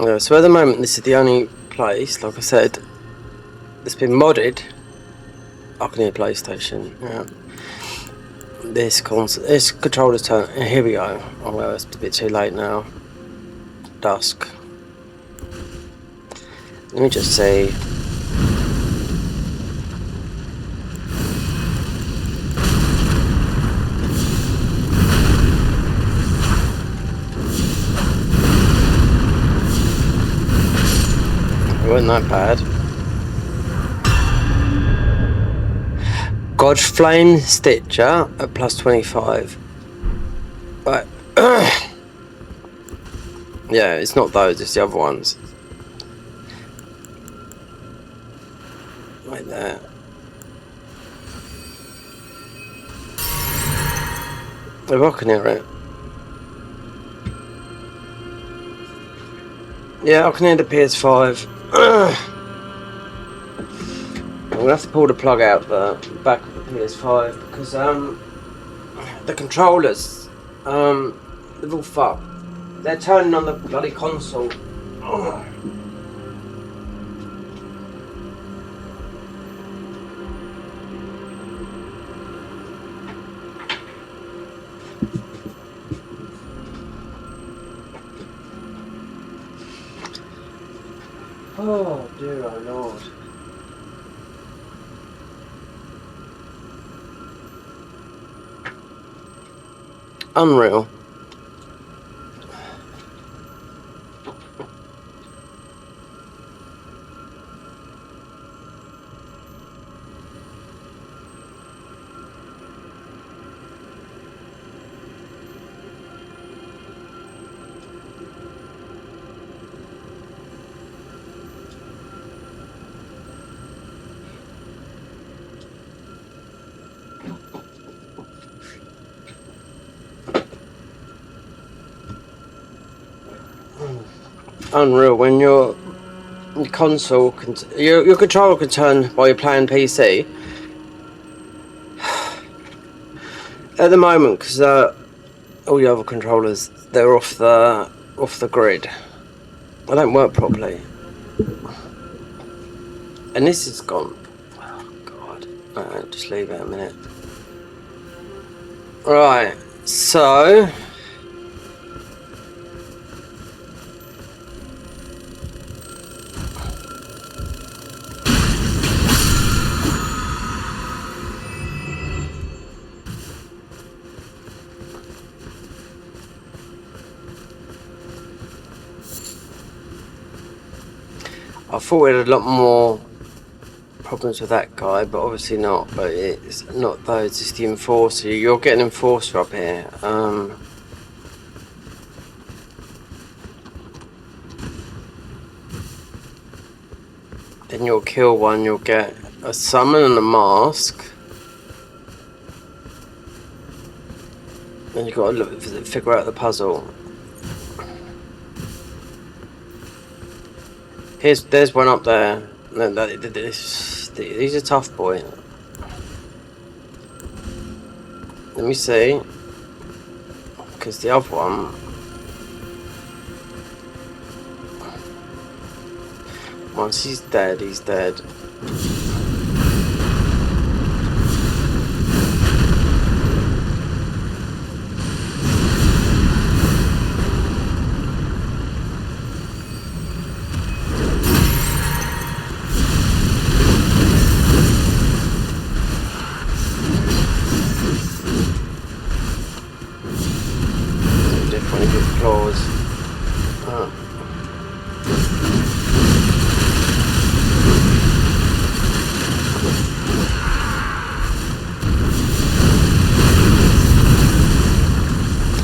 So at the moment, this is the only place, like I said, that's been modded. I can hear PlayStation. Yeah. This controller's turn. Here we go. Oh well, it's a bit too late now. Dusk. Let me just see. It wasn't that bad. God's Flame Stitcher at plus 25. Right. Yeah, it's not those, it's the other ones. Right there. If I can hear it. Yeah, I can hear the PS5. I'm gonna have to pull the plug out the back of the PS5 because the controllers they're all fucked. They're turning on the bloody console. Oh dear, oh Lord. Unreal. Unreal when your console your controller can turn while you're playing PC at the moment because all the other controllers they're off the grid. They don't work properly, and this is gone. Oh God! Alright, just leave it a minute. Right, so. I thought we had a lot more problems with that guy, but obviously not. But it's not those, it's the Enforcer. You're getting Enforcer up here. Then you'll kill one, you'll get a summon and a mask. Then you've got to figure out the puzzle. There's one up there. These are tough, boy. Let me see. Because the other one. Once he's dead, he's dead.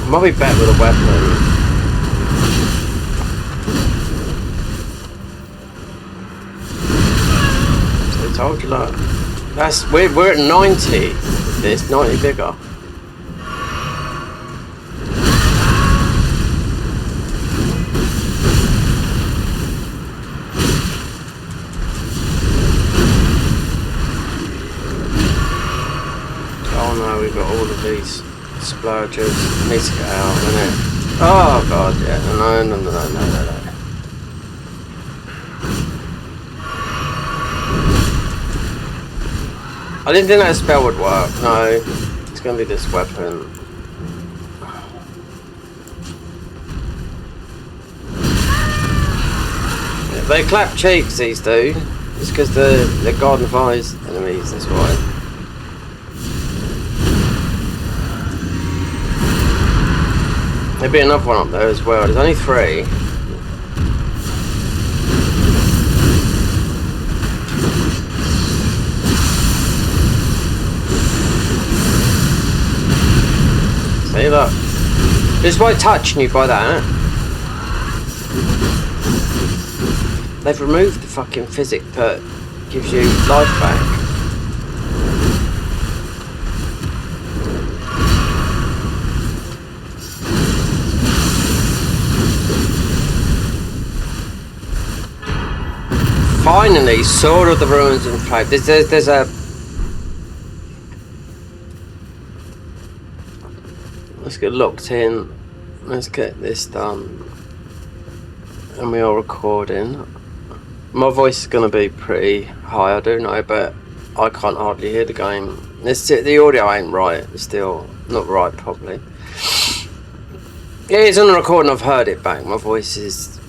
Might be better with a weapon. So I told you, look. We're at 90. It's 90 bigger. Oh no, we've got all of these. Splurges. Needs to get out, innit? Oh god, yeah. No. I didn't think that spell would work. No, it's gonna be this weapon. Yeah, they clap cheeks, these do. It's because they're Garden of Eyes enemies. That's why. There'll be another one up there as well. There's only 3. See, look. Just by touching you by that, they've removed the fucking physic that gives you life back. Finally, Sword of the Ruins and Flame. There's a... Let's get locked in. Let's get this done. And we are recording. My voice is going to be pretty high, I do know, but I can't hardly hear the game. The audio ain't right. It's still not right, probably. Yeah, it's on the recording. I've heard it back. My voice is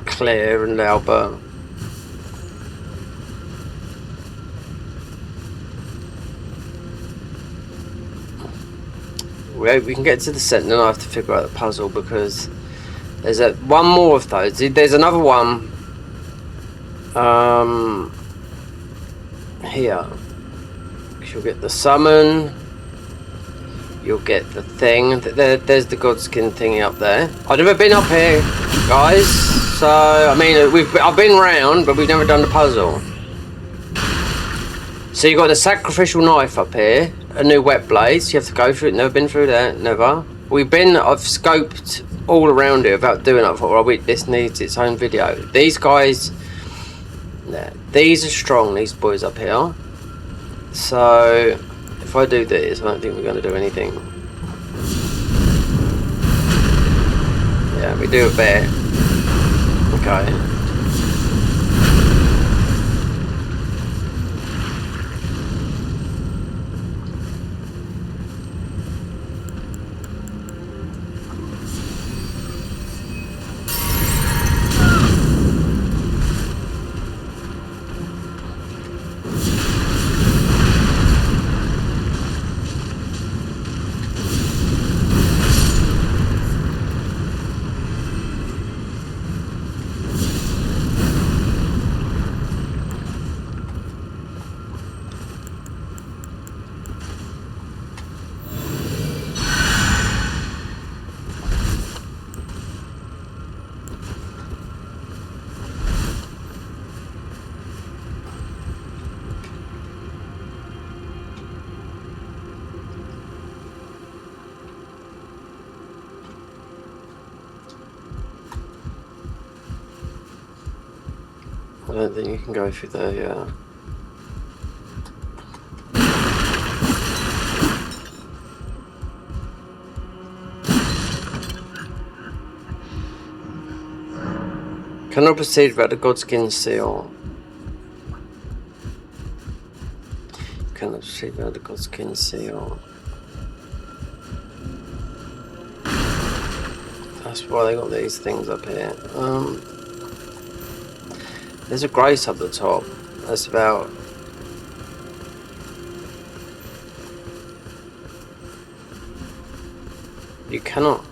clear and loud, but... we can get to the centre, then I have to figure out the puzzle, because there's one more of those. There's another one here. You'll get the summon, you'll get the thing. There's the Godskin thingy up there. I've never been up here, guys, so I mean I've been round, but we've never done the puzzle. So you've got the sacrificial knife up here, a new wet blades. You have to go through it. Never been through there, never. I've scoped all around it without doing it. I thought, well, this needs its own video. These guys, yeah, these are strong, these boys up here. So if I do this, I don't think we're going to do anything. Yeah, we do a bit. Okay. I don't think you can go through there, yeah. Cannot proceed without the Godskin seal. Cannot proceed without the Godskin seal. That's why they got these things up here. There's a grace up the top. That's about... You cannot...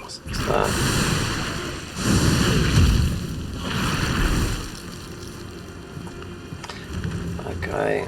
What's that? Okay.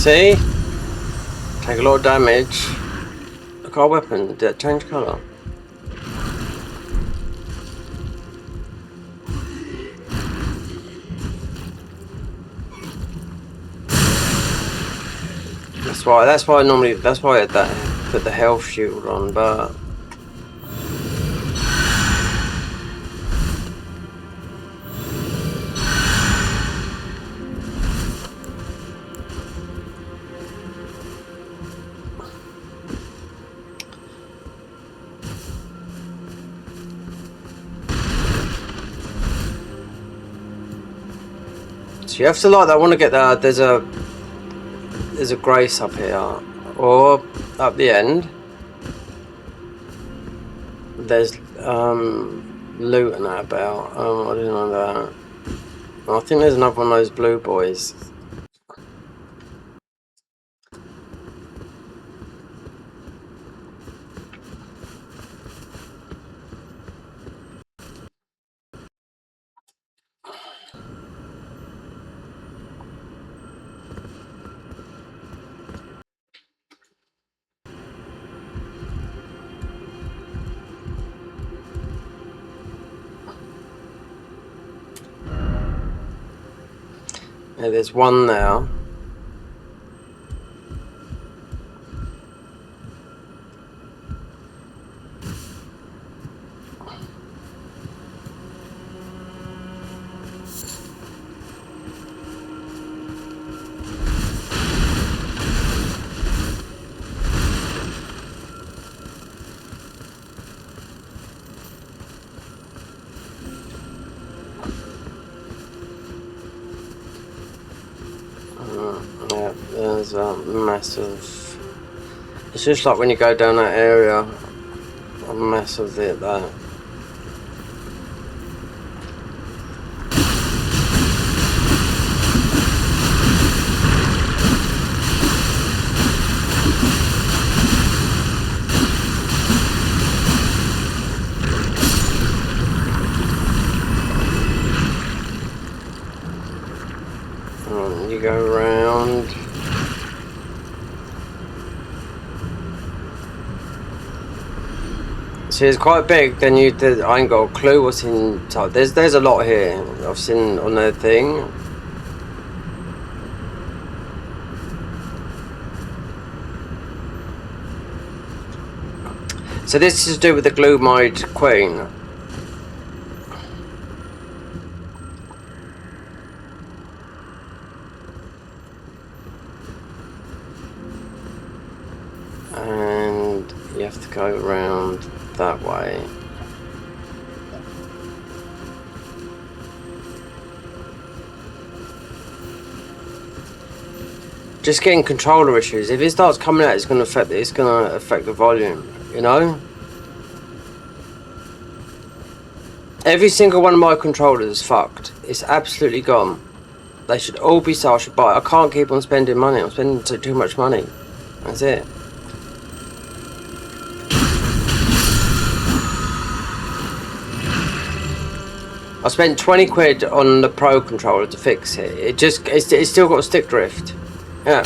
See? Take a lot of damage. Look at our weapon. Did it change colour? That's why I normally, that's why I had that, put the health shield on, but... So you have to like that. I want to get that. There's a grace up here, or up the end. There's loot and that about. I didn't know that. I think there's another one of those blue boys. Yeah, there's one now. Yeah, there's a massive... It's just like when you go down that area, a massive bit there. You go around. See, it's quite big. Then I ain't got a clue what's inside. There's a lot here. I've seen on their thing. So this is to do with the Gloamite Queen. And you have to go around that way. Just getting controller issues. If it starts coming out, it's gonna affect the volume, you know? Every single one of my controllers is fucked. It's absolutely gone. They should all be sold. I should buy. I can't keep on spending money. I'm spending too much money. That's it. I spent 20 quid on the Pro controller to fix it. It's still got a stick drift. Yeah.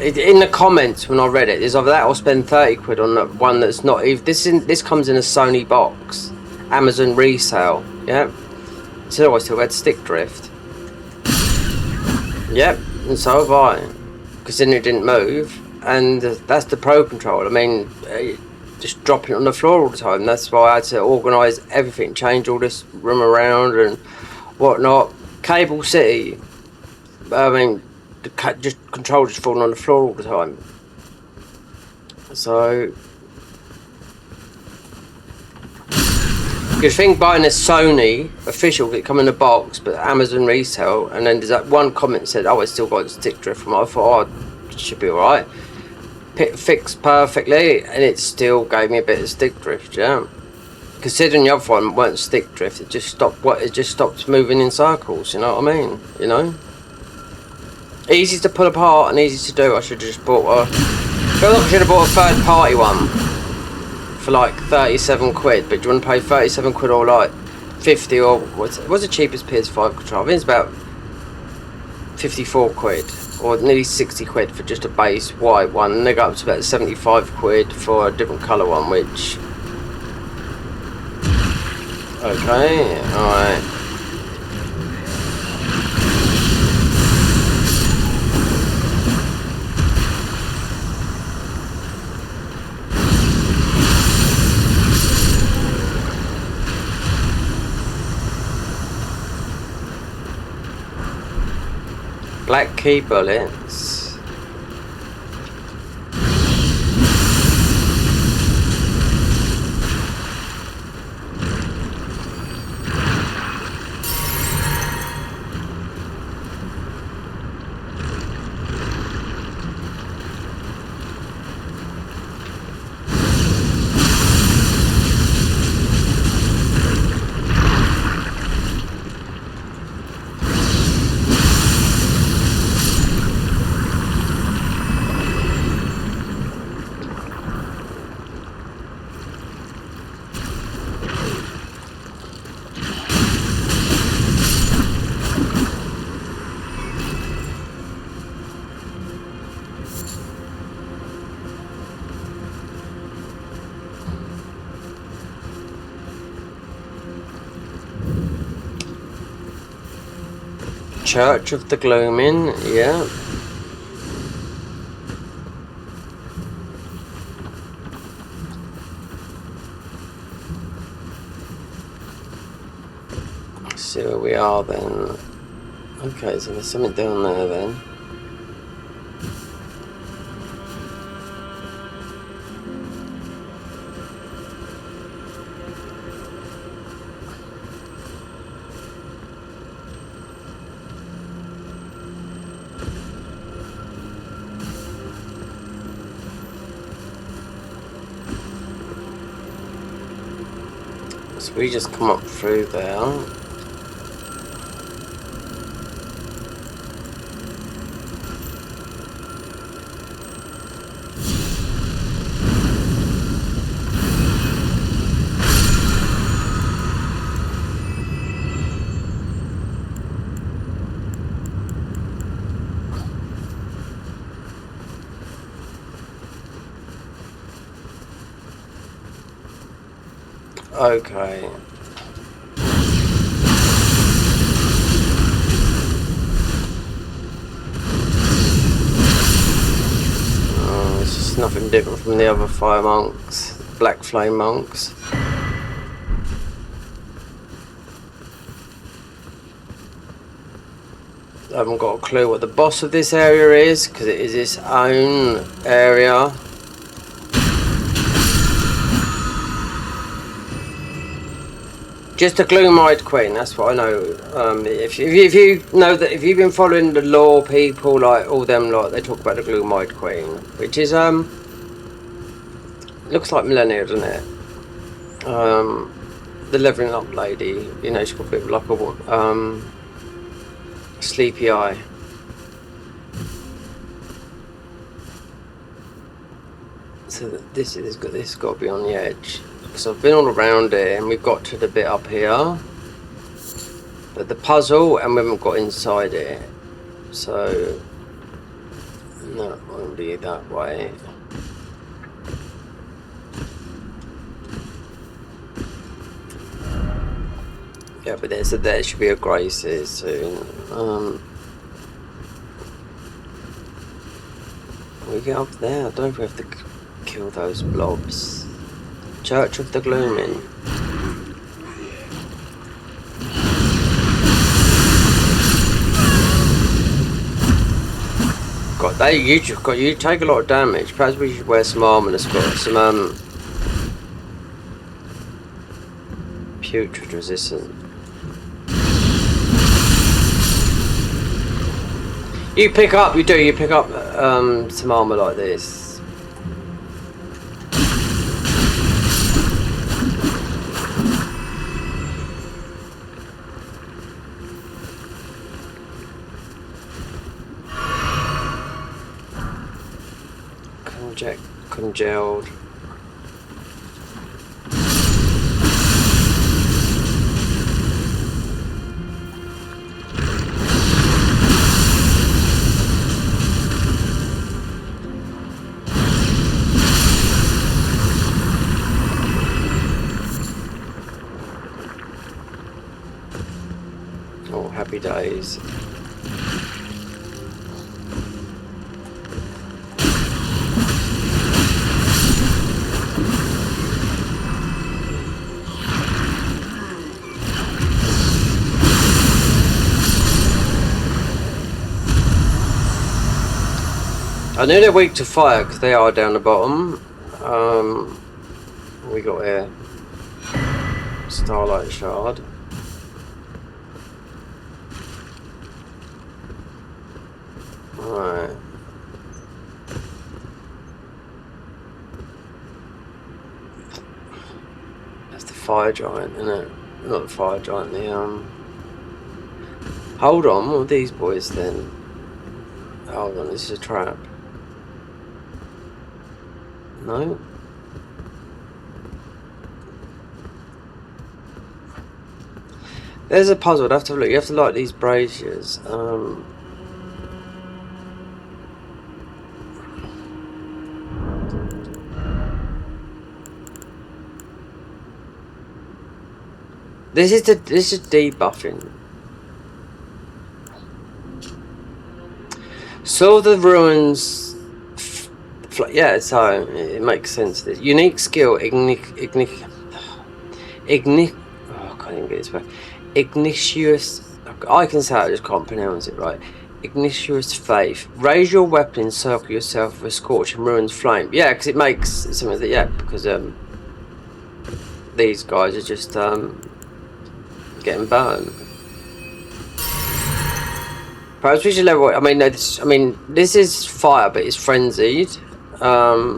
In the comments when I read it, there's either that or spend 30 quid on the one that's not even. This comes in a Sony box, Amazon resale. Yeah. So I still had stick drift. Yep, and so have I. Because then it didn't move, and that's the Pro controller. I mean, just dropping it on the floor all the time. That's why I had to organise everything, change all this room around and whatnot. Cable City. I mean, just controllers falling on the floor all the time. So you think buying a Sony official, it come in a box, but Amazon resale, and then there's that one comment said, "Oh, it's still got stick drift." From I thought, oh, it should be all right. Fixed perfectly, and it still gave me a bit of stick drift. Yeah, considering the other one weren't stick drift, it just stopped. It just stopped moving in circles. You know what I mean? You know, easy to pull apart and easy to do. I should have just bought a. I feel like I should have bought a third party one for like 37 quid. But do you want to pay 37 quid or like 50 or what's the cheapest PS5 controller? I think it's about 54 quid or nearly 60 quid for just a base white one, and they go up to about 75 quid for a different colour one, which okay, alright. Black key bullets. Church of the Gloam, yeah. Let's see where we are then. Okay, so there's something down there then. So we just come up through there. Okay. Oh, it's just nothing different from the other fire monks, black flame monks. I haven't got a clue what the boss of this area is, because it is its own area. Just a Gloam-eyed queen, that's what I know. If you know that, if you've been following the lore, people like all them, like they talk about the Gloam-eyed queen, which is looks like Millennia, doesn't it? The leveling up lady, you know, she's got a bit like a sleepy eye. So this has got to be on the edge. So I've been all around here and we've got to the bit up here, but the puzzle, and we haven't got inside it, so no, it won't be that way. Yeah, but there should be a grace here soon. We get up there. I don't know if we have to kill those blobs. Church of the Gloaming. God, you take a lot of damage. Perhaps we should wear some armor that's got some putrid resistance. You pick up some armor like this. Congealed. happy days. I knew they're weak to fire because they are down the bottom. We got here Starlight Shard. Right. That's the fire giant, isn't it? Not the fire giant, the Hold on, what are these boys then? Hold on, this is a trap. No? There's a puzzle, I'd have to look. You have to light these braziers. This is debuffing. So the ruins. Yeah, so it makes sense. This unique skill, oh, I can't even get this back. Ignatius. I can say it, I just can't pronounce it right. Ignatius Faith. Raise your weapon, encircle yourself with a scorching ruins flame. Yeah, because it makes something that, yeah, because these guys are just getting burned. Perhaps we should level. I mean, this is fire, but it's frenzied. I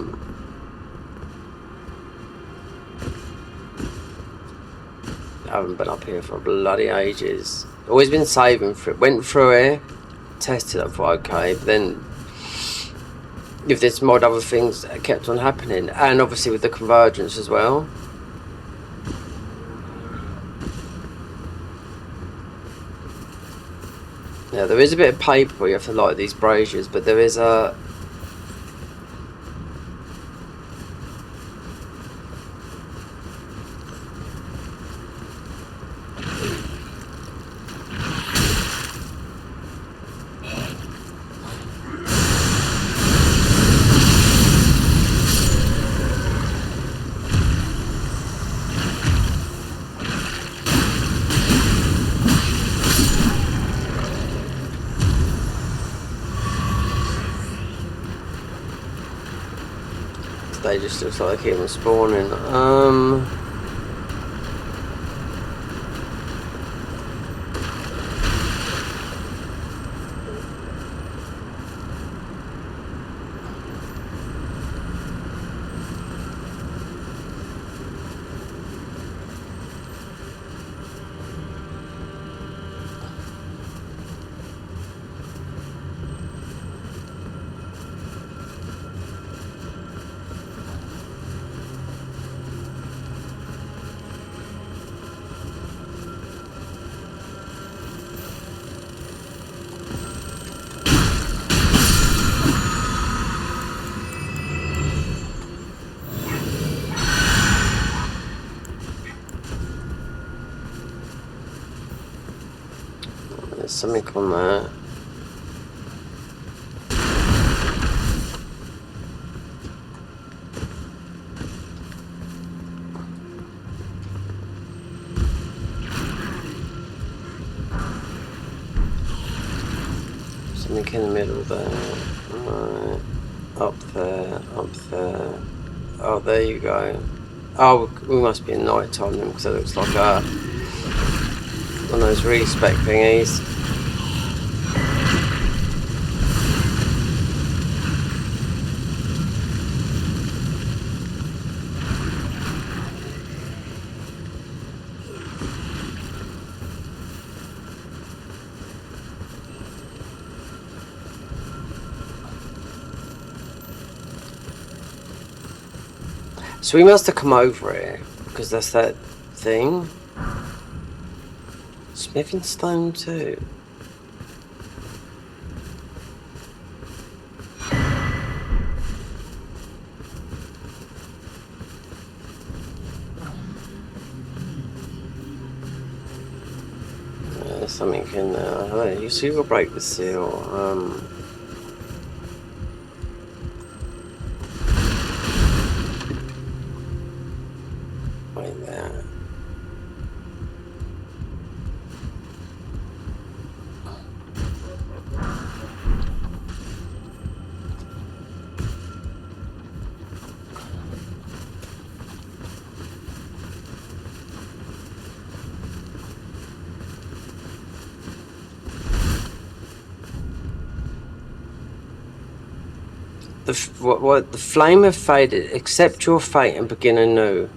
haven't been up here for bloody ages. Always been saving for it. Went through here, tested it, thought okay, but then with this mod, other things kept on happening, and obviously with the convergence as well. Yeah, there is a bit of paper where you have to light these braziers, but there is a... They just looks like they keep on spawning. There's something on there. Something in the middle there. Right. Up there, up there. Oh, there you go. Oh, we must be in night time then, because it looks like one of those respec thingies. So we must have come over here, because that's that thing. Smithing stone too. something in there. I don't know. You see, you'll break the seal. Wait there. The flame have faded. Accept your fate and begin anew.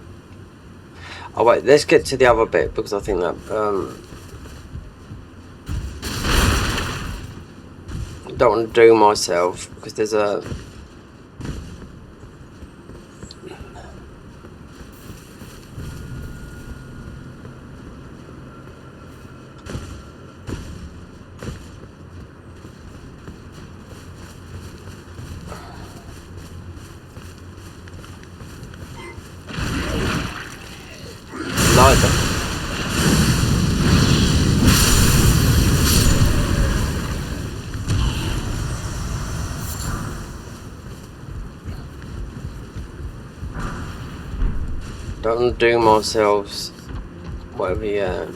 Oh wait, let's get to the other bit because I think that I don't want to do myself because there's a light. Don't do myself, whatever, yeah.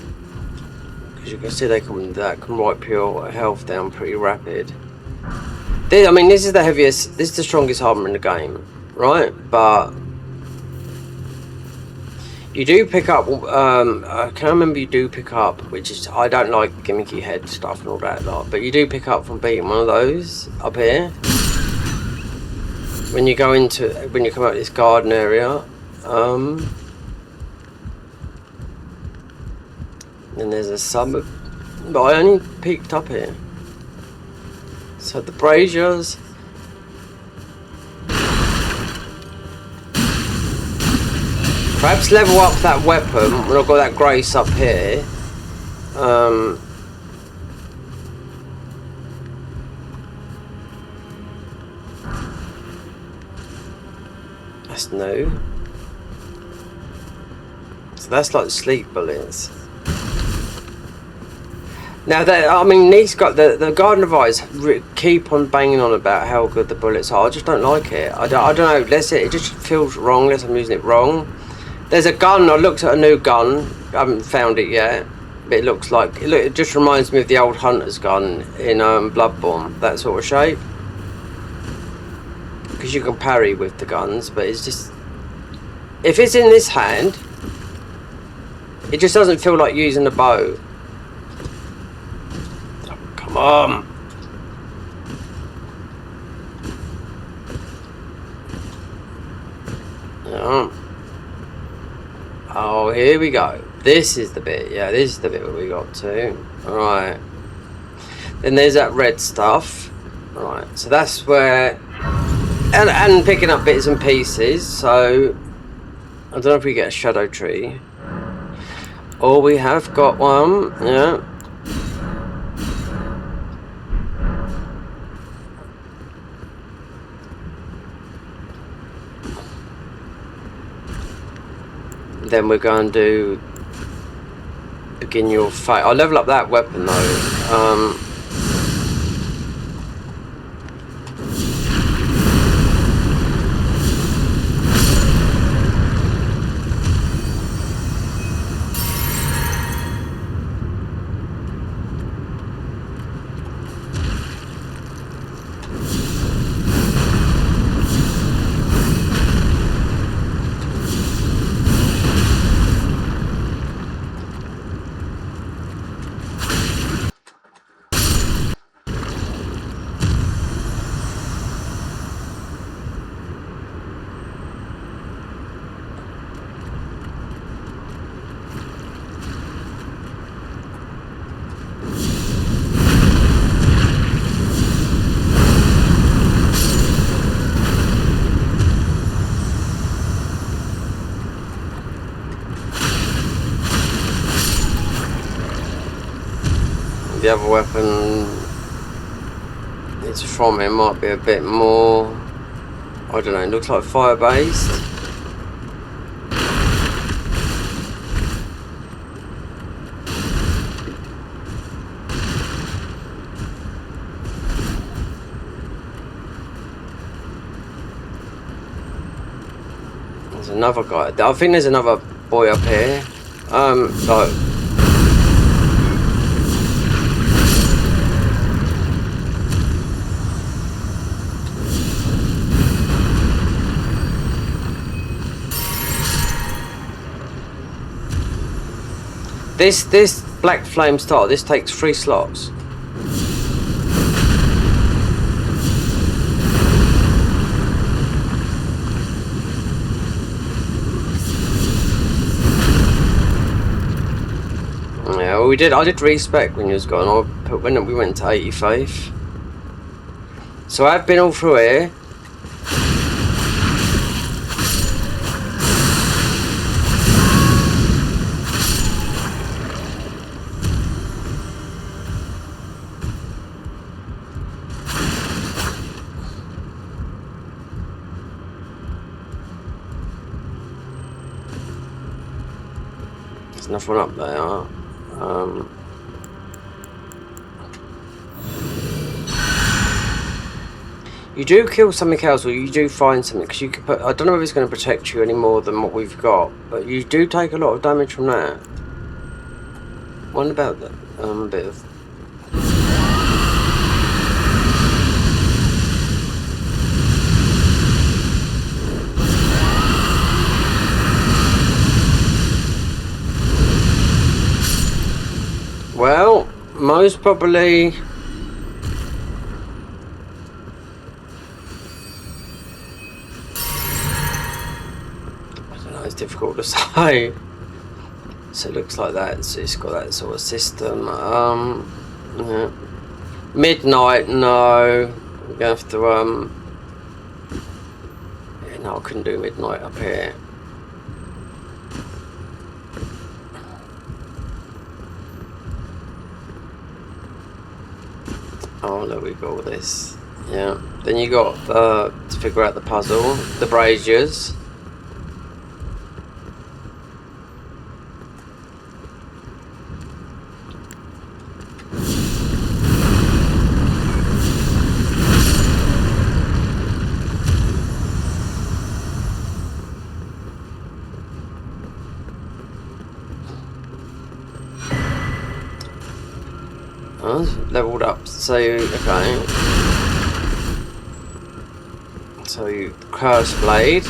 Because you can see that can wipe your health down pretty rapid. I mean, this is the heaviest, this is the strongest armor in the game, right? But you do pick up, I can remember you do pick up, which is, I don't like gimmicky head stuff and all that lot, but you do pick up from beating one of those up here. When you go into, when you come out of this garden area, then there's a sub, but I only peeked up here. So the braziers, perhaps level up that weapon when I've got that grace up here. That's new. So that's like sleep bullets. Now that, I mean, these got the Garden of Eyes keep on banging on about how good the bullets are. I just don't like it. I don't know. It just feels wrong unless I'm using it wrong. There's a gun. I looked at a new gun. I haven't found it yet. But it looks like it just reminds me of the old hunter's gun in Bloodborne. That sort of shape. Because you can parry with the guns, but it's just, if it's in this hand, it just doesn't feel like using the bow. Come on. Yeah. Oh, here we go. This is the bit. Yeah, this is the bit where we got to. Alright. Then there's that red stuff. Alright, so that's where, and picking up bits and pieces. So I don't know if we get a shadow tree. Oh, we have got one. Yeah. Then we're going to begin your fight. I'll level up that weapon though. The other weapon it's from it might be a bit more, I don't know, it looks like fire based. There's another guy. I think there's another boy up here. Like. This black flame star, this takes 3 slots. Yeah, well, I did respec when you was gone. I put when we went to 85. So I've been all through here. There's nothing up there. You do kill something else, or you do find something, because you can put. I don't know if it's going to protect you any more than what we've got, but you do take a lot of damage from that. What about that? A bit of. Well, most probably. It's difficult to say. So it looks like that. So it's got that sort of system. Yeah. Midnight, no. We're gonna have to yeah, no, I couldn't do midnight up here. Oh, look, we got all this. Yeah. Then you got to figure out the puzzle, the braziers. Leveled up, so okay. So Curse Blade,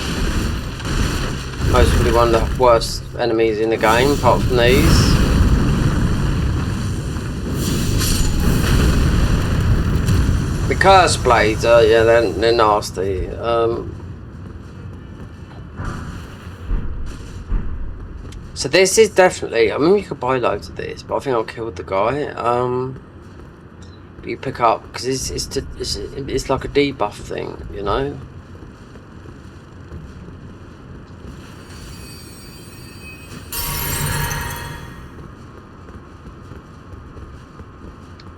most probably one of the worst enemies in the game, apart from these. The Curse Blades, yeah, they're nasty. So this is definitely. I mean, you could buy loads of this, but I think I killed the guy. You pick up because it's like a debuff thing, you know.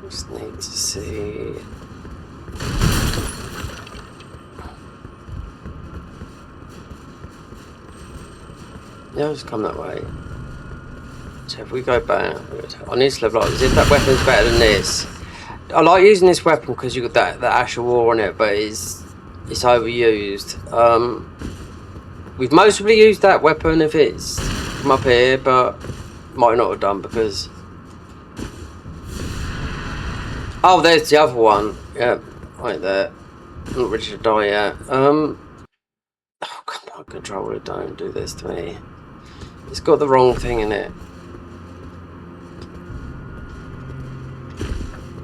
Just need to see. Yeah, I'll just come that way. So if we go back, I need to level up. Is it that weapon's better than this? I like using this weapon because you got that Ash of War on it, but it's overused. We've mostly used that weapon if it's from up here, but might not have done because. Oh, there's the other one. Yeah, right there. I'm not ready to die yet. Oh come on, controller! Don't do this to me. It's got the wrong thing in it.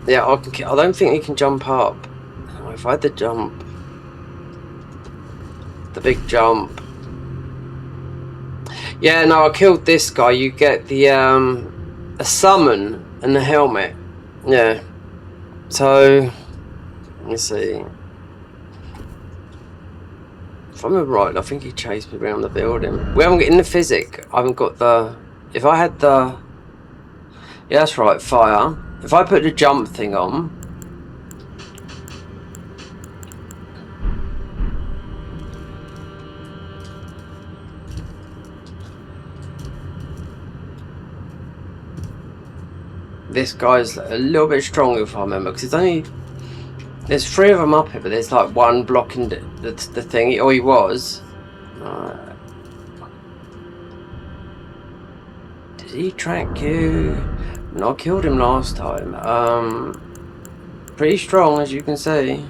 Yeah, I don't think you can jump up. Oh, if I had the jump, the big jump. Yeah, no, I killed this guy. You get the a summon and the helmet. Yeah. So let me see. If I remember right, I think he chased me around the building. We haven't got in the physic. I haven't got the. If I had the. Yeah, that's right. Fire. If I put the jump thing on, this guy's a little bit stronger if I remember, because it's only there's 3 of them up here, but there's like one blocking the thing, or he was. he track you? And I killed him last time. Pretty strong, as you can see.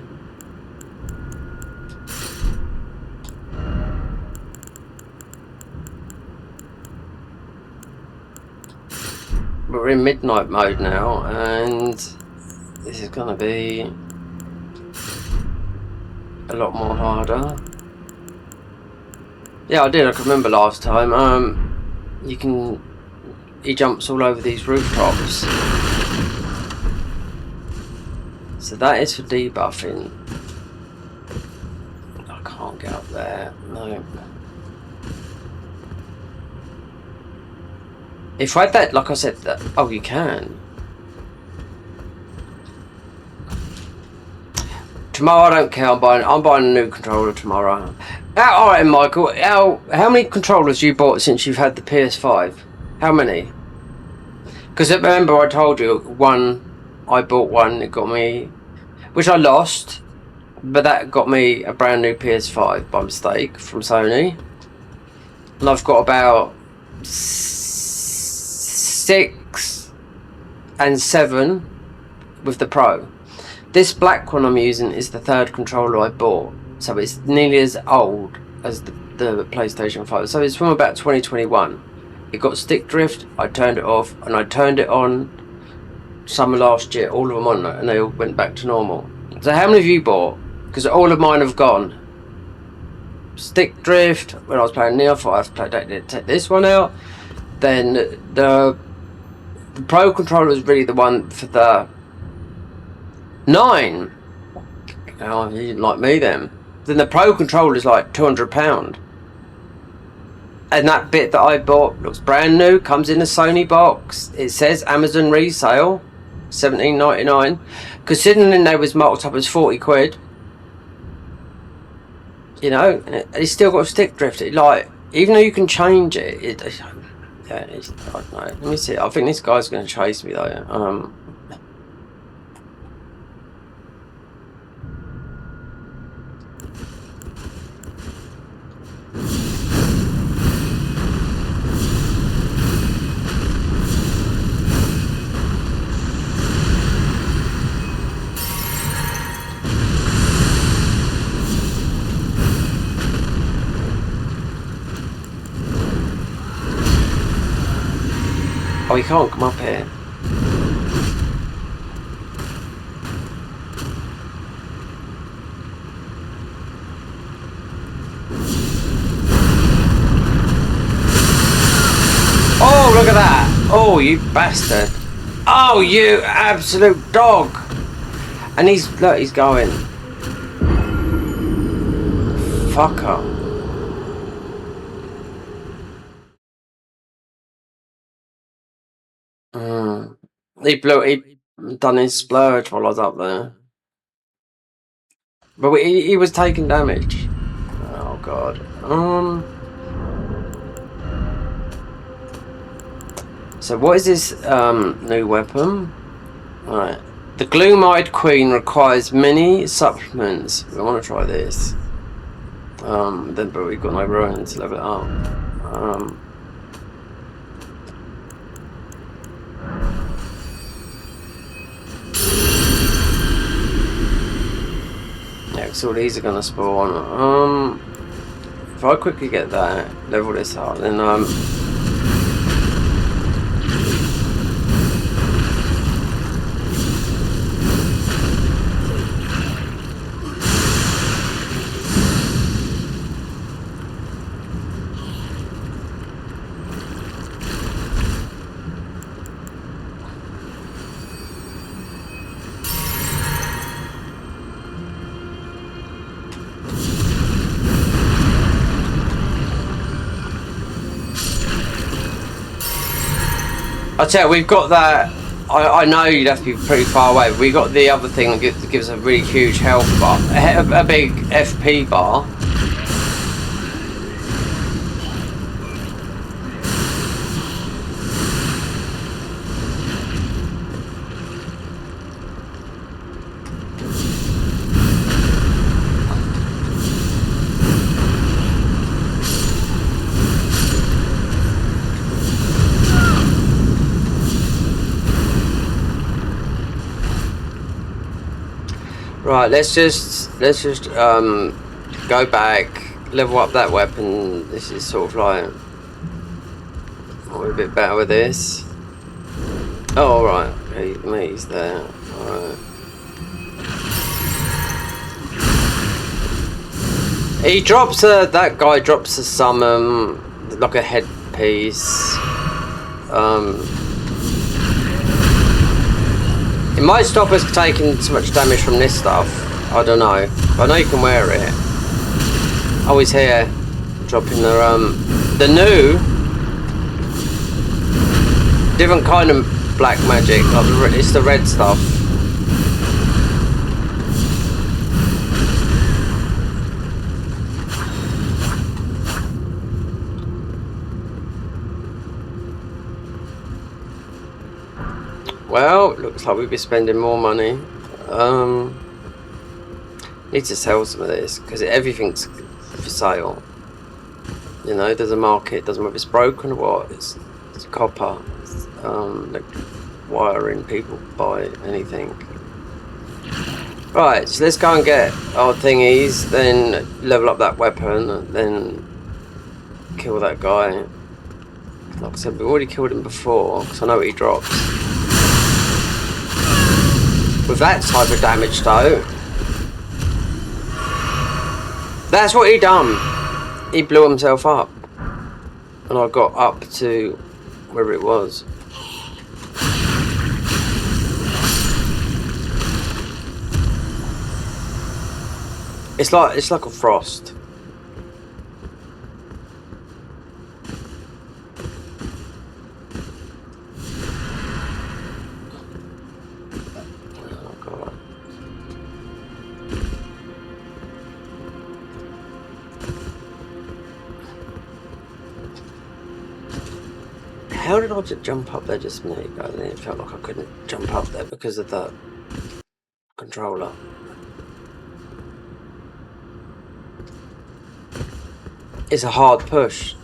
But we're in midnight mode now, and this is gonna be a lot more harder. Yeah, I did. I can remember last time. He jumps all over these rooftops. So that is for debuffing. I can't get up there. No. If I had that, like I said, that. Oh, you can. Tomorrow, I don't care. I'm buying a new controller tomorrow. All right, Michael. How many controllers you bought since you've had the PS5? How many? Because remember, I told you one. I bought one. It got me, which I lost, but that got me a brand new PS5 by mistake from Sony. And I've got about 6 and 7 with the Pro. This black one I'm using is the 3rd controller I bought, so it's nearly as old as the PlayStation 5. So it's from about 2021. It got stick drift, I turned it off, and I turned it on summer last year, all of them on, and they all went back to normal. So how many of you bought? Because all of mine have gone. Stick drift, when I was playing Neo 5, take this one out. Then the Pro controller is really the one for the 9. Oh, you didn't like me then. Then the Pro controller is like £200. And that bit that I bought looks brand new, comes in a Sony box. It says Amazon resale, $17.99. Considering they was marked up as 40 quid. You know, it's still got a stick drift. Like, even though you can change it, yeah, I don't know. Let me see. I think this guy's going to chase me though. Oh, you can't come up here. Oh, look at that. Oh, you bastard. Oh, you absolute dog. And look, he's going. Fucker. He done his splurge while I was up there. But he was taking damage. Oh god. So what is this new weapon? Right. The Gloam-eyed Queen requires many supplements. We want to try this. But we've got no ruins to level it up. Yeah, so these are gonna spawn. If I quickly get that, level this up, then I tell you, we've got that. I know you'd have to be pretty far away, but we got the other thing that gives a really huge health bar, a big FP bar. Right, let's just go back, level up that weapon. This is sort of like we're a bit better with this. Oh right, okay, me's there. Alright. He drops that guy drops us some like a headpiece. It might stop us taking so much damage from this stuff. I don't know. I know you can wear it. Oh, he's here, dropping the new different kind of black magic. Like it's the red stuff. Well, looks like we'll be spending more money. Need to sell some of this because everything's for sale. You know, there's a market. Doesn't matter if it's broken or what. It's copper. Like wiring. People buy anything. Right, so let's go and get our thingies. Then level up that weapon. And then kill that guy. Like I said, we've already killed him before because I know what he drops. With that type of damage though, that's what he done. He blew himself up, and I got up to wherever it was. It's like a frost. How did I just jump up there just a minute ago? And it felt like I couldn't jump up there because of the controller. It's a hard push.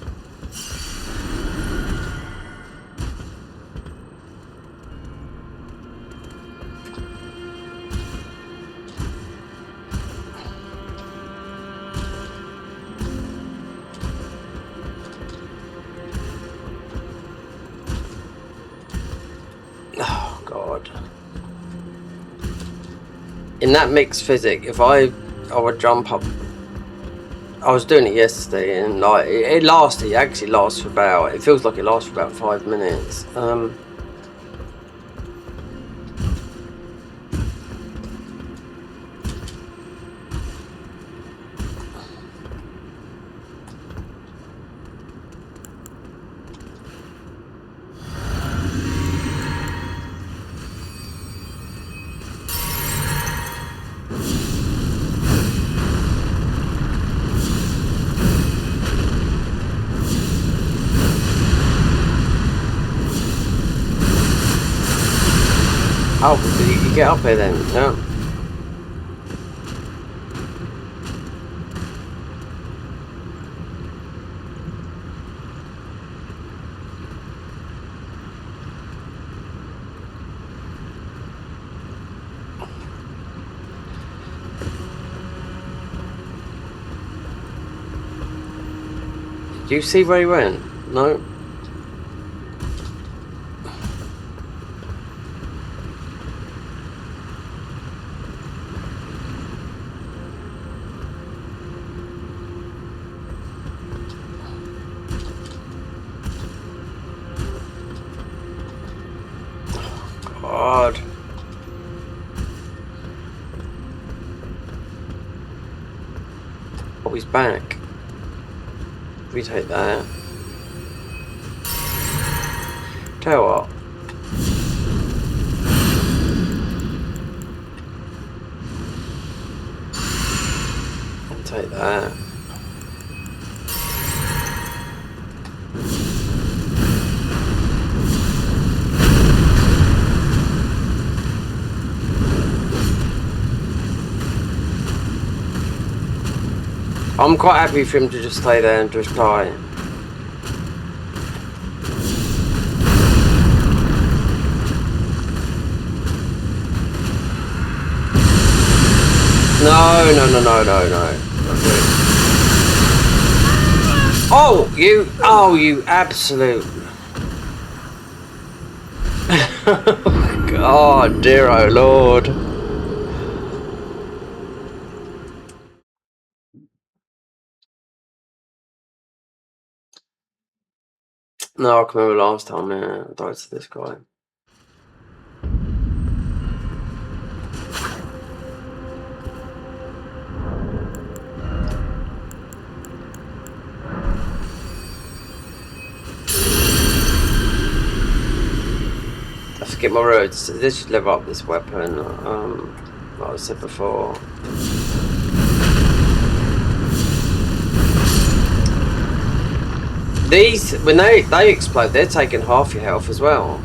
Oh God. In that mixed physics, if I would jump up, I was doing it yesterday and like it actually lasts for about, it feels like it lasts for about 5 minutes. Oh, did you get up here then? No. Do you see where he went? No. God. Oh, he's back. We take that. Tell you what. I'll take that. I'm quite happy for him to just stay there and just die. No, no, no, no, no, no. Oh, you absolute. God, dear, oh Lord. No, I can remember last time I died to this guy. I forget my words. This should level up this weapon. Like I said before. These, when they explode, they're taking half your health as well.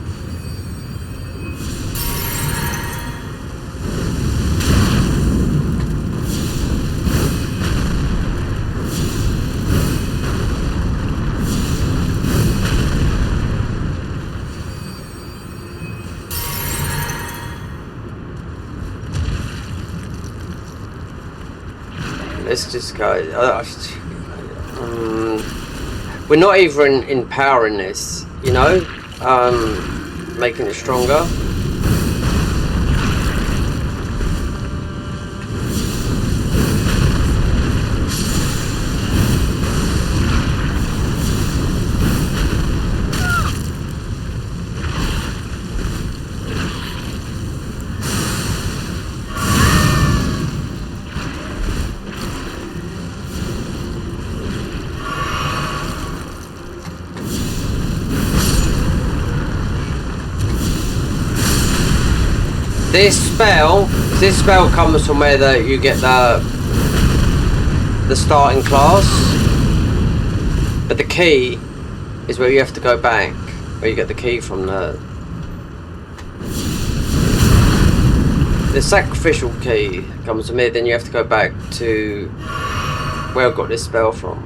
Let's just go. We're not even empowering this, you know, making it stronger. This spell comes from where you get the starting class, but the key is where you have to go back, where you get the key from the sacrificial key comes from here. Then you have to go back to where I got this spell from,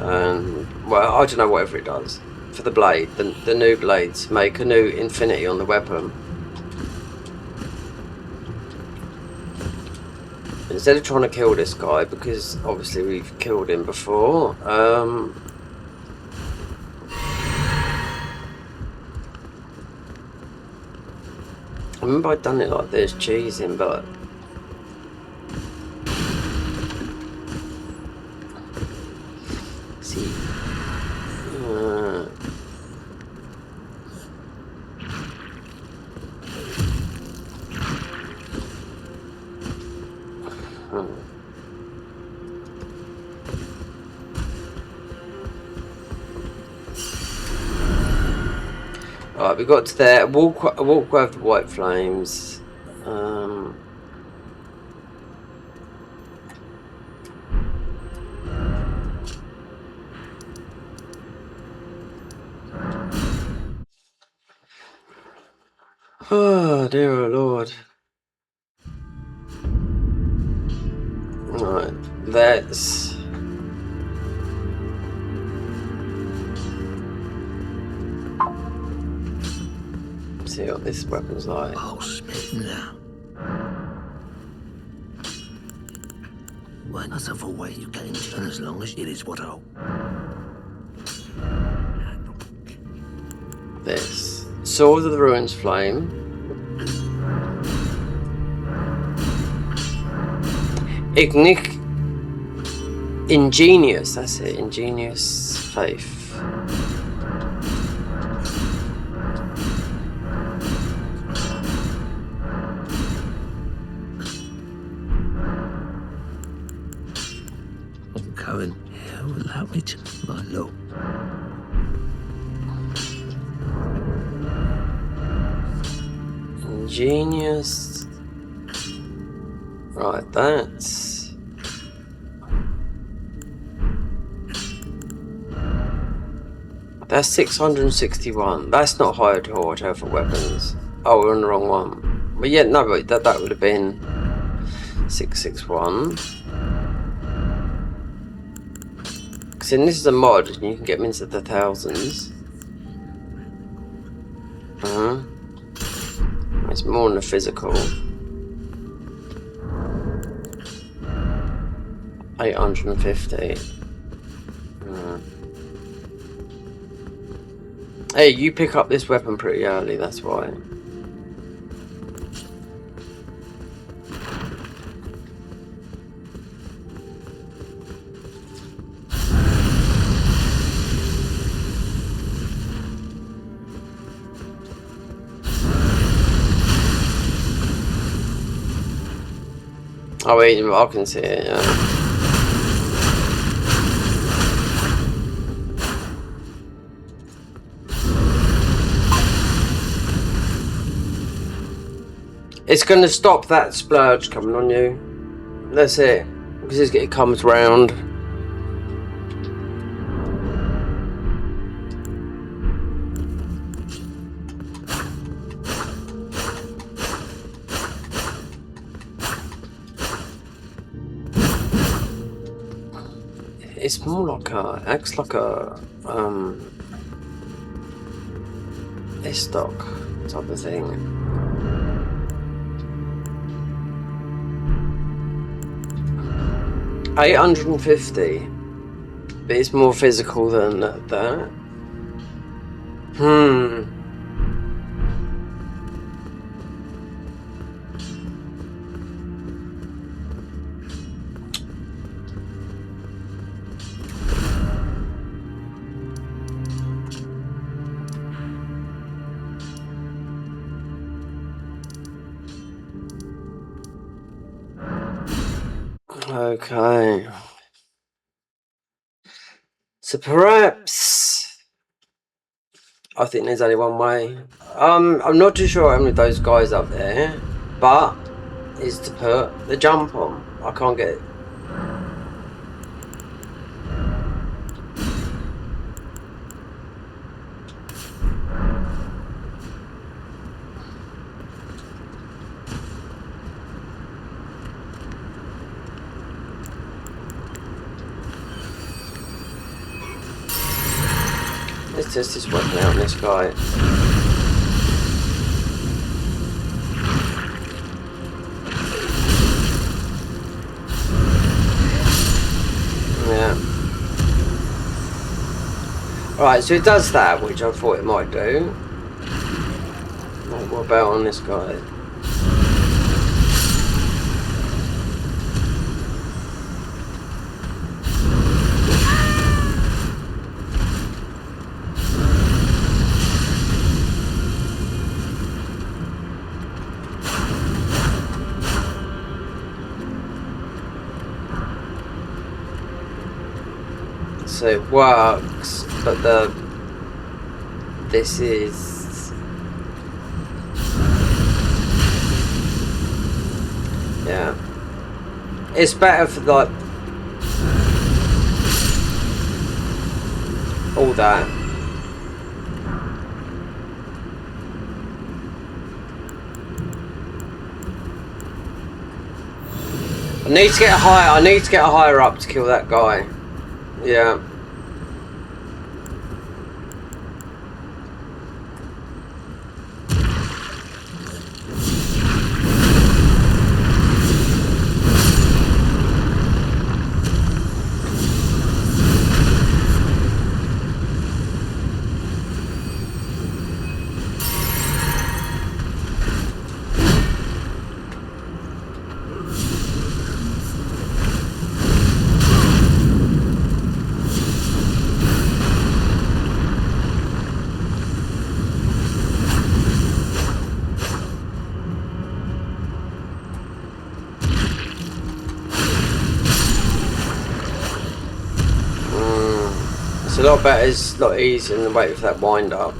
and well, I don't know, whatever it does for the blade. The new blades make a new infinity on the weapon. Instead of trying to kill this guy, because obviously we've killed him before, I remember I'd done it like this, cheesing, but see, Alright, we got to there. Walk over the white flames. Oh dear Lord. Right, let's see what this weapon's like. I'll spit now. One other way you can turn as long as it is what I'll. This Sword of the Ruins Flame. Ingenious, that's it, Ingenious Faith. Karen, allow me to, my lord. Ingenious. Right, that's That's 661. That's not higher to whatever for weapons. Oh, we're on the wrong one. But yeah, no, but that would have been 661. Because this is a mod, and you can get them into the thousands. It's more than a physical. 850. Hey, you pick up this weapon pretty early, that's why. Oh wait, I can see it, yeah. It's going to stop that splurge coming on you. That's it. Because it comes round. It's more like acts like a stock type of thing. $850, but it's more physical than that. Okay. So perhaps I think there's only one way. I'm not too sure how many of those guys up there, but is to put the jump on. I can't get it. Let's test this weapon out on this guy. Yeah. Alright, so it does that, which I thought it might do. What about on this guy? So it works, but this is, yeah, it's better for like all that. I need to get higher. I need to get higher up to kill that guy. Yeah. It's a lot better, it's a lot easier than waiting for that wind up.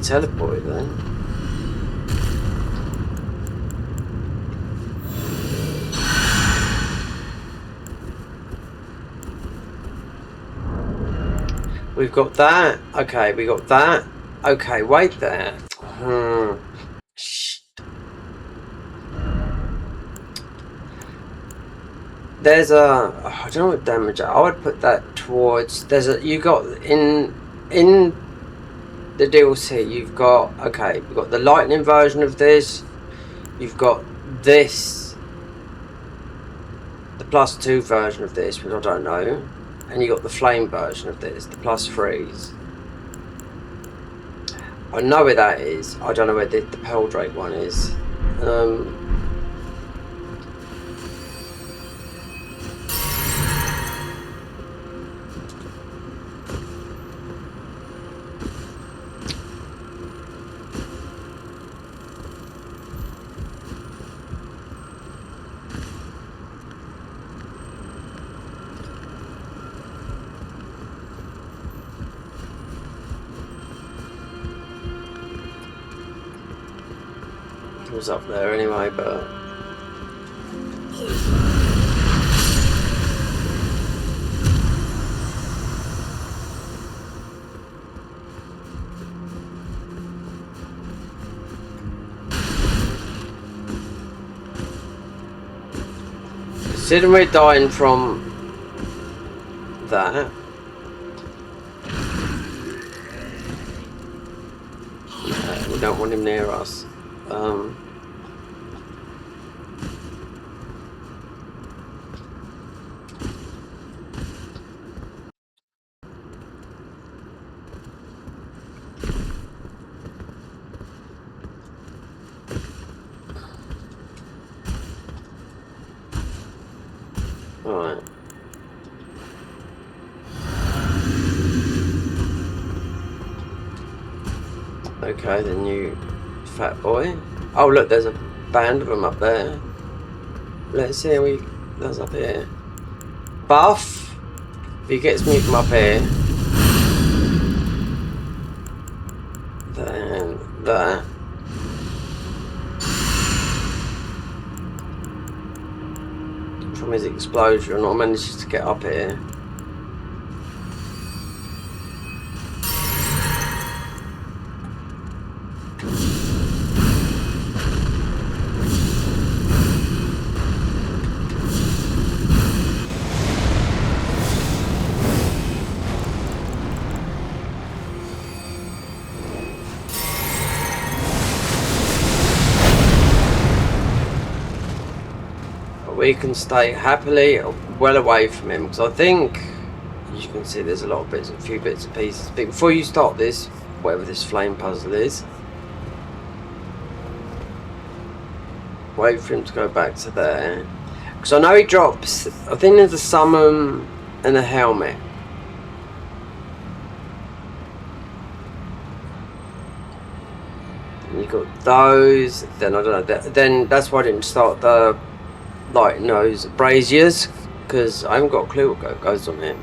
Teleported then. We've got that. Okay, we got that. Okay, wait there. Shit. There's a. I don't know what damage. I would put that towards. There's a. You got in the DLC. You've got. Okay, you've got the lightning version of this. You've got this. The +2 version of this, which I don't know. And you got the flame version of this, the +3s. I know where that is. I don't know where the Peldrake one is. It was up there anyway, but considering we're dying from that, we don't want him near us. Alright. Okay, then you fat boy. Oh look, there's a band of them up there. Let's see how that's up here. Buff. If he gets me from up here, then that. From his explosion, I managed to get up here. We can stay happily well away from him, because I think, as you can see, there's a few bits and pieces. But before you start this, whatever this flame puzzle is, wait for him to go back to there, because I know he drops. I think there's a summon and a helmet. And you got those. Then I don't know. Then that's why I didn't start the light nose braziers, because I haven't got a clue what goes on him.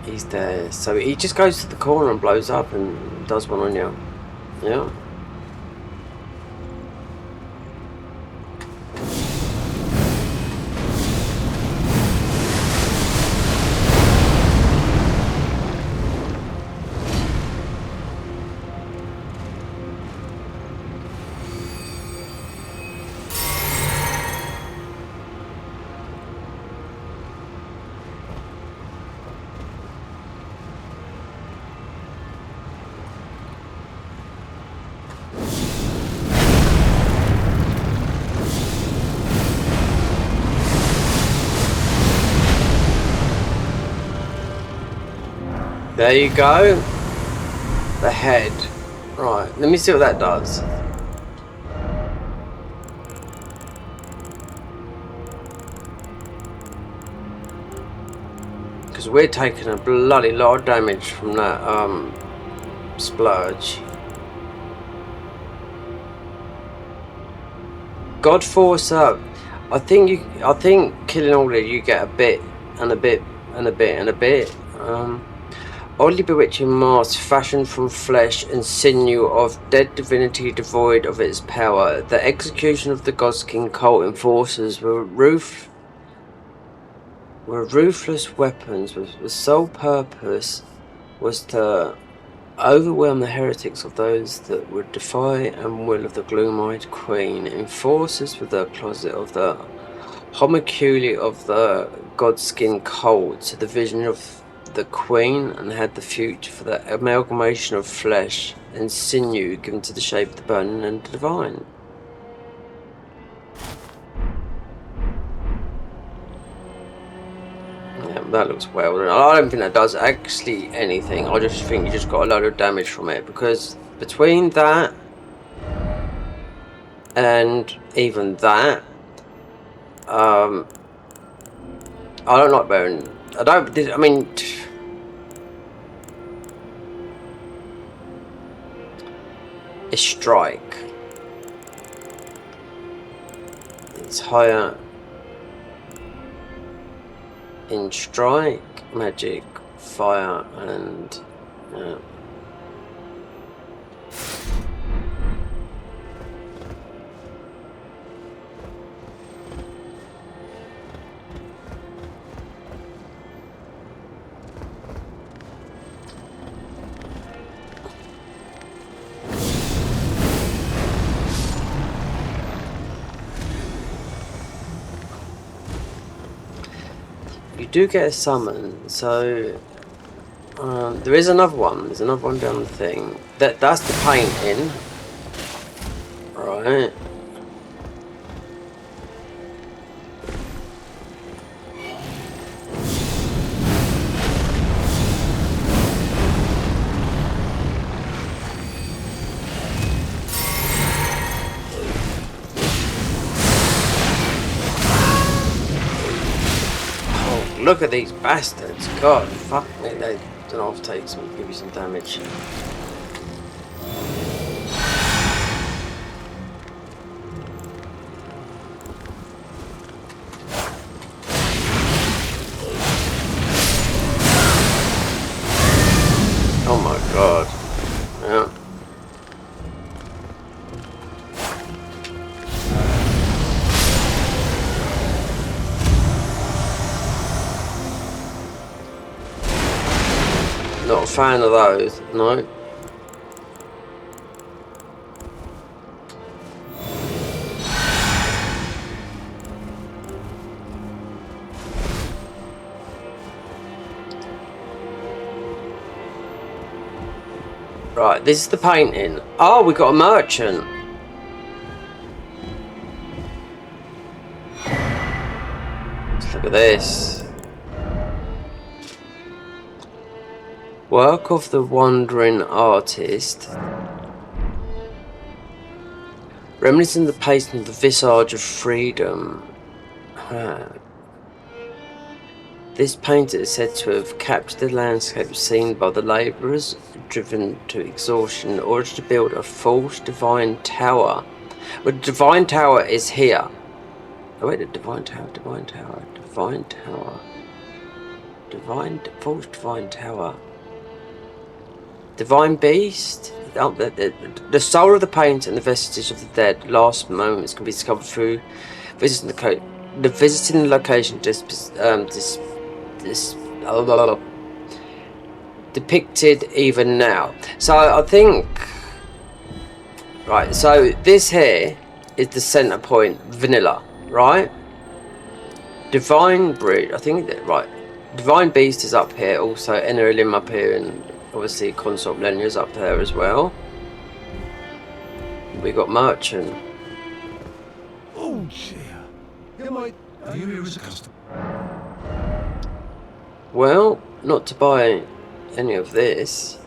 He's there, so he just goes to the corner and blows up and does one on you. Yeah. There you go. The head. Right, let me see what that does. Because we're taking a bloody lot of damage from that splurge. God Force up. I think killing all of you get a bit and a bit and a bit and a bit. Oddly bewitching mask fashioned from flesh and sinew of dead divinity devoid of its power. The execution of the Godskin cult enforcers were ruthless weapons with the sole purpose was to overwhelm the heretics of those that would defy and will of the gloom-eyed queen. Enforcers with the closet of the homunculi of the Godskin cult to the vision of the queen and had the future for the amalgamation of flesh and sinew given to the shape of the burning and the divine. Yeah, that looks well done. I don't think that does actually anything. I just think you just got a load of damage from it, because between that and even that, I don't like wearing. I mean, a strike. It's higher in strike, magic, fire, and you do get a summon, so there is another one. There's another one down the thing. That's the painting, right? Look at these bastards. God, fuck me. They don't know if take some, give you some damage. Oh my god. Yeah. Not a fan of those, no. Right, this is the painting. Oh, we got a merchant. Let's look at this. Work of the wandering artist. Reminiscing the painting of the visage of freedom. This painter is said to have captured the landscape seen by the labourers driven to exhaustion in order to build a false divine tower. Well, the divine tower is here. Oh wait, the divine tower. False divine tower. Divine beast? Oh, the soul of the painter and the vestiges of the dead last moments can be discovered through visiting the location depicted even now. So I think, right, so this here is the center point, vanilla, right? Divine Bridge, I think that, right, Divine Beast is up here, also Enerlim up here, and obviously Consort Millennia's up there as well. We got Merchant. Oh dear. Are you here as a customer? Well, not to buy any of this.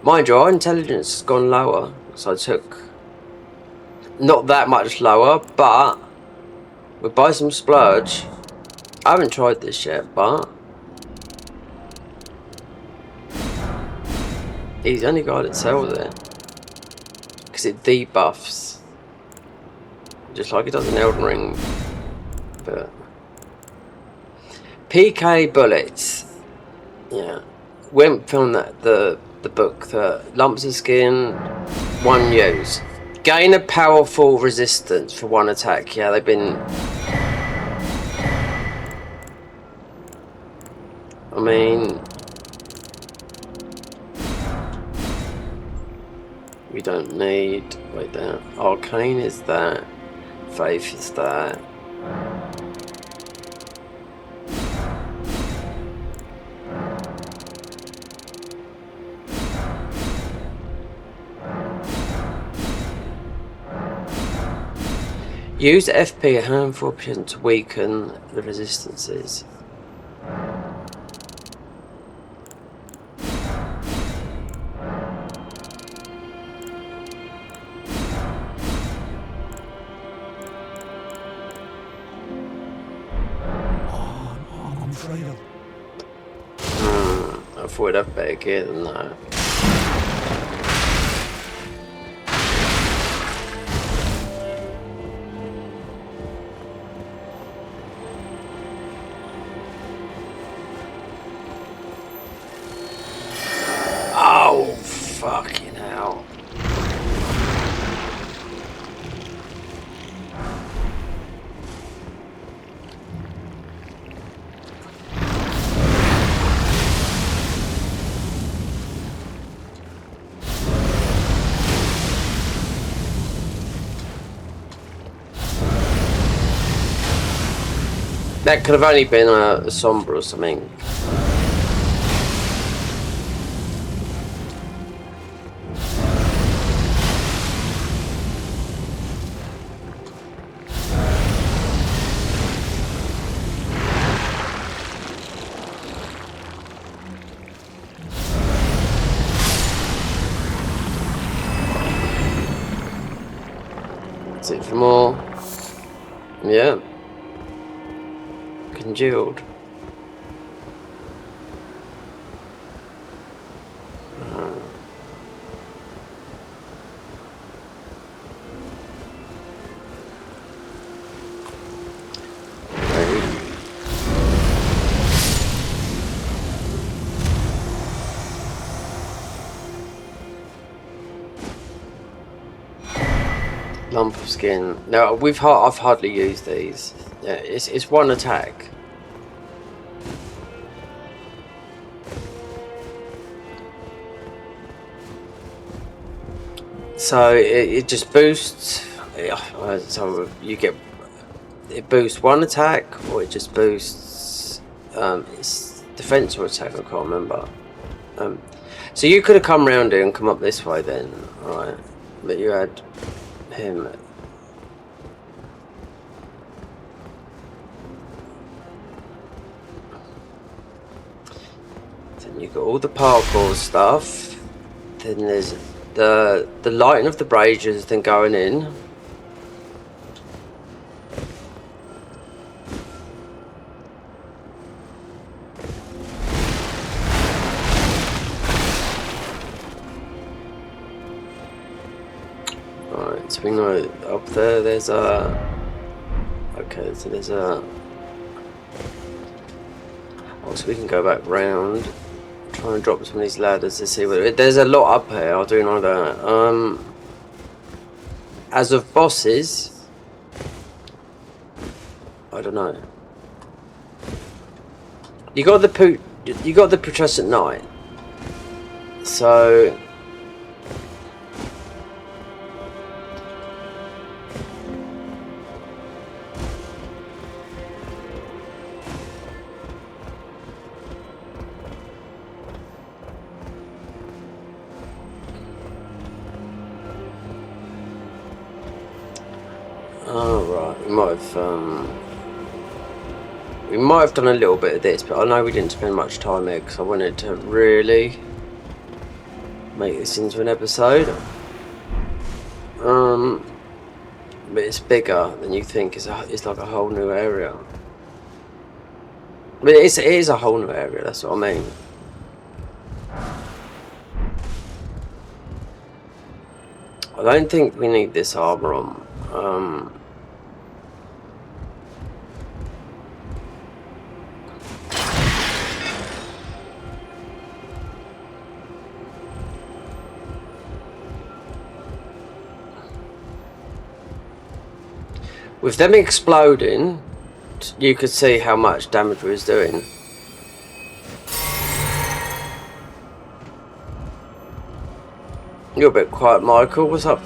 Mind you, our intelligence has gone lower, so I took not that much lower, but we'll buy some splurge. I haven't tried this yet, but he's the only guy that sells it because it debuffs, just like it does in Elden Ring. But PK bullets, yeah. Wimp found that the book that lumps of skin, 1 use. Gain a powerful resistance for 1 attack. Yeah, they've been. I mean, we don't need. Wait there. Arcane is that. Faith is that. Use FP a handful of percent to weaken the resistances. I'm afraid of. I thought I'd have better gear than that. Oh, fucking hell. That could have only been a Sombra or something. That's it for more. Yeah. Congealed. Lump of skin. No, I've hardly used these. Yeah, it's 1 attack. So it just boosts. So you get it boosts 1 attack, or it just boosts its defense or attack. I can't remember. So you could have come round here and come up this way then, alright? But you had him. Then you got all the parkour stuff. Then there's the lighting of the braziers, then going in. Right, so we know up there's a. Okay, so there's a. Oh, so we can go back round. Try and drop some of these ladders to see what. There's a lot up here, I do know that. As of bosses, I don't know. You got the Putrescent Knight. So right, we might have done a little bit of this, but I know we didn't spend much time here because I wanted to really make this into an episode. But it's bigger than you think. It's like a whole new area. But it is a whole new area. That's what I mean. I don't think we need this armor on. With them exploding, you could see how much damage we was doing. You're a bit quiet, Michael. What's up?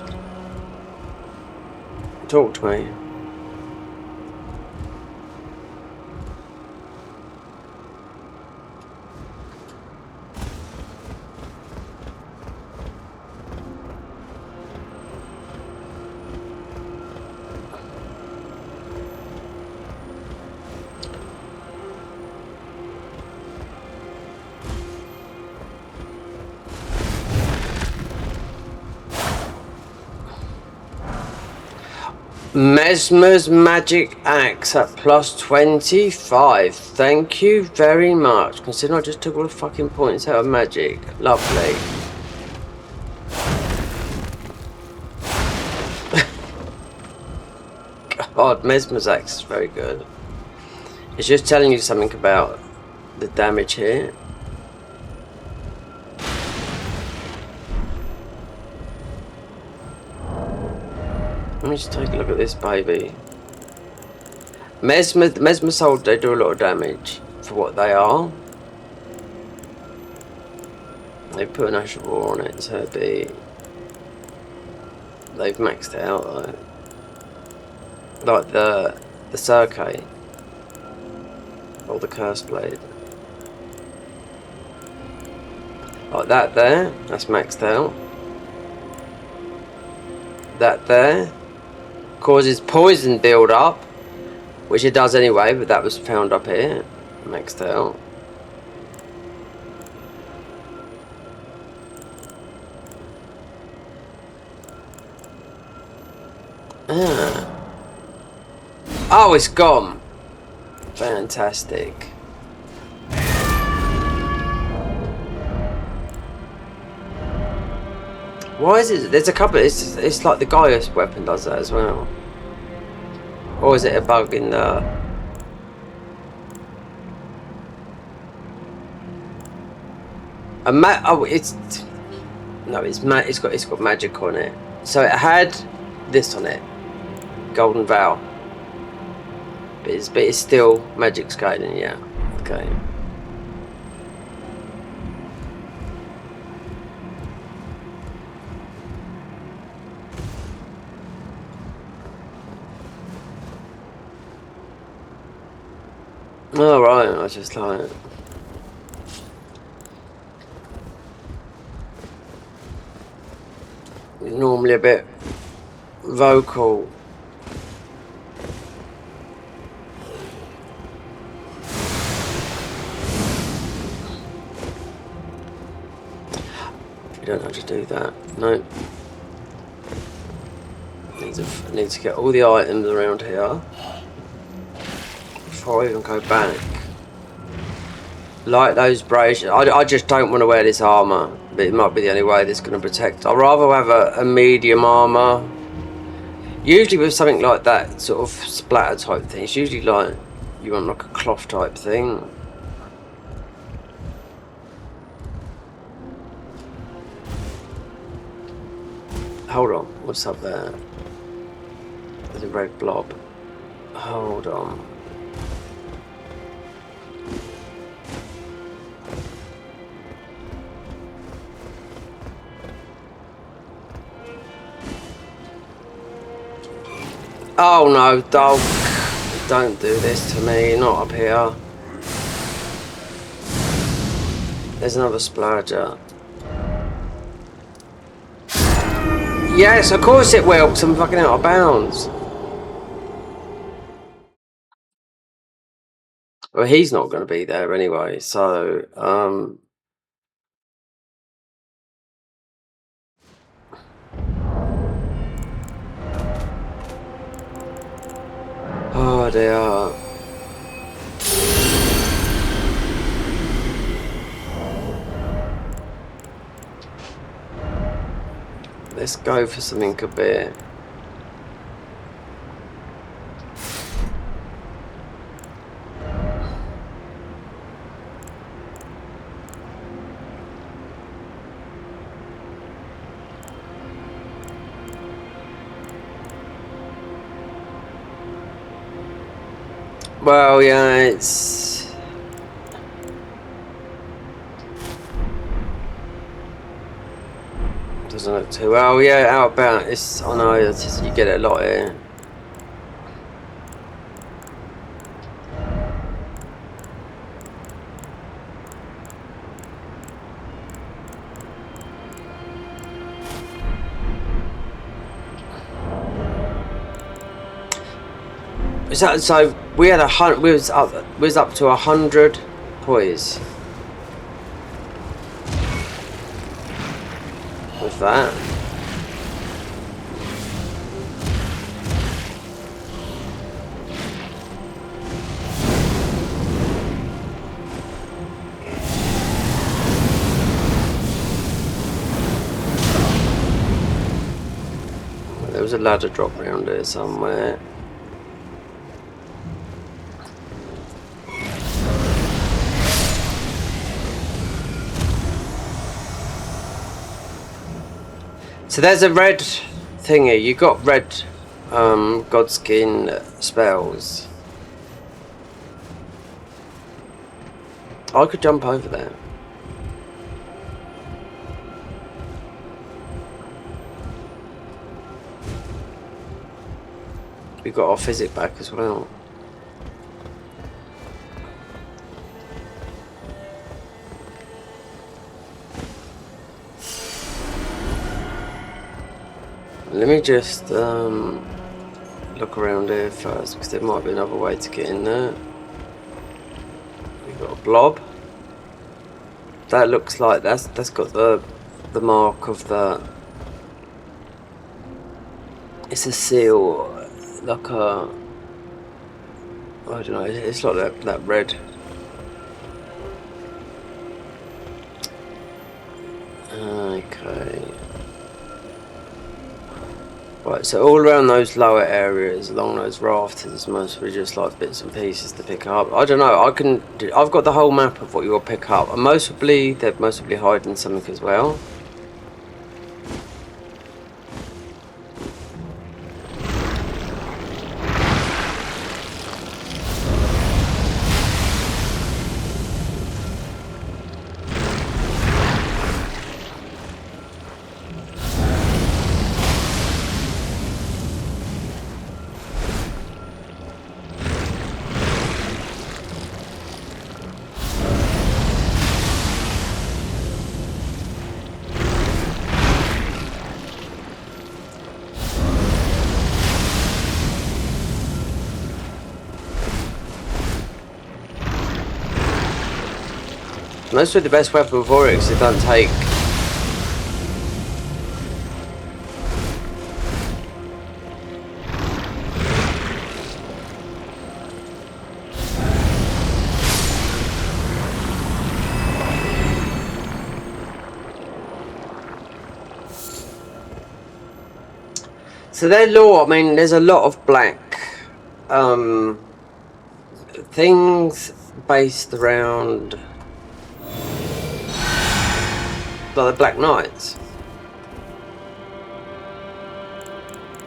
Talk to me. Mesmer's magic axe at plus 25. Thank you very much. Considering I just took all the fucking points out of magic. Lovely. God, Mesmer's axe is very good. It's just telling you something about the damage here. Let me just take a look at this baby. Mesmer Soul, they do a lot of damage for what they are. They put an Ash of War on it, so it'd be... They've maxed it out though. Like the Cirque. Or the Curse Blade. Like that there, that's maxed out. That there causes poison build up, which it does anyway, but that was found up here, maxed out. Oh, it's gone. Fantastic. Why is it? There's a couple. It's like the Gaius weapon does that as well. Or is it a bug in the? Oh, it's no, it's got magic on it. So it had this on it, Golden Vow. But it's still magic scaling, yeah. Okay. Oh right, I just like normally a bit vocal. You don't have to do that. No. Need to get all the items around here before I even go back. Like those braziers. I just don't want to wear this armour, but it might be the only way that's going to protect. I'd rather have a medium armour. Usually with something like that, sort of splatter type thing, it's usually like you want like a cloth type thing. Hold on, what's up there? There's a red blob. Hold on. Oh no, dog. Don't do this to me, not up here. There's another splurger. Yes, of course it will, because I'm fucking out of bounds. Well, he's not going to be there anyway, so, oh dear. Let's go for something a bit. Well, yeah, it's... doesn't look too well. Yeah, outbound. It's... I know, it's just, you get it a lot here. So we had we was up to 100 poise with that. There was a ladder drop around here somewhere. So there's a red thingy. You got red Godskin spells. I could jump over there. We got our physic back as well. Let me just look around here first, because there might be another way to get in there. We've got a blob. That looks like that's got the mark of the... It's a seal, like a... I don't know, it's like that red. Okay. Right, so all around those lower areas, along those rafters, is mostly just like bits and pieces to pick up. I don't know. I've got the whole map of what you'll pick up, and they're mostly hiding something as well. Mostly the best weapon for it, because it doesn't take... So their lore, I mean, there's a lot of black things based around... like the Black Knights.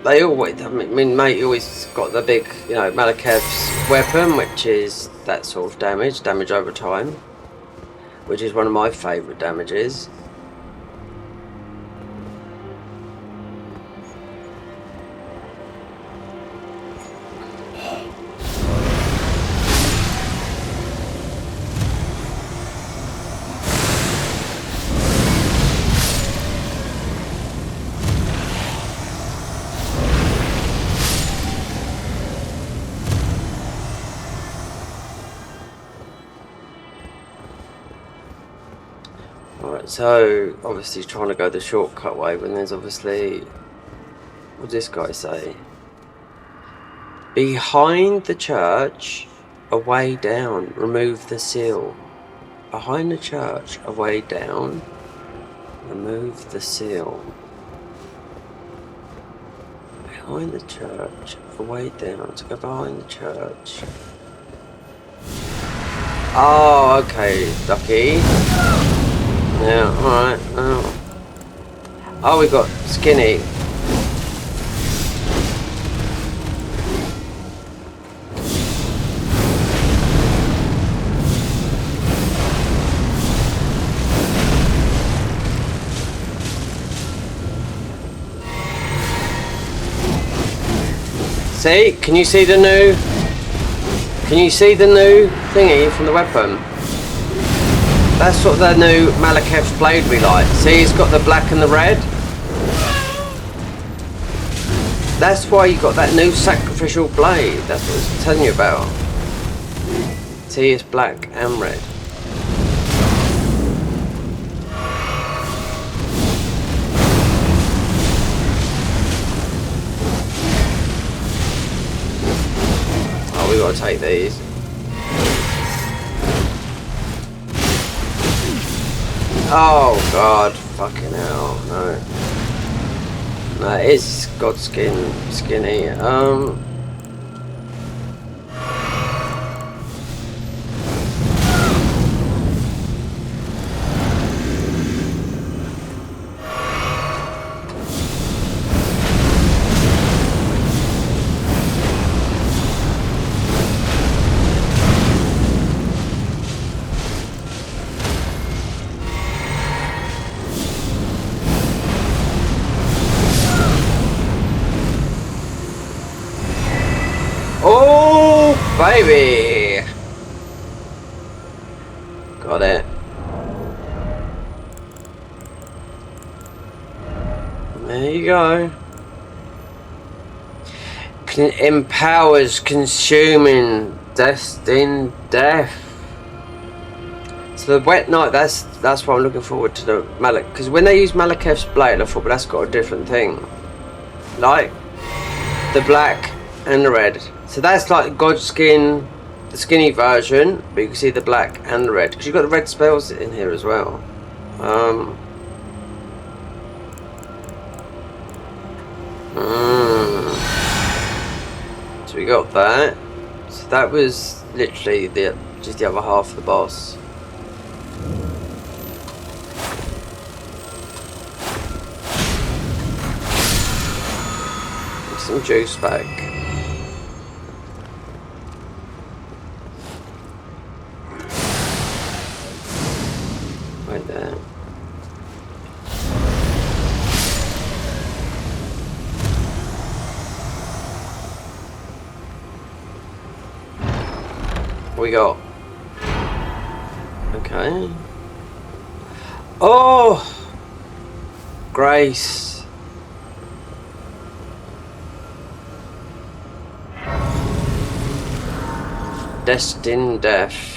They always, I mean, mate always got the big, you know, Malakev's weapon, which is that sort of damage over time, which is one of my favourite damages. So, obviously trying to go the shortcut way when there's obviously... What does this guy say? Behind the church, a way down, remove the seal. Behind the church, a way down, remove the seal. Behind the church, a way down, to go behind the church. Oh, okay, Ducky. Yeah, alright. Oh, we got Skinny. See? Can you see the new? Can you see the new thingy from the weapon? That's sort of the new Malekith's blade we like. See, it's got the black and the red. That's why you got that new sacrificial blade. That's what I was telling you about. See, it's black and red. Oh, we gotta take these. Oh god, fucking hell, no. No, it's got skinny. Oh, baby! Got it. There you go. Empowers consuming destined death. So the wet knight, that's why I'm looking forward to the Malek, because when they use Malekith's blade, I thought, but that's got a different thing. Like the black and the red. So that's like Godskin, the skinny version, but you can see the black and the red because you've got the red spells in here as well. So we got that. So that was literally just the other half of the boss. Get some juice back. Right there. What we got? Okay. Oh! Grace. Destined death.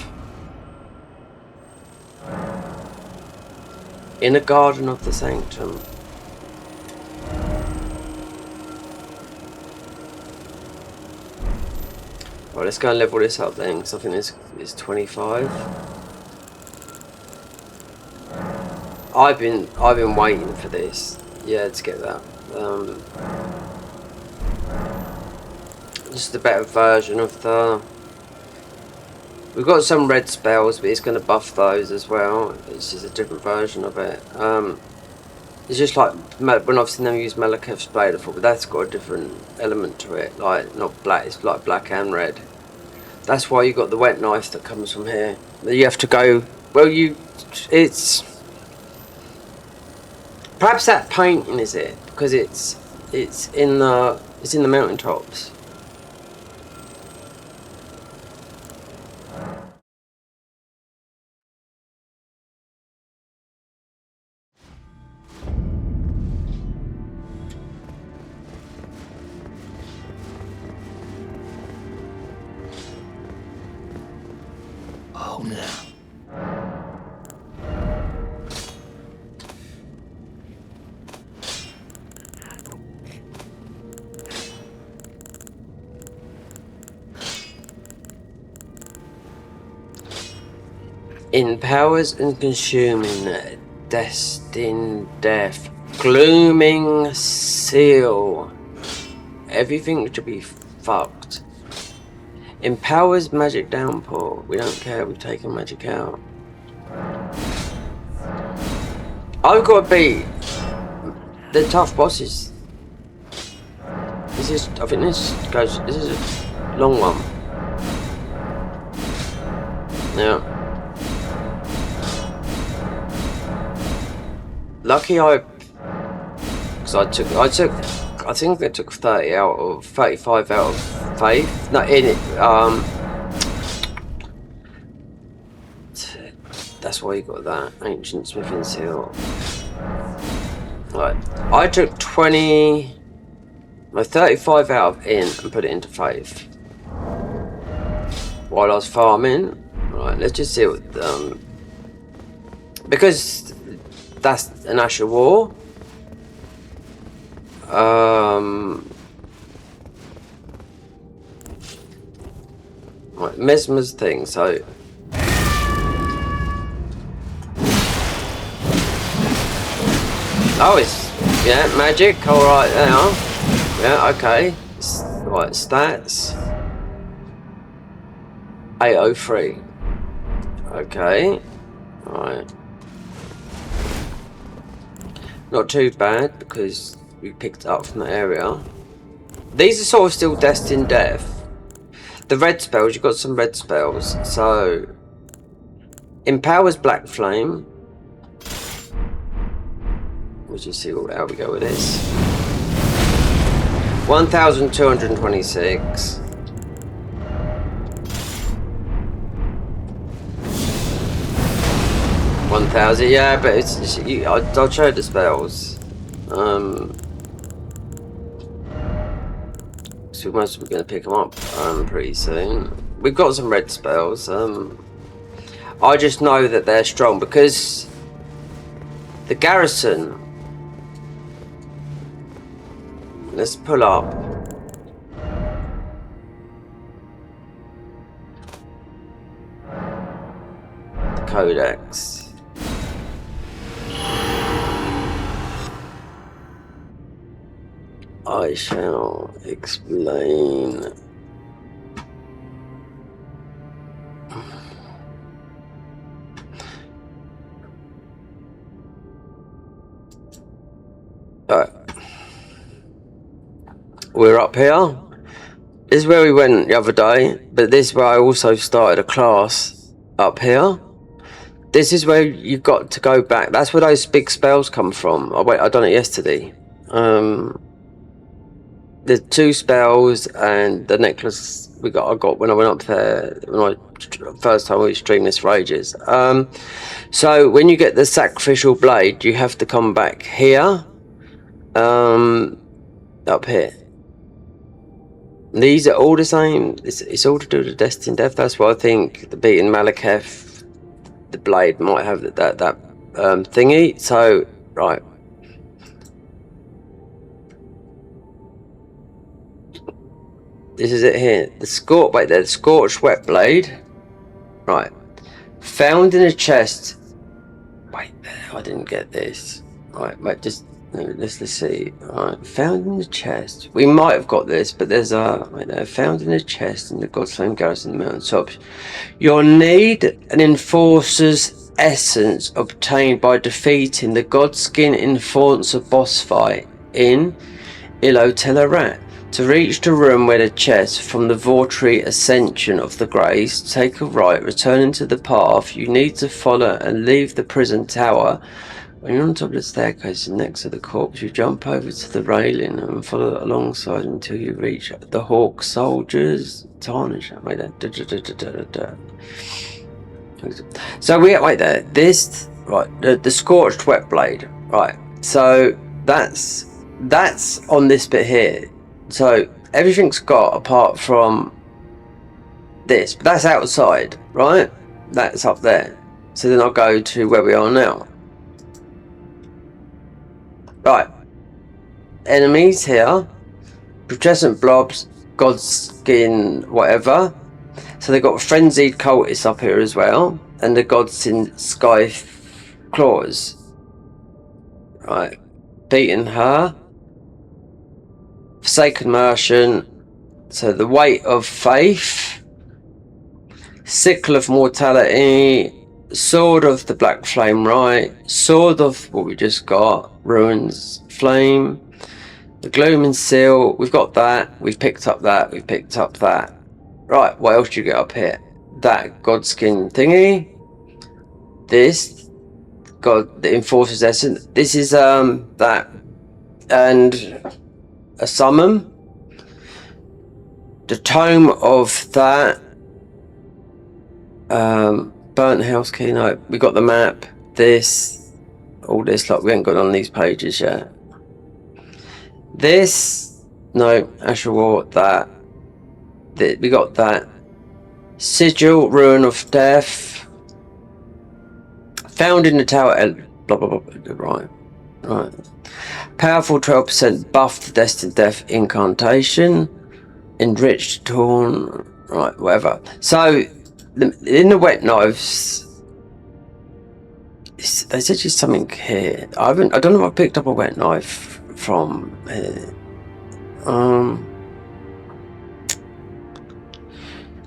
In a garden of the sanctum. Right, let's go and level this up then, because I think this is 25. I've been waiting for this, yeah, to get that. Just a better version of the. We've got some red spells, but it's going to buff those as well. It's just a different version of it. It's just like when I've seen them use Malekith's blade before, but that's got a different element to it. Like not black, it's like black and red. That's why you got the wet knife that comes from here. You have to go. Well, it's perhaps that painting is it because it's in the mountaintops. Oh, no. Empowers and consuming destined death. Glooming seal. Everything to be fucked. Empowers magic downpour. We don't care, we've taken magic out. I've got to beat the tough bosses. I think this is a long one. Yeah. Lucky because I took I think I took 30 out of 35 out of faith. No, in it. That's why you got that ancient smithing seal. Right, I took 35 out of in and put it into faith while I was farming. Right, let's just see what because that's an Ash of War. Right, Mesmer's thing, so oh, it's magic. All right, now, okay. Right, stats 803. Okay, right. Not too bad because we picked up from the area. These are sort of still destined death. The red spells, you've got some red spells. So, empowers Black Flame. Let's just see how we go with this. 1,226. Yeah, but it's I'll show the spells. So we're going to pick them up pretty soon. We've got some red spells. I just know that they're strong because the garrison. Let's pull up. The codex. I shall explain. Alright. We're up here. This is where we went the other day, but this is where I also started a class up here. This is where you've got to go back. That's where those big spells come from. I done it yesterday. The 2 spells and the necklace I got when I went up there first time we streamed this for ages. So when you get the sacrificial blade, you have to come back here, up here. These are all the same. It's all to do with the destined death. That's why I think the beaten Malekith, the blade might have that thingy. So right. This is it here. The scorched wet blade. Right. Found in a chest. Wait, I didn't get this. Right, let's see. Right, found in the chest. We might have got this, but there's found in a chest in the Godflame garrison in the mountain tops. You'll need an enforcer's essence obtained by defeating the Godskin Enforcer boss fight in Ilotela. To reach the room where the chest from the Vortry Ascension of the Greys, take a right, returning to the path. You need to follow and leave the prison tower. When you're on top of the staircase next to the corpse, you jump over to the railing and follow alongside until you reach the Hawk Soldiers. Tarnish. Wait there. So wait there. This the scorched wet blade. Right. So that's on this bit here. So everything's got apart from this, but that's outside, right? That's up there. So then I'll go to where we are now. Right. Enemies here. Putrescent blobs, Godskin, whatever. So they've got frenzied cultists up here as well. And the Godskin Sky Claws. Right. Beating her. Forsaken Merchant, so the Weight of Faith, Sickle of Mortality, Sword of the Black Flame Right, Sword of what we just got, Ruins Flame, the Gloaming Seal, we've got that, we've picked up that, we've picked up that. Right, what else do you get up here? That Godskin thingy, this, the Enforcer's Essence, this is that, and a summon. The tome of that. Burnt house keynote. We got the map. This. All this. Like, we ain't got on these pages yet. This. No. Asher War. That. We got that. Sigil. Ruin of Death. Found in the tower. Blah, blah, blah. Right. Right. Powerful 12% buff to Destined Death incantation. Enriched torn. Right, whatever. So, in the wet knives, they said just something here. I don't know if I picked up a wet knife from here.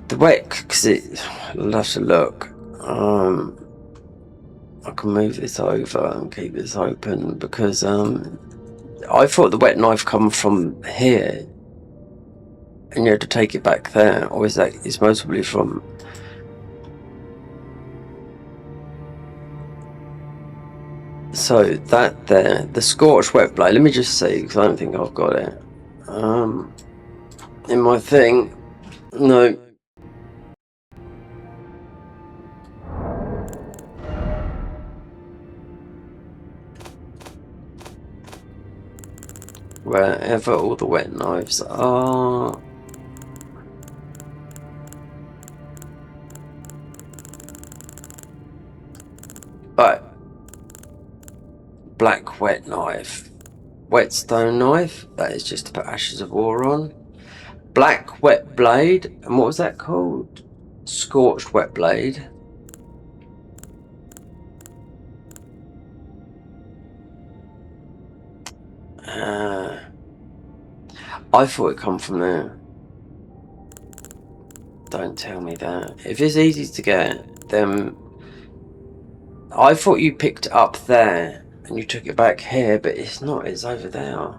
The wet, because I'll have to look. I can move this over and keep this open because I thought the wet knife come from here and you had to take it back there, or is that it's mostly from so that there, the scorched wet blade. Let me just see because I don't think I've got it in my thing. No. Wherever all the wet knives are. Right. Black wet knife. Whetstone knife. That is just to put Ashes of War on. Black wet blade. And what was that called? Scorched wet blade. I thought it come from there. Don't tell me that. If it's easy to get, then I thought you picked it up there and you took it back here, but it's not. It's over there.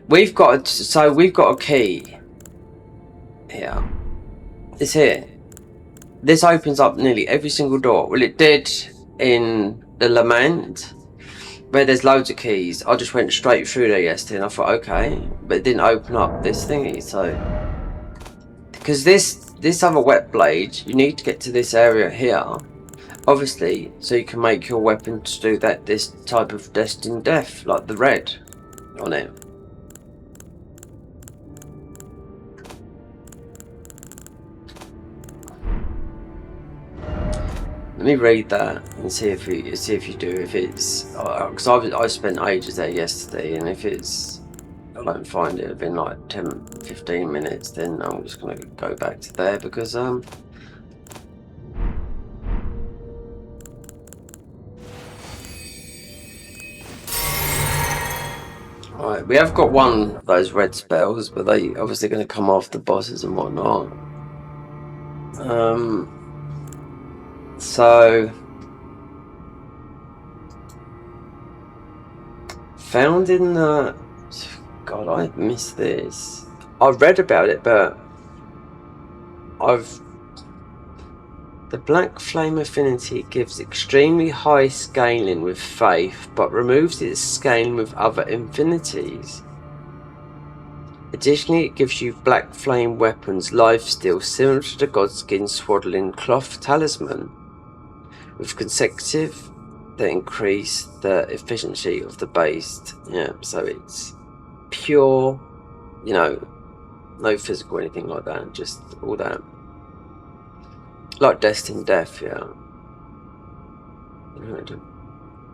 We've got a key here. It's here. This opens up nearly every single door. Well, it did in the Lament, where there's loads of keys. I just went straight through there yesterday and I thought, okay, but it didn't open up this thingy. So, because this other wet blade, you need to get to this area here, obviously, so you can make your weapon to do that. This type of Destined Death, like the red on it. Let me read that and see if you do. If it's because I spent ages there yesterday, and if it's I don't find it within like 10-15 minutes, then I'm just gonna go back to there because Right, we have got one of those red spells, but they obviously going to come off the bosses and whatnot. So found in the God, I missed this. I've read about it, but the black flame affinity gives extremely high scaling with faith, but removes its scaling with other infinities. Additionally, it gives you black flame weapons lifesteal similar to the Godskin Swaddling Cloth Talisman, with consecutive that increase the efficiency of the base. Yeah, so it's pure, you know, no physical or anything like that, just all that. Like Destined Death, yeah.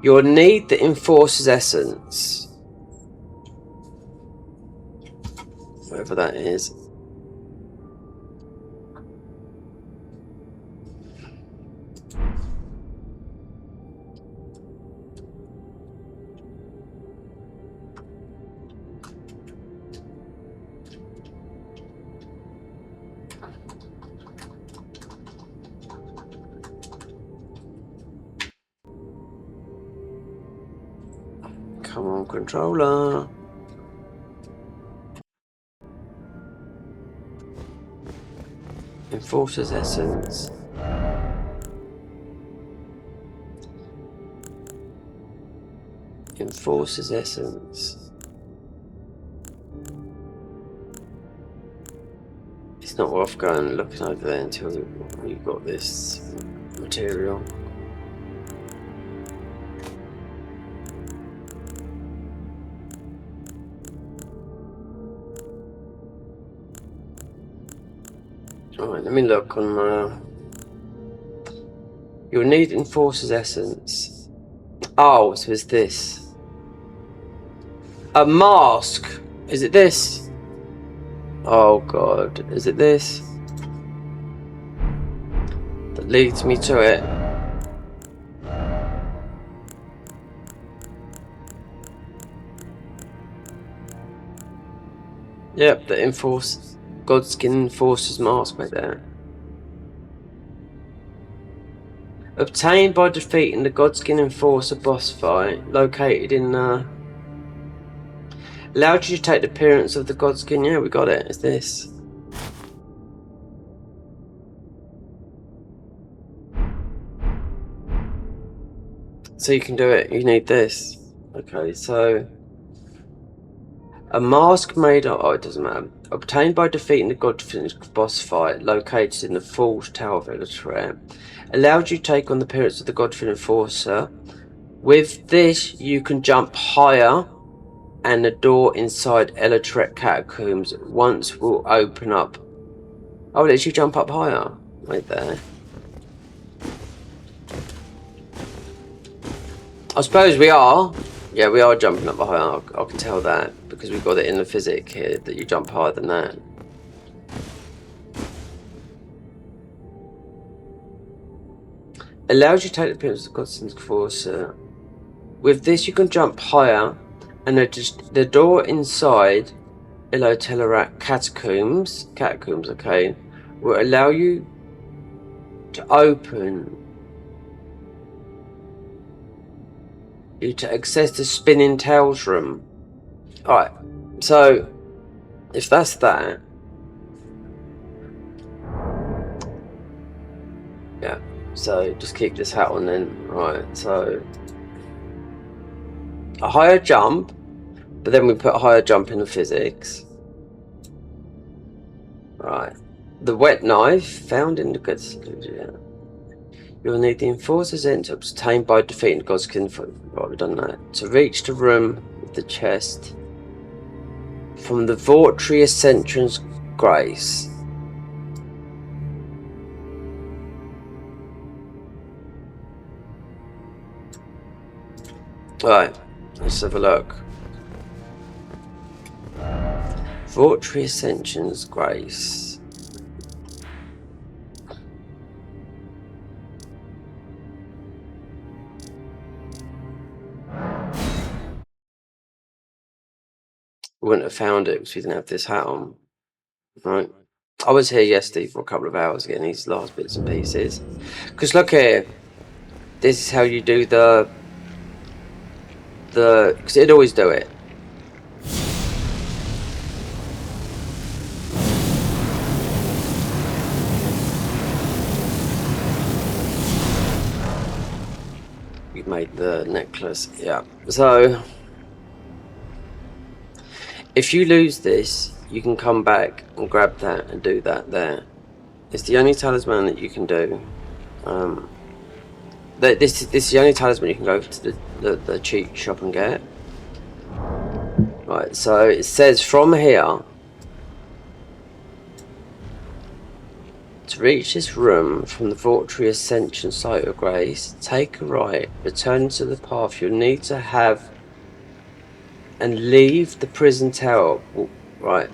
You'll need the Enforcer's Essence. Whatever that is. Come on, controller. Enforcer's Essence. Enforcer's essence. It's not worth going and looking over there until you've got this material. Alright, let me look on you'll need Enforcer's essence. Oh, so it's this. A mask! Is it this? Oh god, is it this? That leads me to it. Yep, the Godskin Enforcer's mask right there. Obtained by defeating the Godskin Enforcer boss fight, located in allowed you to take the appearance of the Godskin. Yeah, we got it. It's this. So you can do it. You need this. Okay, so a mask made of... Oh, it doesn't matter. Obtained by defeating the Godskin boss fight, located in the Forge Tower of Elytra. Allowed you to take on the appearance of the Godskin Enforcer. With this, you can jump higher, and the door inside Elytra Catacombs once will open up. Oh, it lets you jump up higher. Right there. I suppose we are. Yeah, we are jumping up higher. I can tell that because we've got it in the physics here that you jump higher than that. Allows you to take the appearance of the Godskin Enforcer. With this, you can jump higher, and the door inside Elytra Catacombs, okay, will allow you to open. You to access the Spinning Tails room. Alright, so if that's that, yeah, so just keep this hat on then. Right, so a higher jump, but then we put a higher jump in the physics. Right, the wet knife found in the goods. Yeah. You'll need the Enforcer's Essence obtained by defeating Godskin. Right, we've done that. To reach the room with the chest from the Vortry Ascension's Grace. Right, let's have a look. Vortry Ascension's Grace. We wouldn't have found it because we didn't have this hat on. Right. I was here yesterday for a couple of hours getting these last bits and pieces. Because look here. This is how you do the... Because it'd always do it. We made the necklace. Yeah. So... if you lose this, you can come back and grab that and do that there. It's the only talisman that you can do. This is the only talisman you can go to the cheat shop and get. Right, so it says from here, to reach this room from the Vortry Ascension Site of Grace, take a right, return to the path. You'll need to have and leave the prison tower. Right,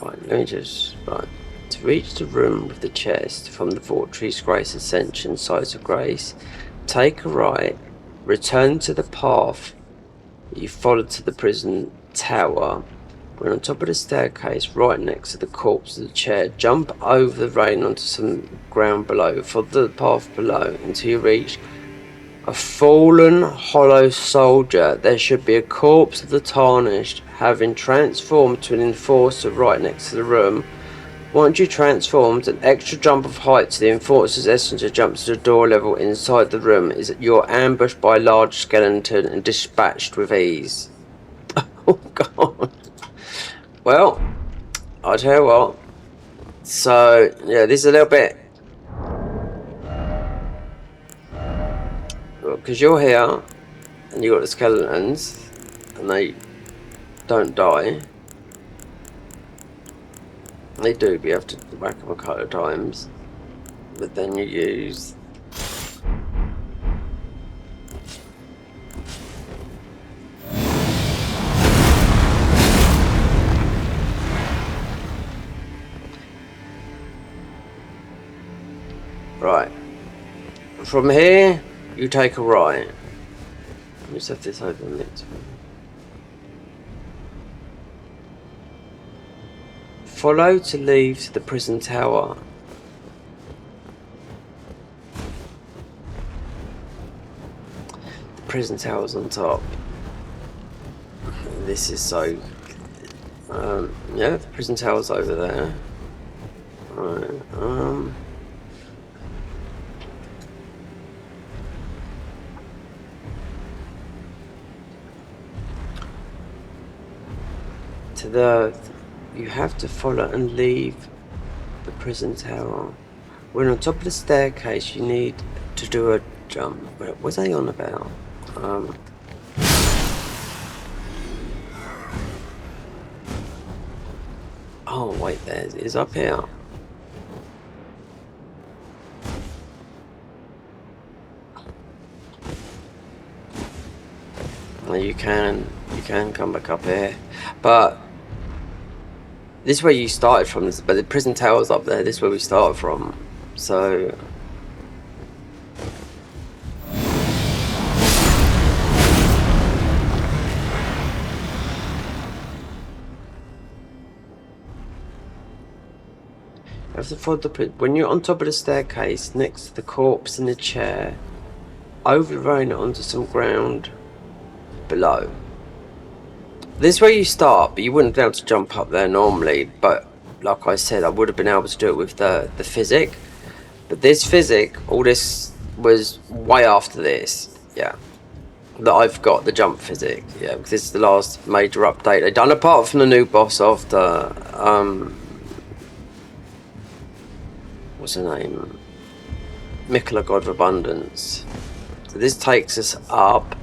let me just... Right, to reach the room with the chest from the Vortry's Grace Ascension Site of Grace, take a right, return to the path that you followed to the prison tower. When on top of the staircase, right next to the corpse of the chair, jump over the railing onto some ground below. Follow the path below until you reach a fallen hollow soldier. There should be a corpse of the tarnished having transformed to an enforcer right next to the room. Once you transformed, an extra jump of height to the Enforcer's Messenger jumps to the door level inside the room. Is you're ambushed by a large skeleton and dispatched with ease. Oh god. Well, I'll tell you what. So, yeah, this is a little bit... Because you're here, and you got the skeletons, and they don't die. They do, but you have to whack them a couple of times. But then you use... Right. From here, you take a right. Let me just have this open next one. Follow to leave to the prison tower. The prison tower's on top. This is so... yeah, the prison tower's over there. Right, to the... You have to follow and leave the prison tower. When on top of the staircase, you need to do a jump. What was I on about? Oh wait, there it is up here. Well, you can come back up here, but this is where you started from. But the prison tower's up there. This is where we started from. So. You have to follow when you're on top of the staircase, next to the corpse in the chair, over the rain onto some ground below. This is where you start, but you wouldn't be able to jump up there normally. But like I said, I would have been able to do it with the physic. But this physic, all this was way after this. Yeah. That I've got the jump physic. Yeah, because this is the last major update they've done, apart from the new boss of the what's her name? Mikola, God of Abundance. So this takes us up.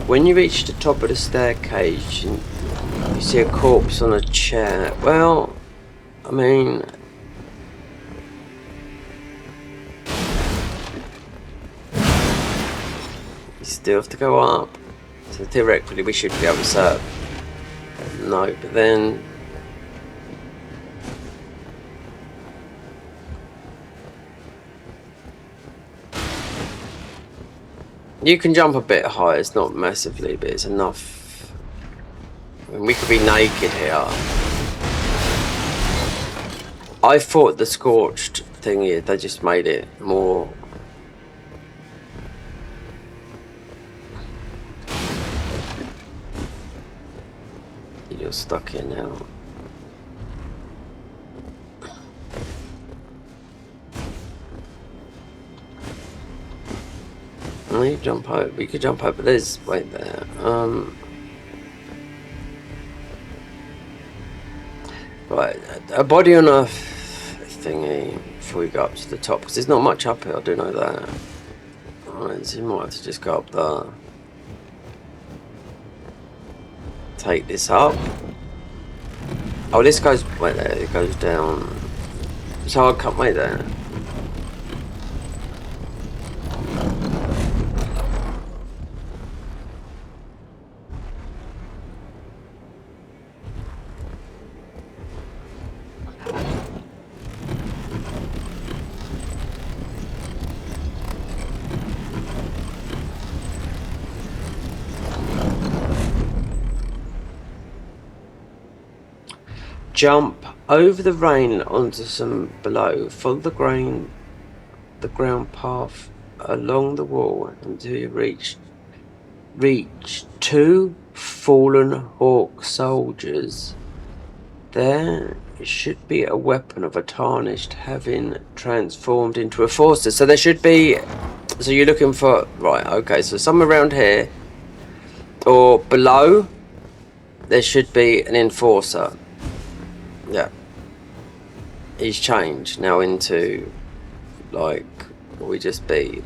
When you reach the top of the staircase, you see a corpse on a chair. Well, I mean... You still have to go up. So theoretically we should be able to serve. No, but then... You can jump a bit high, it's not massively, but it's enough. I mean, we could be naked here. I thought the scorched thingy, they just made it more... You're stuck in now. You jump over. We could jump over. There's wait there. Right, a body on a thingy before we go up to the top, because there's not much up here. I do know that. Alright, so you might have to just go up there. Take this up. Oh, this goes wait there. It goes down. So I'll cut way there. Jump over the rain onto some below. Follow the ground path along the wall until you reach 2 fallen Hawk soldiers. There should be a weapon of a tarnished having transformed into a forcer. So there should be... So you're looking for... Right, okay. So somewhere around here or below there should be an enforcer. Yeah. He's changed now into like what we just be.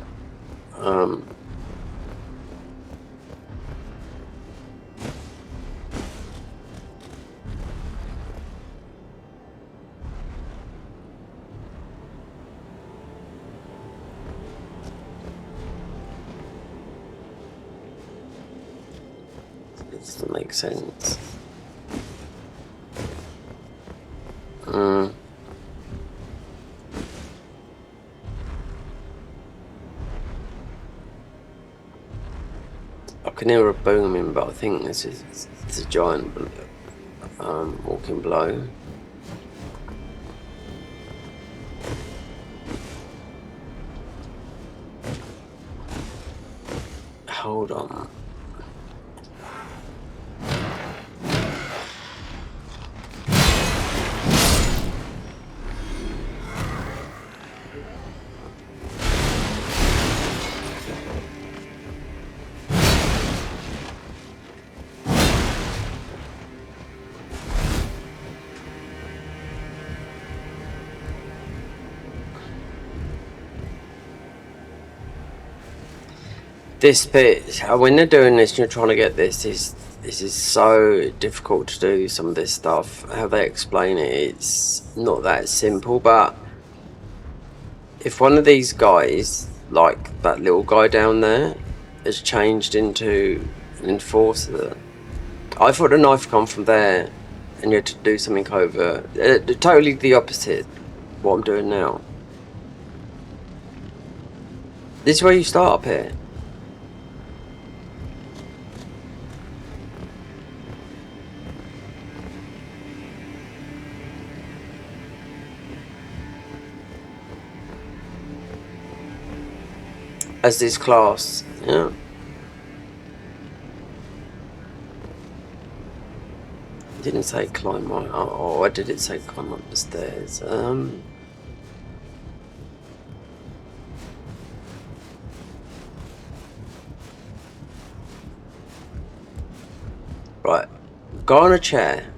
It doesn't make sense. I can hear a booming, but I think this is it's a giant walking below. Hold on. This bit, when they're doing this and you're trying to get this is so difficult to do. Some of this stuff, how they explain it, it's not that simple. But if one of these guys, like that little guy down there, has changed into an enforcer, I thought the knife come from there and you had to do something over. Totally the opposite what I'm doing now. This is where you start up here. As this class, yeah. It didn't say climb on. Oh, why did it say climb up the stairs? Right, go on a chair.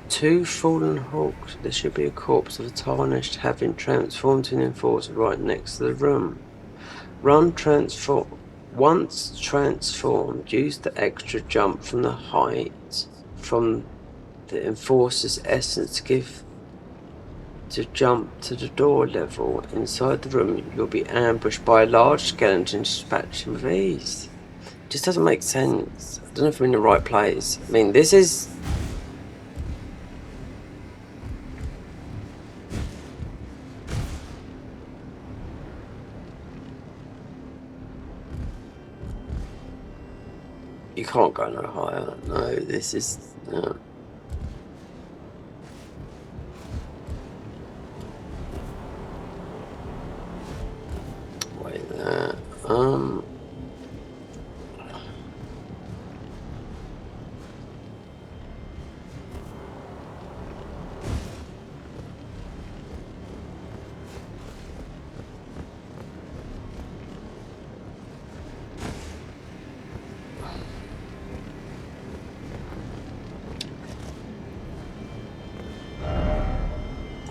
Two fallen hawks. There should be a corpse of a tarnished having transformed into an enforcer right next to the room. Once transformed, use the extra jump from the height from the enforcer's essence to jump to the door level. Inside the room, you'll be ambushed by a large skeleton dispatching with ease. It just doesn't make sense. I don't know if I'm in the right place. I mean, this is... You can't go no higher. No, this is... Wait there.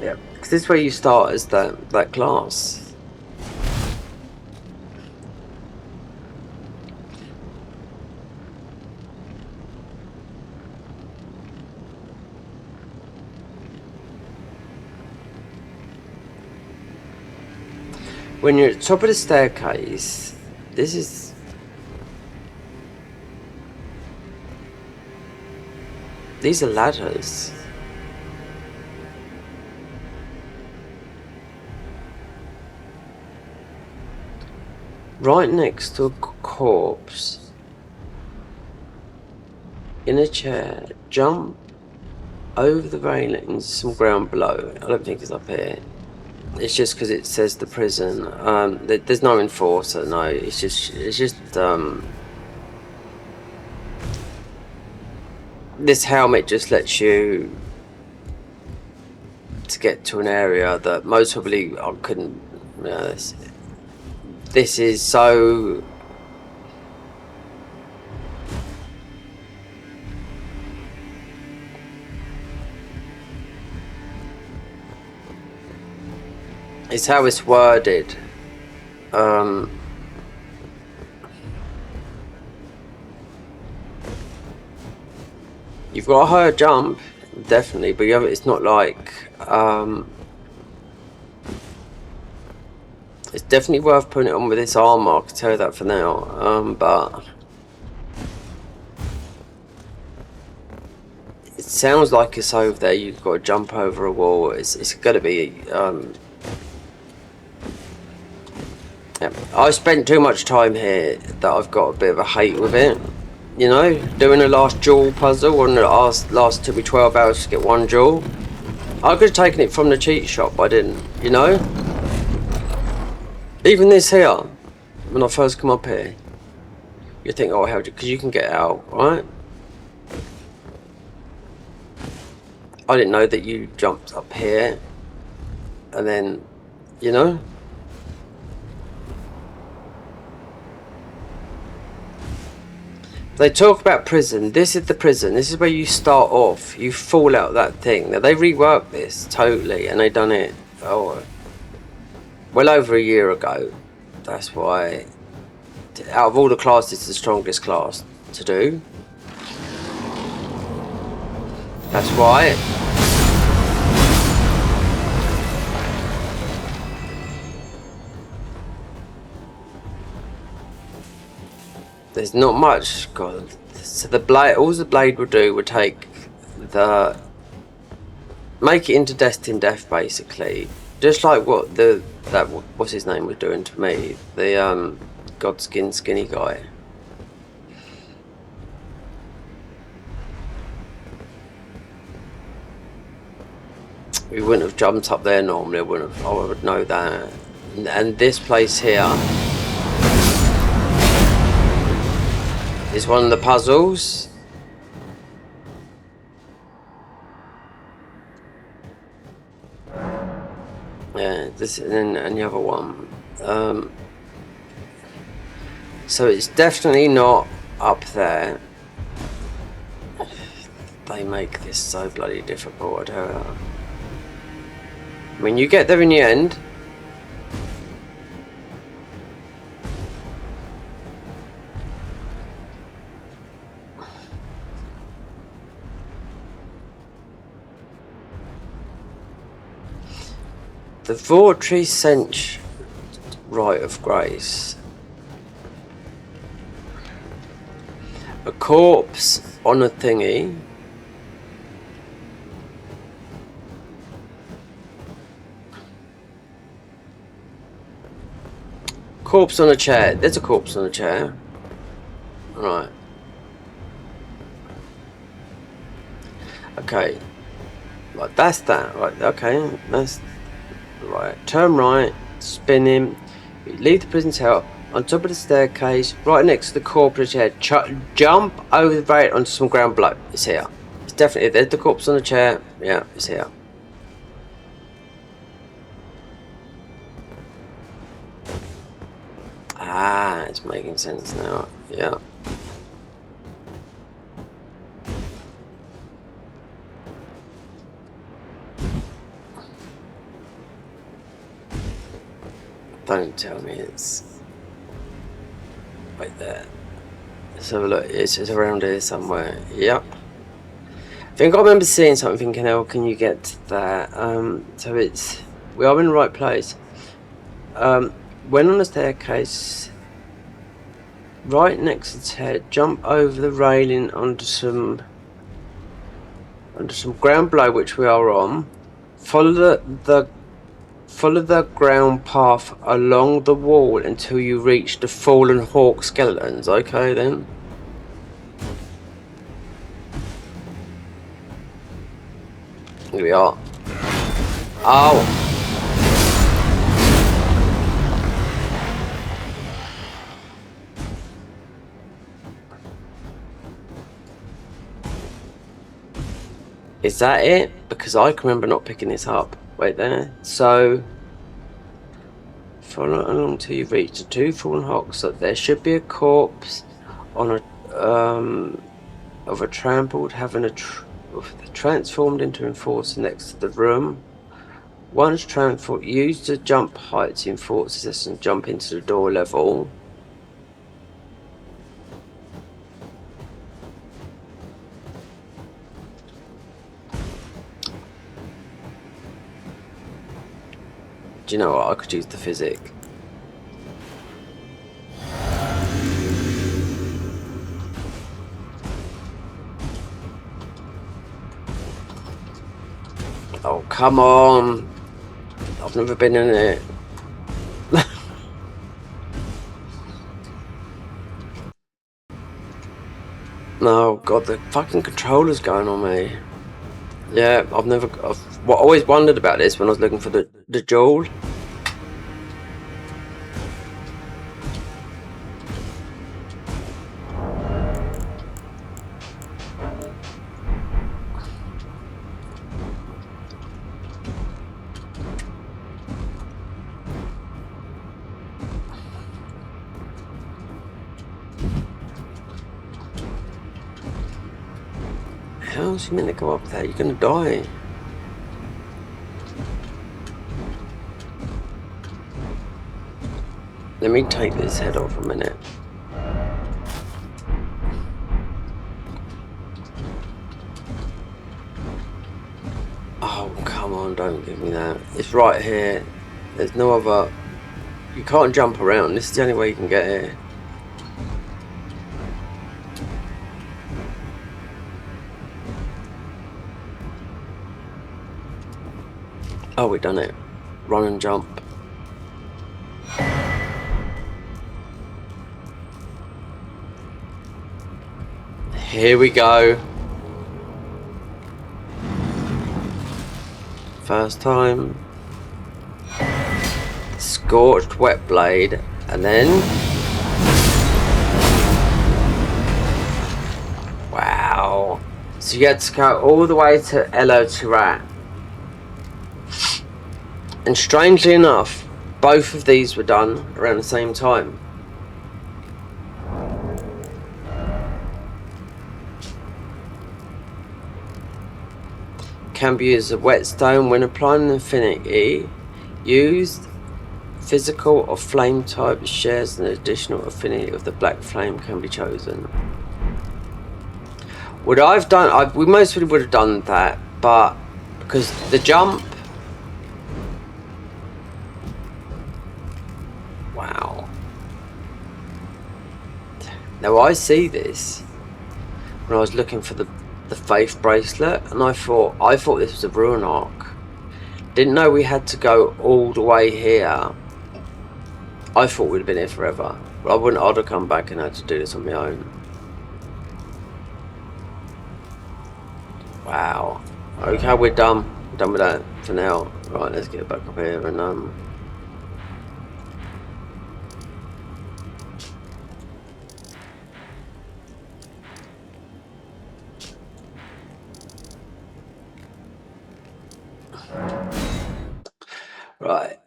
Yeah, because this is where you start as that class. When you're at the top of the staircase, this is... These are ladders. right next to a corpse, in a chair, jump over the railing into some ground below. I don't think it's up here. It's just because it says the prison. There's no enforcer. No, it's just this helmet just lets you to get to an area that most probably I couldn't. You know, this is so. It's how it's worded. You've got a higher jump, definitely, but it's not like. It's definitely worth putting it on with this armor. I can tell you that for now. But it sounds like it's over there. You've got to jump over a wall. It's got to be. Yeah. I spent too much time here that I've got a bit of a hate with it. You know, doing the last jewel puzzle, and the last took me 12 hours to get one jewel. I could have taken it from the cheat shop, but I didn't. You know, even this here, when I first come up here, you think, oh, how? Because you can get out, right? I didn't know that you jumped up here, and then, you know. They talk about prison. This is the prison. This is where you start off. You fall out that thing. Now they reworked this totally, and they done it well over a year ago. That's why, out of all the classes, it's the strongest class to do. That's why. There's not much. God. So the blade, all the blade would do would take make it into destined death, basically, just like what what's his name was doing to me, the Godskin skinny guy. We wouldn't have jumped up there normally. I would know that. And this place here is one of the puzzles. Yeah, this and the other one. So it's definitely not up there. They make this so bloody difficult. I don't know. I mean, you get there in the end. The Vortree Cinch Rite of Grace. A corpse on a thingy. Corpse on a chair. There's a corpse on a chair. Right. Okay. Right, that's that. Right, okay. That's right. Turn right. Spin him. You leave the prison cell. On top of the staircase, right next to the corpse on the chair. Jump over the barrier onto some ground below. It's here. It's definitely there's the corpse on the chair. Yeah, it's here. Ah, it's making sense now. Yeah. Don't tell me it's right there. Let's have a look. It's just around here somewhere. Yep. I think I remember seeing something thinking, how can you get to that? So we are in the right place. Went on the staircase, right next to its head, jump over the railing onto some ground below, which we are on. Follow the Follow the ground path along the wall until you reach the fallen hawk skeletons. Okay then. Here we are. Oh. Is that it? Because I can remember not picking this up. Wait there. So follow along until you reach the 2 fallen hawks. So there should be a corpse on a of a trampled having transformed into enforcer next to the room. Once transformed, use the jump heights in enforcers and jump into the door level. Do you know what? I could use the physic. Oh, come on. I've never been in it. No, God, the fucking controller's going on me. Yeah, I've always wondered about this when I was looking for the jewel. How's you meant to go up there? You're gonna die. Let me take this head off a minute. Oh, come on, don't give me that. It's right here. There's no other... You can't jump around. This is the only way you can get here. Oh, we've done it. Run and jump. Here we go. First time. Scorched wet blade. And then... Wow. So you had to go all the way to Elo Tirat. And strangely enough, both of these were done around the same time. Can be used as a whetstone when applying an affinity. Used physical or flame type shares an additional affinity of the black flame can be chosen. Would I've done? We mostly would have done that, but because the jump. Wow. Now I see this when I was looking for the faith bracelet, and I thought this was a ruin arc. Didn't know we had to go all the way here. I thought we'd have been here forever, but I'd have come back and had to do this on my own. Wow. Okay, we're done. We're done with that for now. Right, let's get back up here and right.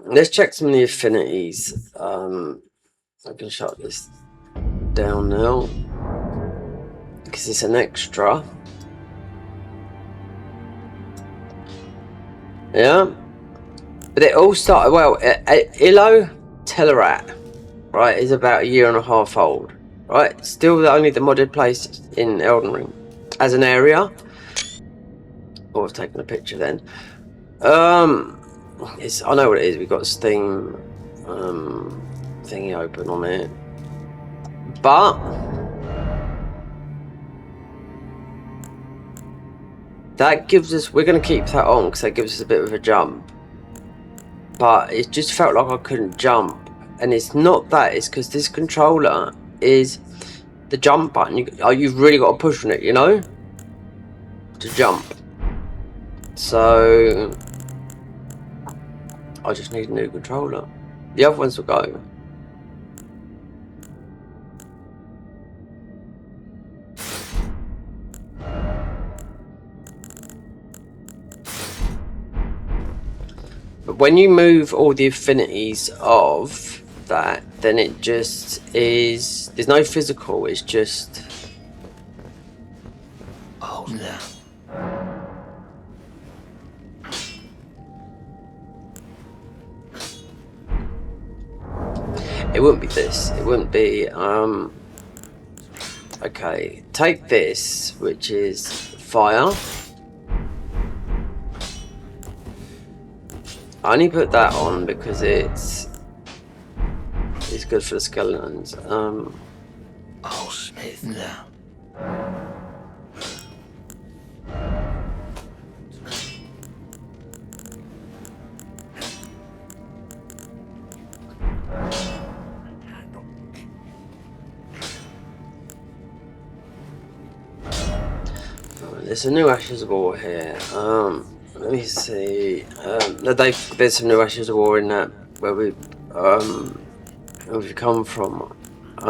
Let's check some of the affinities. I can shut this down now because it's an extra. Yeah, but it all started well. Elo Tirat, right, is about 1.5 years old. Right, still only the modded place in Elden Ring as an area. Oh, I've taken a picture then. I know what it is. We've got Steam thingy open on it, but that gives us. We're going to keep that on because that gives us a bit of a jump. but it just felt like I couldn't jump. And it's not that, it's because this controller is the jump button. You've really got to push on it, you know, to jump. So I just need a new controller. The other ones will go. But when you move all the affinities of that, then it just is, there's no physical, it's just... Oh no. It wouldn't be this, it wouldn't be, okay, take this, which is fire. I only put that on because it's good for the skeletons. Oh, Smith now. There's a new Ashes of War here. Let me see. There's some new Ashes of War in that where we've come from. We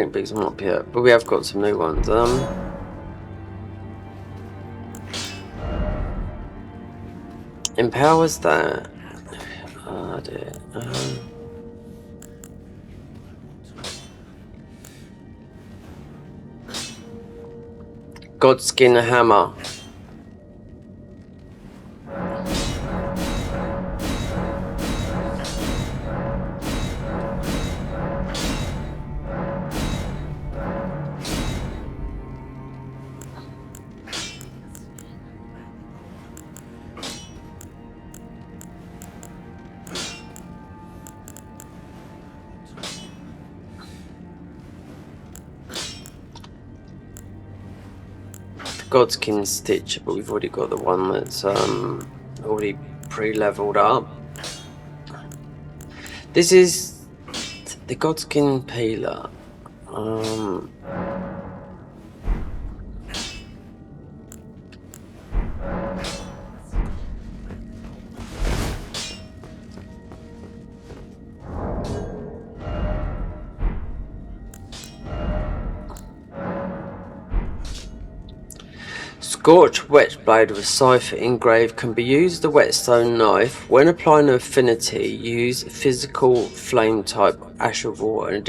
haven't picked them up yet, but we have got some new ones. Empowers that. Oh dear. Godskin hammer. Godskin stitch, but we've already got the one that's already pre-leveled up. This is the Godskin peeler. Scorched wet blade of a cipher engraved can be used as a whetstone knife. When applying an affinity, use physical flame type ash of war. An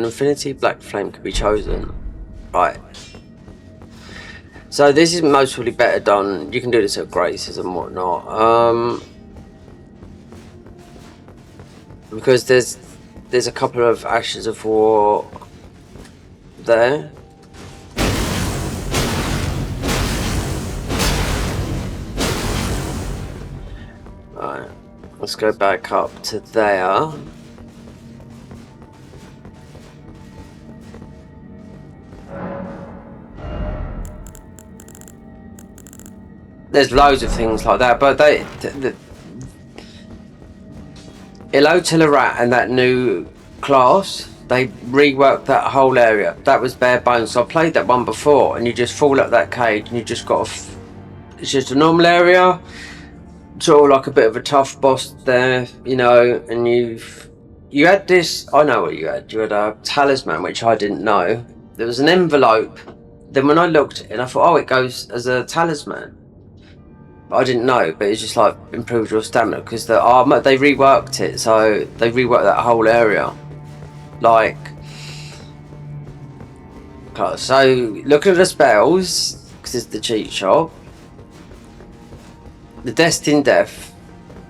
affinity black flame can be chosen. Right. So this is mostly better done. You can do this at Graces and whatnot. Because there's a couple of Ashes of War there. Right, let's go back up to there. There's loads of things like that, but Ilo Tillarat and that new class, they reworked that whole area. That was bare bones. So I played that one before, and you just fall up that cage, and you just got it's just a normal area. Sort of like a bit of a tough boss there, you know, and you had this, I know what you had a talisman, which I didn't know. There was an envelope, then when I looked and I thought, oh, it goes as a talisman, but I didn't know, but it's just like improved your stamina, because they reworked it, so they reworked that whole area, like, so looking at the spells, because it's the cheat shop. The Destined Death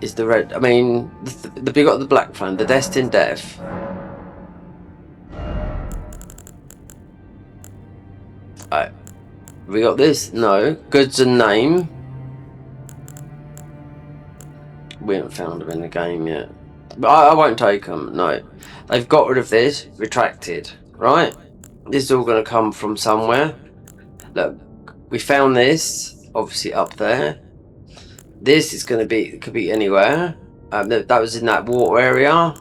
is the red. I mean, we got the black flame. The Destined Death. Alright. We got this? No. Goods and Name. We haven't found them in the game yet. But I won't take them. No. They've got rid of this. Retracted. Right? This is all going to come from somewhere. Look. We found this. Obviously up there. This is going to be, it could be anywhere. That was in that water area.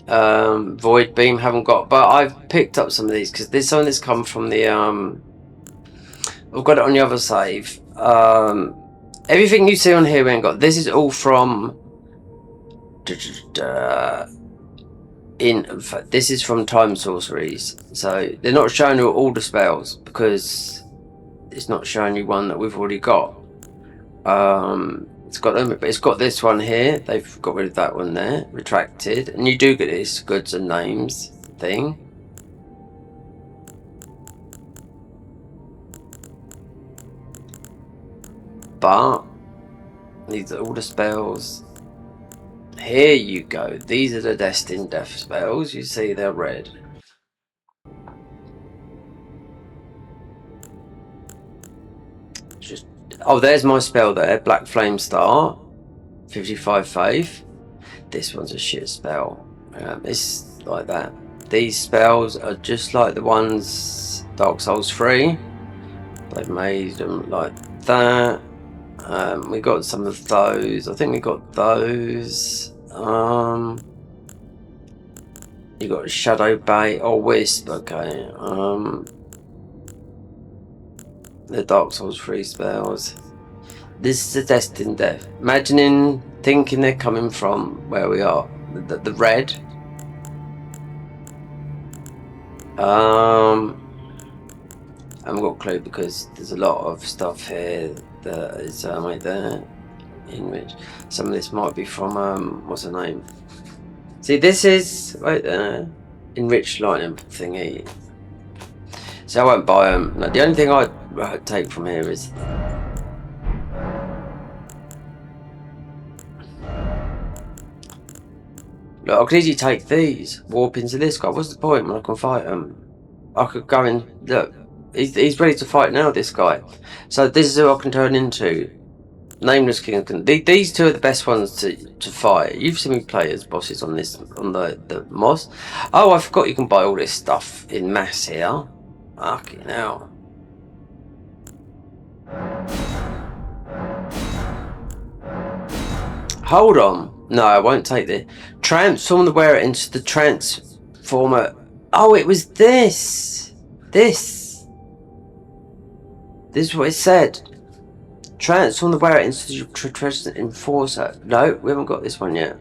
Void beam haven't got, but I've picked up some of these because there's some of this come from the I've got it on the other save. Everything you see on here we ain't got. This is all from in fact this is from time sorceries, so they're not showing you all the spells because it's not showing you one that we've already got. It's got them, but it's got this one here. They've got rid of that one there, retracted, and you do get this goods and names thing. But these are all the spells. Here you go. These are the destined death spells. You see they're red. Just there's my spell there. Black Flame Star. 55 faith. This one's a shit spell. It's like that. These spells are just like the ones Dark Souls 3. They've made them like that. We got some of those. I think we got those. You got Shadow Bait or Wisp. Okay. The Dark Souls 3 spells. This is a destined death. Thinking they're coming from where we are. The red. I haven't got a clue because there's a lot of stuff here that is right there. In which some of this might be from what's her name? See, this is right there. Enriched lightning thingy. So I won't buy them. No, the only thing I'd take from here is. Look, I could easily take these, warp into this guy. What's the point when I can fight him? I could go and look. He's ready to fight now, this guy. So this is who I can turn into. Nameless King. These two are the best ones to fight. You've seen me play as bosses on the Moss. Oh, I forgot you can buy all this stuff in mass here. Fucking hell. Hold on. No, I won't take this. Transform the wearer into the transformer. Oh, it was this. This is what it said. Transform the wearer into the enforcer. No, we haven't got this one yet.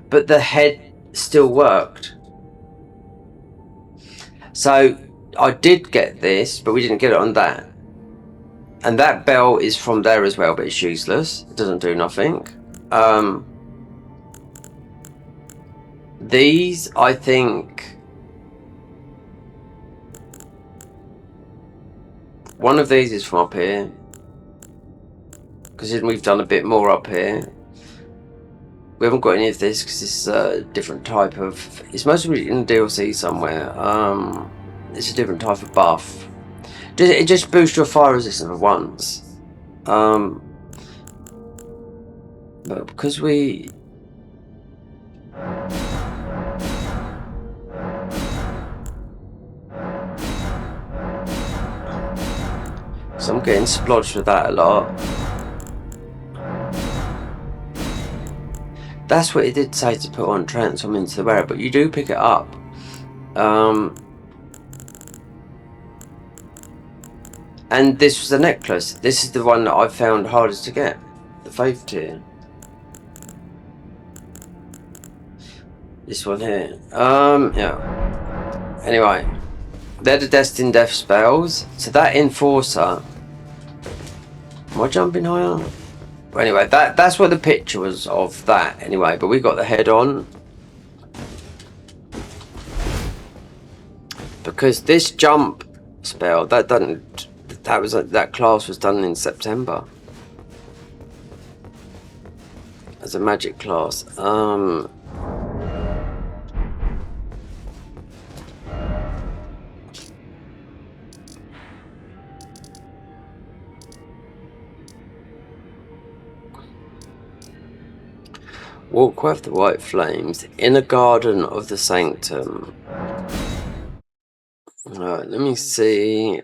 But the head still worked. So I did get this, but we didn't get it on that. And that bell is from there as well, but it's useless. It doesn't do nothing. These, I think, one of these is from up here, because we've done a bit more up here. We haven't got any of this because it's a different type of. It's mostly in the DLC somewhere. It's a different type of buff. It just boosts your fire resistance for once. But because we. So I'm getting splodged with that a lot. That's what it did say to put on transform into the wearer, but you do pick it up. And this was the necklace. This is the one that I found hardest to get. The faith tier. This one here. Yeah. Anyway. They're the destined death spells. So that enforcer. Am I jumping higher? Well, anyway, that's what the picture was of that anyway, but we got the head on. Because this jump spell, that class was done in September. As a magic class. Walk with the white flames in a garden of the sanctum. Alright, let me see.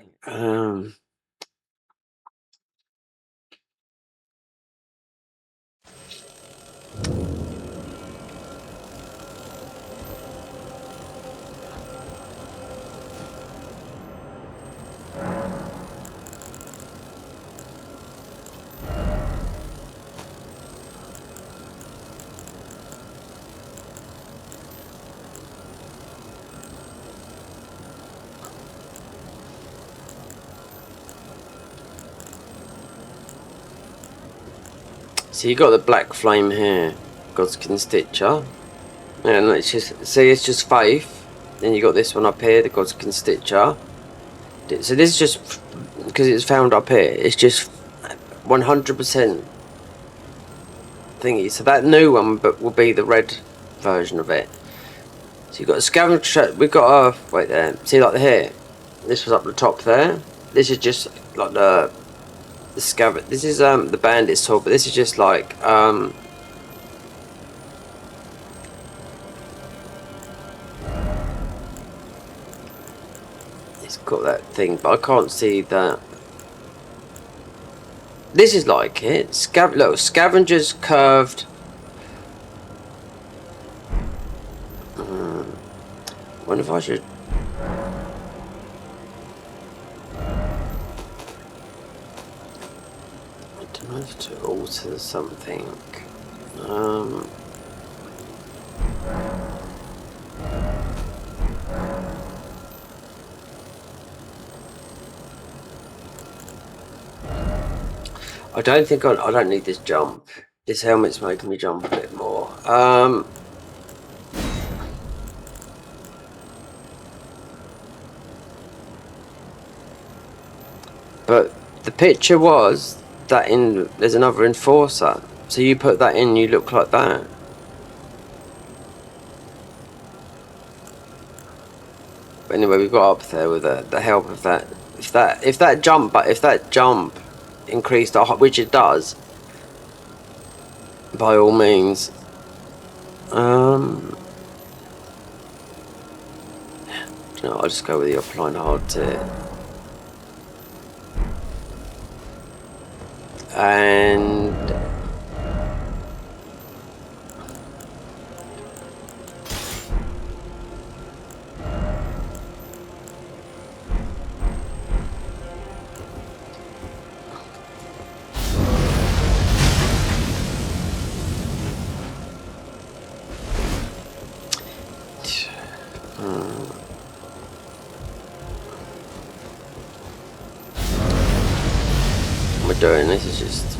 So you got the black flame here, Godskin Stitcher, and it's just it's just faith. Then you got this one up here, the Godskin Stitcher. So this is just because it's found up here. It's just 100% thingy. So that new one, but will be the red version of it. So you got a scavenger. We got a wait there. See like here. This was up the top there. This is just like the scavenger. This is the bandit's tool, but this is just like it's got that thing, but I can't see that. This is like it. Look, scavengers curved. Wonder if I should. I don't know if to alter something. I don't think I don't need this jump. This helmet's making me jump a bit more. But the picture was that there's another enforcer. So you put that in, you look like that. But anyway, we got up there with the help of that. If that jump increased, which it does, by all means. You know, I'll just go with the offline hard tip. And we're doing this is just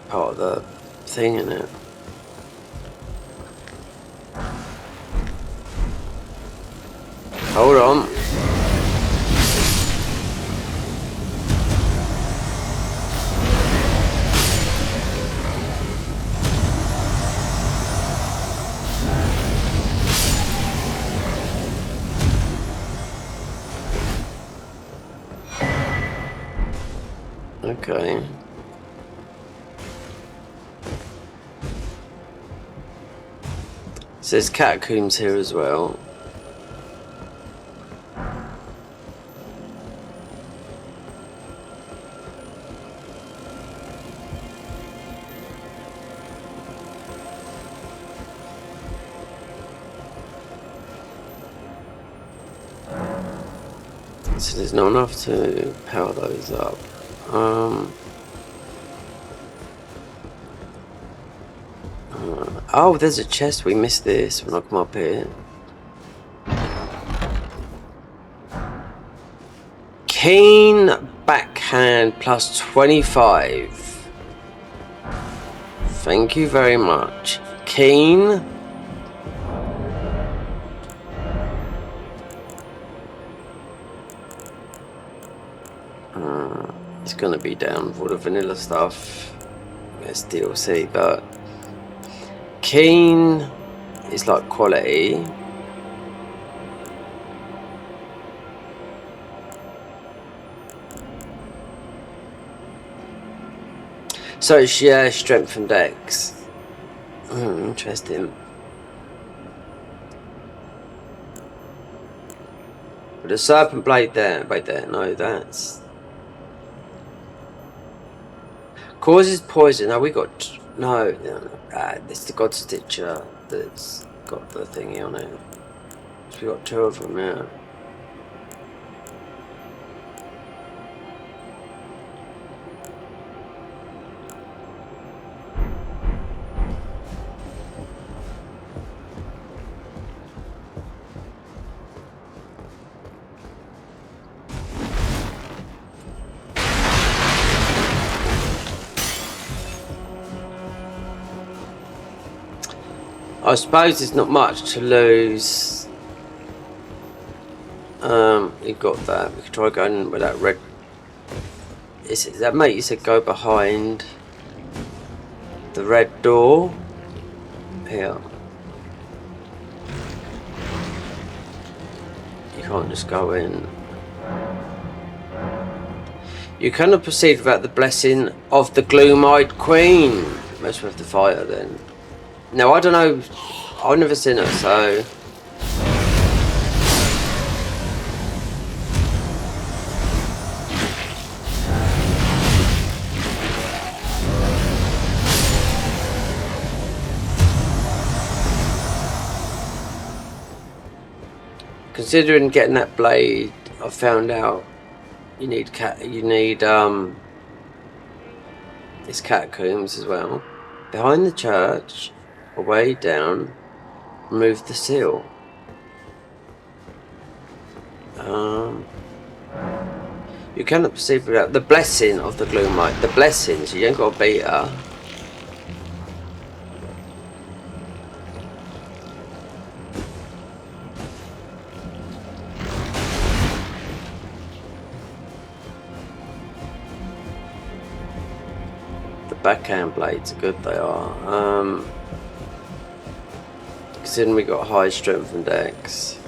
part of the thing, isn't it? Hold on. Okay. So there's catacombs here as well. So there's not enough to power those up. Oh, there's a chest. We missed this when I come up here. Keen backhand plus 25. Thank you very much. Keen. It's gonna be down for the vanilla stuff. It's DLC, but keen is like quality. So it's strength and dex. Interesting. But the serpent blade there, wait there, no, that's causes poison. No, we got no. It's the God Stitcher that's got the thingy on it. So we got two of them, yeah. I suppose it's not much to lose. You got that. We could try going with that red. Is that mate? You said go behind the red door. Here. You can't just go in. You cannot proceed without the blessing of the Gloam-eyed Queen. Most of the fighter then. Now I don't know. I've never seen her, so. Considering getting that blade, I found out you need it's catacombs as well. Behind the church, away down, remove the seal. You cannot perceive without the blessing of the Gloamite. The blessings, you ain't got to beat her. Backhand blades are good, they are. Considering we got high strength and dex.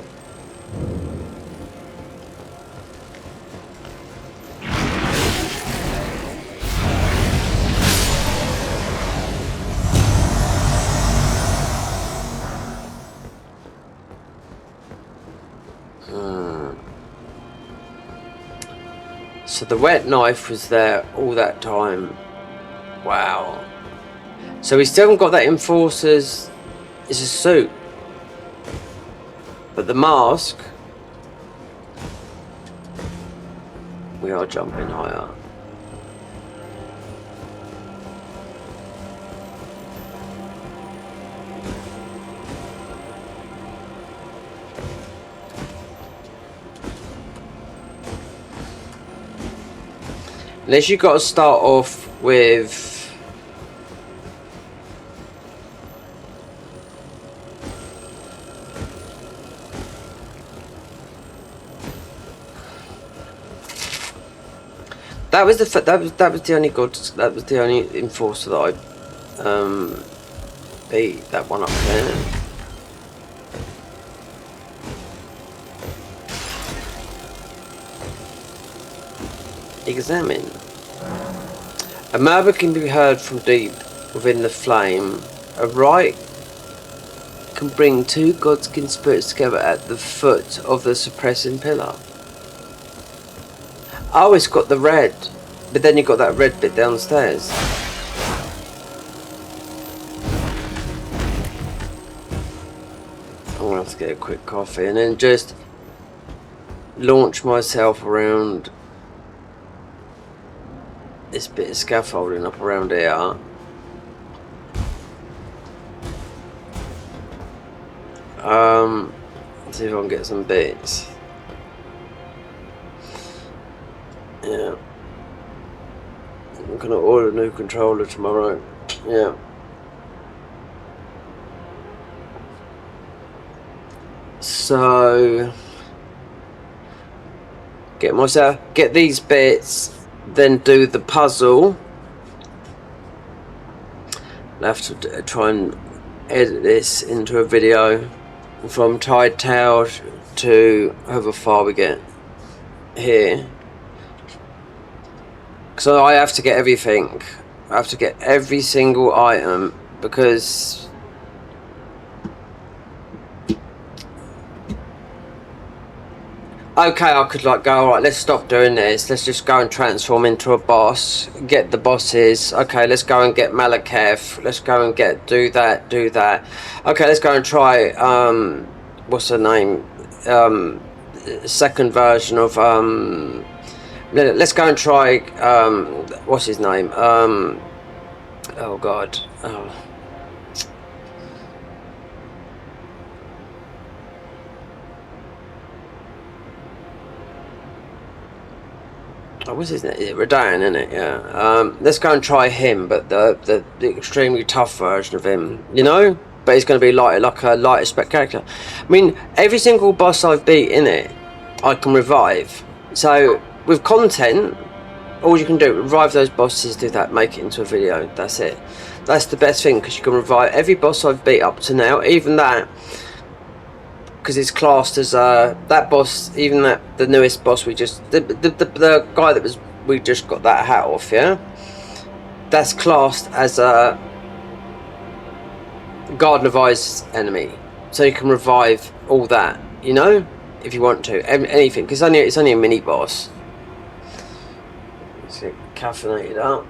So the wet knife was there all that time. Wow. So we still haven't got that enforcer's. It's a suit. But the mask. We are jumping higher. Unless you've got to start off with. That was the only god. That was the only enforcer that I beat. That one up there. Examine. A murmur can be heard from deep within the flame. A rite can bring two godskin spirits together at the foot of the suppressing pillar. Oh, it's got the red, but then you've got that red bit downstairs. I'm gonna have to get a quick coffee and then just launch myself around this bit of scaffolding up around here. See if I can get some bits. Yeah. I'm gonna order a new controller tomorrow. Yeah. So get these bits, then do the puzzle. I'll have to try and edit this into a video from Tide Tower to however far we get here. So I have to get everything. I have to get every single item because okay, I could like go, alright, let's stop doing this. Let's just go and transform into a boss. Get the bosses. Okay, let's go and get Malekith. Let's go and do that. Okay, let's go and try what's her name? Second version of let's go and try what's his name? Oh god. Oh. Oh, what's his name? Radan, isn't it? Yeah. Let's go and try him, but the extremely tough version of him. You know? but it's going to be like a lighter spec character. I mean, every single boss I've beat in it, I can revive. So with content, all you can do, revive those bosses, do that, make it into a video. That's it. That's the best thing, because you can revive every boss I've beat up to now, even that, because it's classed as that boss, even that the newest boss we just the guy that was we just got that hat off, yeah, that's classed as a Garden of Ice enemy, so you can revive all that, you know, if you want to, anything, because it's only a mini boss. Let's get caffeinated up.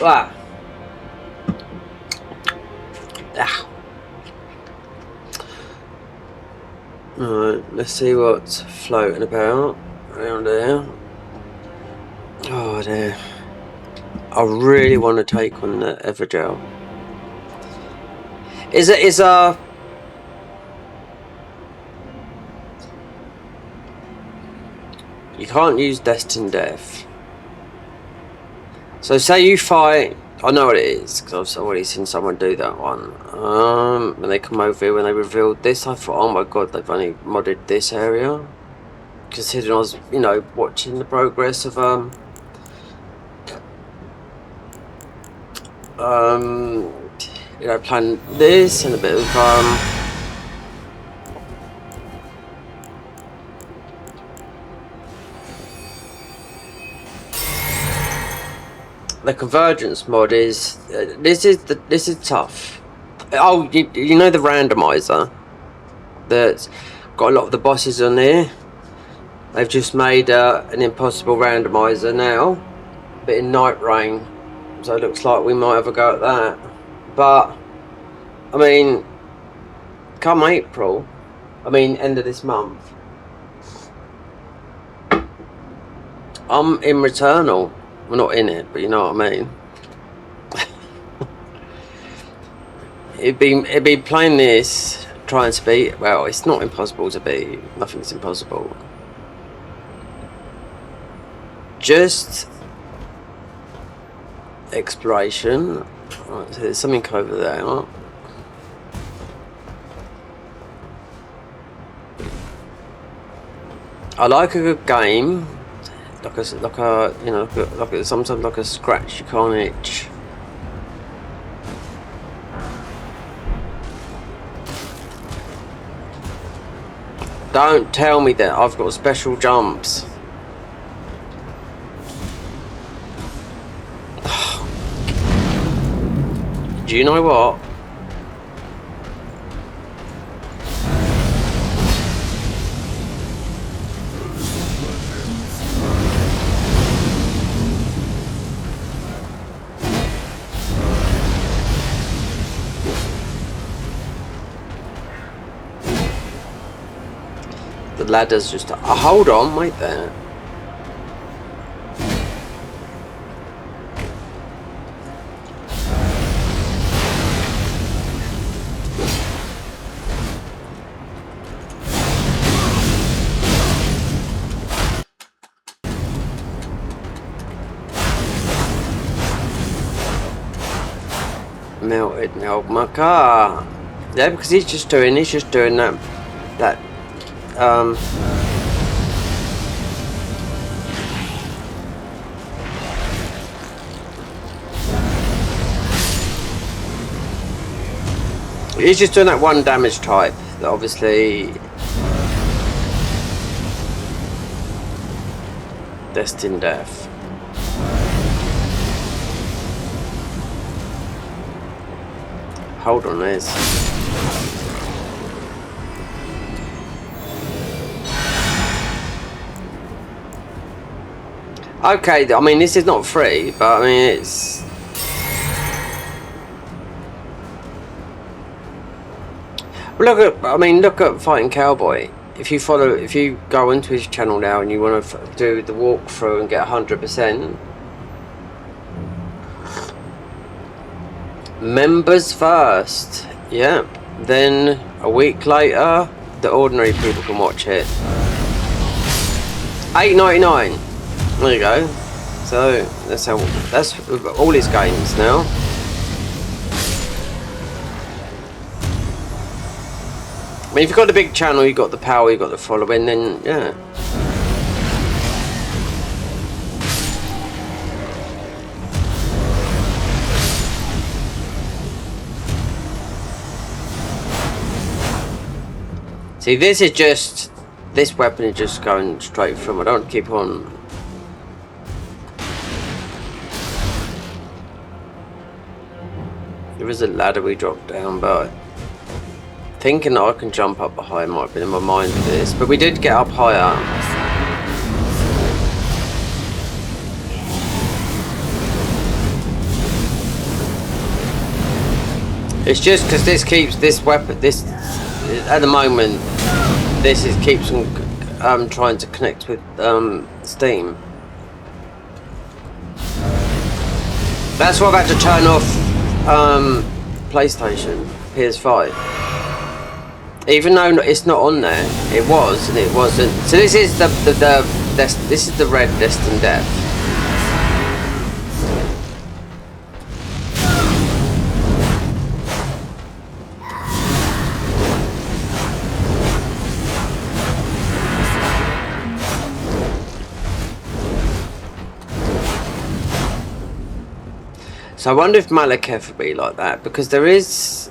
Ah. Ah. Alright, let's see what's floating about around here. Oh dear. I really want to take on the Evergel. Is you can't use Destined Death. So say you fight, I know what it is because I've already seen someone do that one. When they come over here, when they revealed this, I thought, oh my god, they've only modded this area. Considering I was, you know, watching the progress of you know, playing this and a bit of the Convergence mod is this is tough. Oh, you know the randomizer that's got a lot of the bosses on there. They've just made an impossible randomizer now, but in Night Rain, so it looks like we might have a go at that. But I mean, come April, I mean end of this month, I'm in Returnal. We're not in it, but you know what I mean. it'd be playing this, trying to beat. Well, it's not impossible to beat. Nothing's impossible. Just exploration. Right, so there's something over there. Right? I like a good game, like a you know, sometimes like a scratch you can't itch. Don't tell me that I've got special jumps. Do you know what? The ladder's just... hold on, wait there. Melted my car. Yeah, because he's just doing that he's just doing that one damage type that obviously destined death. Hold on, there's... okay, I mean, this is not free, but I mean, it's... look at Fighting Cowboy. If you go into his channel now and you want to do the walkthrough and get 100%, members first, yeah. Then a week later, the ordinary people can watch it. $8.99. There you go. So that's all his games now. I mean, if you've got the big channel, you've got the power, you've got the following, then yeah. See, this weapon is just going straight from. I don't keep on. There is a ladder we dropped down, but thinking that I can jump up higher might have been in my mind for this, but we did get up higher. It's just because this keeps this weapon, at the moment, keeps on trying to connect with Steam. That's why I've had to turn off PlayStation, PS5. Even though it's not on there, it was and it wasn't. So this is this is the red destined death. So I wonder if Malekith would be like that, because there is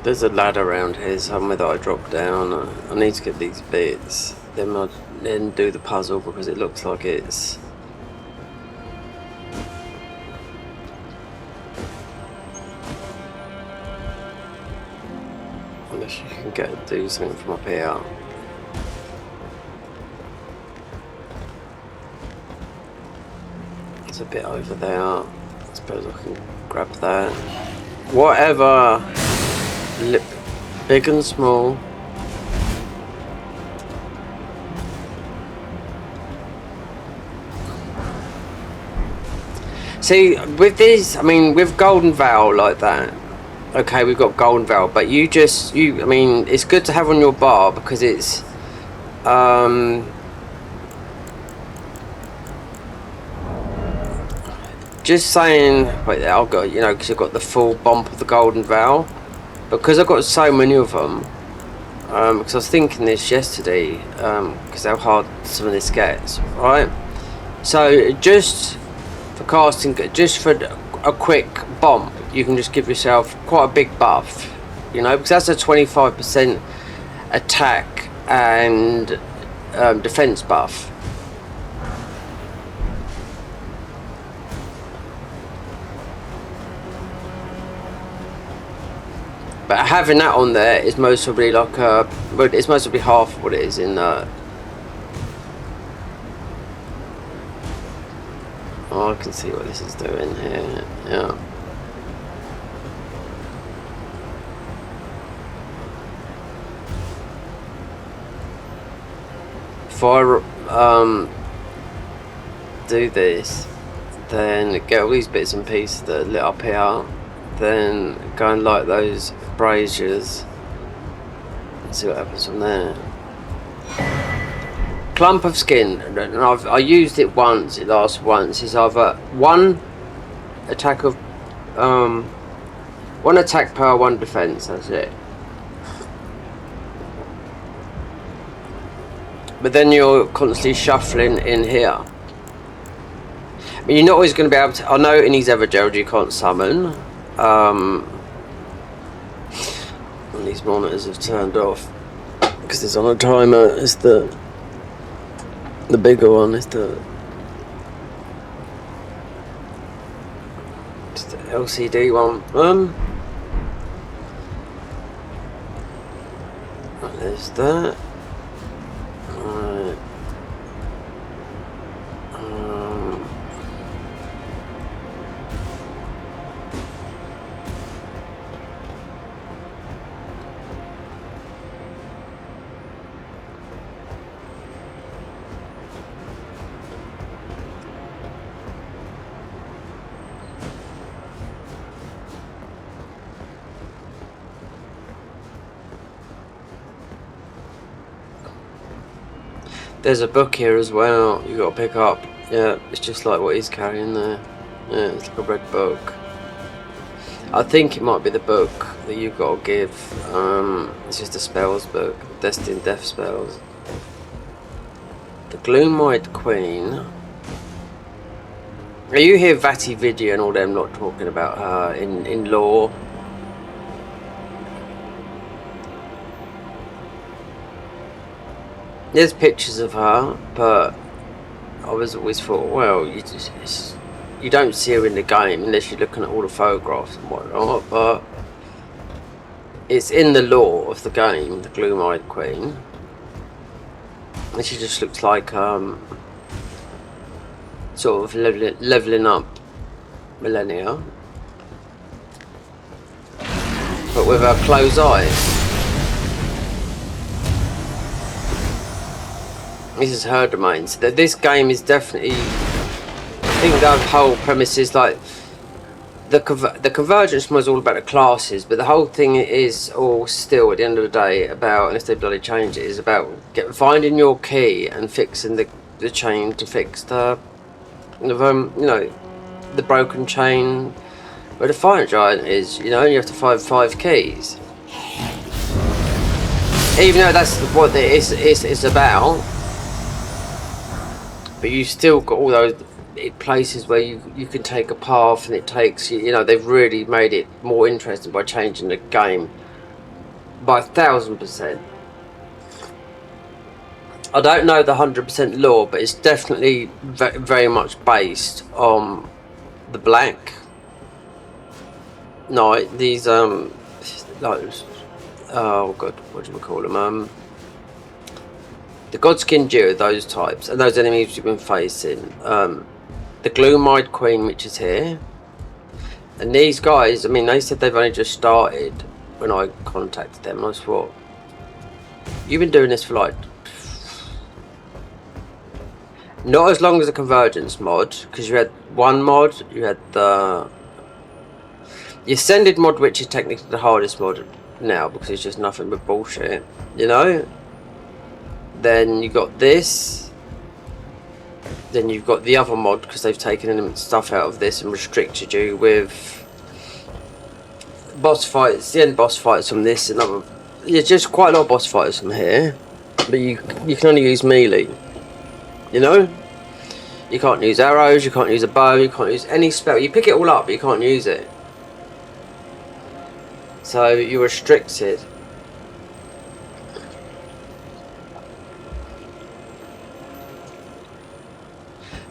there's a ladder around here somewhere that I dropped down. I need to get these bits. Then do the puzzle, because it looks like it's... unless you can do something from up here. It's a bit over there. It's suppose I can grab that. Whatever. Big and small. See, with these, I mean, with Golden Veil like that, okay, we've got Golden Veil, but I mean, it's good to have on your bar because it's, just saying, wait, I'll go, you know, because you've got the full bump of the Golden Veil, because I've got so many of them, because I was thinking this yesterday, because how hard some of this gets, right? So, just for casting, just for a quick bump, you can just give yourself quite a big buff, you know, because that's a 25% attack and defense buff. But having that on there is most probably like it's most probably half of what it is in oh, I can see what this is doing here. Yeah. If I do this, then get all these bits and pieces that are lit up here, then go and light those braziers and see what happens from there. Clump of skin, and I used it once, it lasts once. It's either one attack of one attack power, one defense, that's it. But then you're constantly shuffling in here. I mean, you're not always going to be able to, I know in these Evergerald you can't summon. And these monitors have turned off because it's on a timer. It's the bigger one. It's the LCD one. There's that. There's a book here as well you got to pick up. Yeah, it's just like what he's carrying there. Yeah, it's like a red book. I think it might be the book that you've got to give. It's just a spells book, Destined Death spells. The Gloam-eyed Queen. Now you hear Vati Vidya and all them lot talking about her in lore. There's pictures of her, but I was always thought, well, you don't see her in the game unless you're looking at all the photographs and whatnot, but it's in the lore of the game, the Gloam-eyed Queen. And she just looks like sort of leveling up Millennia, but with her closed eyes. This is her domain. So that this game is definitely, I think the whole premise is like the convergence was all about the classes, but the whole thing is all still at the end of the day about, unless they bloody change it, is about finding your key and fixing the chain to fix the you know, the broken chain where the fire giant is. You know, you have to find 5 keys. Even though that's what it's about. But you still got all those places where you can take a path, and it takes you know, they've really made it more interesting by changing the game by 1000%. I don't know the 100% lore, but it's definitely very much based on the Black Knight. These like, oh god, what do we call them? The Godskin Deer, those types, and those enemies you've been facing. The Gloam-eyed Queen, which is here, And these guys, I mean, they said they've only just started when I contacted them. And I thought, you've been doing this for like, not as long as the Convergence mod, because you had one mod, you had the Ascended mod, which is technically the hardest mod now, because it's just nothing but bullshit, you know? Then you got this. Then you've got the other mod, because they've taken stuff out of this and restricted you with boss fights, the end boss fights from this and other. There's just quite a lot of boss fighters from here, but you can only use melee, you know? You can't use arrows, you can't use a bow, you can't use any spell. You pick it all up, but you can't use it. So you're restricted.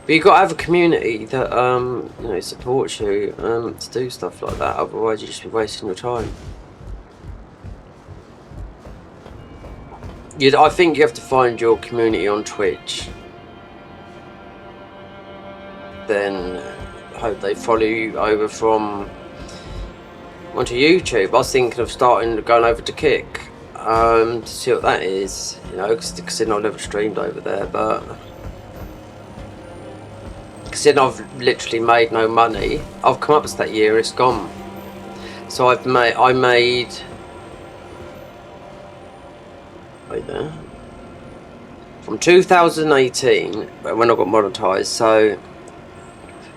But you've got to have a community that you know, supports you to do stuff like that. Otherwise, you just be wasting your time. I think you have to find your community on Twitch. Then I hope they follow you over from onto YouTube. I was thinking of going over to Kick to see what that is, you know, because I've never streamed over there, but because then I've literally made no money. I've come up to that year, it's gone. So I made wait there from 2018 when I got monetized, so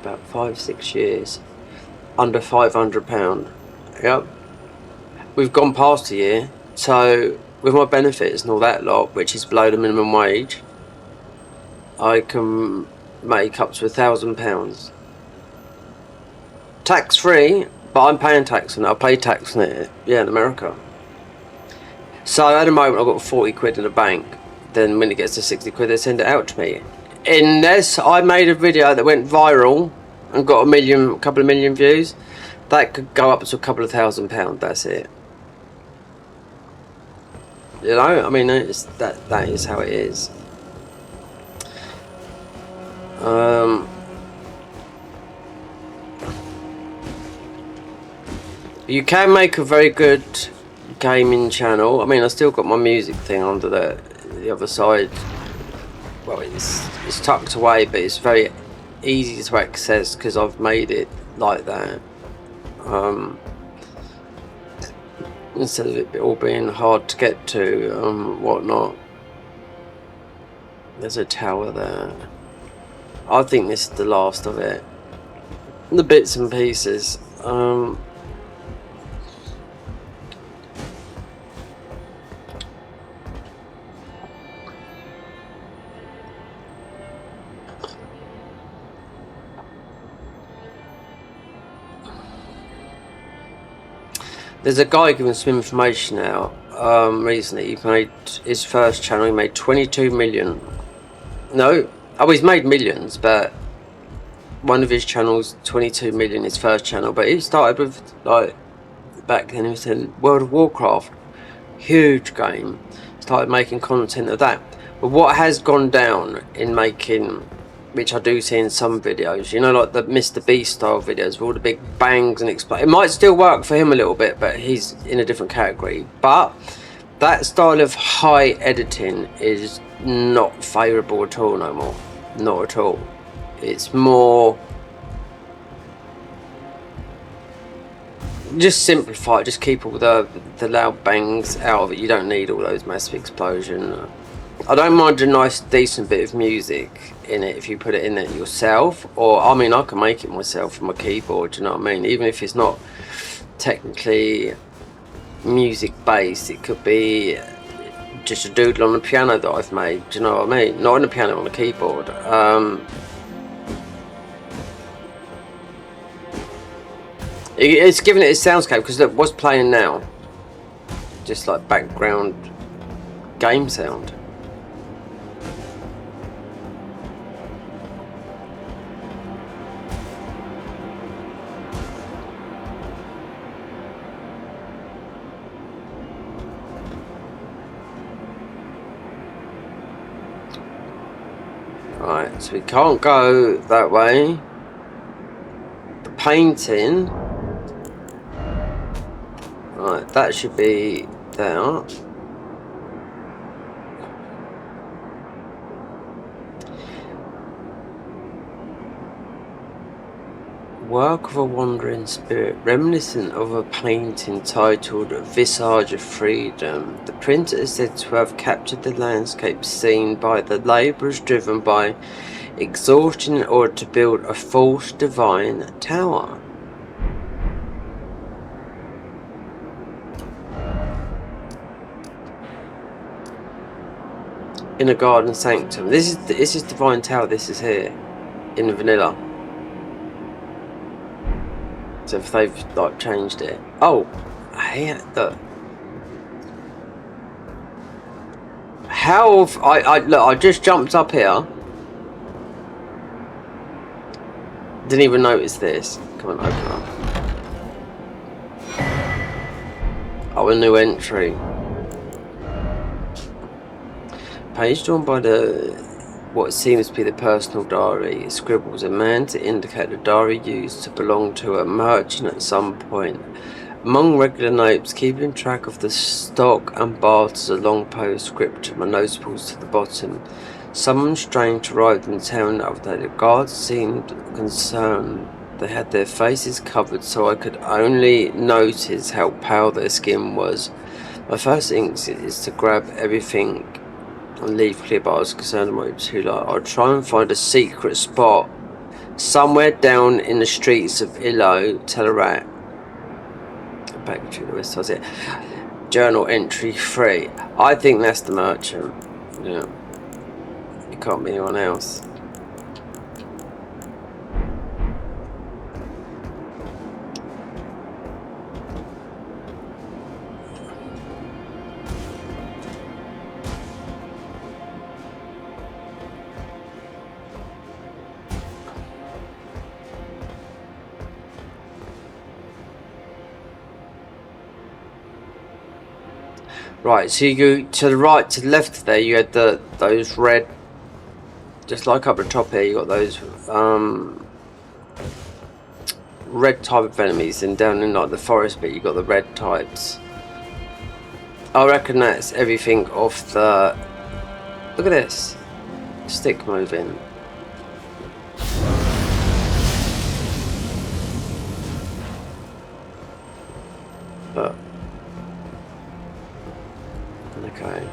about 5-6 years, under £500. Yep, we've gone past a year. So with my benefits and all that lot, which is below the minimum wage, I can make up to £1,000 tax free, but I'm paying tax on it. I pay tax on it, yeah, in America. So at the moment I've got 40 quid in the bank. Then when it gets to 60 quid, they send it out to me. Unless I made a video that went viral and got a couple of million views, that could go up to a couple of £1,000. That's it. You know, I mean, that is how it is. You can make a very good gaming channel. I mean, I still got my music thing under the other side. Well, it's tucked away, but it's very easy to access because I've made it like that. Instead of it all being hard to get to, whatnot. There's a tower there. I think this is the last of it. The bits and pieces. There's a guy giving some information out recently. He made his first channel, he made 22 million. No, oh, he's made millions, but one of his channels, 22 million, his first channel. But he started with, like, back then he was in World of Warcraft, huge game. Started making content of that. But what has gone down in making, which I do see in some videos, you know, like the Mr. Beast style videos with all the big bangs and explosions. It might still work for him a little bit, but he's in a different category. But that style of high editing is not favourable at all no more. Not at all. It's more just simplify it, just keep all the loud bangs out of it. You don't need all those massive explosions. I don't mind a nice decent bit of music in it if you put it in it yourself, or I mean I can make it myself from my keyboard, you know what I mean, even if it's not technically music based. It could be just a doodle on the piano that I've made, do you know what I mean, not on the piano, on the keyboard. It's giving it a soundscape, because look what's playing now, just like background game sound. Right, so we can't go that way. The painting Right, that should be there. Work of a wandering spirit, reminiscent of a painting titled Visage of Freedom. The printer is said to have captured the landscape seen by the labourers driven by exhaustion in order to build a false divine tower. In a garden sanctum. This is divine tower. This is here in vanilla. So if they've like changed it. Oh, hey, look. How have I look? I just jumped up here. Didn't even notice this. Come on, open up. Oh, a new entry. Page drawn by what seems to be the personal diary. It scribbles a man to indicate the diary used to belong to a merchant at some point. Among regular notes, keeping track of the stock and barters, a long postscriptum and notables to the bottom. Someone strange arrived in town the other day. The guards seemed concerned. They had their faces covered, so I could only notice how pale their skin was. My first instinct is to grab everything and leave clear, but I was concerned it might be too late. I'll try and find a secret spot somewhere down in the streets of Ilo Telerat. Back to the rest of it. Journal entry 3. I think that's the merchant. Yeah. It can't be anyone else. Right, so you go to the right, to the left there, you had those red, just like up the top here, you got those red type of enemies, and down in like the forest bit, you got the red types. I reckon that's everything off the. Look at this, stick moving. But. Okay.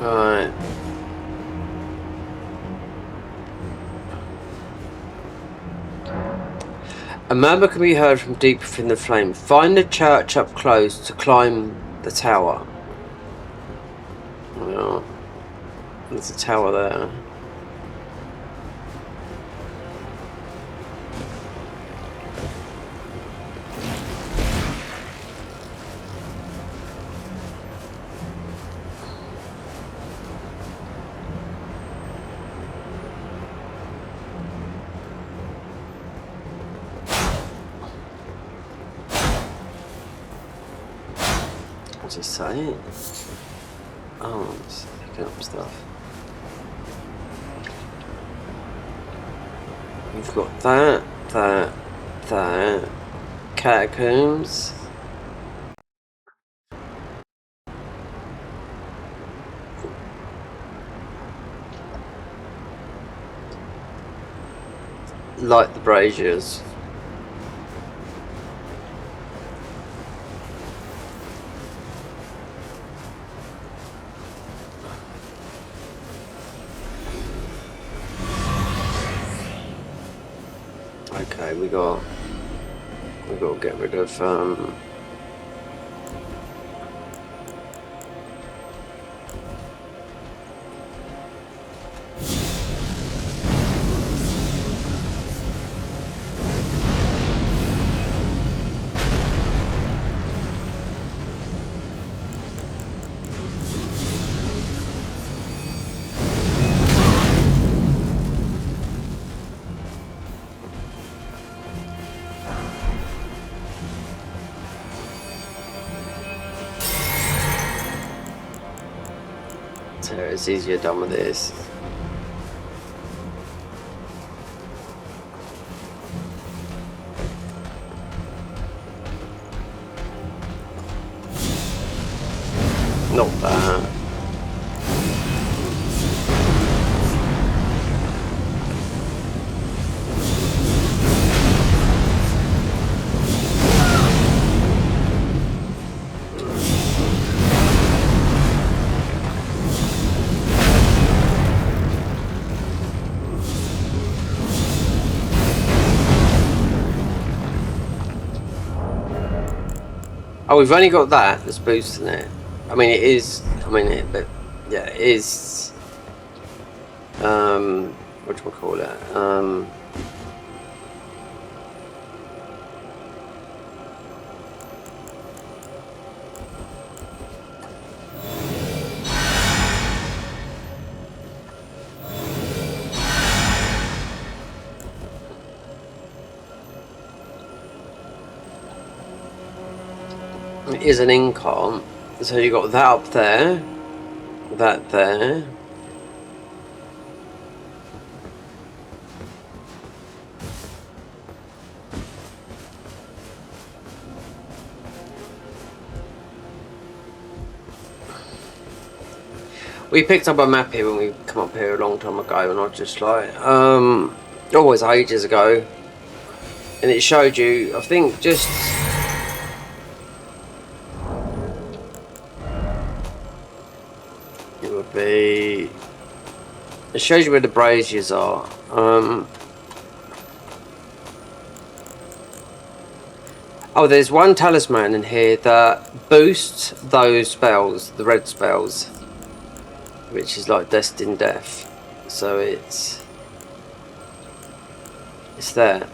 Right. A murmur can be heard from deep within the flame. Find the church up close to climb the tower. Well, there's a tower there. What's it say? Oh, it's picking up stuff. We've got that. Catacombs. Light the braziers. okay, we got to get rid of so it's easier done with this. Not that. Oh, we've only got that that's boosting it. I mean, it is. I mean, but yeah, it is. What do we call it? It is an income. So you got that up there, that there. We picked up a map here when we come up here a long time ago, and I was just like, always ages ago, and it showed you, I think, just it would be. It shows you where the braziers are. Oh, there's one talisman in here that boosts those spells, the red spells, which is like destined death. So it's there.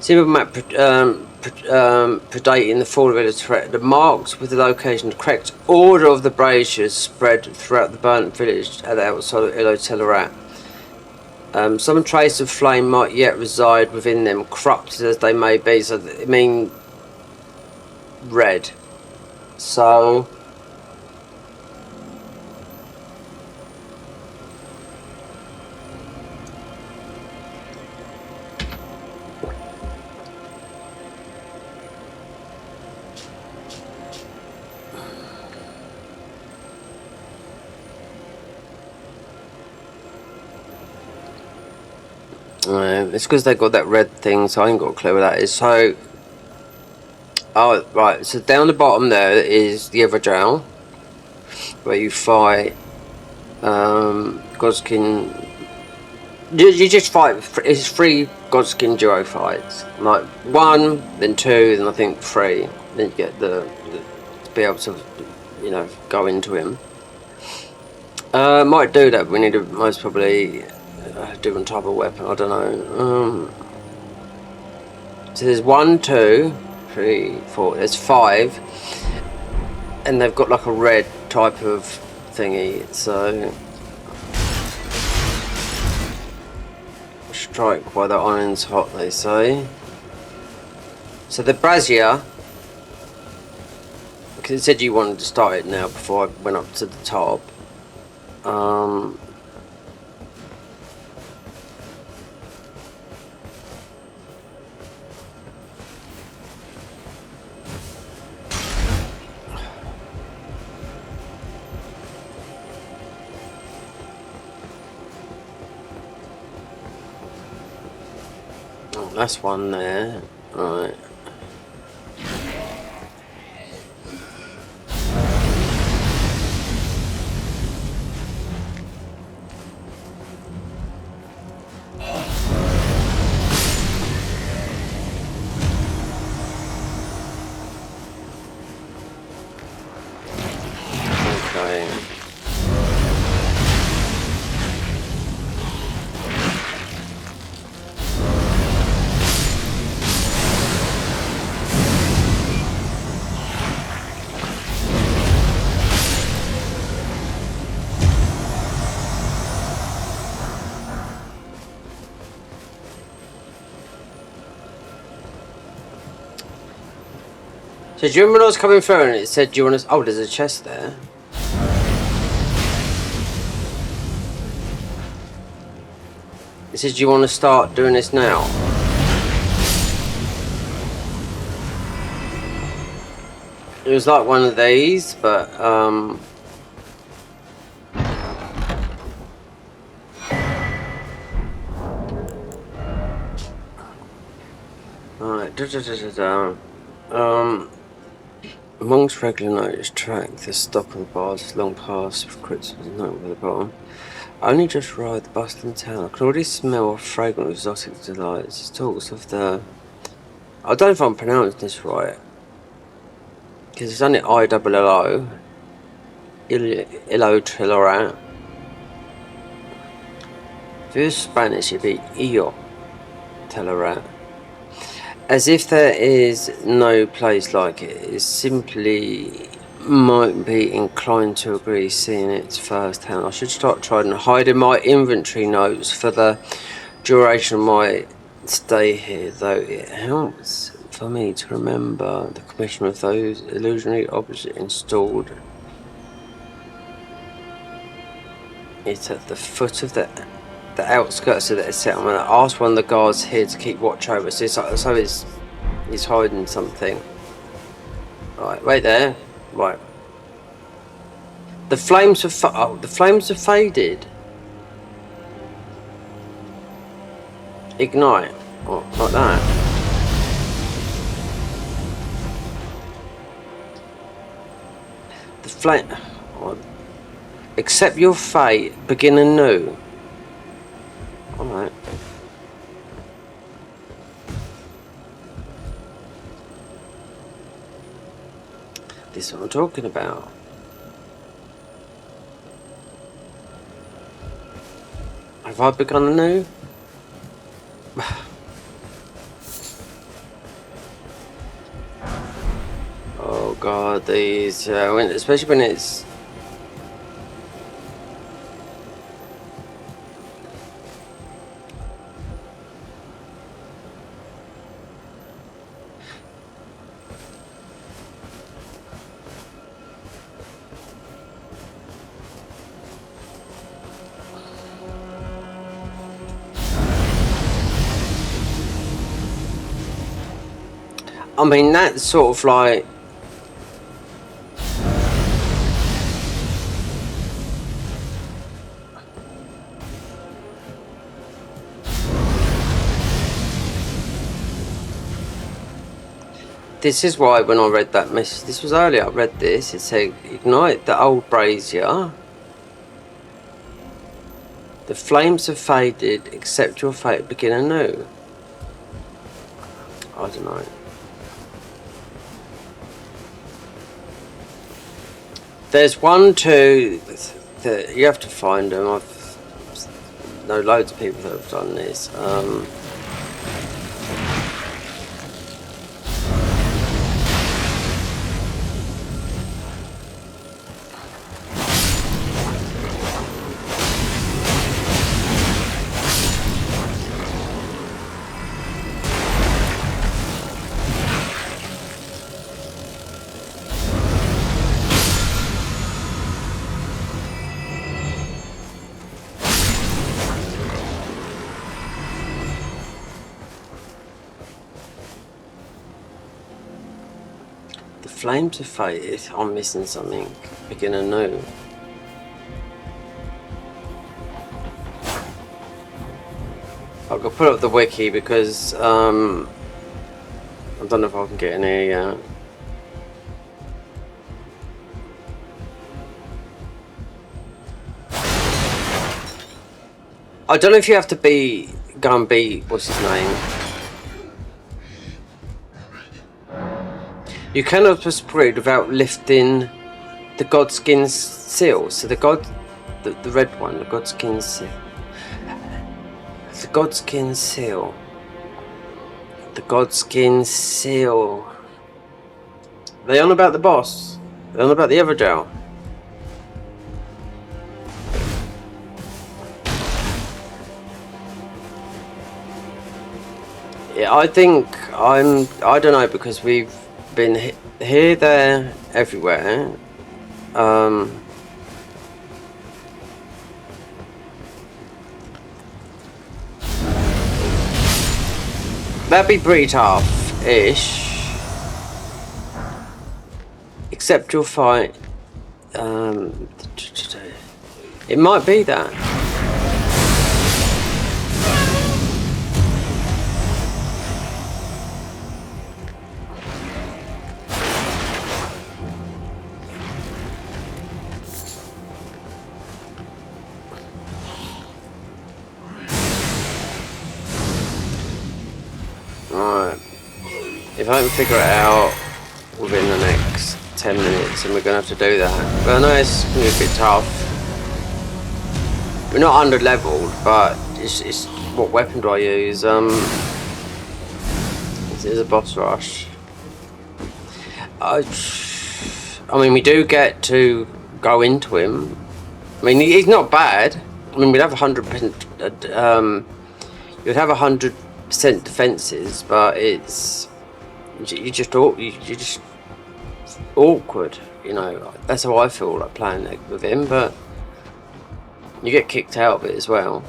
See the map predating the fall of the threat. The marks with the location, the correct order of the braziers spread throughout the burnt village at the outside of Ilo Telerat. Some trace of flame might yet reside within them, corrupted as they may be. So, I mean, red. So, it's because they've got that red thing, so I ain't got a clue what that is. So, oh, right, so down the bottom there is the Everjail, where you fight Godskin. You just fight, it's 3 Godskin duo fights. Like 1, then 2, then I think 3. Then you get the to be able to, you know, go into him. Might do that, but we need to most probably a different type of weapon, I don't know. So there's 1, 2, 3, 4, there's 5, and they've got like a red type of thingy, so strike while the iron's hot, they say. So the brazier, because it said you wanted to start it now before I went up to the top. That's one there. Alright. So do you remember when I was coming through and it said, do you want to... Oh, there's a chest there. It says, do you want to start doing this now? It was like one of these, but, Alright, amongst regular notice track, the stop and bars long past with crits note at the bottom. I only just arrived the bustling town. I can already smell a fragrant exotic delights. It talks of the... I don't know if I'm pronouncing this right. Because it's only I-double-L-O. Illo Trilorat. If it was Spanish, it'd be Illo Telerat. As if there is no place like it. It simply might be inclined to agree seeing its first hand. I should start trying to hide in my inventory notes for the duration of my stay here, though it helps for me to remember the commission of those illusionary objects installed. It's at the foot of the outskirts of the settlement. I asked one of the guards here to keep watch over. So he's hiding something. Right, wait there. Right. The flames have the flames have faded. Ignite. Oh, like that. The flame. Oh. Accept your fate. Begin anew. Alright. This is what I'm talking about. Have I begun anew? Oh god, these, especially when it's... I mean, that's sort of like... This is why when I read that message, this was earlier, I read this, it said, ignite the old brazier. The flames have faded, accept your fate, begin anew. I don't know. There's 1, 2, that you have to find them. I've know loads of people that have done this. Flames of fate. I'm missing something. Begin anew. I'll go put up the wiki because I don't know if I can get any. I don't know if you have to go and be what's his name. You cannot proceed without lifting the Godskin seal. So the red one, the Godskin seal. The Godskin seal. The Godskin seal. Are they on about the boss? Are they on about the Everdell? Yeah, I think I don't know, because we've been here, there, everywhere. That'd be pretty tough-ish. Except you'll fight. It might be that. Alright. If I can figure it out within the next 10 minutes, and we're going to have to do that. But I know it's going to be a bit tough. We're not under leveled, but it's what weapon do I use? This is a boss rush. I mean, we do get to go into him. I mean, he's not bad. I mean, we'd have 100%. You'd have 100% defenses, but it's you're just awkward. You know, that's how I feel like playing with him. But you get kicked out of it as well.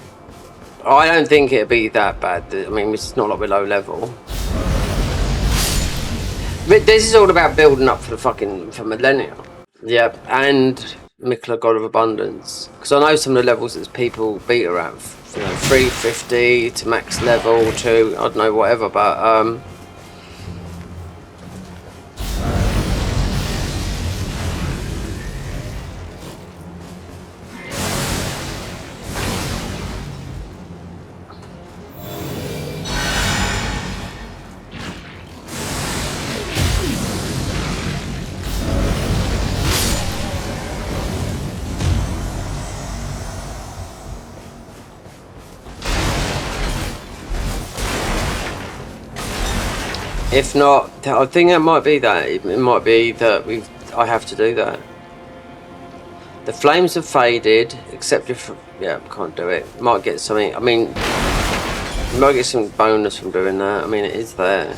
I don't think it'd be that bad. I mean, it's not like we're low level. But this is all about building up for millennia. Yep, and Mikla, God of Abundance. Because I know some of the levels that people beat her at, 350 to max level to, I don't know, whatever, but if not, I think it might be that. It might be that I have to do that. The flames have faded, except if, yeah, can't do it. Might get something, I mean, you might get some bonus from doing that. I mean, it is there.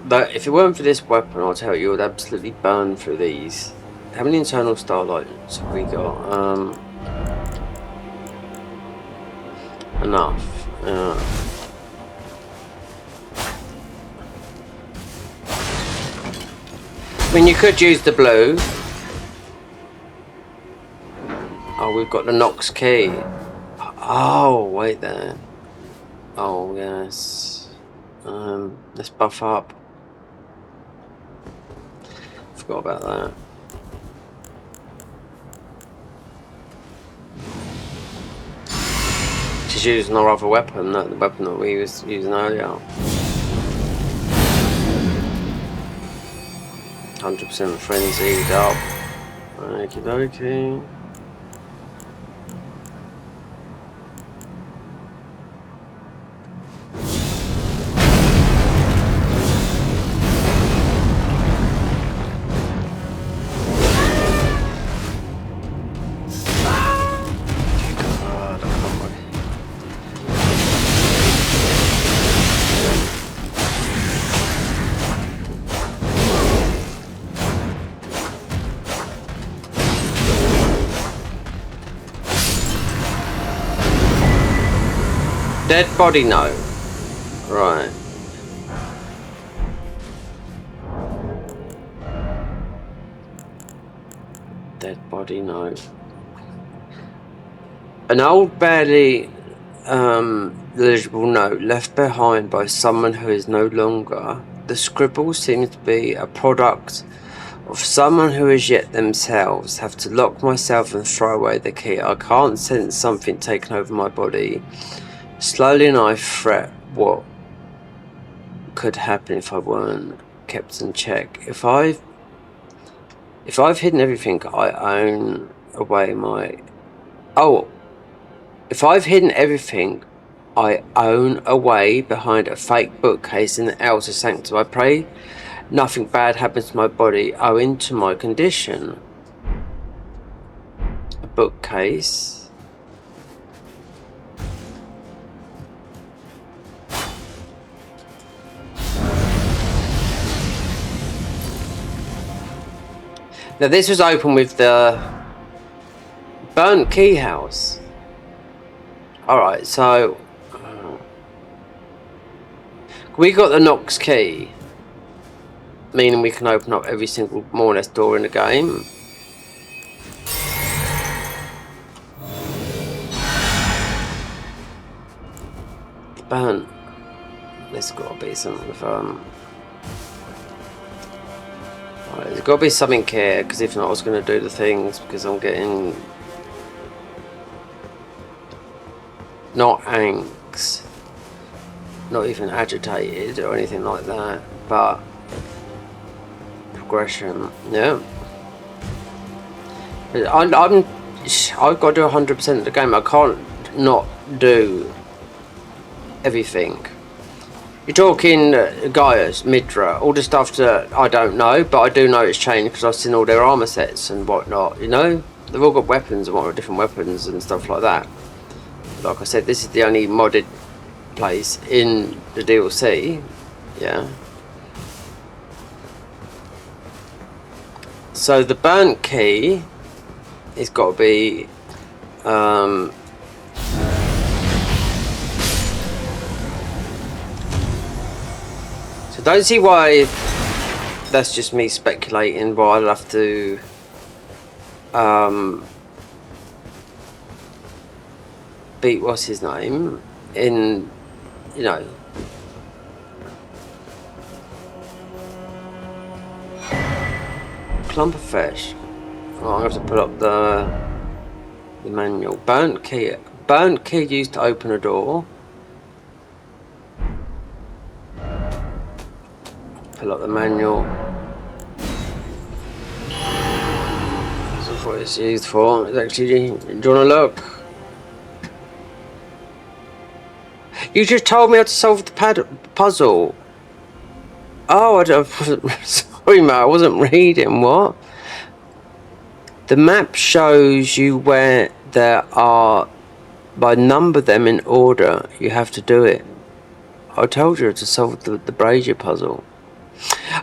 But if it weren't for this weapon, I'll tell you, it would absolutely burn through these. How many internal starlights have we got? Enough. I mean, you could use the blue. Oh, we've got the Nox key. Oh, wait there. Oh, yes. Let's buff up. Forgot about that. She's using our other weapon, not the weapon that we was using earlier. 100% frenzied up. Okie dokie. Dead body, no. Right. Dead body, no. An old, barely legible note left behind by someone who is no longer. The scribble seems to be a product of someone who is yet themselves. Have to lock myself and throw away the key. I can't sense something taking over my body. Slowly, and I fret what could happen if I weren't. kept in check. If I've hidden everything, I own away my... Oh, if I've hidden everything, I own away behind a fake bookcase in the outer sanctum. I pray nothing bad happens to my body owing to my condition. A bookcase. Now this was open with the burnt key house. Alright, so we got the Knox key, meaning we can open up every single more or less door in the game. Burnt. There's got to be something with right, there's got to be something here, because if not I was going to do the things, because I'm getting not angst, not even agitated or anything like that, but progression. Yeah, I've got to do 100% of the game. I can't not do everything. You're talking Gaius, Midra, all the stuff that I don't know, but I do know it's changed because I've seen all their armor sets and whatnot, you know? They've all got weapons and whatnot, different weapons and stuff like that. Like I said, this is the only modded place in the DLC, yeah. So the burnt key has got to be don't see why. That's just me speculating. Why I'll have to beat what's his name in, you know, clump of fish. Oh, I have to put up the manual. Burnt key. Burnt key used to open a door. Pull up the manual. That's what it's used for. It's actually, do you want to look? You just told me how to solve the puzzle. Oh, I wasn't sorry, mate. I wasn't reading. What? The map shows you where there are. By number them in order. You have to do it. I told you to solve the Brazier puzzle.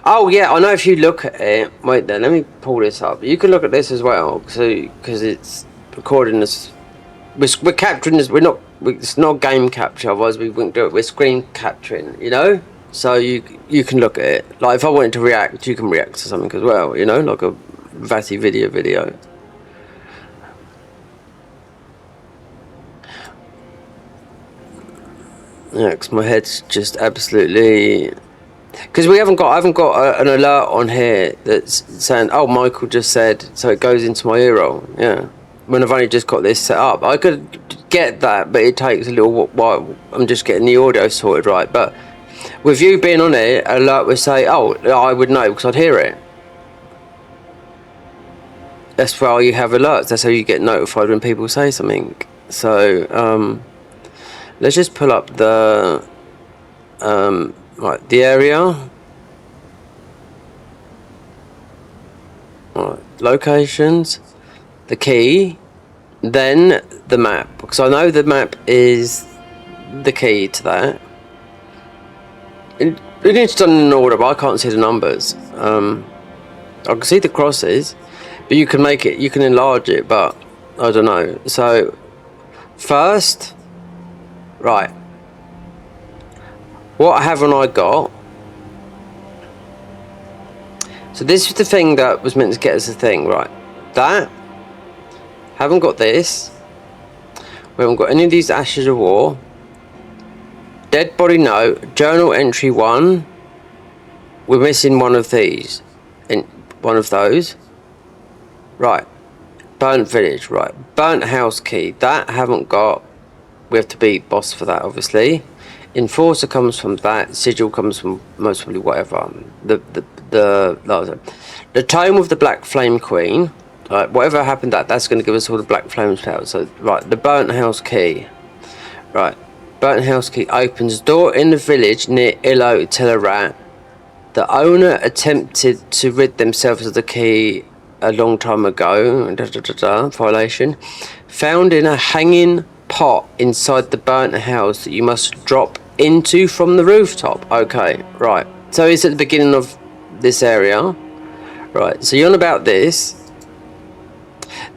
Oh yeah, I know if you look at it. Wait there, let me pull this up. You can look at this as well, so because it's recording this. We're capturing this. It's not game capture. Otherwise, we wouldn't do it. We're screen capturing. You know, so you can look at it. Like if I wanted to react, you can react to something as well. You know, like a Vati video. Yeah, because my head's just absolutely. Because I haven't got an alert on here that's saying, oh, Michael just said, so it goes into my ear roll. Yeah, when I've only just got this set up, I could get that, but it takes a little while. I'm just getting the audio sorted right. But with you being on it, alert would say, oh, I would know because I'd hear it. That's why you have alerts. That's how you get notified when people say something. So let's just pull up the right, the area. Right, locations, the key, then the map, because I know the map is the key to that. It's done in order, but I can't see the numbers. I can see the crosses, but you can make it, you can enlarge it, but I don't know. So first, right, what haven't I got? So this is the thing that was meant to get us the thing, right? That, haven't got this. We haven't got any of these Ashes of War. Dead body, no. Journal entry 1. We're missing one of these. And one of those. Right. Burnt village, right. Burnt house key. That haven't got. We have to beat boss for that, obviously. Enforcer comes from that. Sigil comes from most probably whatever. The tome of the Black Flame Queen. Right, whatever happened that's going to give us all the Black Flame's power. So right, the Burnt House key. Right, Burnt House key opens door in the village near Illo Telerat. The owner attempted to rid themselves of the key a long time ago. Violation. Found in a hanging pot inside the burnt house that you must drop into from the rooftop. Okay, right. So it's at the beginning of this area. Right, so you're on about this.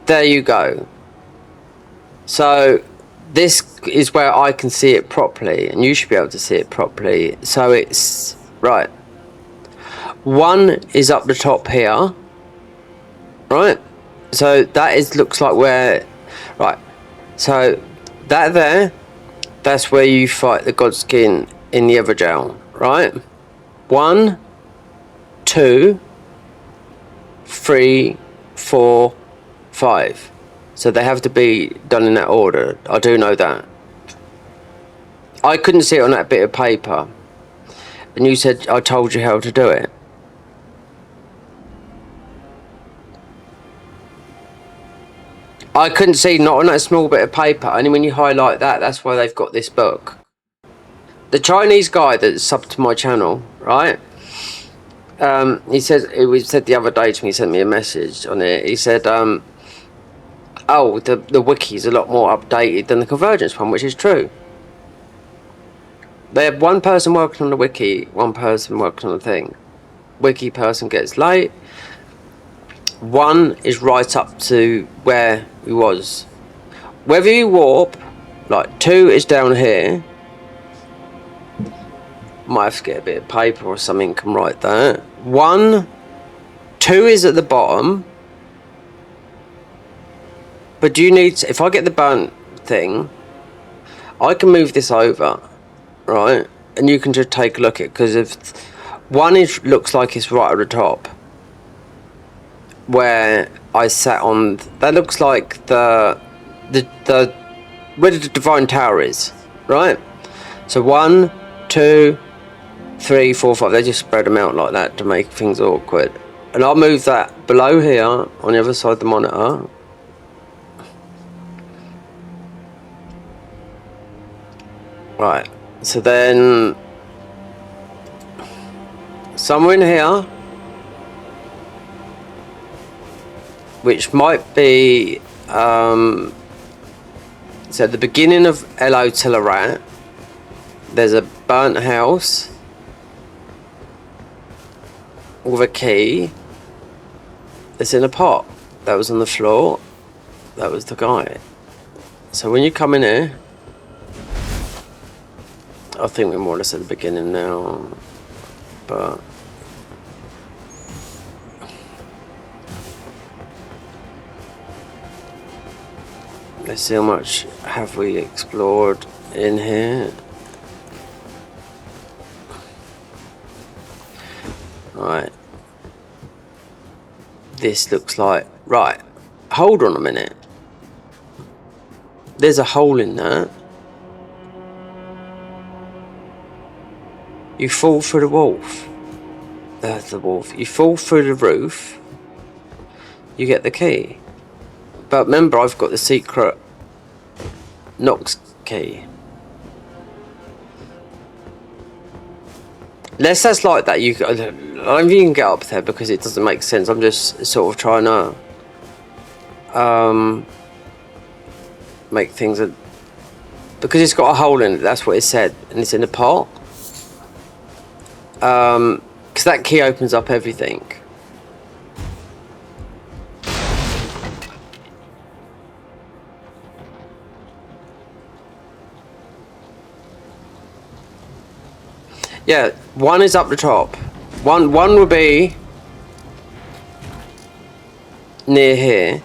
There you go. So this is where I can see it properly, and you should be able to see it properly. So it's right. 1 is up the top here. Right. So that looks like where. Right. So that there. That's where you fight the Godskin in the Everjail. Right. 1, 2, 3, 4, 5. So they have to be done in that order. I do know that. I couldn't see it on that bit of paper. And you said I told you how to do it. I couldn't see, not on that small bit of paper. Only when you highlight that, that's why they've got this book. The Chinese guy that subbed to my channel, right? He said the other day to me, he sent me a message on it. He said, oh, the wiki is a lot more updated than the Convergence one, which is true. They have one person working on the wiki, one person working on the thing. Wiki person gets late. 1 is right up to where he was. Whether you warp, like 2 is down here. Might have to get a bit of paper or something, can write that. 1, 2 is at the bottom. But do you need, if I get the burnt thing, I can move this over, right? And you can just take a look at it, because if 1 looks like it's right at the top, where I sat on, that looks like the where the Divine Tower is, right? So 1, 2, 3, 4, 5. They just spread them out like that to make things awkward. And I'll move that below here on the other side of the monitor. Right. So then somewhere in here, which might be so at the beginning of Illo Telerat, there's a burnt house with a key that's in a pot. That was on the floor. That was the guy. So when you come in here, I think we're more or less at the beginning now, but let's see how much have we explored in here. Right. This looks like, right, hold on a minute. There's a hole in that. You fall through the wolf. There's the wolf. You fall through the roof. You get the key. But remember, I've got the secret Nox key. Unless that's like that, I don't think you can get up there because it doesn't make sense. I'm just sort of trying to make things because it's got a hole in it. That's what it said, and it's in the pot. Because that key opens up everything. Yeah, 1 is up the top. One will be near here.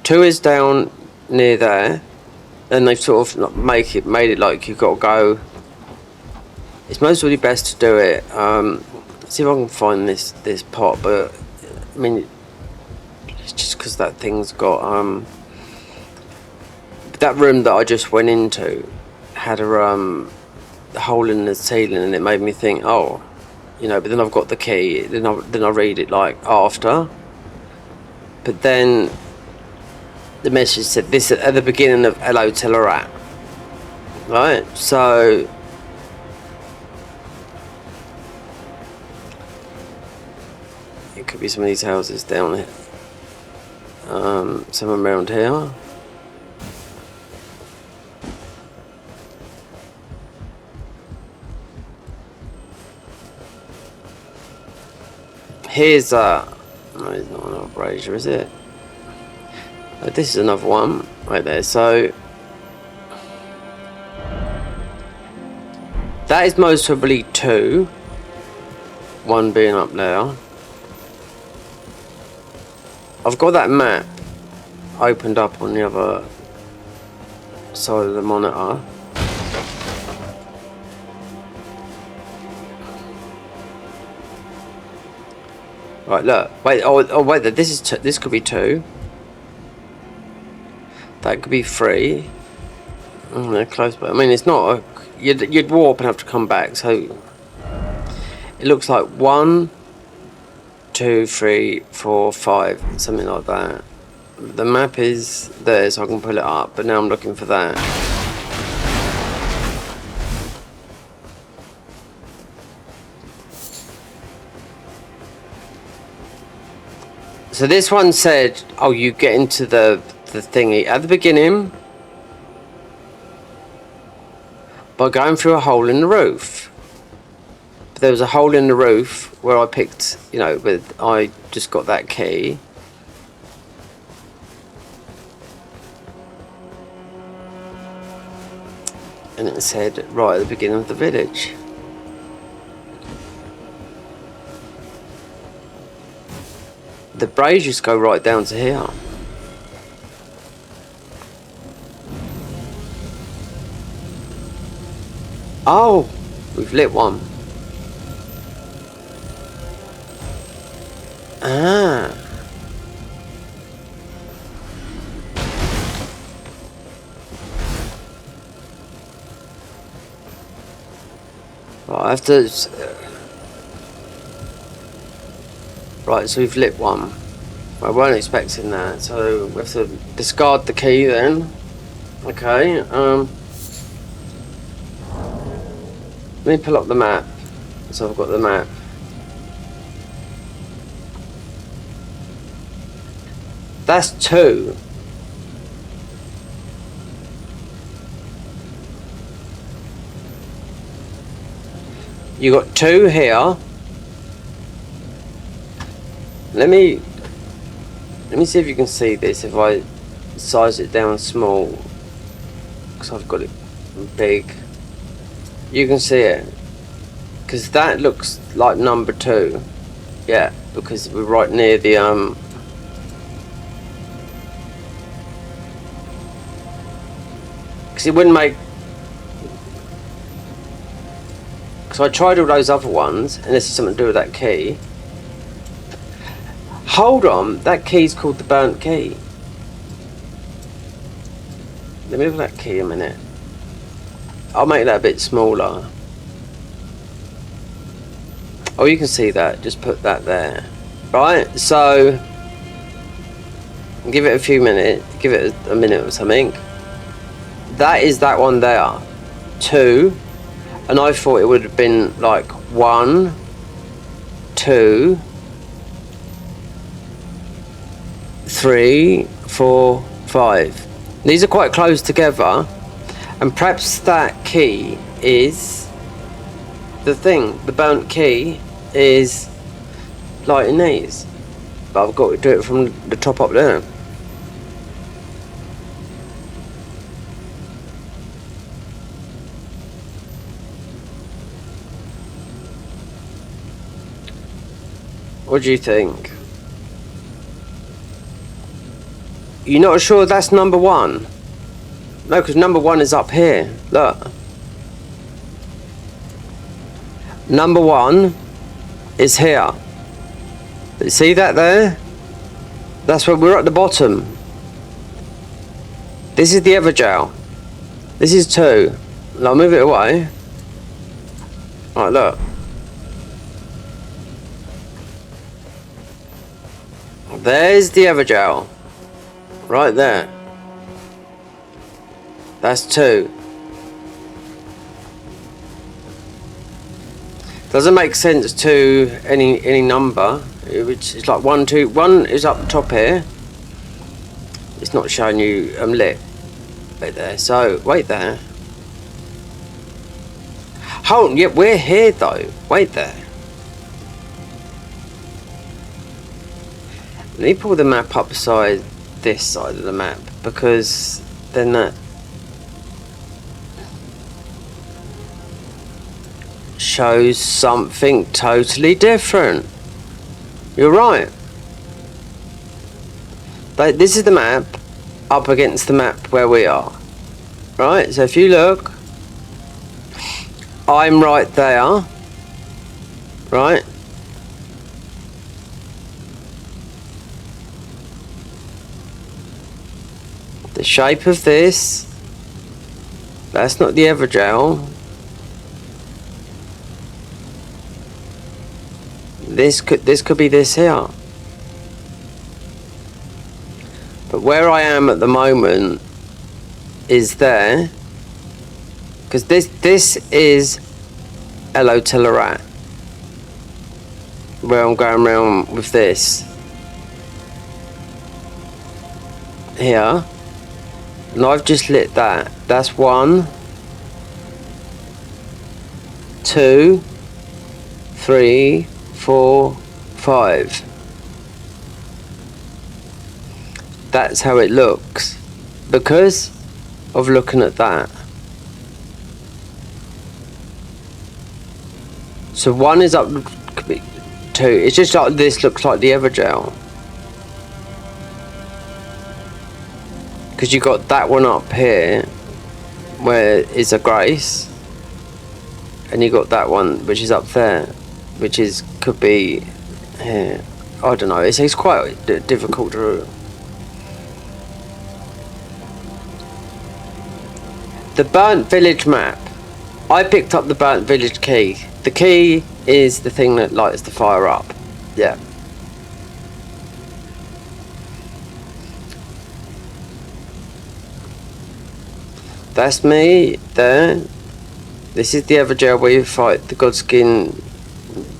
2 is down near there. And they've sort of made it like you've got to go. It's most really best to do it. Let's see if I can find this pot, but I mean, it's just because that thing's got that room that I just went into had a hole in the ceiling, and it made me think, oh, you know. But then I've got the key. Then I read it like after. But then the message said this at the beginning of Hello Telerat. Right, so it could be some of these houses down here. Somewhere around here. Here's no, it's not an brazier, is it? Oh, this is another one right there. So that is most probably 2. 1 being up there. I've got that map opened up on the other side of the monitor. Right, look. Wait. Oh, wait. This is this could be 2. That could be 3. Oh, they're close, but I mean, it's not. You'd warp and have to come back. So it looks like 1, 2, 3, 4, 5, something like that. The map is there, so I can pull it up. But now I'm looking for that. So this one said, oh, you get into the thingy at the beginning by going through a hole in the roof. But there was a hole in the roof where I picked, you know, I just got that key. And it said right at the beginning of the village. The braziers go right down to here. Oh, we've lit one. Ah. Right, I have to. Right, so we've lit one. I weren't expecting that, so we have to discard the key then. Okay, let me pull up the map. So I've got the map. That's 2. You got 2 here. Let me see if you can see this, if I size it down small, because I've got it big. You can see it, because that looks like number 2. Yeah, because we're right near the because it wouldn't make, because I tried all those other ones and this is something to do with that key. Hold on, that key's called the burnt key. Let me look at that key a minute. I'll make that a bit smaller. Oh, you can see that. Just put that there. Right, so give it a few minutes. Give it a minute or something. That is that one there. 2. And I thought it would have been like 1, 2, 3, 4, 5. These are quite close together, and perhaps that key is the thing. The burnt key is like in these, but I've got to do it from the top up there. What do you think? You're not sure that's number 1? No, because number 1 is up here. Look. Number 1 is here. See that there? That's where we're at the bottom. This is the Everjail. This is 2. I'll move it away. Right, look. There's the Evergel. Right there. That's 2. Doesn't make sense to any number. Which is like 1, 2. 1 is up the top here. It's not showing you lit. Wait there. So wait there. Hold. Yeah, we're here though. Wait there. Let me pull the map up beside this side of the map, because then that shows something totally different. You're right. But this is the map up against the map where we are. Right, so if you look, I'm right there. Right? The shape of this, that's not the Evergel. This could be this here. But where I am at the moment is there, because this is Hello Telerat, where I'm going around with this here. And I've just lit that. That's 1, 2, 3, 4, 5. That's how it looks because of looking at that. So 1 is up, 2. It's just like this looks like the Evergel. Because you got that one up here where is a Grace, and you got that one which is up there, which is could be here. I don't know. It's quite difficult to. The burnt village map. I picked up the burnt village key. The key is the thing that lights the fire up. Yeah. That's me there. This is the Evergel where you fight the Godskin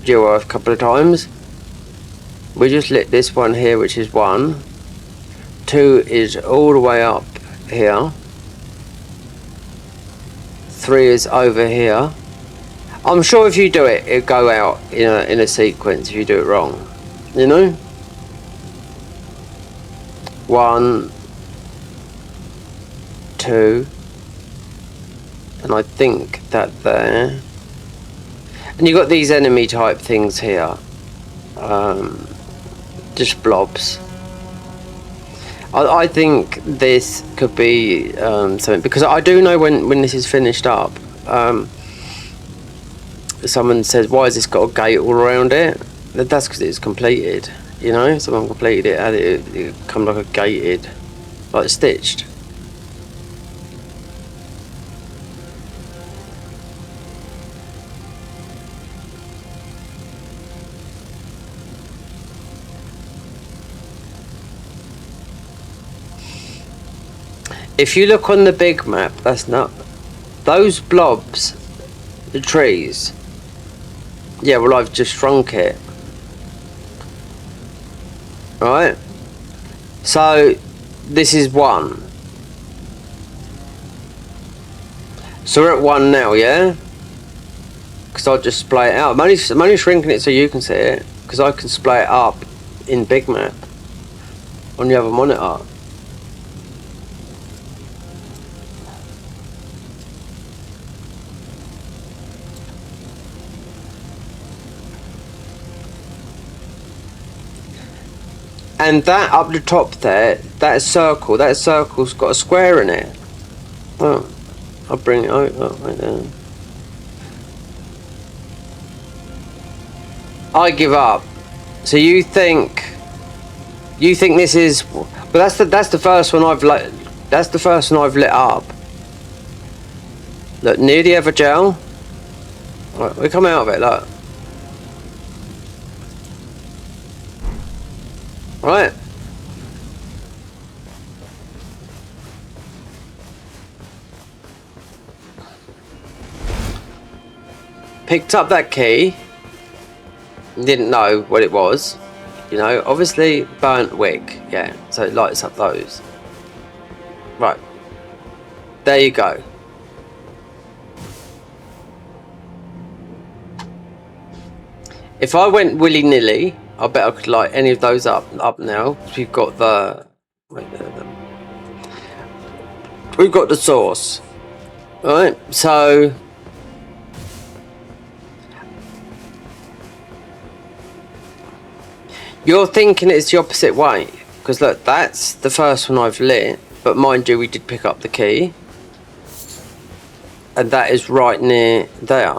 duo a couple of times. We just lit this one here, which is 1. 2 is all the way up here. 3 is over here. I'm sure if you do it, it'll go out in a sequence if you do it wrong. You know? 1, 2. And I think that there. And you've got these enemy type things here. Just blobs. I think this could be something, because I do know when this is finished up, someone says, why has this got a gate all around it? That's because it's completed, you know. Someone completed it and it come like a gated, like stitched. If you look on the big map, that's not those blobs, the trees. Yeah, well, I've just shrunk it. Right? So this is 1. So we're at 1 now, yeah? Because I'll just splay it out. I'm only shrinking it so you can see it, because I can splay it up in big map on the other monitor. And that up the top there, that circle's got a square in it. Oh, I'll bring it over right there. I give up. So you think this is, but that's the first one I've lit. That's the first one I've lit up. Look, near the Evergel, Right, we come out of it, look. Right. Picked up that key. Didn't know what it was. You know, obviously burnt wick. Yeah, so it lights up those. Right. There you go. If I went willy-nilly, I bet I could light any of those up now. We've got the... We've got the source. Right, so... You're thinking it's the opposite way. Because look, that's the first one I've lit. But mind you, we did pick up the key. And that is right near there.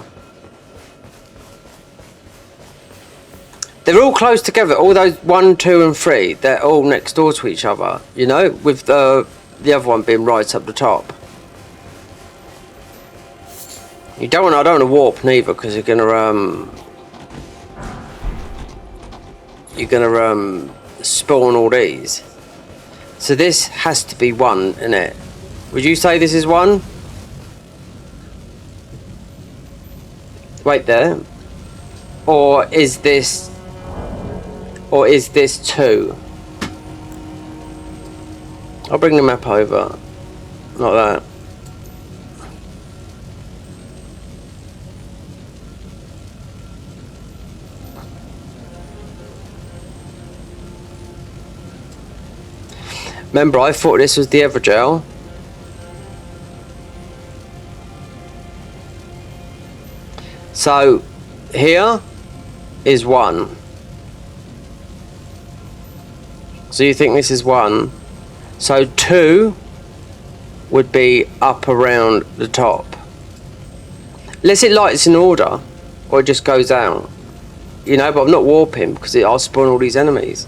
They're all close together. All those 1, 2 and 3. They're all next door to each other. You know, with the other one being right up the top. I don't want to warp neither, because you're gonna spawn all these. So this has to be 1, isn't it? Would you say this is 1? Wait there. Or is this 2? I'll bring the map over. Like that. Remember, I thought this was the Evergel. So, here is 1. So you think this is 1. So 2 would be up around the top. Unless it lights in order, or it just goes out. You know, but I'm not warping, because I'll spawn all these enemies.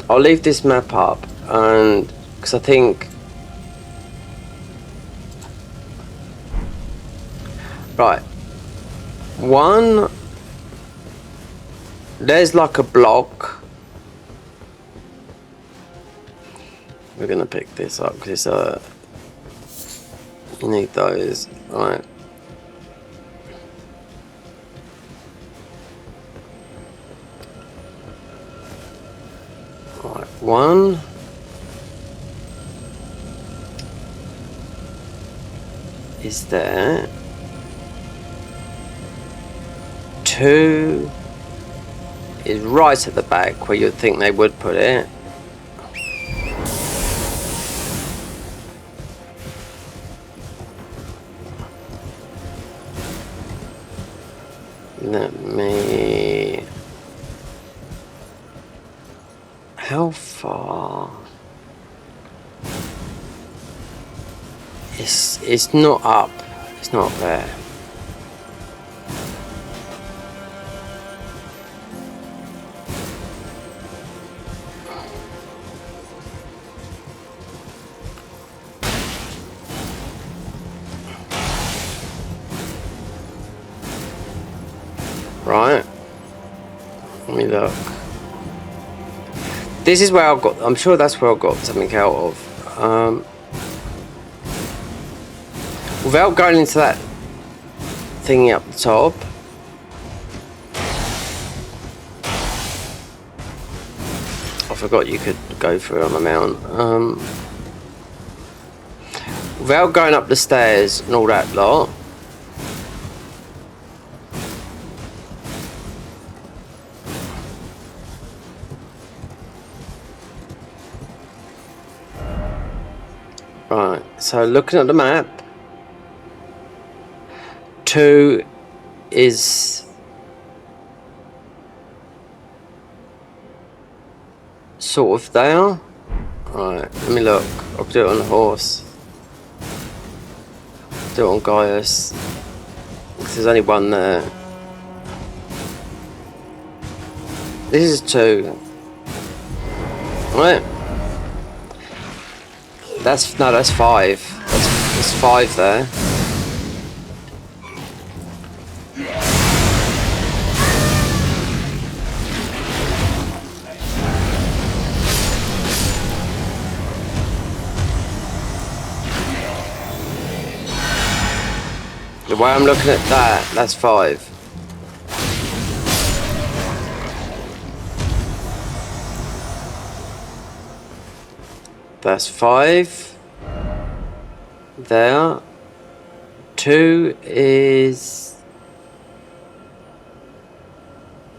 I'll leave this map up, and because I think... Right. 1... There's like a block. We're going to pick this up, because you need those. Right. Right, 1 is there. 2 is right at the back where you'd think they would put it. Let me... How far? It's not up. It's not there. Right. Let me look. This is where I've got... I'm sure that's where I got something out of. Without going into that thingy up the top. I forgot you could go through on the mount. Without going up the stairs and all that lot. Right, so looking at the map, 2 is sort of there. Right, let me look. I'll do it on the horse. Do it on Gaius. There's only 1 there. This is 2. Right. That's 5. That's 5 there. The way I'm looking at that, that's 5. That's 5. There. 2 is...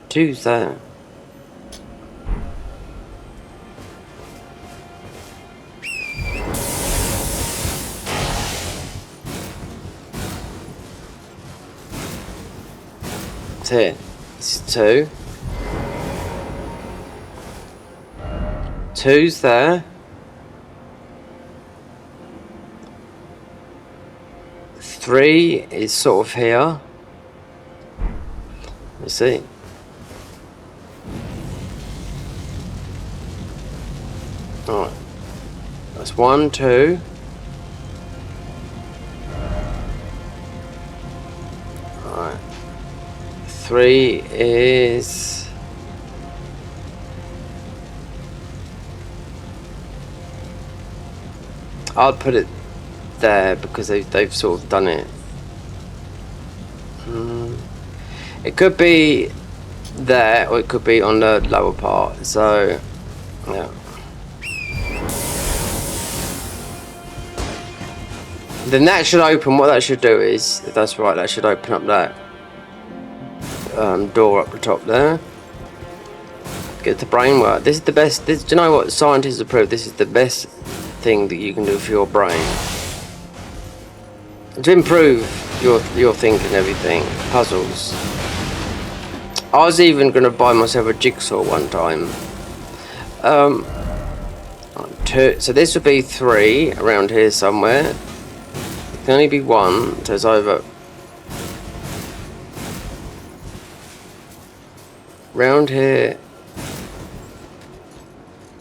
2's there. It's here. It's 2. 2's there. 3 is sort of here. Let's see. Alright. That's 1, 2. Alright. 3 is... I'll put it there because they've sort of done it. It could be there or it could be on the lower part, so yeah. Then that should open. What that should do is, if that's right, that should open up that door up the top there. Get the brain work. This is the best. Do you know what scientists have proved? This is the best thing that you can do for your brain to improve your thinking, everything, puzzles. I was even going to buy myself a jigsaw one time. 2. So this would be 3 around here somewhere. It can only be 1, so it's over. Round here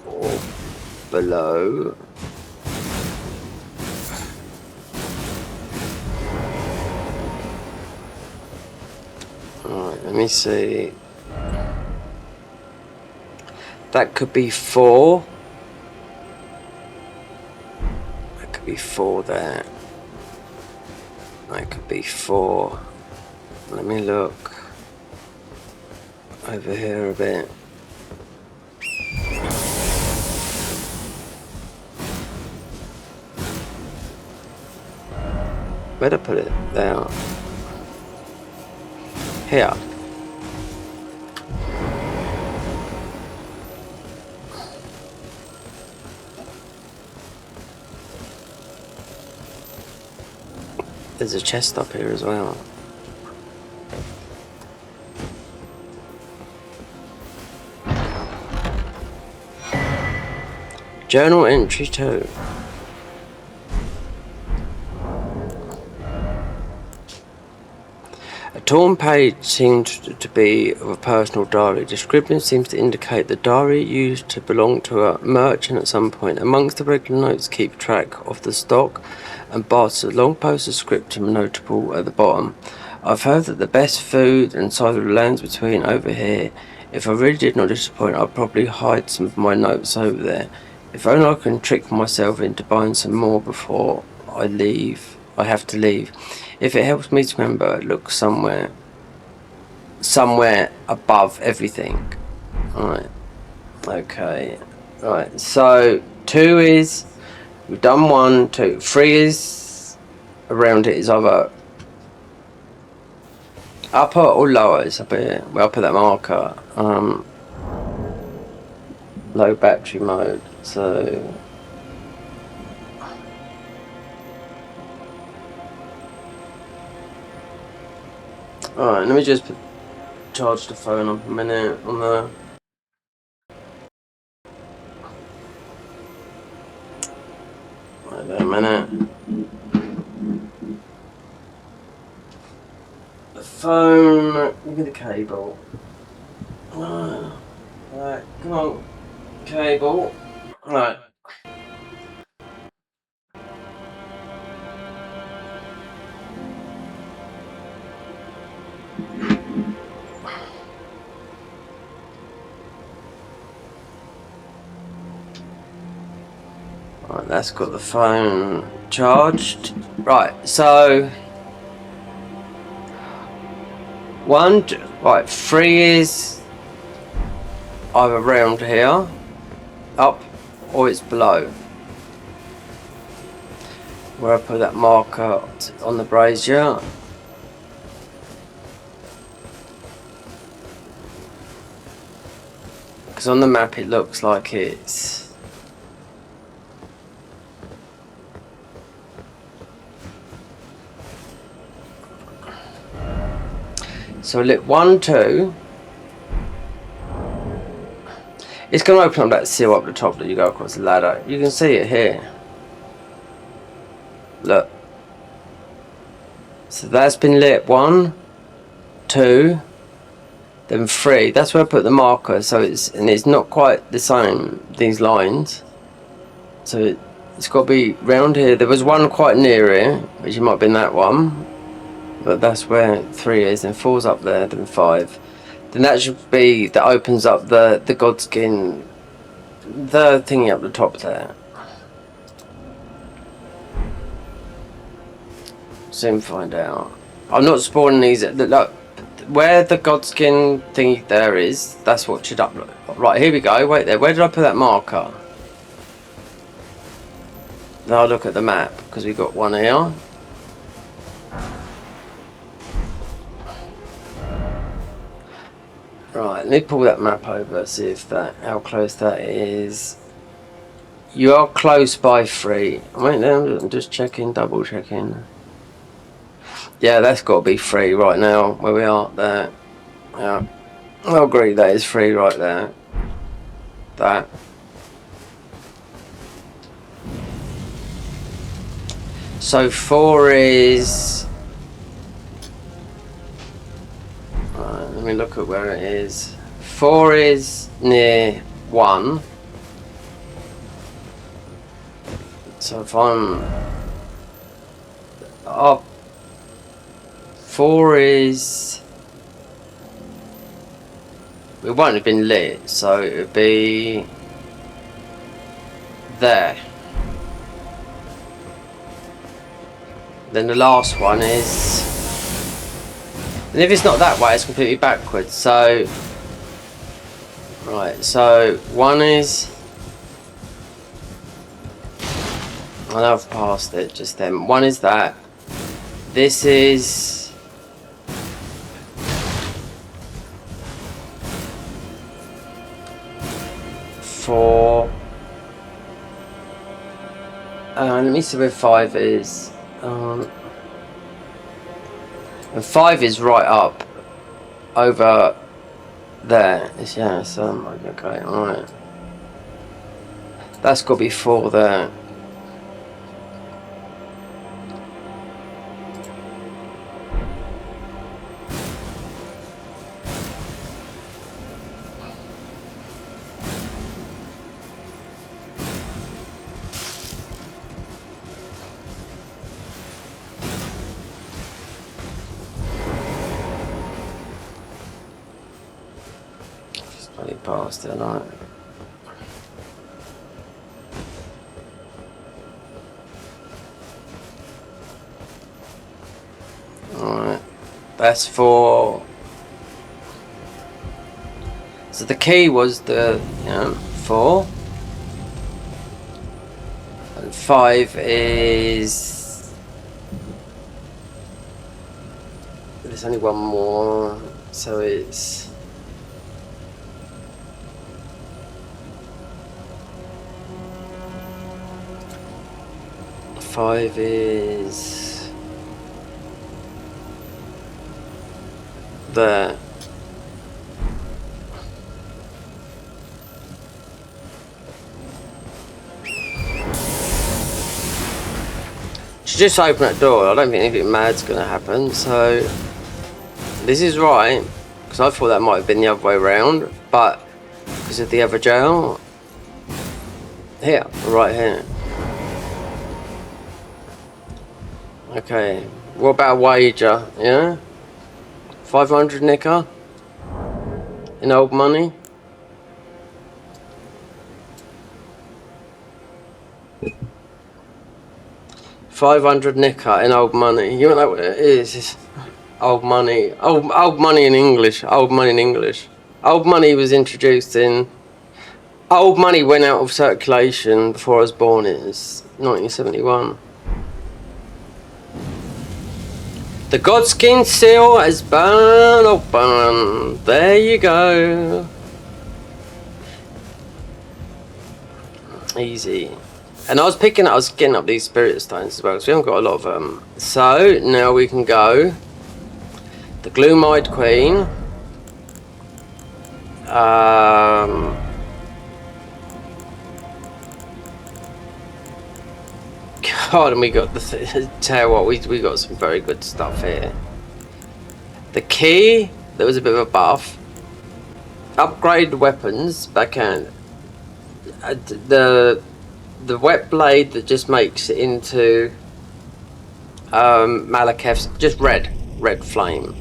or below. Alright, let me see. That could be 4. That could be 4 there. That could be 4. Let me look over here a bit. Where'd I put it? There. Here. There's a chest up here as well. Journal entry 2. A torn page seemed to be of a personal diary. Description seems to indicate the diary used to belong to a merchant at some point. Amongst the regular notes keep track of the stock and barters. A long postscriptum notable at the bottom. I've heard that the best food and cider lands between over here. If I really did not disappoint, I'd probably hide some of my notes over there. If only I can trick myself into buying some more before I leave. I have to leave. If it helps me to remember, look somewhere above everything. Alright. Okay. Right. So 2 is, we've done 1, 2. 3 is around it is either upper or lower. It's up here. Well, I'll put that marker. Low battery mode. So alright, let me just charge the phone up a minute on the... Wait there a minute. The phone... Give me the cable. Alright, come on. Cable. Right. Right, that's got the phone charged. Right, so Right, 3 is either round here, up, or it's below. Where I put that marker on the brazier. Because on the map it looks like it's... So lit 1, 2. It's going to open up that seal up the top that you go across the ladder. You can see it here. Look. So that's been lit 1, 2, then 3. That's where I put the marker. So it's not quite the same, these lines. So it's got to be round here. There was one quite near here, which might have been that one. But that's where 3 is, and 4's up there, then 5. Then that should be, that opens up the godskin, the thingy up the top there. Soon find out. I'm not spawning these. Look, where the godskin thingy there is, that's what should upload. Right, here we go. Wait there. Where did I put that marker? Now I'll look at the map, because we've got one here. Right, let me pull that map over, see if how close that is. You are close by 3. Wait there, I'm just checking, double checking. Yeah, that's got to be 3 right now, where we are there. Yeah, I'll agree that is 3 right there. That. So 4 is... Right, let me look at where it is. 4 is near 1. So if I'm up, 4 is... It won't have been lit, so it would be there. Then the last one is... And if it's not that way, it's completely backwards. So... Right, so 1 is... I know I've passed it just then. 1 is that. This is... 4. Let me see where 5 is. And 5 is right up over there. Yeah, so okay, alright. That's got to be 4 there. Past it, right? Alright, that's for... So the key was the 4, and 5 is... There's only one more, so it's... 5 is there. Should just open that door. I don't think anything mad's gonna happen. So this is right, because I thought that might have been the other way around, but because of the other jail here, right here. Okay, what about wager, yeah? 500 nicker? In old money? $500 nicker in old money. You don't know what it is. Old money. Old money in English. Old money in English. Old money was introduced in. Old money went out of circulation before I was born. It was 1971. The Godskin seal has been open. There you go. Easy. And I was getting up these spirit stones as well, because we haven't got a lot of them. So now we can go. The Gloam-eyed Queen. God, and we got the tell you what, we got some very good stuff here. The key, there was a bit of a buff. Upgrade weapons, backhand. The wet blade that just makes it into Malekith's just red flame.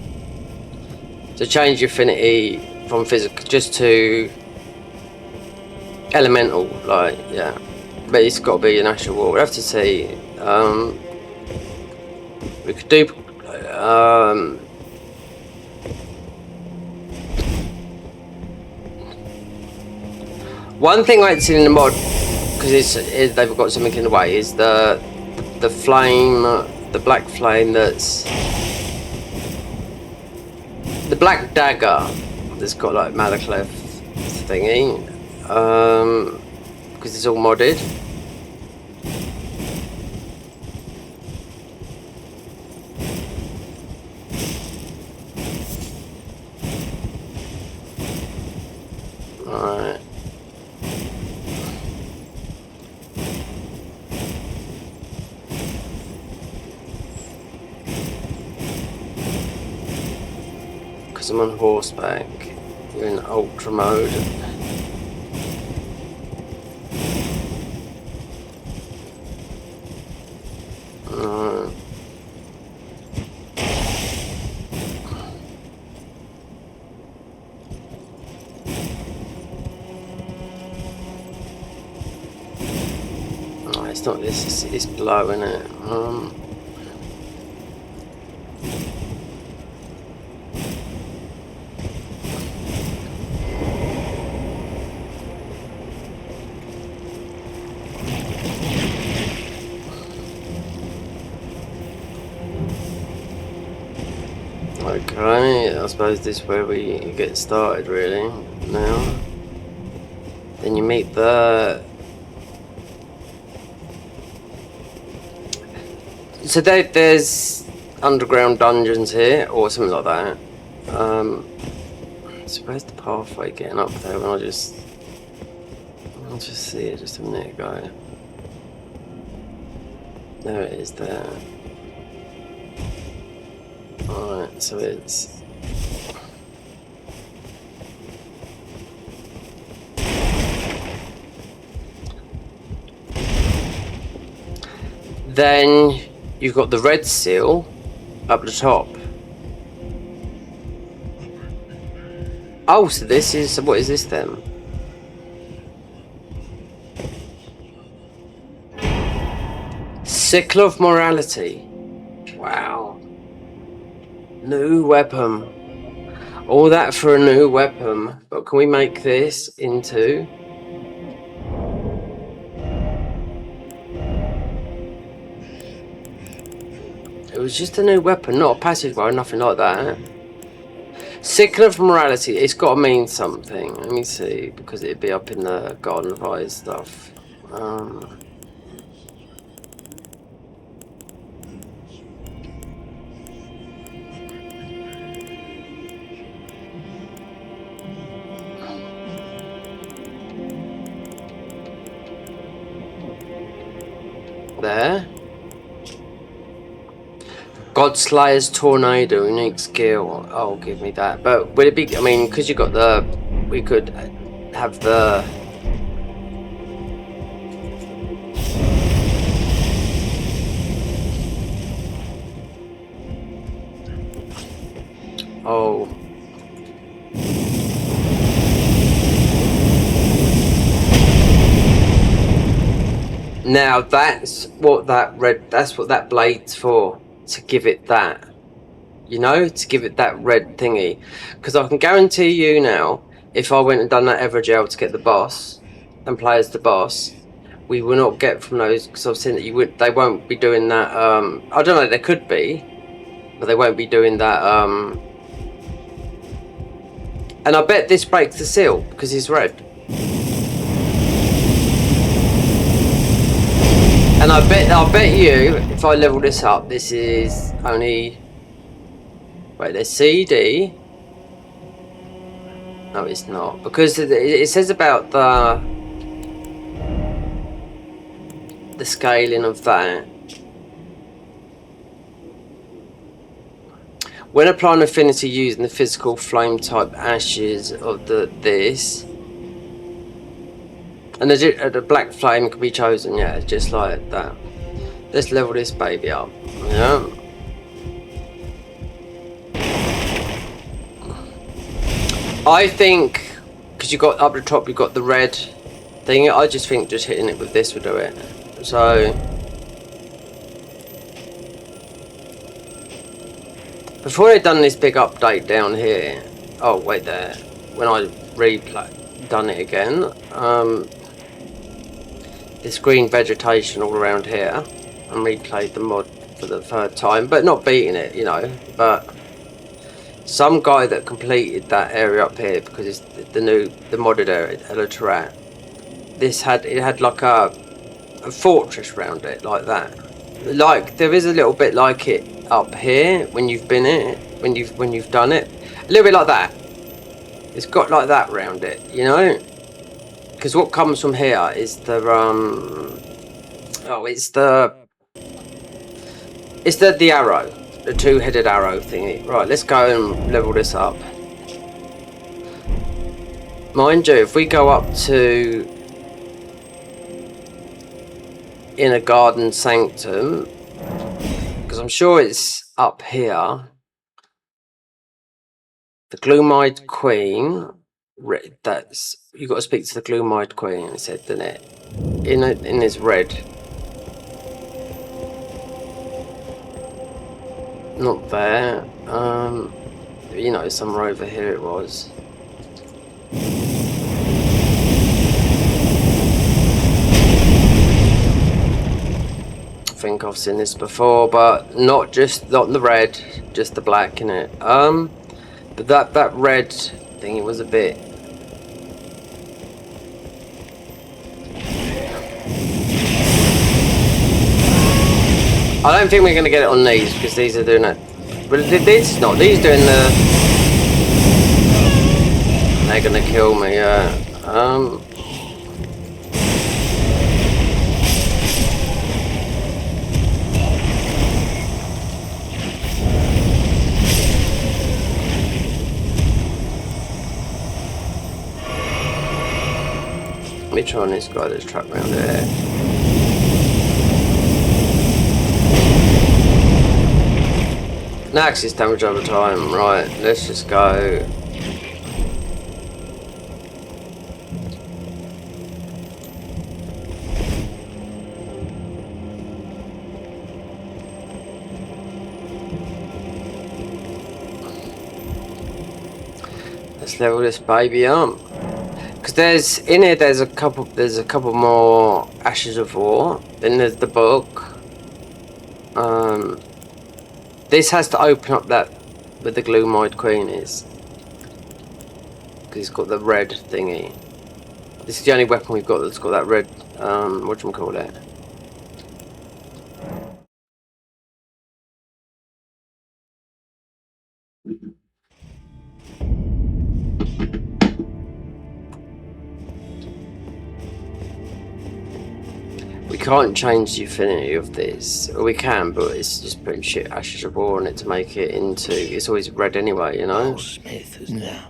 To change your affinity from physical just to elemental, like, yeah. But it's got to be an actual war. We'll have to see. We could do. One thing I ain't seen in the mod, because they've got something in the way, is the flame, the black flame that's the black dagger that's got like Malekith thingy. Because it's all modded. Alright. Because I'm on horseback, you're in ultra mode. It's not this, it's below, isn't it? Okay, I suppose this is where we get started really now. Then you meet the... So there's underground dungeons here, or something like that. So where's the pathway getting up there? When I'll just see it just a minute ago. There it is there. Alright, so it's... Then you've got the red seal up the top. Oh, so this is... What is this then? Sickle of Morality. Wow. New weapon. All that for a new weapon. But can we make this into... It was just a new weapon, not a passageway, nothing like that. Sickle of Morality, it's got to mean something. Let me see, because it'd be up in the Garden of Eyes stuff. There. Godslayer's Tornado, unique skill. Oh, give me that. But would it be... I mean, because you got the... We could have the... Oh. Now that's what that red... That's what that blade's for. To give it that. you know, to give it that red thingy. Because I can guarantee you now, if I went and done that Evergel to get the boss and play as the boss, we will not get from those, because I've seen that they won't be doing that. I don't know, they could be, but they won't be doing that. And I bet this breaks the seal because he's red. And I bet you, if I level this up, this is only. Wait, there's CD. No, it's not, because it says about the scaling of that. When applying affinity using the physical flame type ashes of this, and the black flame can be chosen, yeah, just like that. Let's level this baby up. Yeah. I think because you got up the top, you got the red thing. I just think just hitting it with this would do it. So before they've done this big update down here, oh wait there, when I done it again, this green vegetation all around here, and replayed the mod for the third time, but not beating it, you know, but some guy that completed that area up here, because it's the modded area, Eliterat, it had like a fortress around it, like that. Like there is a little bit like it up here when you've been in it, when you've done it, a little bit like that. It's got like that around it, you know. Because what comes from here is the it's the arrow, the two-headed arrow thingy. Right, let's go and level this up. Mind you, if we go up to Inner Garden Sanctum, because I'm sure it's up here, the Gloamite Queen, that's, you got to speak to the Gloamite Queen, it said, didn't it? In this red. Not there. You know, somewhere over here it was. I think I've seen this before, but not the red, just the black in it. But that red thing, it was a bit. I don't think we're going to get it on these, because these are doing it. But this is not. These doing the. They're going to kill me, yeah. Let me try on this guy that's trapped around there. Axis damage over time, right, let's just go. Let's level this baby up. Because there's a couple more Ashes of War. Then there's the book. This has to open up that where the Gloamite Queen is, because it's got the red thingy. This is the only weapon we've got that's got that red. Whatchamacallit. We can't change the affinity of this. Or we can, but it's just putting shit Ashes of War on it to make it into. It's always red anyway, you know. Smith is now.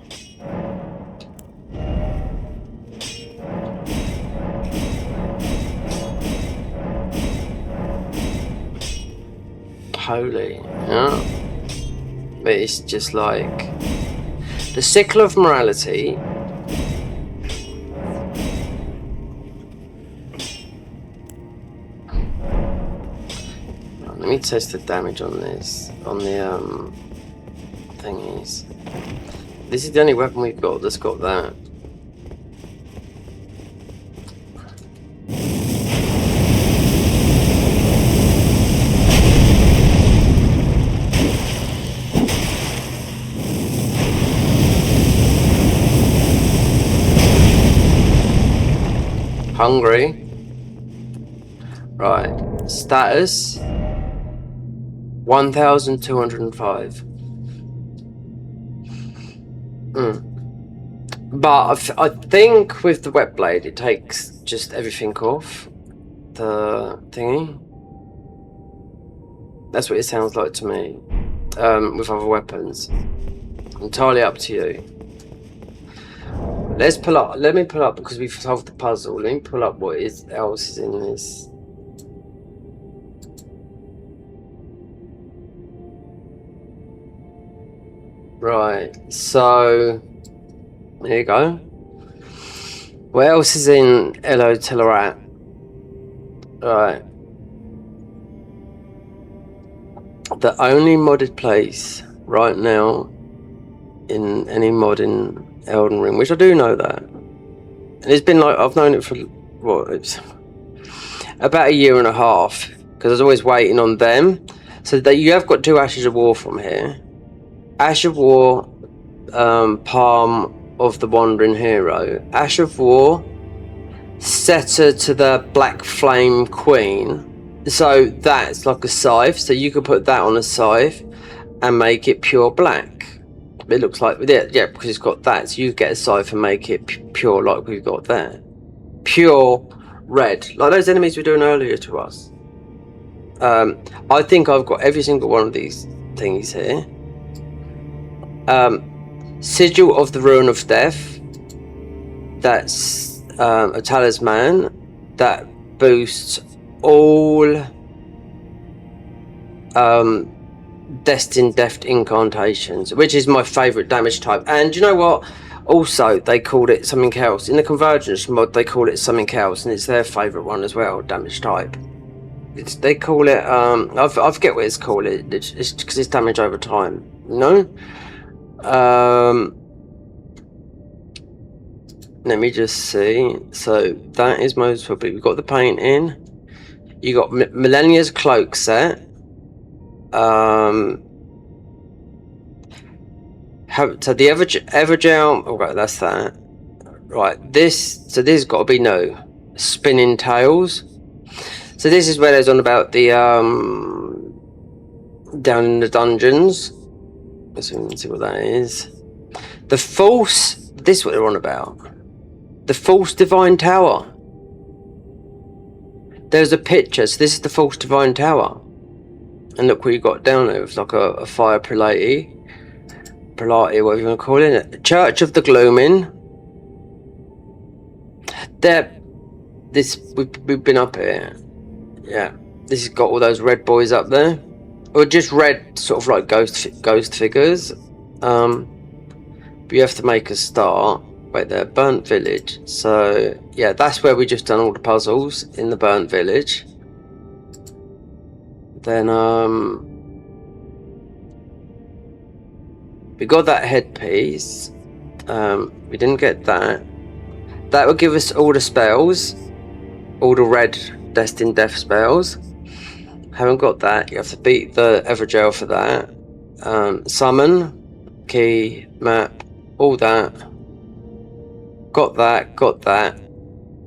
Holy, yeah. But it's just like the sickle of morality. Let me test the damage on this, on the thingies. This is the only weapon we've got that's got that. Hungry. Right. Status 1205. But I think with the wet blade it takes just everything off the thingy. That's what it sounds like to me. With other weapons. Entirely up to you. Let's pull up. Let me pull up because we've solved the puzzle. Let me pull up what else is in this. Right. So there you go. What else is in Hello Telerat? Right. The only modded place right now in any mod in Elden Ring, which I do know that, and it's been like I've known it for what, it's about a year and a half because I was always waiting on them. So that you have got 2 Ashes of War from here. Ash of War, Palm of the Wandering Hero. Ash of War, Setter to the Black Flame Queen. So that's like a scythe. So you could put that on a scythe and make it pure black. It looks like, yeah, because it's got that. So you get a scythe and make it pure like we've got there. Pure red, like those enemies were doing earlier to us. I think I've got every single one of these thingies here. Sigil of the Ruin of Death. That's a talisman that boosts all destined death incantations, which is my favourite damage type. And you know what? Also, they called it something else. In the Convergence mod, they call it something else, and it's their favourite one as well, damage type. They call it, I forget what it's called. It's because it's damage over time, you know? Let me just see. So, that is most probably. We've got the painting. You got Millennia's Cloak set. So the Evergel, okay, that's that. Right, this has got to be no spinning tails. So this is where there's on about the down in the dungeons. Let's see what that is. The false. This is what they're on about. The false divine tower. There's a picture. So this is the false divine tower. And look what you got down there. It's like a fire prelate, whatever you want to call it. Church of the Gloaming. We've been up here. Yeah, this has got all those red boys up there, or just red sort of like ghost figures. But you have to make a start. Wait there, burnt village. So yeah, that's where we just done all the puzzles in the burnt village. Then we got that headpiece. We didn't get that. That would give us all the spells, all the red destined death spells. Haven't got that. You have to beat the Evergel for that. Summon, key, map, all that. Got that.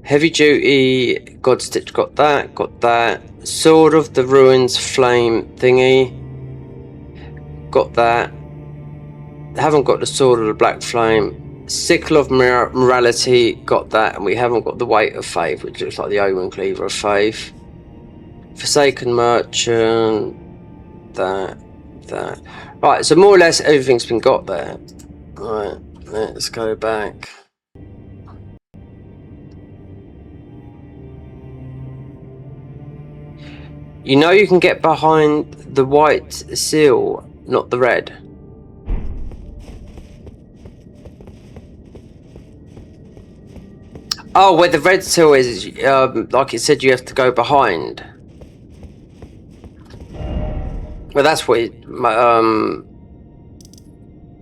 Heavy duty, Godstitch, got that. Sword of the Ruins flame thingy. Got that. Haven't got the Sword of the Black Flame. Sickle of Morality, got that. And we haven't got the Weight of Faith, which looks like the Omen Cleaver of Faith. Forsaken Merchant. That. Right, so more or less everything's been got there. Right, let's go back. You know you can get behind the white seal, not the red. Oh, where the red seal is, like it said, you have to go behind. Well, that's what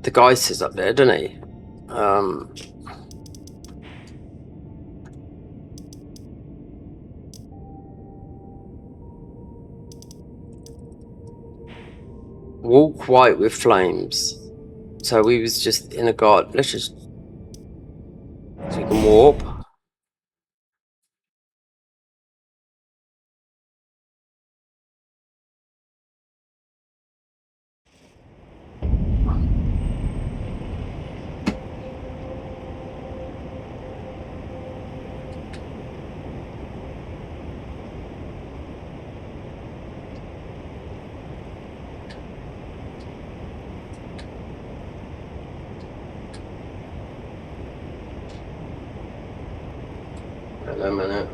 the guy says up there, doesn't he? Walk white with flames. So we was just in a garden. Let's just so you can warp. Wait a minute.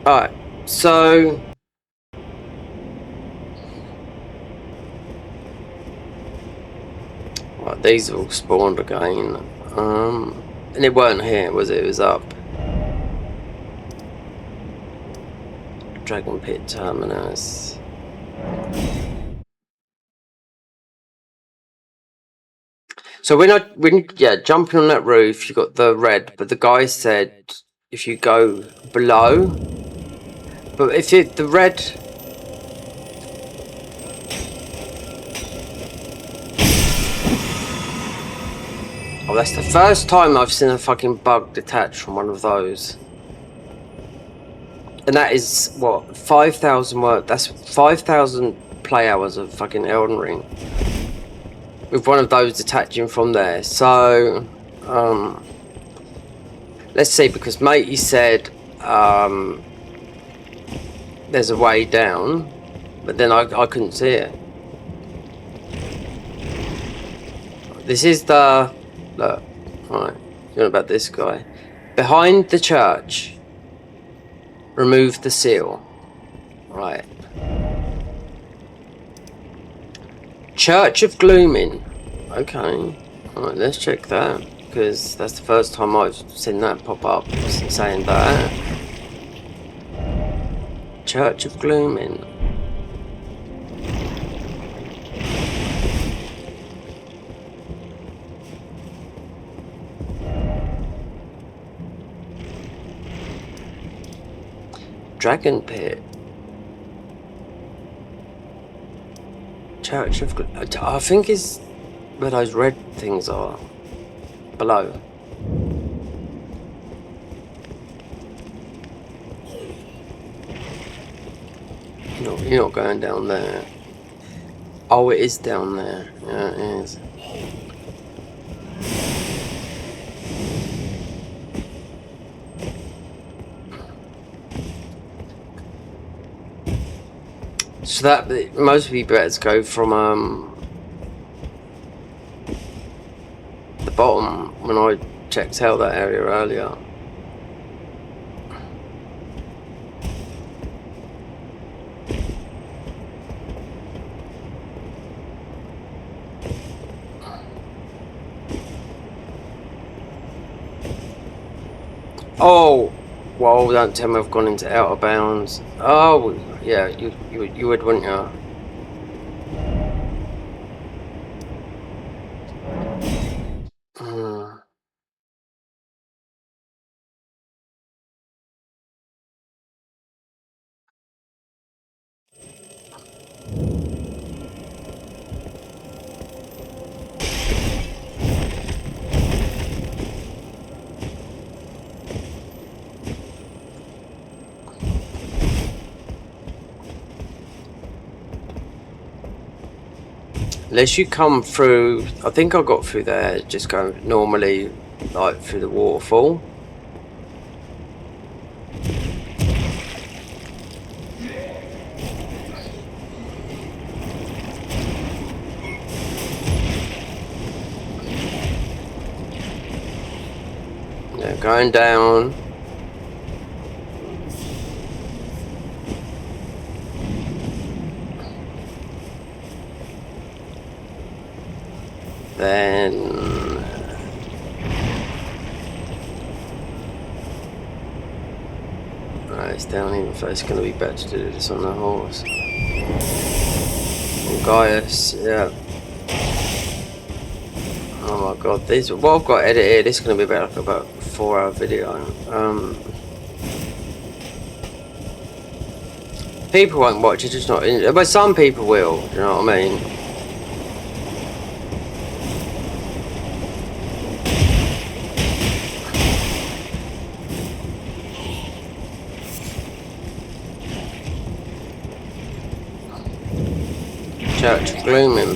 Alright, so right, these all spawned again. And it weren't here, was it? It was up. Dragon Pit Terminus. So when jumping on that roof, you got the red, but the guy said if you go below, but if the red. Oh, that's the first time I've seen a fucking bug detach from one of those. And that is, what, 5,000 work? That's 5,000 play hours of fucking Elden Ring. With one of those detaching from there. So, let's see, because matey said, there's a way down. But then I couldn't see it. This is the... Look, right, you know about this guy. Behind the church, remove the seal. Right. Church of Gloaming. Okay. Alright, let's check that. Because that's the first time I've seen that pop up saying that. Church of Gloaming. Dragon Pit. Church of I think is where those red things are. Below. No, you're not going down there. Oh, it is down there. Yeah, it is. So that most be better to go from the bottom when I checked out that area earlier. Oh, well, don't tell me I've gone into out of bounds. Oh, yeah, you would, wouldn't you? Unless you come through, I think I got through there, just going normally, like through the waterfall. Yeah, going down. Then it's down even further. It's going to be better to do this on the horse. And Gaius, yeah. Oh my god, these. What I've got edited. This is going to be about like about 4-hour video. People won't watch it, just not. But some people will. Do you know what I mean? Church of Gloam.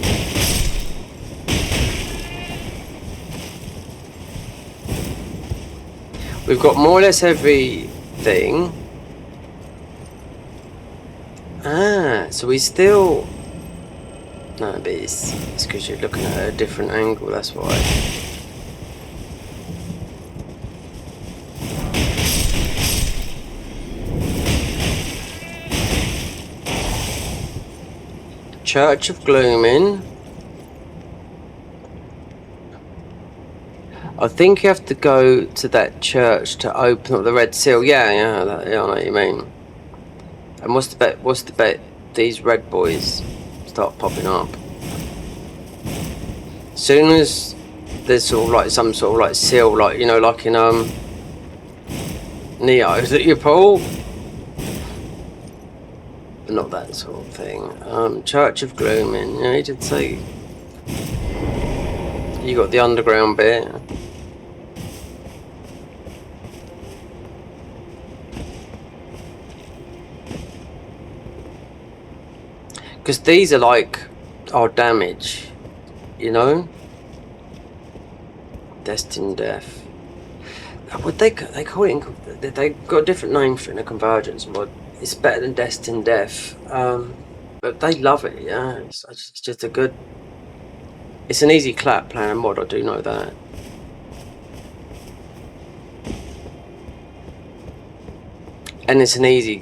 We've got more or less everything. So we still... No, but it's because you're looking at a different angle, that's why. Church of Gloam. I think you have to go to that church to open up the red seal. Yeah, yeah, I know what you mean. And what's the bet? What's the bet? These red boys start popping up. Soon as there's sort of like some sort of like seal, like you know, like in Neo that you pull. But not that sort of thing. Church of Gloam. Yeah, you did say you got the underground bit. Because these are like our damage, you know. Destined Death. What they call it? They got a different name for it in a convergence mod. It's better than Destined Death, but they love it. Yeah, it's just a good. It's an easy clap playing a mod. I do know that. And it's an easy,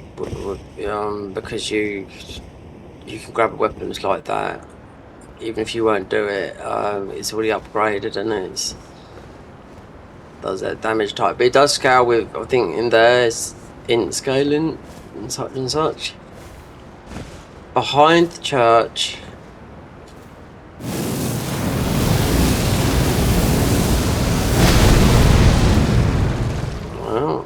because you can grab weapons like that, even if you won't do it. It's already upgraded and it does that damage type. But it does scale with, I think in there it's int scaling and such and such. Behind the church. Wow.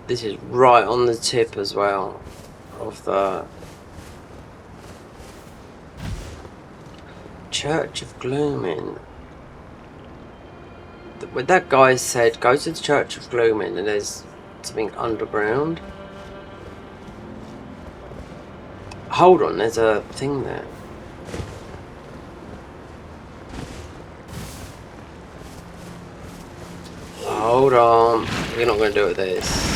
This is right on the tip as well of the Church of Gloam. What that guy said, go to the Church of Gloam and there's something underground. Hold on, there's a thing there. Hold on, we're not going to do it with this.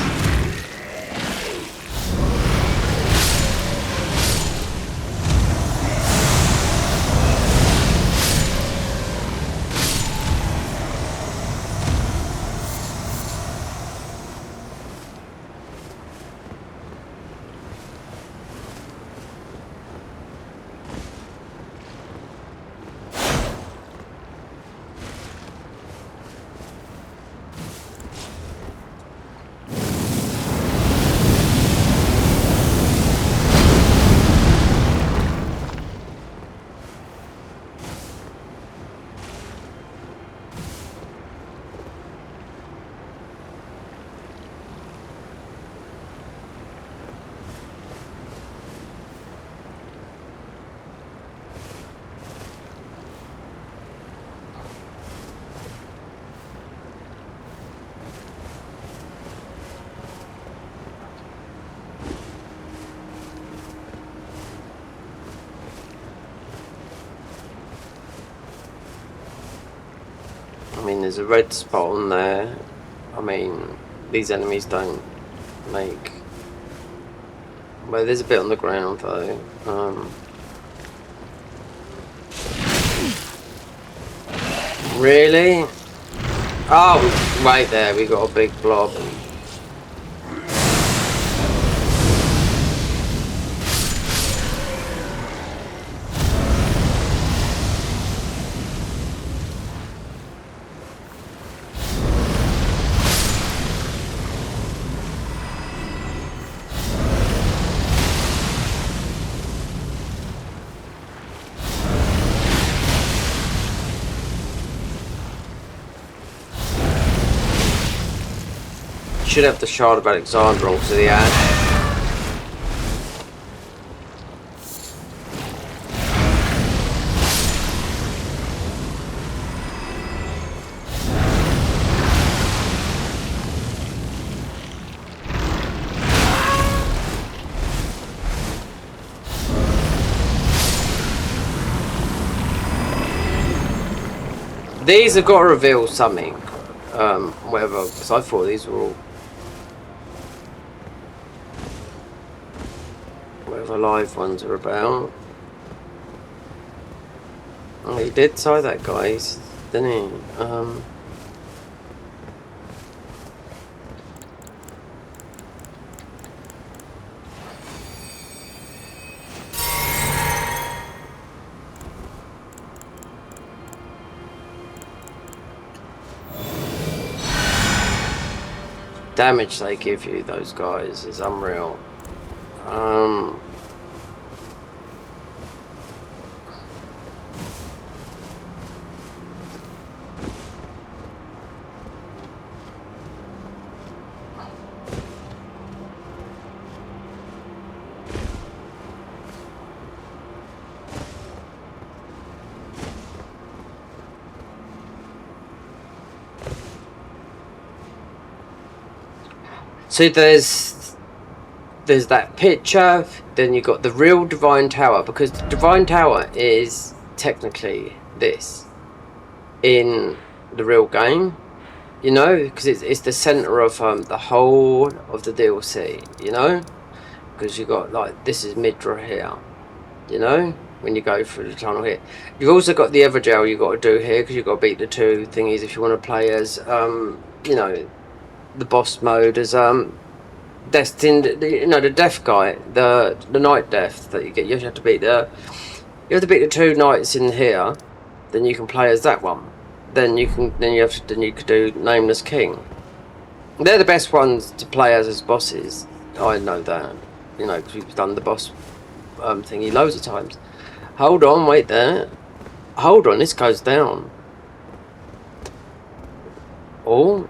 there's a red spot on there. I mean, these enemies don't make... Well, there's a bit on the ground though. Really? Oh, right there, we got a big blob. Should have the Shard of Alexander onto the ash. These have got to reveal something, whatever, because I thought these were all whatever live ones are about. Oh, he did tie that guy, didn't he? Damage they give you, those guys, is unreal. So there's that picture, then you got the real Divine Tower, because the Divine Tower is technically this in the real game, you know, because it's the center of the whole of the DLC, you know, because you got like this is Midra here, you know, when you go through the tunnel here. You've also got the Evergel you got to do here, because you've got to beat the two thingies if you want to play as you know, the boss mode as destined, you know, the death guy, the night death that you get. You have to beat the two knights in here, then you can play as that one. Then you could do Nameless King. They're the best ones to play as bosses. I know that, you know, because we've done the boss thingy loads of times. Hold on, wait there. Hold on, this goes down. Oh.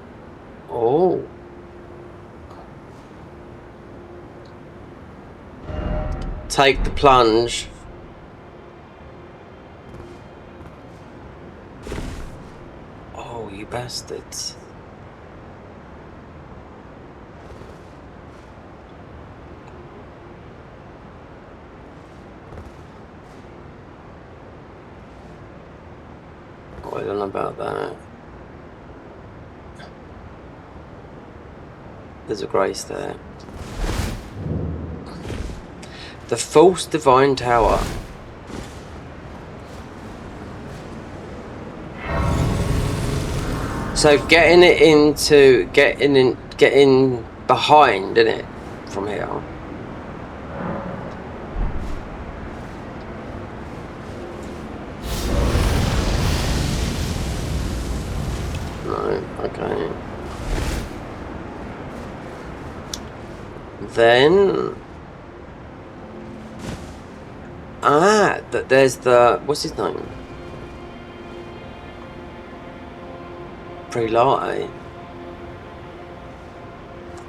Take the plunge. Oh, you bastards. Oh, I don't know about that. There's a grace there. The false Divine Tower. So getting behind, isn't it, from here? No, okay. Then there's the, what's his name? Prelate.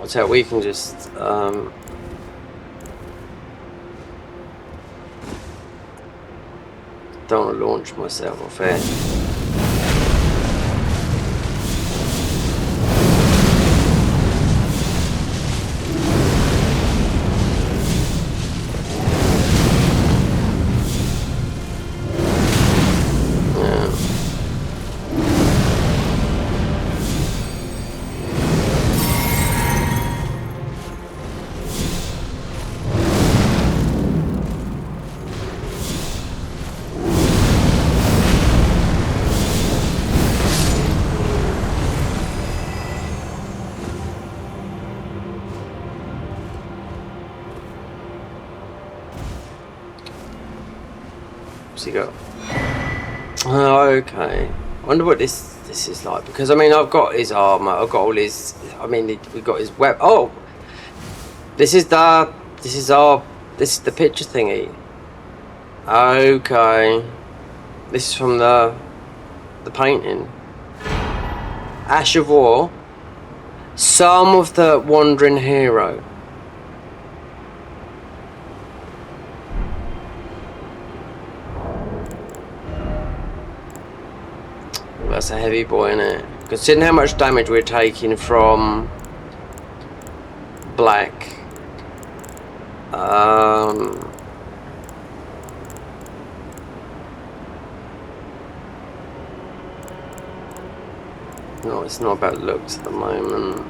I'll tell you, we can just don't want to launch myself off here. he got? Oh, okay. I wonder what this is like, because I mean I've got his armor, I've got all his. I mean we got his weapon. Oh, this is the picture thingy. Okay, this is from the painting. Ash of War. Psalm of the Wandering Hero. That's a heavy boy, innit? Considering how much damage we're taking from Black. No, it's not about looks at the moment.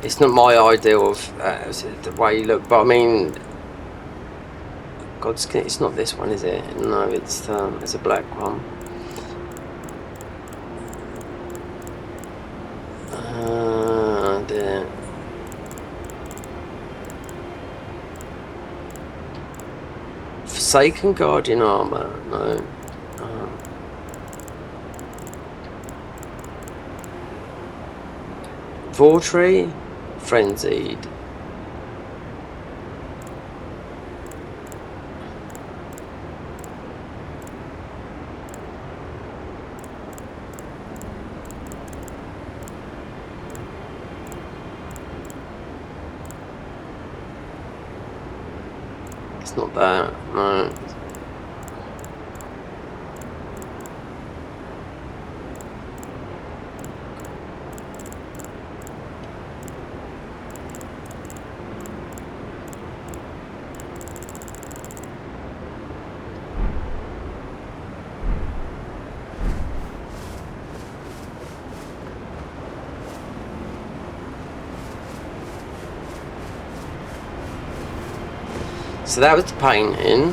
It's not my ideal of the way you look, but I mean, God's skin. It's not this one, is it? No, it's a black one. Dear. Forsaken Guardian armor. No. Vortree, Frenzied. It's not that, no. So that was the painting.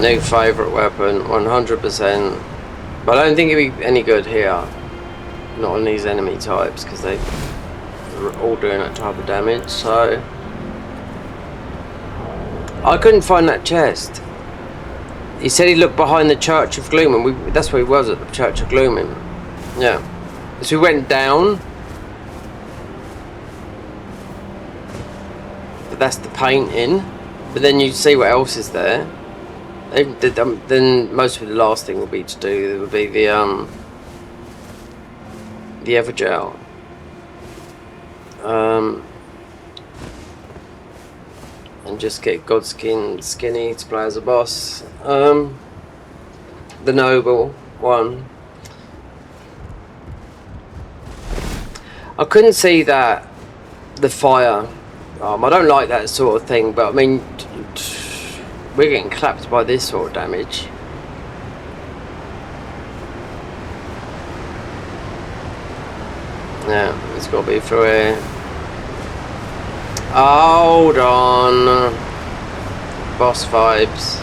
New favourite weapon, 100%. But I don't think it'd be any good here. Not on these enemy types, because they're all doing that type of damage. So I couldn't find that chest. He said he looked behind the Church of Gloam, and that's where he was, at the Church of Gloam. Yeah. So we went down. But that's the painting. But then you see what else is there. Then most of the last thing will be to do would be the Evergel. And just get Godskin Skinny to play as a boss. The Noble one. I couldn't see that the fire. I don't like that sort of thing, but I mean, we're getting clapped by this sort of damage. Yeah, it's got to be through here. Hold on. Boss vibes.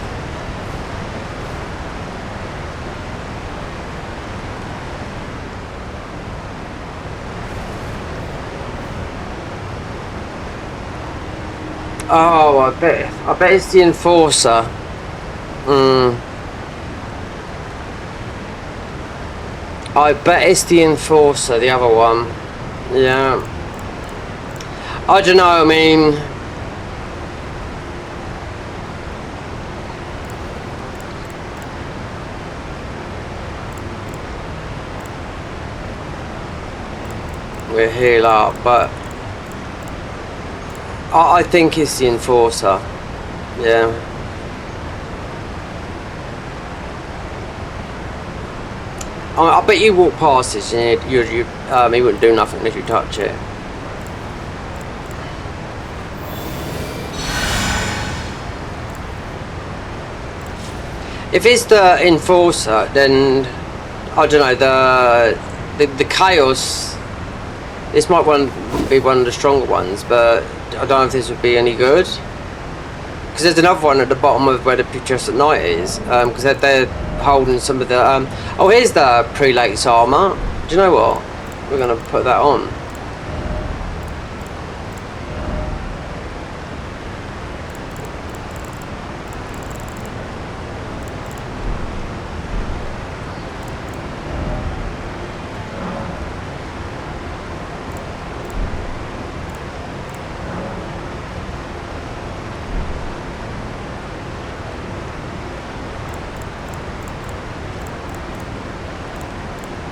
Oh, I bet it's the Enforcer. I bet it's the Enforcer, the other one. Yeah. I don't know, I mean... we'll heal up, but... I think it's the Enforcer. Yeah. I bet you walk past this and he wouldn't do nothing unless you touch it. If it's the Enforcer, then I don't know, the Chaos This might be one of the stronger ones, but I don't know if this would be any good. Because there's another one at the bottom of where the Putrescent at Night is. Because they're holding some of the... oh, here's the Prelate's armour. Do you know what? We're going to put that on.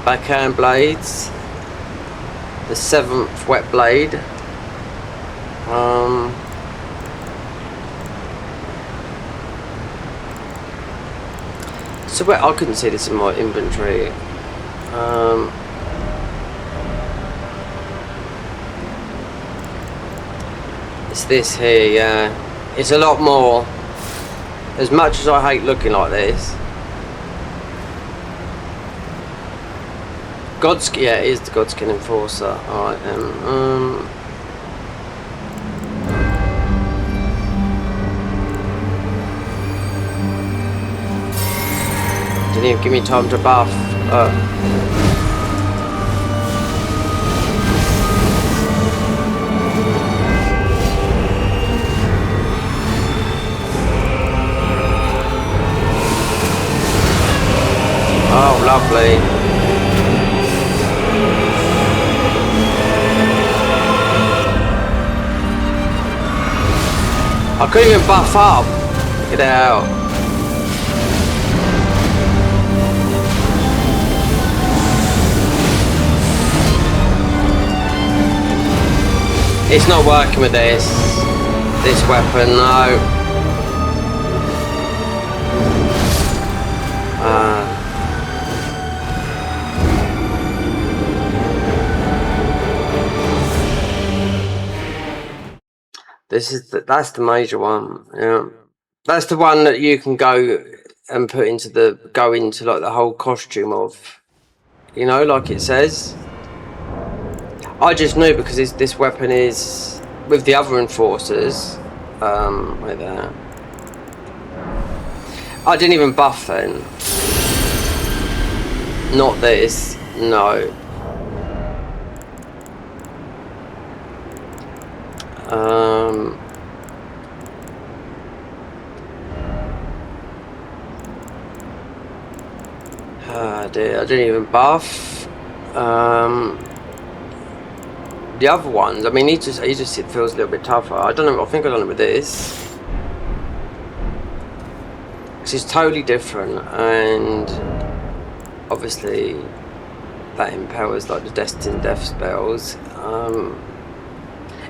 Backhand blades, the 7th wet blade, so I couldn't see this in my inventory. It's this here, yeah. It's a lot more. As much as I hate looking like this. Godskin, yeah, it is the Godskin Enforcer. Alright then. Didn't even give me time to buff. Oh, lovely. I couldn't even buff up. Get out. It's not working with this weapon, no. That's the major one, yeah. That's the one that you can go and put into like the whole costume of, you know, like it says. I just knew because this weapon is with the other enforcers. Wait there. I didn't even buff then. Not this, no. Dear, I didn't even buff. The other ones, I mean, he just it feels a little bit tougher. I don't know. I think I've done it with this. It's totally different, and obviously that empowers like the destined death spells.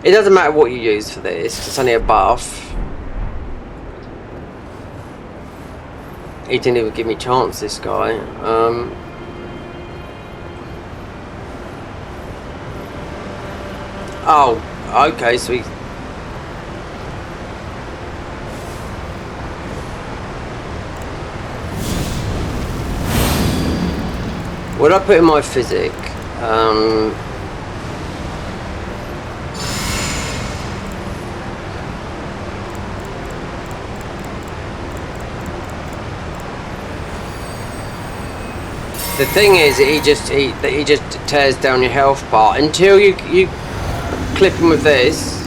It doesn't matter what you use for this. It's only a buff. He didn't even give me a chance, this guy. Oh, okay, so he... What I put in my physic? The thing is, he just tears down your health bar until you clip him with this.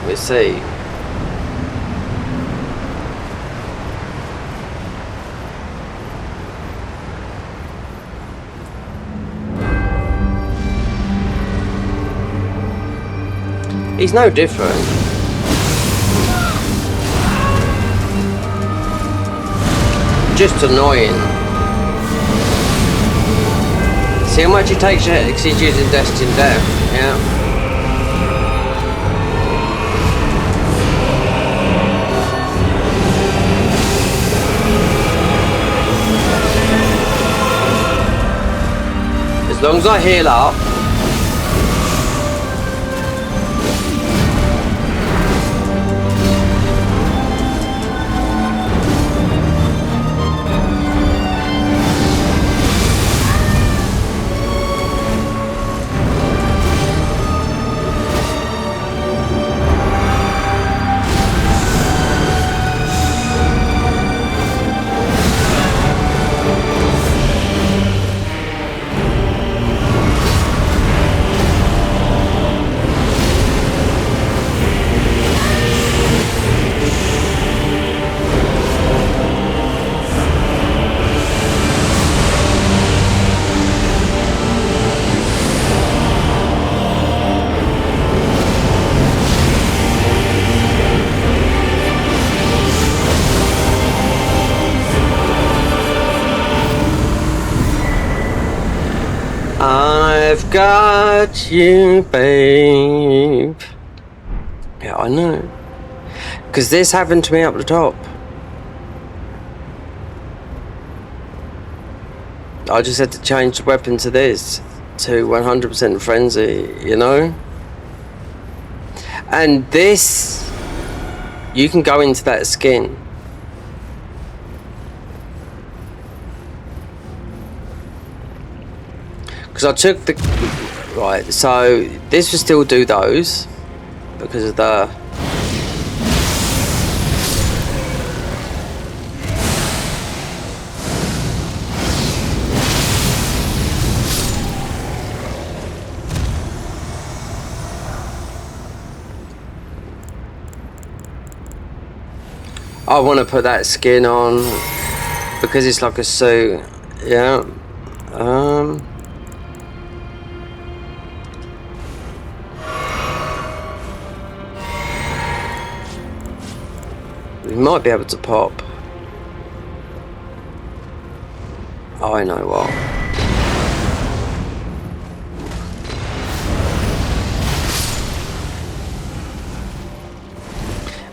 Let's see. He's no different. Just annoying. See how much it takes you because he's using Destined Death, yeah. As long as I heal up. got you, babe. Yeah, I know. Because this happened to me up the top. I just had to change the weapon to this. To 100% frenzy, you know? And this... You can go into that skin. Because I took the... Right, so this will still do those. Because of the... I want to put that skin on. Because it's like a suit. Yeah. We might be able to pop. Oh, I know what.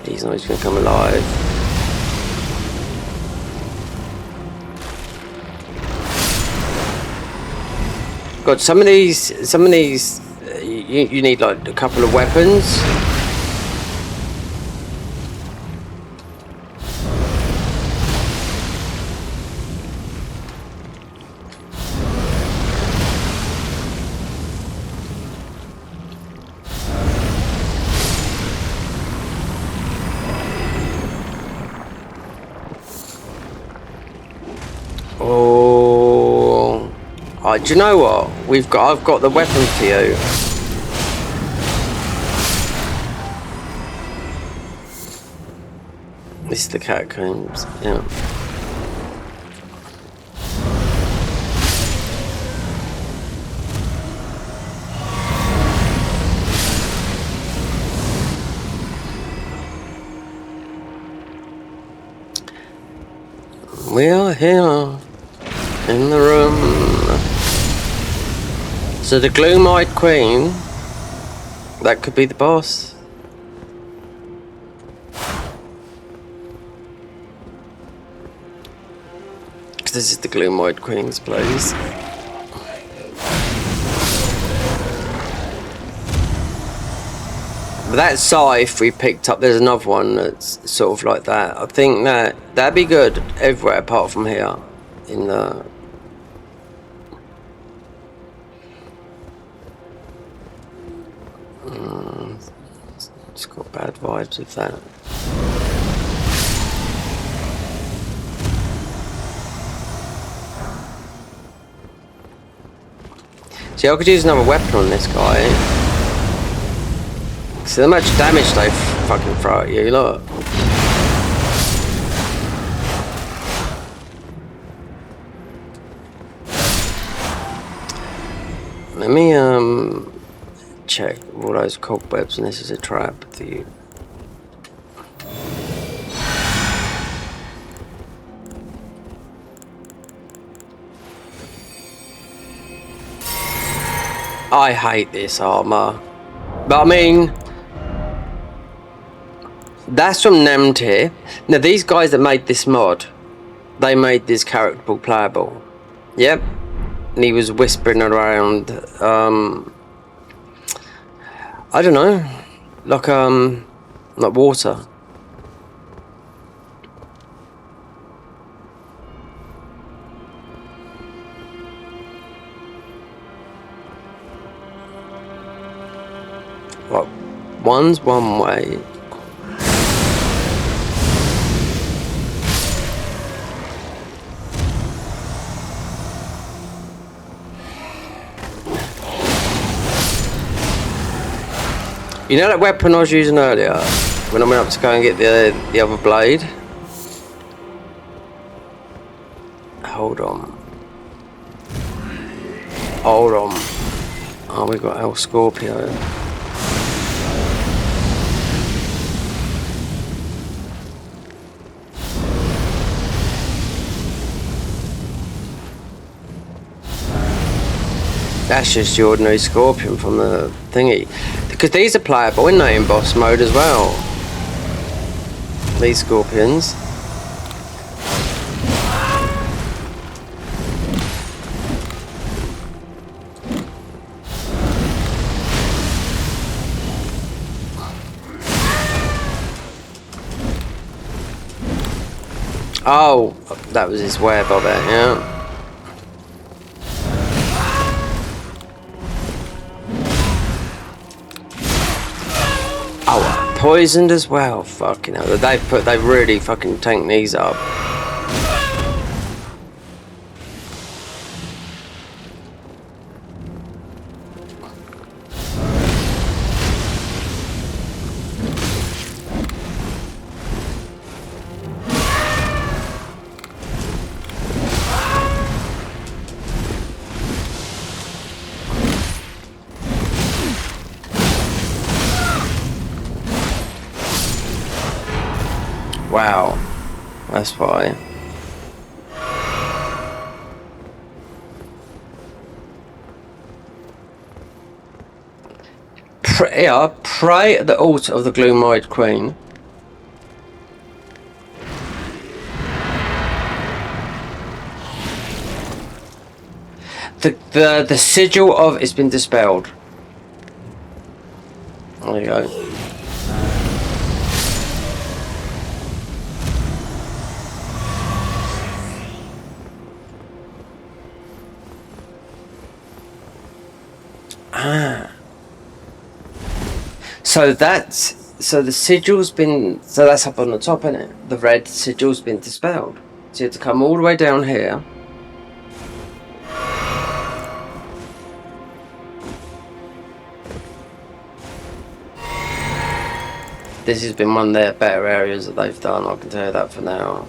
He's not going to come alive. God, some of these, you need like a couple of weapons. Oh, do you know what? I've got the weapon for you. This is the catacombs. Yeah. We are here in the room. So the Gloam-eyed queen, that could be the boss. Because this is the Gloam-eyed queen's place. But that scythe we picked up, there's another one that's sort of like that. I think that'd be good everywhere apart from here. In the... It's got bad vibes with that. See, I could use another weapon on this guy. See how much damage they fucking throw at you, look. Let me check all those cobwebs, and this is a trap. I hate this armor, but I mean, that's from Namtir. Now these guys that made this mod, they made this character playable. Yep. And he was whispering around, I don't know, like water. Like, one's one way. You know that weapon I was using earlier when I went up to go and get the other blade? Hold on. Oh, we got El Scorpio. That's just the ordinary scorpion from the thingy. Because these are playable, aren't they, in boss mode as well? These scorpions. Oh, that was his web of it, yeah. Oh, poisoned as well. Fucking hell. They really fucking tanked these up. Wow, that's why. Pray at the altar of the Gloam Queen. The sigil of it's been dispelled. There you go. So the sigil's been, so that's up on the top, isn't it? The red sigil's been dispelled. So you have to come all the way down here. This has been one of their better areas that they've done, I can tell you that for now.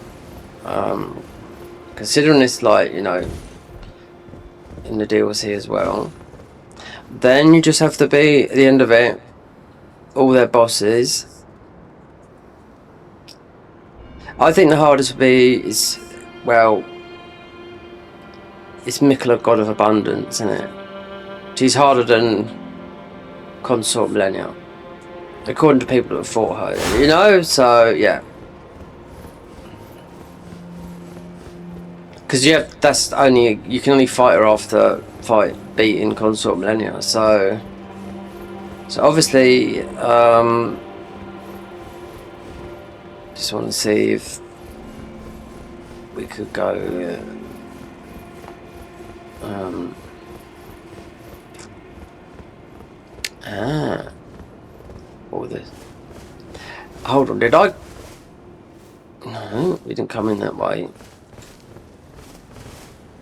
Considering it's like, you know, in the DLC as well. Then you just have to be, at the end of it, all their bosses. I think the hardest would be is, well, it's Mikola, God of Abundance, isn't it? She's harder than Consort Millennia, according to people that fought her, you know, so yeah. Because that's only, you can only fight her after beating Consort Millennia, so obviously, just want to see if we could go, what was this? Hold on, did I? No, we didn't come in that way.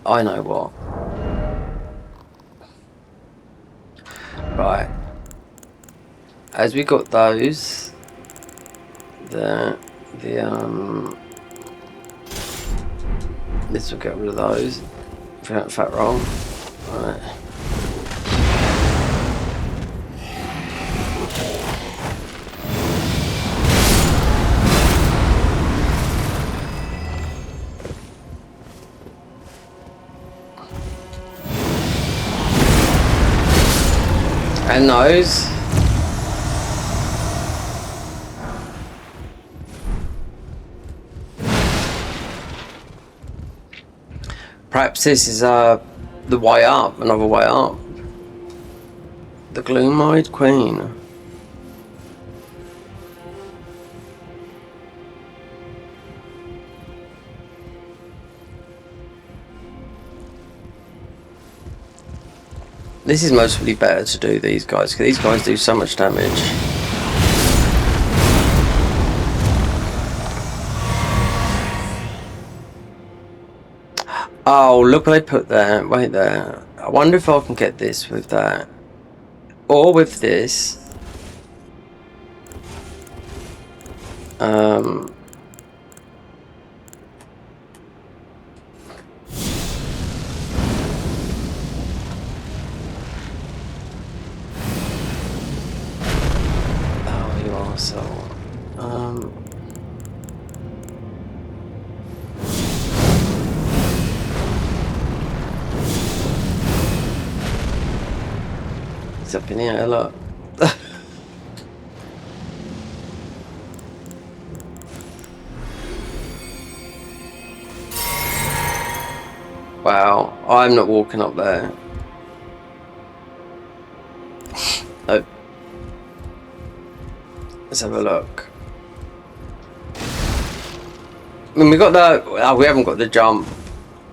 I know what. Right. As we got those, this will get rid of those. If we don't fat roll. Right. And those. Perhaps this is the way up, another way up. The Gloam Queen. This is mostly better to do these guys, because these guys do so much damage. Oh, look what I put there. Wait there. I wonder if I can get this with that. Or with this. Oh, you are so... He's up in here, look. Wow, I'm not walking up there. Oh. Let's have a look. I mean, we got the... Oh, we haven't got the jump.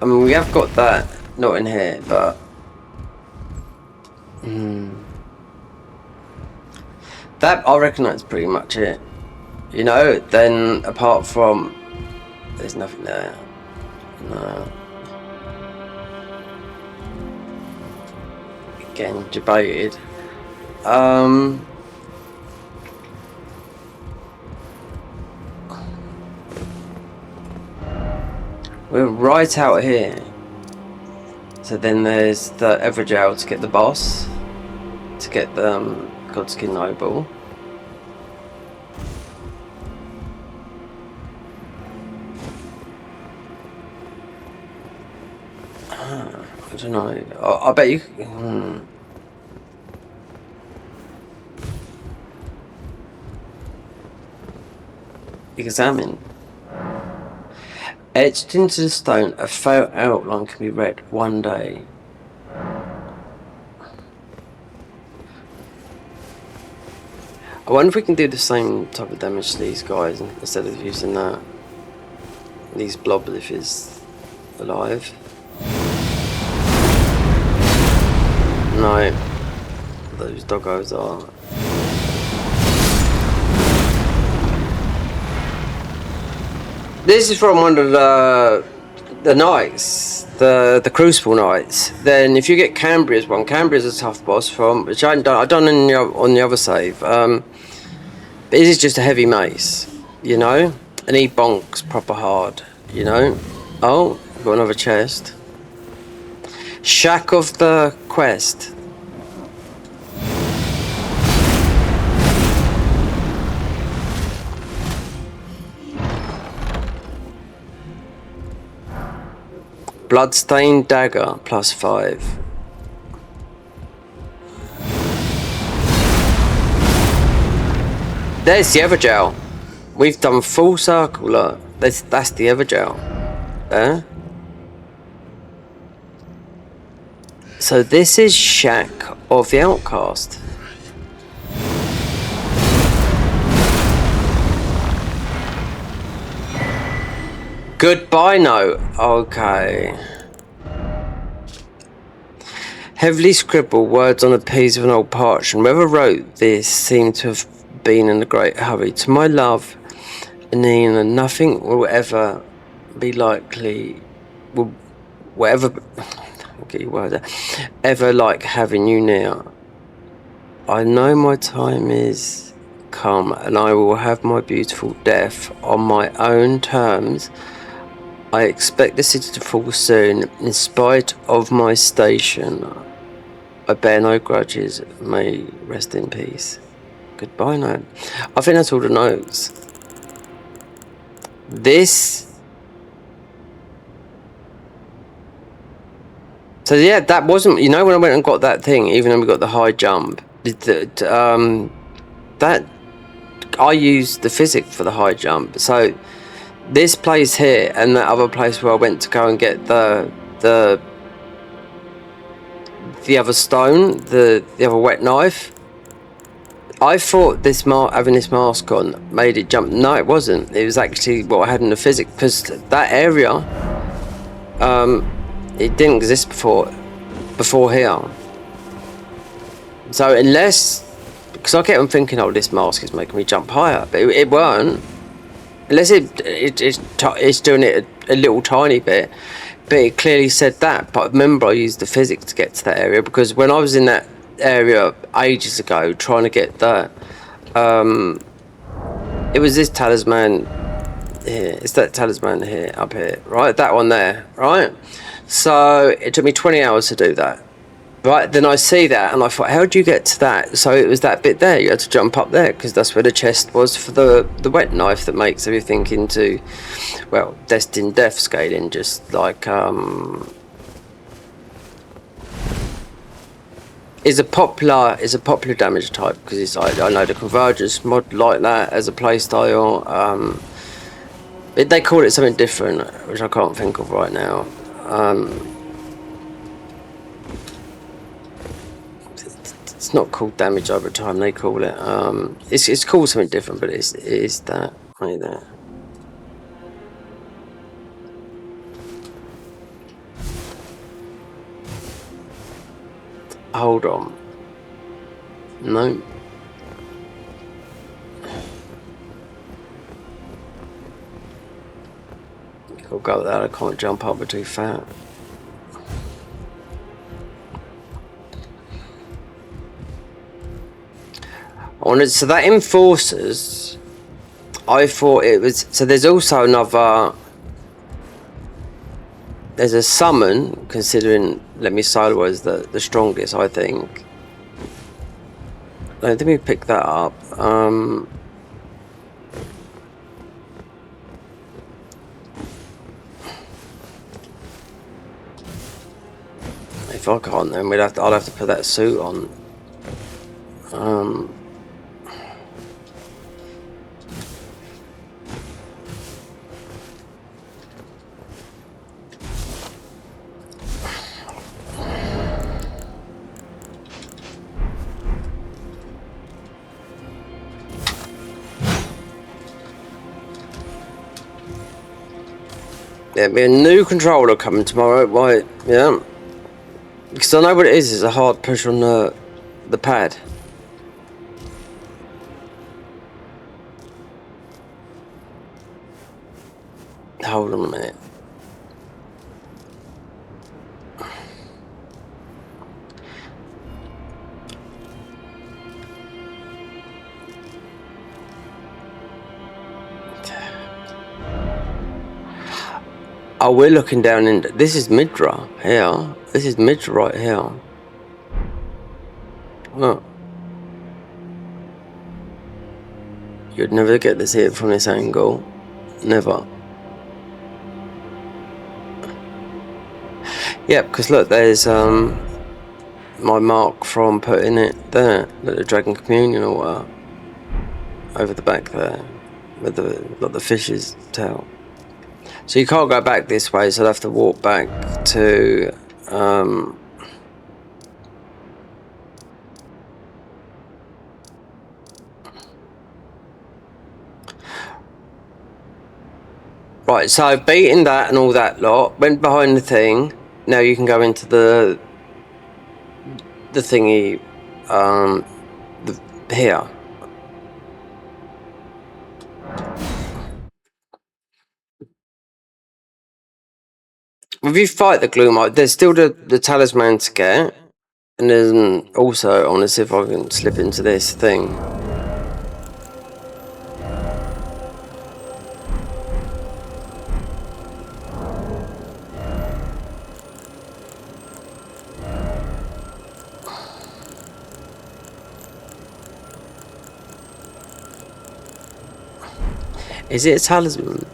I mean, we have got that. Not in here, but... That, I reckon that's pretty much it. You know, then apart from... There's nothing there. No. Again, debated. We're right out here. So then there's the Everjail to get the boss. To get the Godskin Noble. I don't know. I bet you... Examine. Etched into the stone, a faint outline can be read one day. I wonder if we can do the same type of damage to these guys instead of using that. These blobs if he's alive. No, those doggos are. This is from one of the knights, the Crucible knights. Then if you get Cambria's one, Cambria's a tough boss from which I haven't done. I've done on the other save. But this is just a heavy mace, you know, and he bonks proper hard, you know. Oh, got another chest. Shack of the Quest. Bloodstained dagger +5. There's the Everjail. We've done full circle. Look, that's the Everjail. There. So this is Shack of the Outcast. Goodbye note. Okay. Heavily scribbled words on a piece of an old parchment. Whoever wrote this seemed to have been in a great hurry. To my love, Nina, nothing will ever be likely. Will whatever. Get your word out. Ever like having you near. I know my time is come, and I will have my beautiful death on my own terms. I expect the city to fall soon, in spite of my station. I bear no grudges. May rest in peace. Goodbye note. I think that's all the notes. This. So yeah, that wasn't. You know, when I went and got that thing, even though we got the high jump, that I used the physics for the high jump. So this place here and that other place where I went to go and get the other stone, the other wet knife. I thought this having this mask on made it jump. No, it wasn't. It was actually what I had in the physics, because that area, it didn't exist before here. So unless, because I kept on thinking, oh, this mask is making me jump higher, but it weren't. Unless it's doing it a little tiny bit, but it clearly said that. But remember, I used the physics to get to that area, because when I was in that area ages ago trying to get that, it was this talisman here. It's that talisman here, up here, right? That one there, right? So it took me 20 hours to do that. Right, then I see that and I thought, how do you get to that? So it was that bit there, you had to jump up there, because that's where the chest was for the wet knife that makes everything into, well, destined death scaling, just like, is a popular damage type because it's like, I know the Convergence mod like that as a playstyle. They call it something different, which I can't think of right now. It's not called damage over time. They call it. It's called something different, but it is that right there. Hold on. No. I'll go with that. I can't jump up, we're too fat. So that enforces. I thought it was. So there's also another. There's a summon, considering Let Me Solo is the strongest, I think. Let me pick that up. If I can't, then I'll have to put that suit on. There'll be a new controller coming tomorrow, right? Yeah. Because I know what it is. It's a hard push on the pad. Hold on a minute. Oh, we're looking down in. This is Midra here. This is Midra right here. Look. You'd never get to see it from this angle. Never. Yeah, because look, there's my mark from putting it there, the Dragon Communion or over the back there, with the fish's tail. So you can't go back this way, so I'll have to walk back to right, so beating that and all that lot, went behind the thing. Now you can go into the thingy here. If you fight the Gloam, there's still the talisman to get, and then also I want to see if I can slip into this thing. Is it a talisman?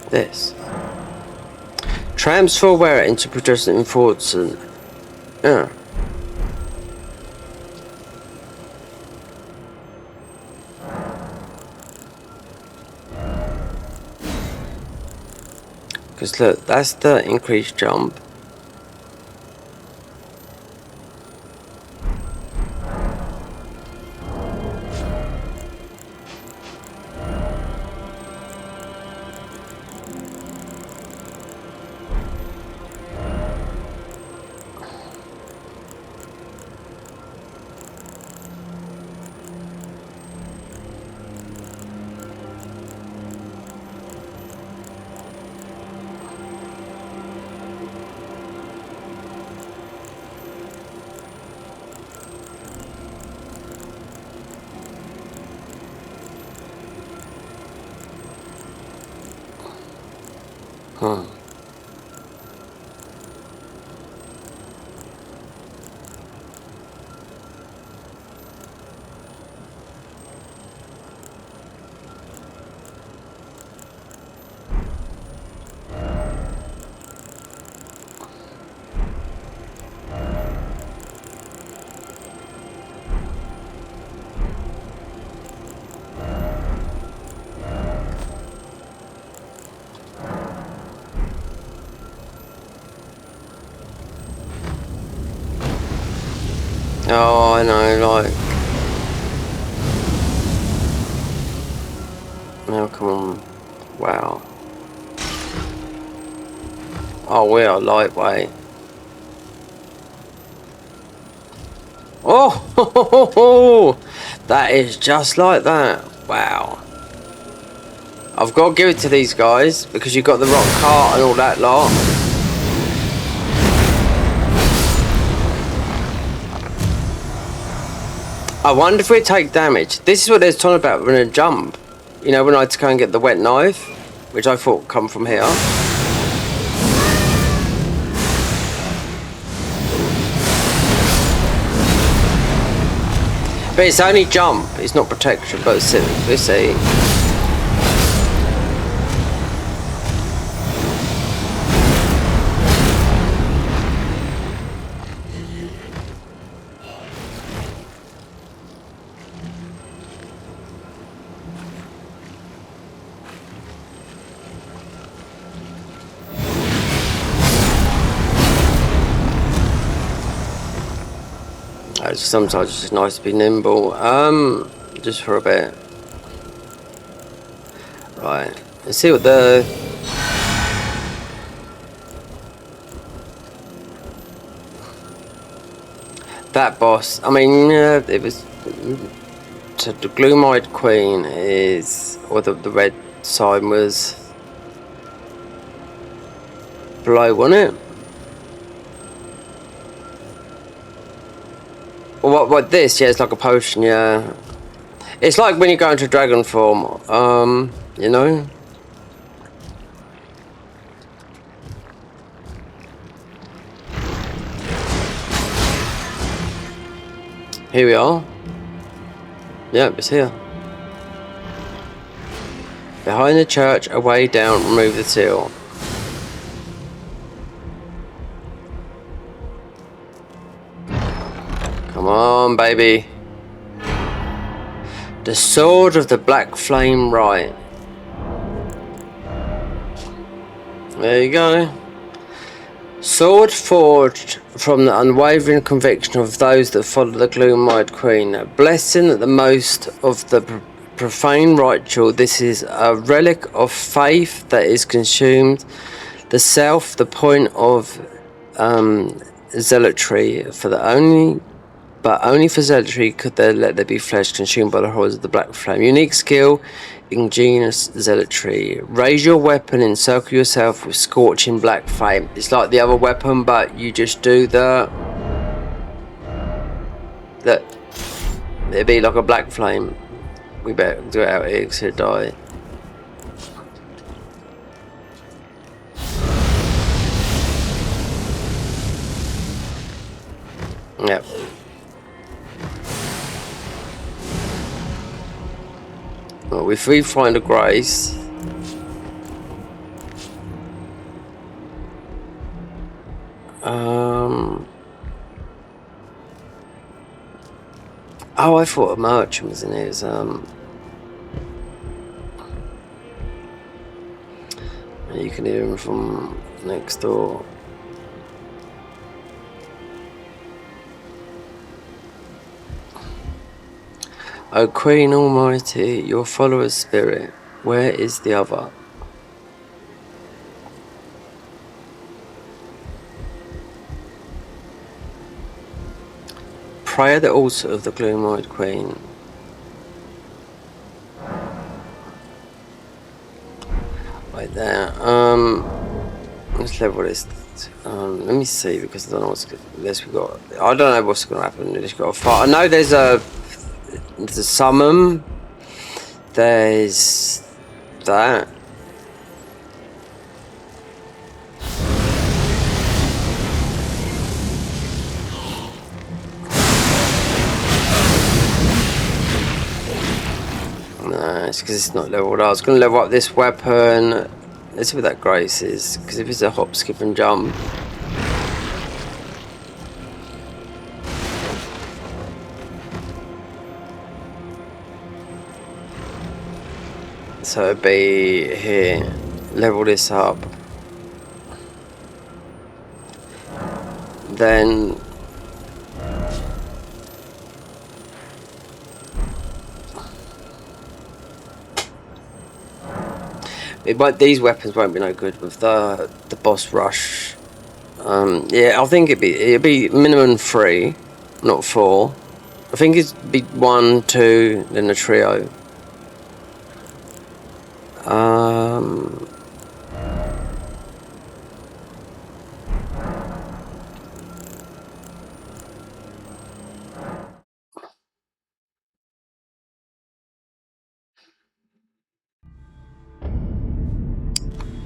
This. Transfer wearer into Protestant enforcement. Yeah. Because look, that's the increased jump. Huh. Oh, I know, like... Oh, come on. Wow. Oh, we are lightweight. Oh! That is just like that. Wow. I've got to give it to these guys, because you got the rock cart and all that lot. I wonder if we take damage. This is what they're talking about when I jump. You know, when I had to go and get the wet knife, which I thought come from here. But it's only jump, it's not protection, but let's see. Sometimes it's just nice to be nimble. Just for a bit. Right. Let's see what the... That boss. I mean, it was... So the Gloam Queen is... Or the red sign was... below, wasn't it? What this? Yeah, it's like a potion, yeah. It's like when you go into dragon form, you know? Here we are. Yep, it's here. Behind the church, away down, remove the seal. Come on, baby. The sword of the black flame right. There you go. Sword forged from the unwavering conviction of those that follow the Gloam Queen. A blessing at the most of the profane ritual. This is a relic of faith that is consumed. The self, the point of zealotry for the only. But only for zealotry could there let there be flesh consumed by the horrors of the black flame. Unique skill, ingenious zealotry. Raise your weapon, encircle yourself with scorching black flame. It's like the other weapon, but you just do the... It'd be like a black flame. We better do it out here because he'll die. Yep. Well, if we find a grace, oh, I thought a merchant was in here. You can hear him from next door. O Queen Almighty, your follower's spirit, where is the other? Pray at the altar of the Gloam Queen. Right there. Let's level this. Let me see, because I don't know what's this we got. I don't know what's going to happen. We just got a fight. I know there's a summon. There's that. No, it's because it's not leveled up. I was going to level up this weapon. Let's see what that grace is, because if it's a hop, skip and jump. So it'd be here. Level this up. Then these weapons won't be no good with the boss rush. Yeah, I think it'd be minimum 3, not 4. I think it'd be 1, 2, then a trio.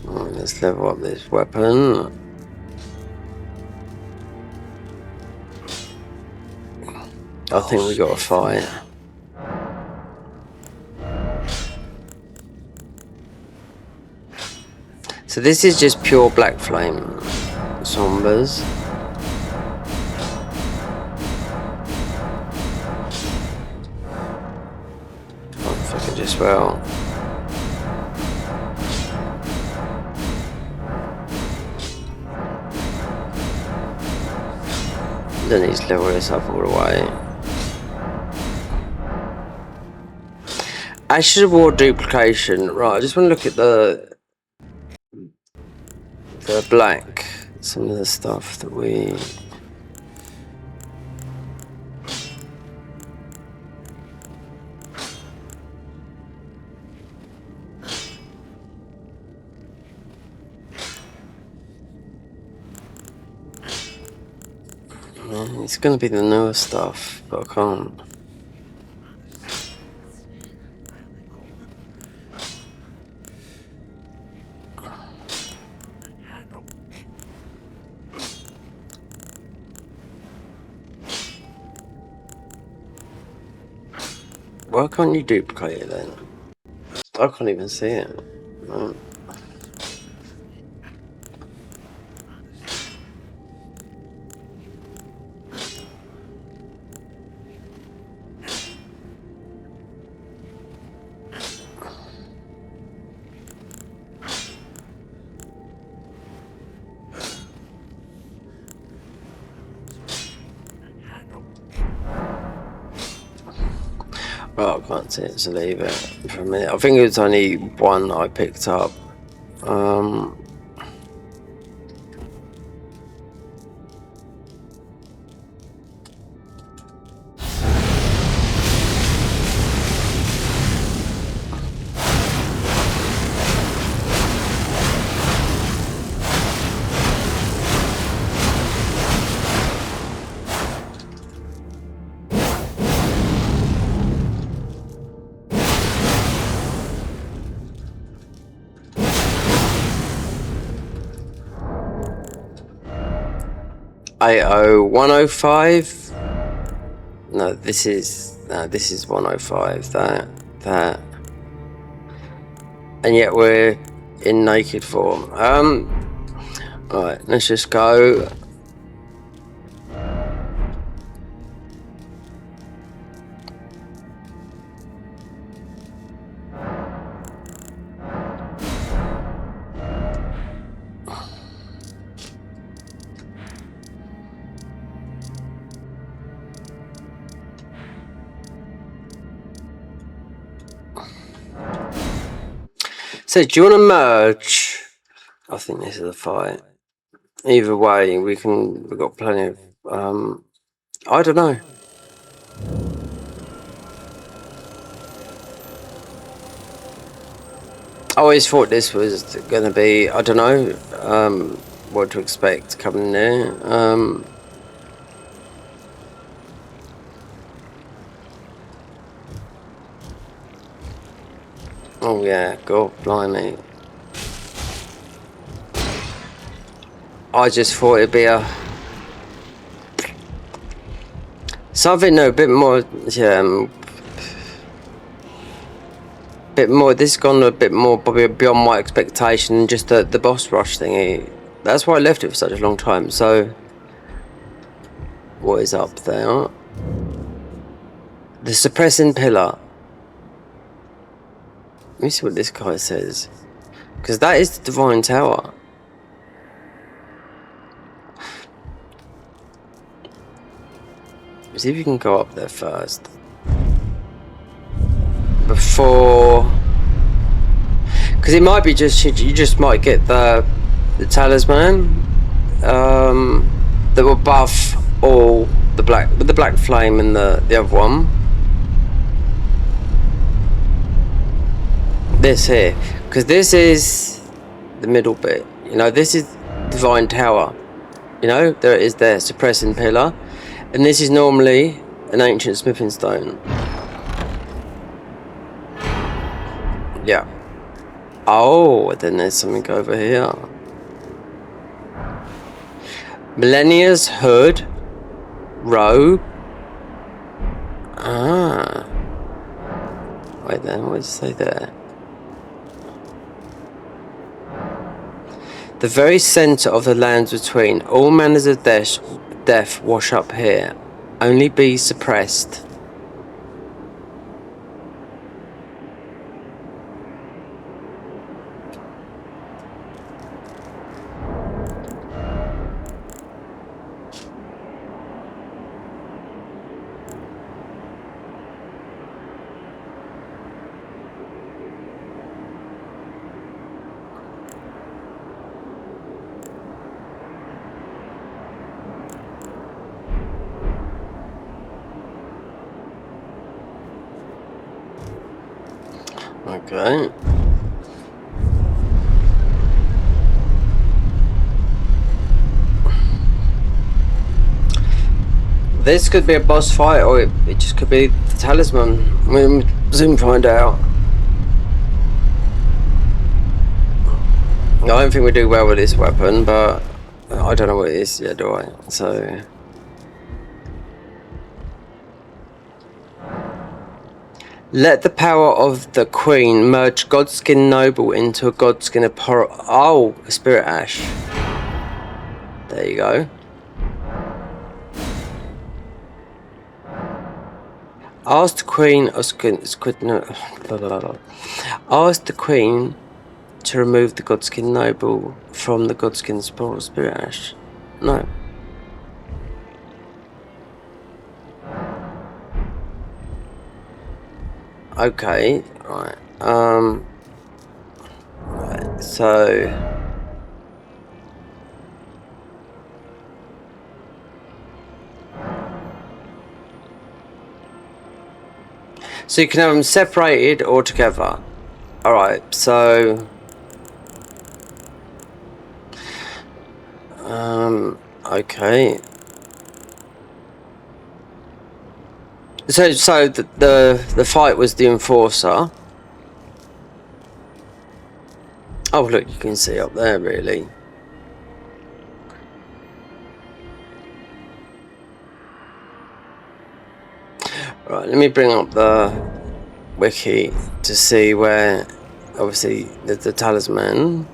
Right, let's level up this weapon. I think we got a fight. So this is just pure black flame sombers. If I could just well. Then he's level this up all the way. Ashes of War duplication. Right, I just want to look at the black. Some of the stuff that we. It's going to be the newer stuff, but I can't. Why can't you duplicate it then? I can't even see it. Right. Right, I can't see it, so leave it for a minute. I think it was only one I picked up. $80105. No, this is 105. That, and yet we're in naked form. Alright, let's just go. So, do you want to merge? I think this is a fight. Either way, we've got plenty of. I don't know. I always thought this was going to be. I don't know what to expect coming there. Oh yeah, God blimey. I just thought it'd be something a bit more, yeah, bit more. This has gone a bit more probably beyond my expectation than just the boss rush thingy. That's why I left it for such a long time. So, what is up there? The suppressing pillar. Let me see what this guy says, because that is the divine tower. See if you can go up there first before, Because it might be just you just might get the talisman that will buff all the black flame and the other one. This here, because this is the middle bit. You know, this is Divine Tower. You know, there it is there, suppressing pillar, and this is normally an ancient smithing stone. Yeah. Oh, then there's something over here. Millennia's hood, robe. Ah. Wait then, what did it say there? The very centre of the lands between. All manners of death wash up here. Only be suppressed. Okay. This could be a boss fight, or it just could be the talisman. We'll soon find out. I don't think we do well with this weapon, but I don't know what it is yet, do I? So... Let the power of the Queen merge Godskin Noble into a Godskin a Spirit Ash. There you go. Ask the Queen Ask the Queen to remove the Godskin Noble from the Godskin Spirit Ash. No. Okay, right. Right, so you can have them separated or together. Alright, so okay. So the fight was the Enforcer. Oh look, you can see up there really. Right, let me bring up the wiki to see where obviously the talisman.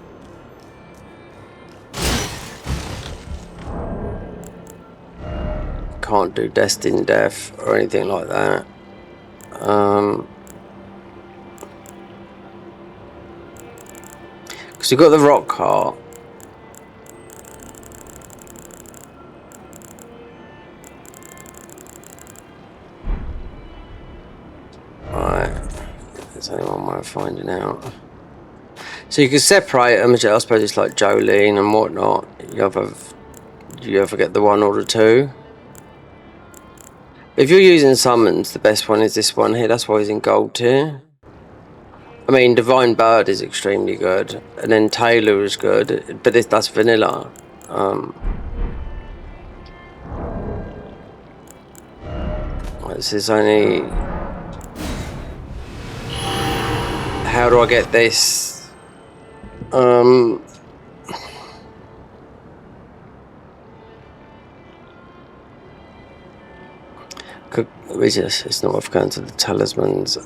Can't do destined death or anything like that. Because you've got the rock heart. Right, there's only one way of finding out. So you can separate them. I suppose it's like Jolene and whatnot. You ever get the one or the two? If you're using summons, the best one is this one here. That's why he's in gold tier. I mean, Divine Bird is extremely good, and then Taylor is good, but that's vanilla. This is only. How do I get this? It's not worth going to the talismans.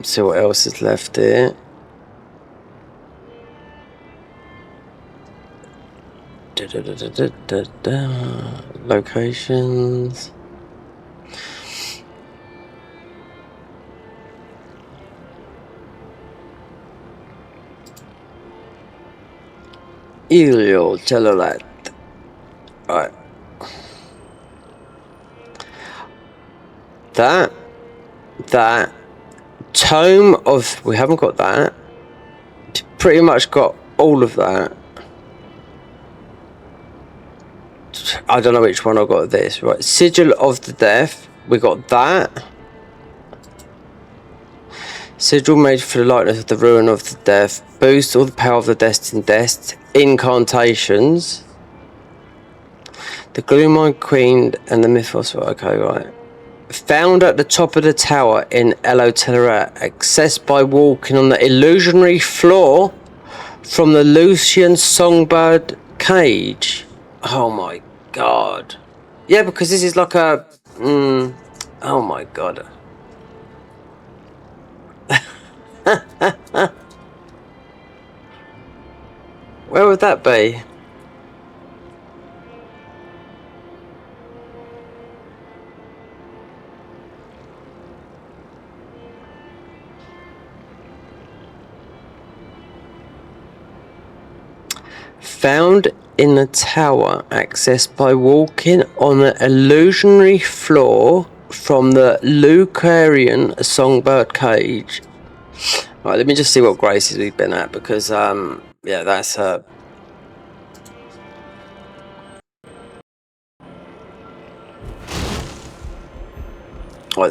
See what else is left here. Locations. Ilio Telolat. Right. That Tome of... We haven't got that. Pretty much got all of that. I don't know which one I got this. Right. Sigil of the Death. We got that. Sigil made for the likeness of the ruin of the death. Boost all the power of the destined death. Incantations. The Gloam Queen and the Mythos. Okay, right. Found at the top of the tower in Elotera. Accessed by walking on the illusionary floor from the Lucian Songbird cage. Oh my god. Yeah, because this is like a... oh my god. Where would that be? Found in the tower, accessed by walking on the illusionary floor from the Lucarian Songbird cage. Right, let me just see what graces we've been at, because yeah, that's right,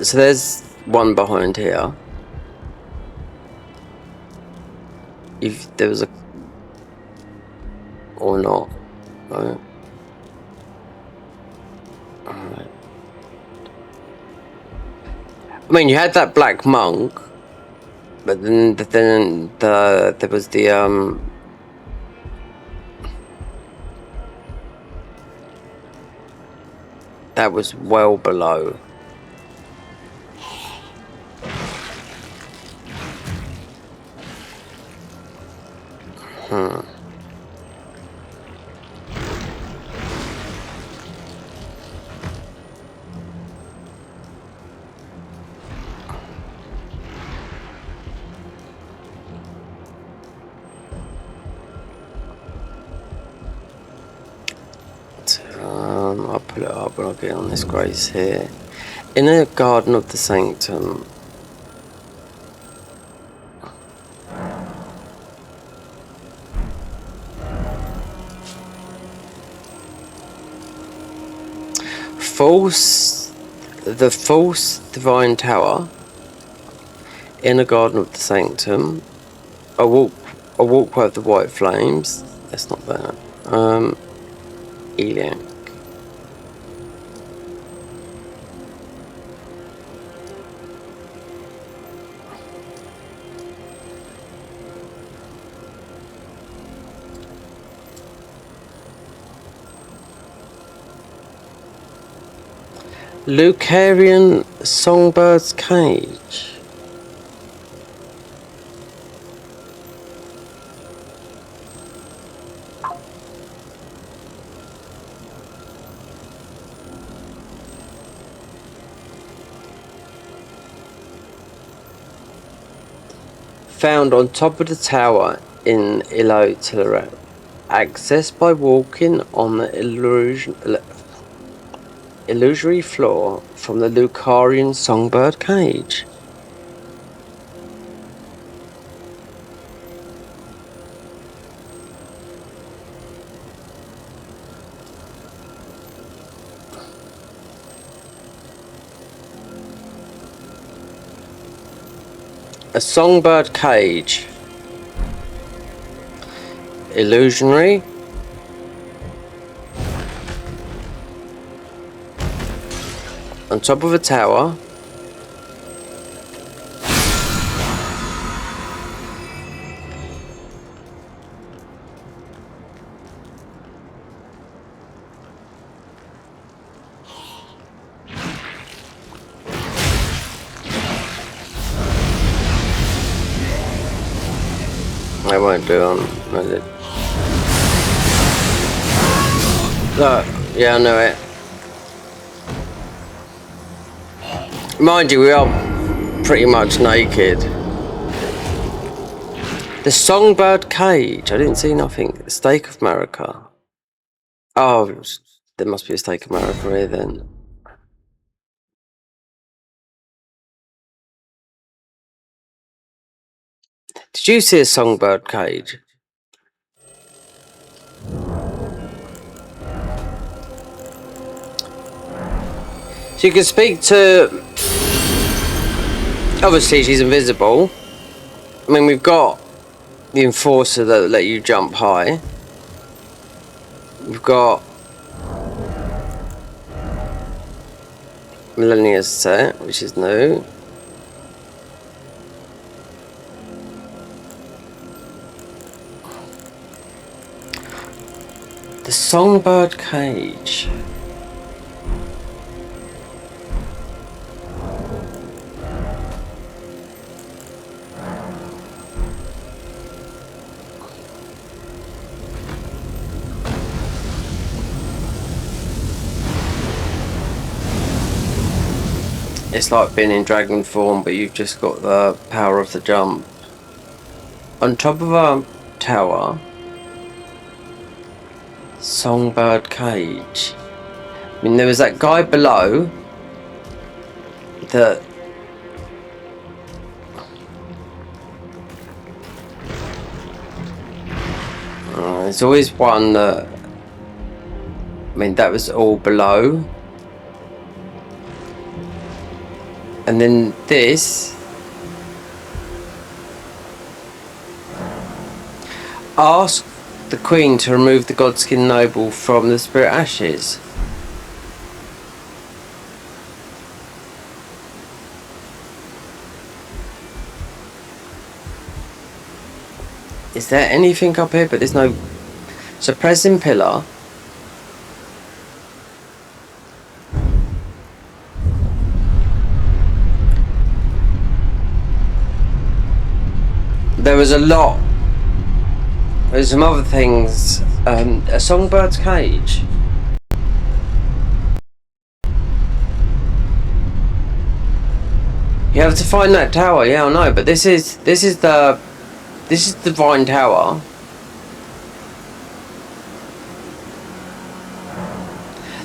so there's one behind here. If there was a... or not. Right. Alright. I mean, you had that black monk, but then there was the that was well below. I'll pull it up when I get on this grace here. In the Garden of the Sanctum. The false divine tower. In the Garden of the Sanctum. A walkway of the white flames. That's not that. Eliac. Lucarian Songbird's cage. Found on top of the tower in Elotera. Accessed by walking on the illusory floor from the Lucarian Songbird cage. A songbird cage. Illusionary. On top of a tower. I won't do on. Look, yeah, I know it. Mind you, we are pretty much naked. The Songbird cage. I didn't see nothing. The Stake of Marika. Oh, there must be a Stake of Marika here then. Did you see a songbird cage? So you can speak to... Obviously she's invisible. I mean, we've got the enforcer that let you jump high. We've got Millennia's set, which is new. The songbird cage. It's like being in dragon form, but you've just got the power of the jump. On top of a tower, songbird cage. I mean, there was that guy below that... there's always one that... I mean, that was all below. And then this... Ask the Queen to remove the Godskin Noble from the Spirit Ashes. Is there anything up here? But there's no... Suppressing pillar. There was a lot. There's some other things. A songbird's cage. You have to find that tower. Yeah, I know. But this is the Divine Tower.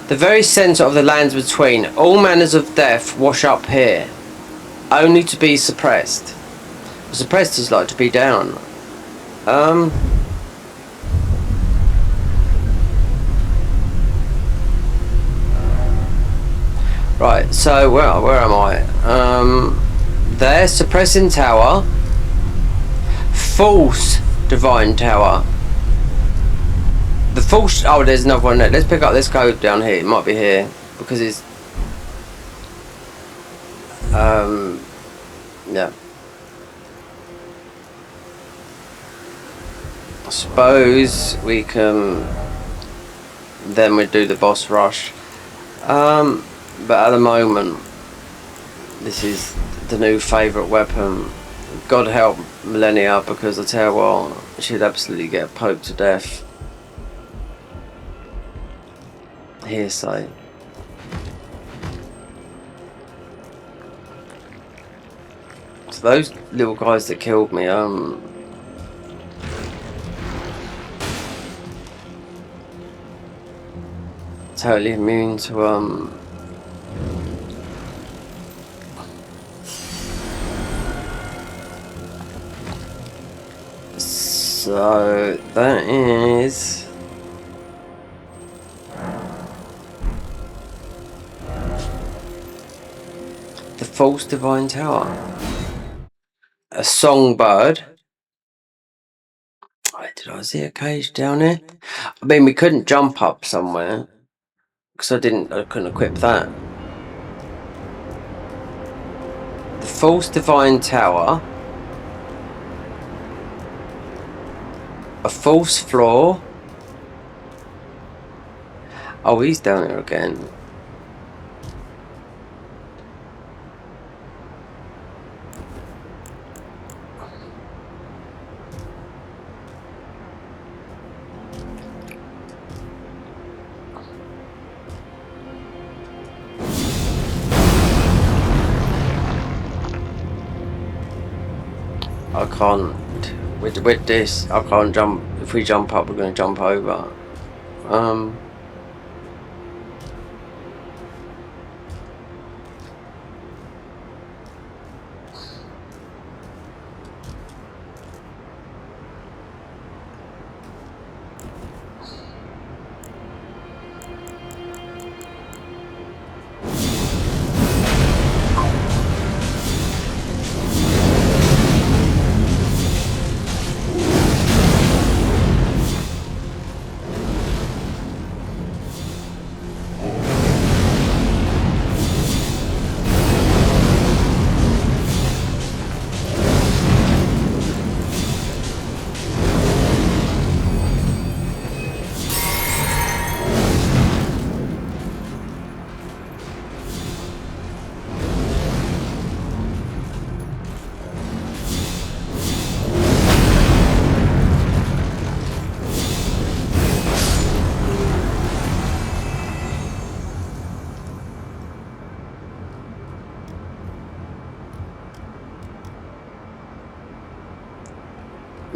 The very centre of the lands between. All manners of death wash up here, only to be suppressed. Suppressed is like to be down. Right, so where am I? There, suppressing tower. False Divine Tower. The false... Oh, there's another one there. Let's pick up this code down here. It might be here. Because it's... yeah. I suppose we can... Then we do the boss rush. But at the moment, this is the new favourite weapon. God help Millennia, because I tell you what, she'd absolutely get poked to death. Hearsay. So those little guys that killed me, totally immune to so that is the false Divine Tower. A songbird. Did I see a cage down here? I mean, we couldn't jump up somewhere because I couldn't equip that. The false Divine Tower. A false floor. Oh, he's down here again. I can't. With this, I can't jump. If we jump up, we're going to jump over.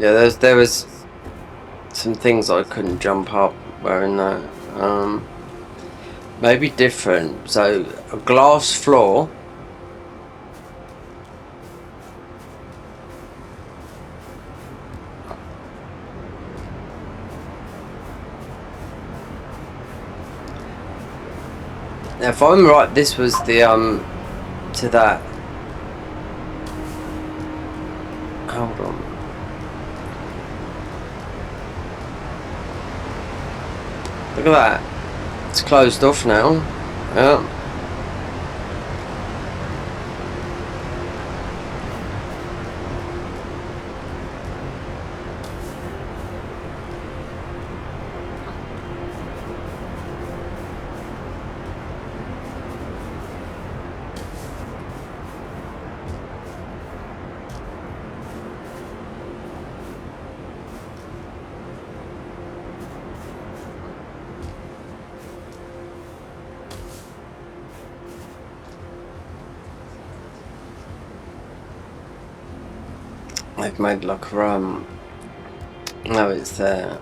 Yeah, there was some things I couldn't jump up wearing that. Maybe different. So a glass floor. Now, if I'm right, this was the to that. Hold on. Look at that. It's closed off now. Yeah. They've made like a no, it's there.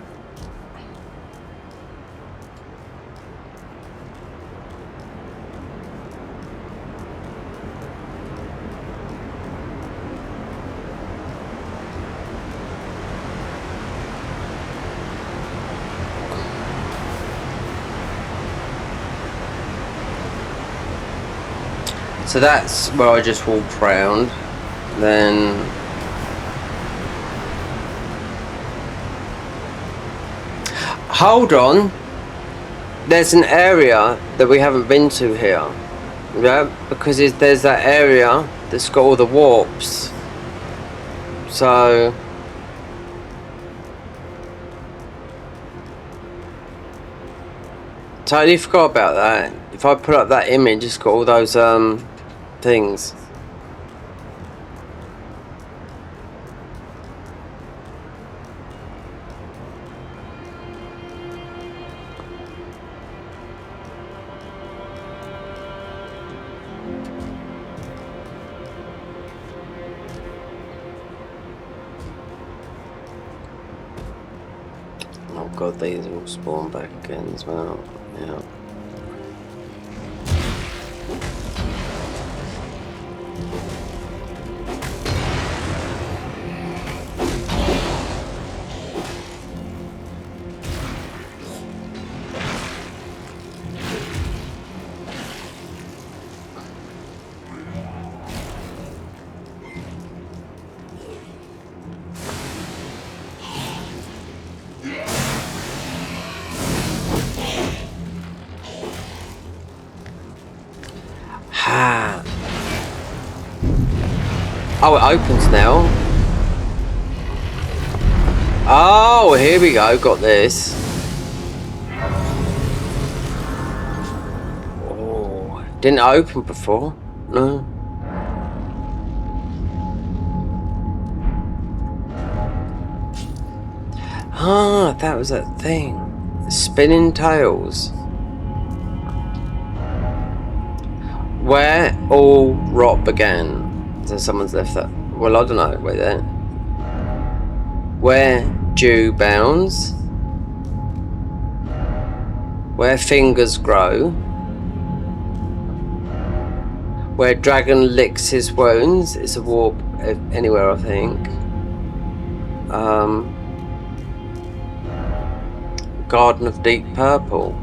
So that's where I just walked round. Then hold on. There's an area that we haven't been to here. Yeah, because there's that area that's got all the warps. So totally forgot about that. If I put up that image, it's got all those things. Oh god, these will spawn back again as well. Yeah. Oh, it opens now. Oh, here we go. Got this. Oh, didn't open before. No. Ah, that was that thing. Spinning tails. Where all rot began. So someone's left that. Well, I don't know. Wait there. Where dew bounds. Where fingers grow. Where dragon licks his wounds. It's a warp anywhere, I think. Garden of Deep Purple.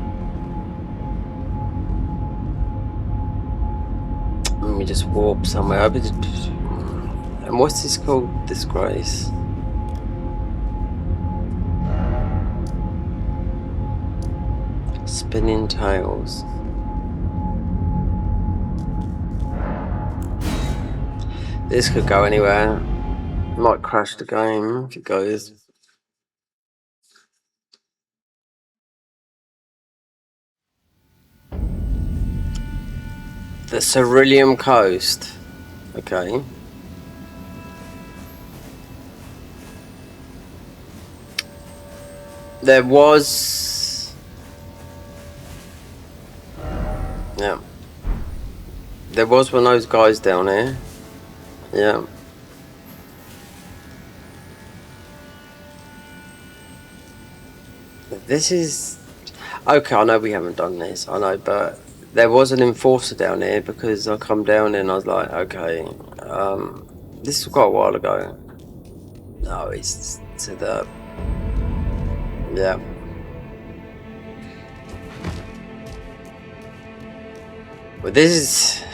Let me just warp somewhere. And what's this called? Disgrace. Spinning tails. This could go anywhere. Might crash the game if it goes. The Cerulean Coast. Okay. There was... Yeah. There was one of those guys down here. Yeah. This is... Okay, I know we haven't done this, I know, but there was an enforcer down here because I come down and I was like, okay, this was quite a while ago. No, it's to the... Yeah. But this is...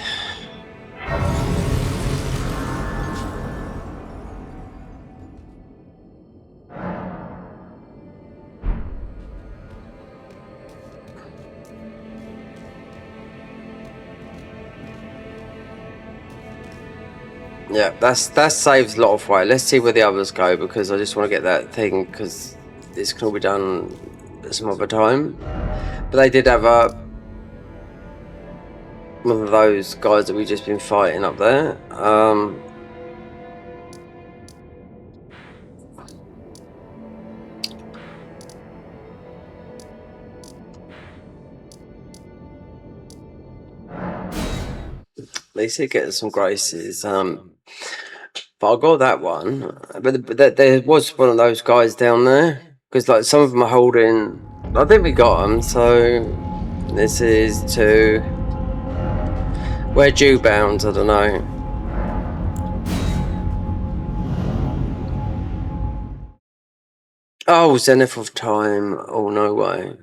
Yeah, that saves a lot of weight. Let's see where the others go because I just want to get that thing because this can all be done some other time. But they did have one of those guys that we've just been fighting up there. At least he gets some graces. But I got that one. But there was one of those guys down there because like some of them are holding. I think we got them. So this is to where due bound. I don't know. Oh, Zenith of Time. Oh no way.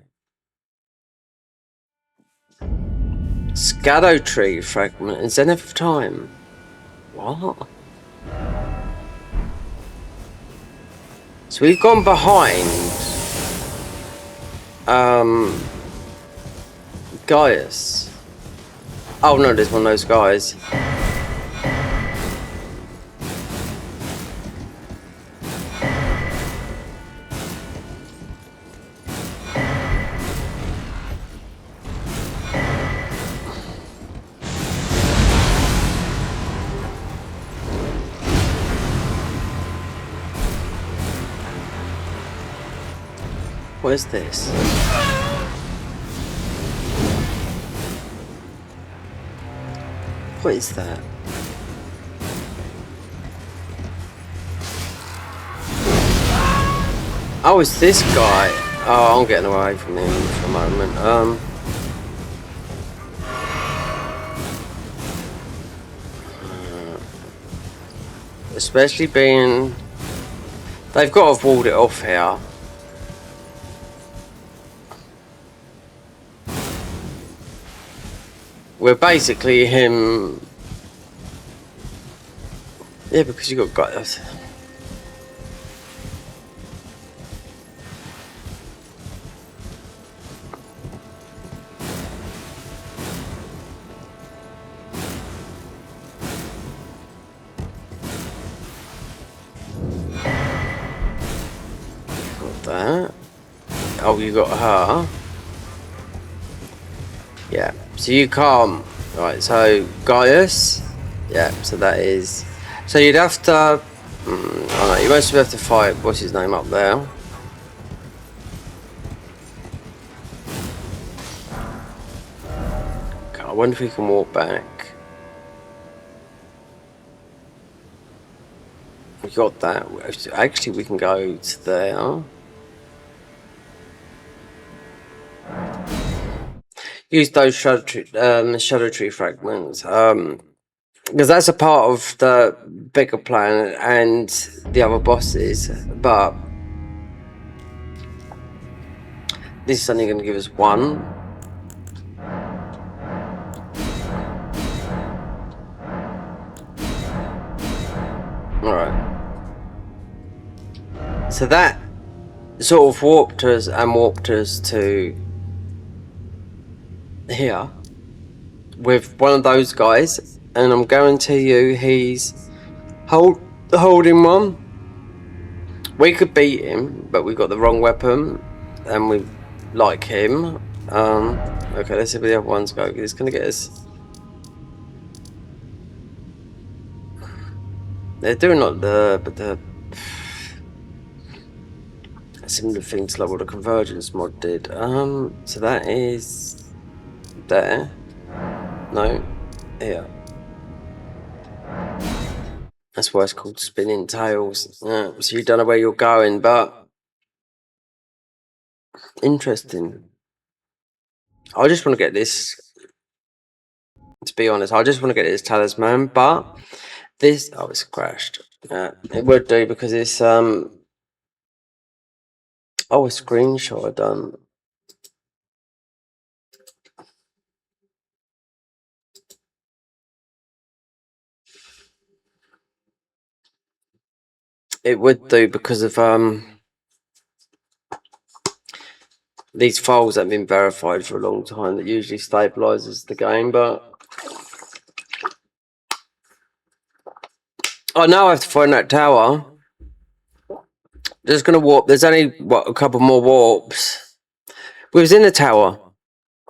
Shadow Tree fragment and Zenith of Time. What? So we've gone behind Gaius. Oh no, there's one of those guys. What is this? What is that? Oh, it's this guy. Oh, I'm getting away from him for a moment. Especially being... They've got to have walled it off here. We're basically him... Yeah, because you got guys. Got that. Oh, you got her. Yeah, so you can't. Right, so Gaius. Yeah, so that is. So you'd have to. Oh no, you mostly have to fight. What's his name up there? Okay, I wonder if we can walk back. We got that. Actually, we can go to there. Use those shadow tree fragments. Because that's a part of the bigger plan and the other bosses, but this is only going to give us one. Alright. So that sort of warped us to here with one of those guys, and I'm guarantee you he's holding one. We could beat him, but we got the wrong weapon and we like him. Okay, let's see where the other ones go. It's gonna get us. They're doing like the similar things like what the convergence mod did. So that is there. No, here. That's why it's called spinning tails. Yeah, so you don't know where you're going, but Interesting. I just want to get this. To be honest, I just want to get this talisman, but this it's crashed. It would do because it's a screenshot I done. It would do because of these files have been verified for a long time. That usually stabilizes the game, but I now have to find that tower. Just gonna warp. There's only a couple more warps. We was in the tower.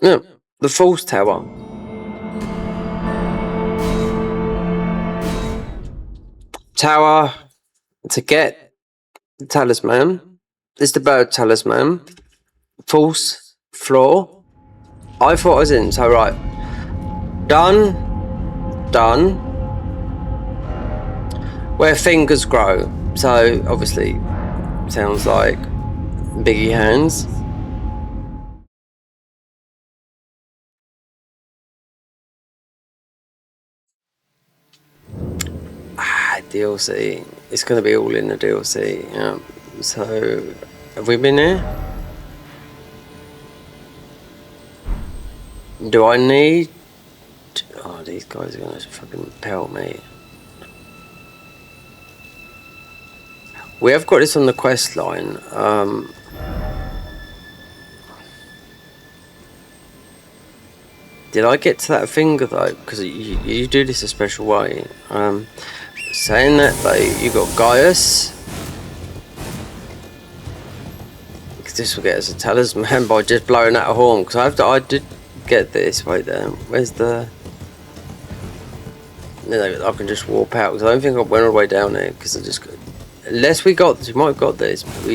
Yeah, the false tower. Tower to get the talisman. It's the bird talisman. False floor. I thought I was in. So right, done. Where fingers grow. So obviously, sounds like Biggie hands. DLC. It's going to be all in the DLC. Yeah. So, have we been here? Do I need? Oh, these guys are going to fucking pelt me. We have got this on the quest line. Did I get to that finger though? Because you do this a special way. Saying that though, you got Gaius. Because this will get us a talisman by just blowing out a horn. Because I did get this. Wait there. Where's the? No, I can just warp out. Because I don't think I went all the way down there. Because I just got. Unless we got this, we might have got this. But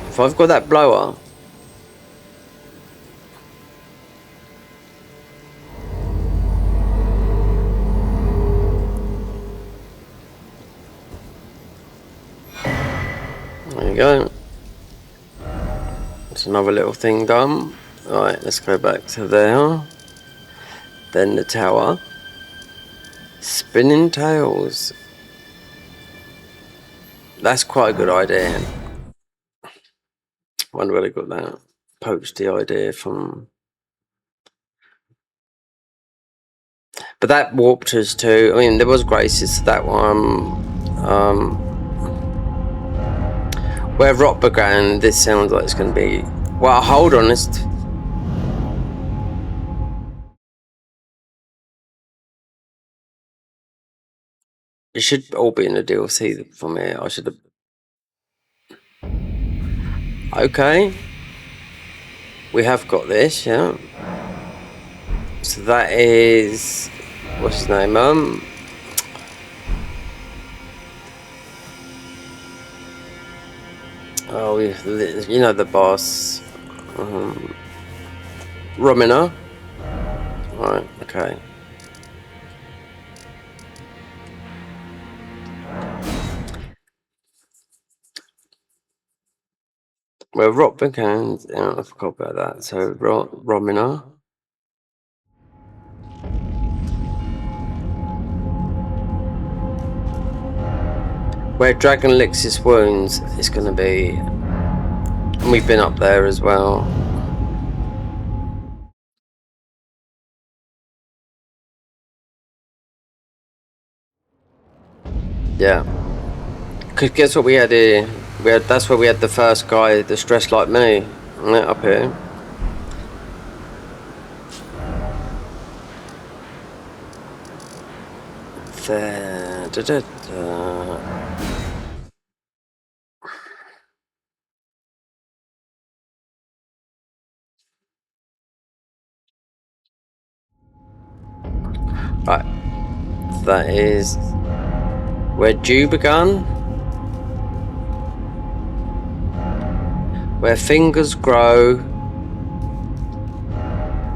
if I've got that blower. There you go. That's another little thing done. Alright, let's go back to there. Then the tower. Spinning tails. That's quite a good idea. Wonder where they got that. Poached the idea from. But that warped us to. I mean, there was graces to that one. Where rock began, this sounds like it's going to be. Well, hold on. It should all be in the DLC from here. I should have. Okay. We have got this, yeah. So that is. What's his name? Oh, you know the boss. Romina. Right, okay. Well, rock began. Yeah, I forgot about that. So, Romina. Where dragon licks his wounds is going to be. And we've been up there as well. Yeah. Because guess what we had here? That's where we had the first guy that's dressed like me. Up here. There. Right. That is where Dew began. Where fingers grow.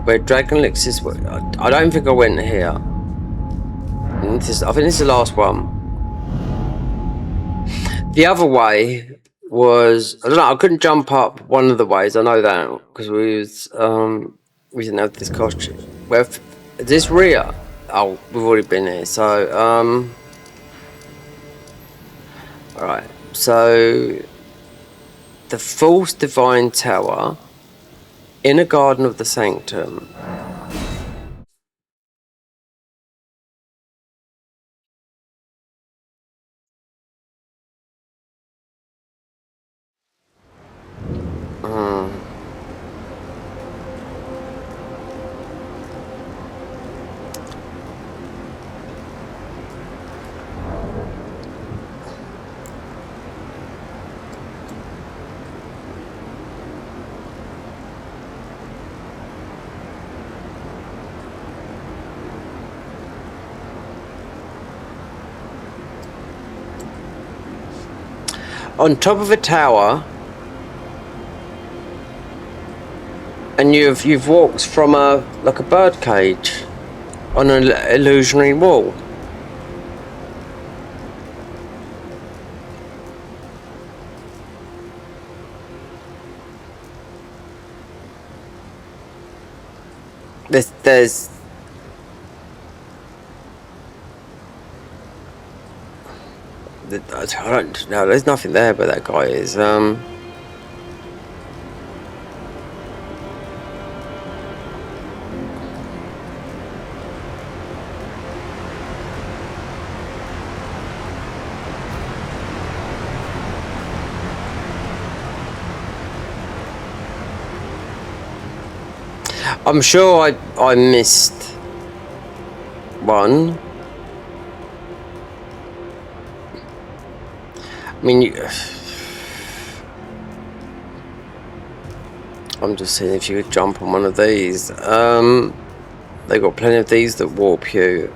Where dragon licks his. I don't think I went here. I think this is the last one. The other way was, I don't know, I couldn't jump up one of the ways, I know that, because we didn't have this costume. Well, this rear, oh, we've already been here, so, alright, so, the false divine tower, inner garden of the sanctum. On top of a tower, and you've walked from a bird cage on an illusionary wall. There's I don't know. There's nothing there, but that guy is. I'm sure I missed one. I mean, I'm just seeing if you could jump on one of these. They got plenty of these that warp you.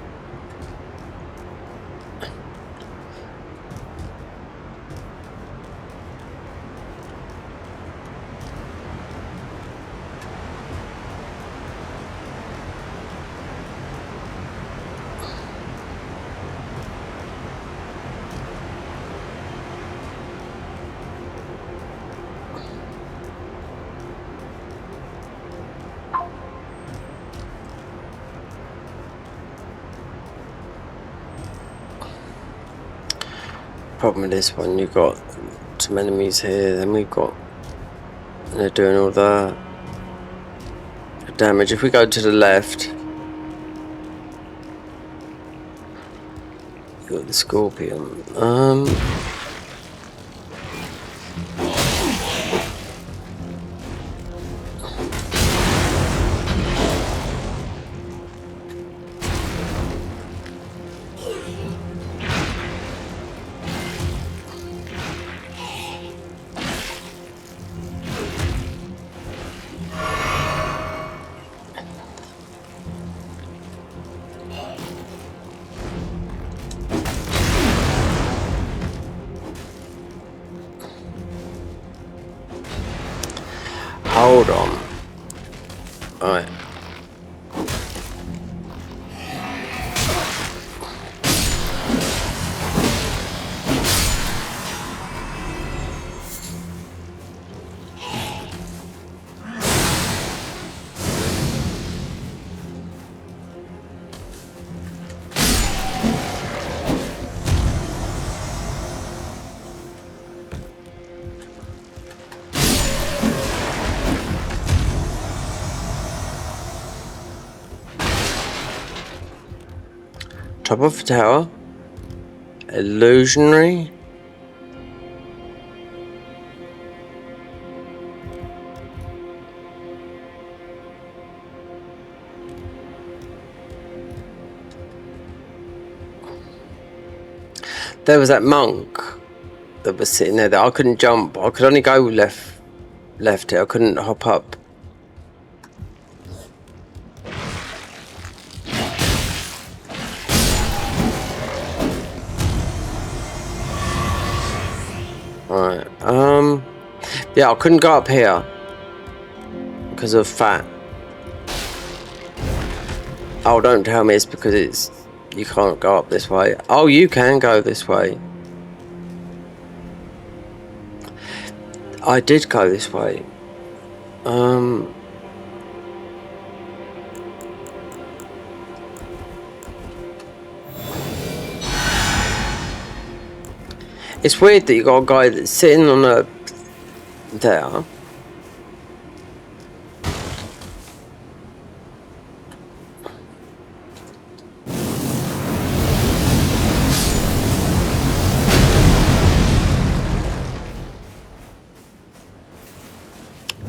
Problem with this one, you've got some enemies here, then we've got, and they're doing all the damage. If we go to the left, you've got the scorpion. Hold on. Alright. Top of the tower. Illusionary. There was that monk that was sitting there that I couldn't jump. I could only go left here. I couldn't hop up. Right. Yeah, I couldn't go up here because of fat. Oh, don't tell me it's because you can't go up this way. Oh, you can go this way. I did go this way. It's weird that you got a guy that's sitting on a there.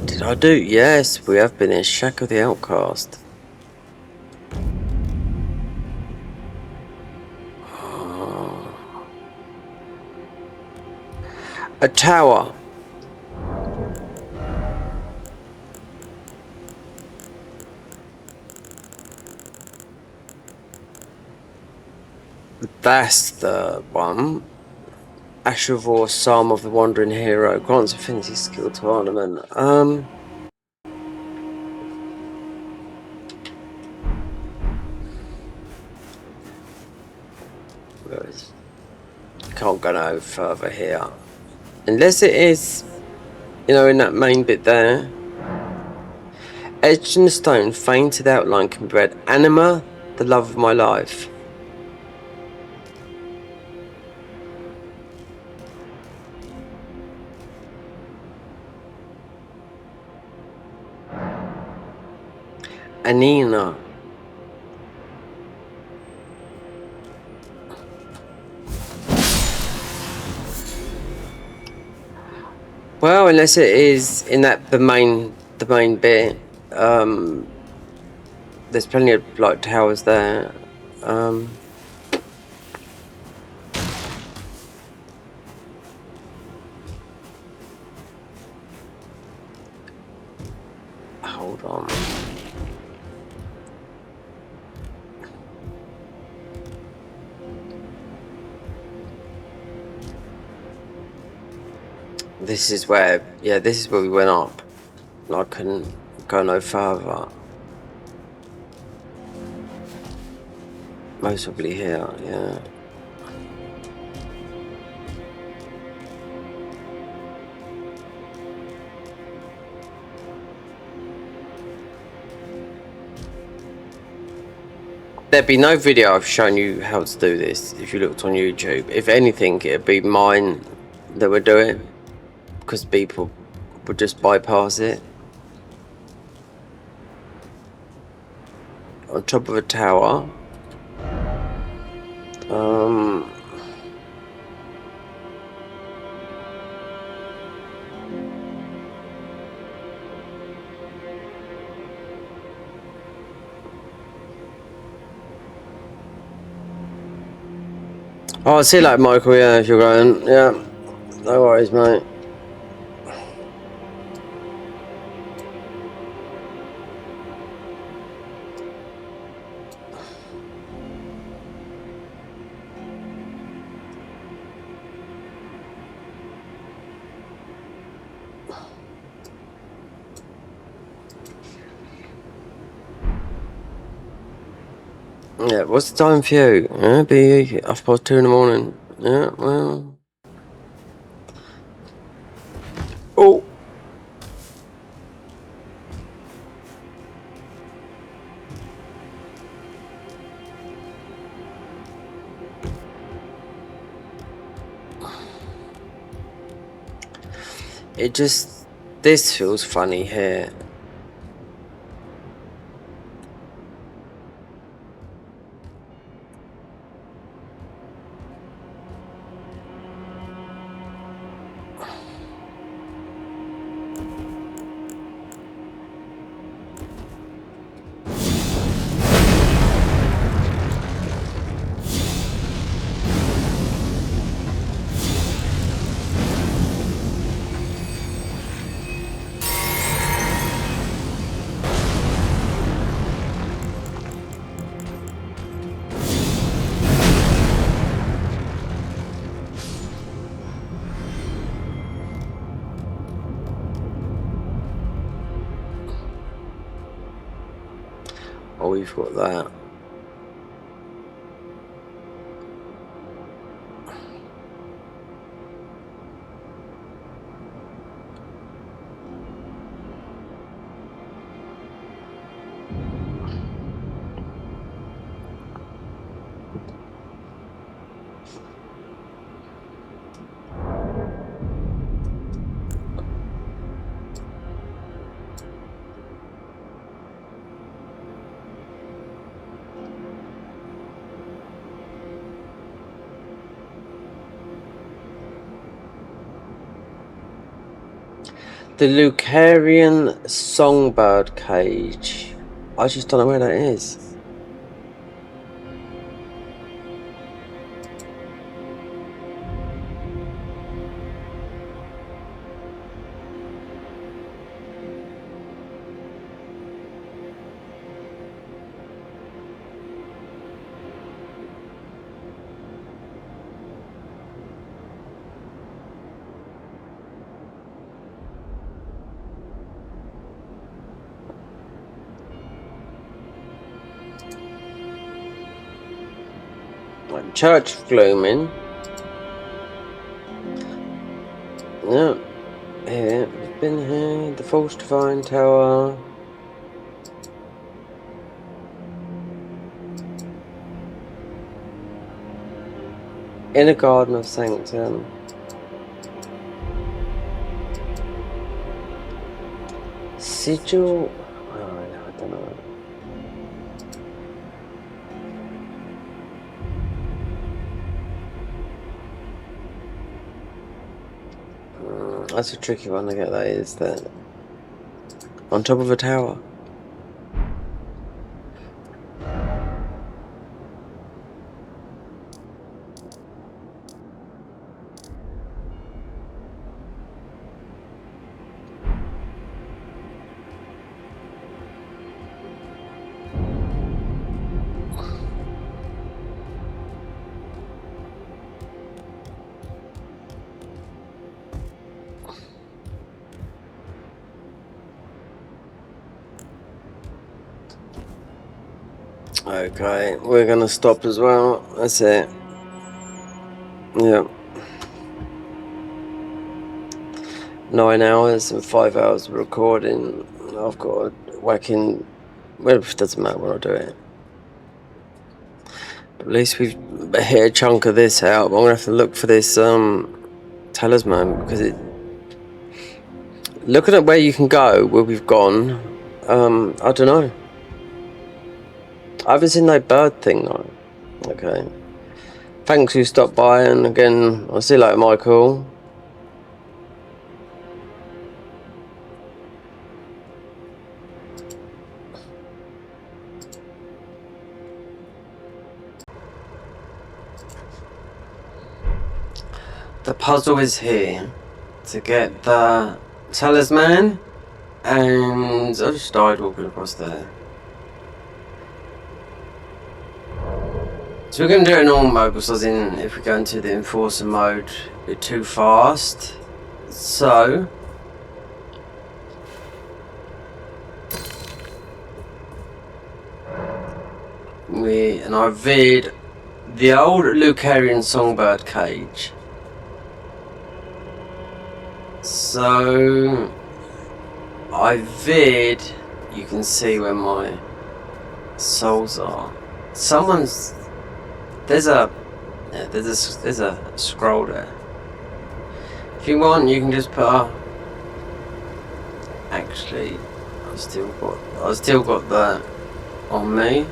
Did I do? Yes, we have been in Shack of the Outcast. A tower. That's the one. Ashavor, Psalm of the Wandering Hero. Grants affinity skill to ornament. Can't go no further here. Unless it is, you know, in that main bit there. Etched in the stone, fainted outline can be read. Anima, the love of my life. Anina. Well, unless it is in that the main bit. There's plenty of like towers there. Hold on. This is where, yeah, this is where we went up. I couldn't go no further. Most probably here, yeah. There'd be no video I've shown you how to do this if you looked on YouTube. If anything, it'd be mine that would do it, because people would just bypass it. On top of a tower. Oh, I'll see you later, Michael. Yeah, if you're going. Yeah, no worries, mate. Yeah, what's the time for you? Yeah, be 2:30 in the morning. Yeah, well. Oh. It just, this feels funny here. Oh, we've got that. The Lucarian Songbird Cage. I just don't know where that is. Church of Gloaming. Yeah. Here, we've been here. The False Divine Tower. Inner Garden of Sanctum. Sigil. Oh, I don't know. That's a tricky one to get. That is that on top of a tower. Okay, we're gonna stop as well. That's it. Yeah. 9 hours and 5 hours of recording. I've got a whacking. Well, it doesn't matter when I do it. But at least we've hit a chunk of this out. But I'm gonna have to look for this talisman because it. Looking at where you can go, where we've gone, I don't know. I haven't seen no bird thing though. Okay. Thanks you stopped by, and again, I'll see you later, Michael. The puzzle is here to get the talisman, and I just died walking across there. So we're going to do it in normal mode because if we go into the enforcer mode, it'd be too fast. So I veered the old Lucarian Songbird Cage. So I veered. You can see where my souls are. There's a scroll there. If you want, you can just put actually, I've still got that on me.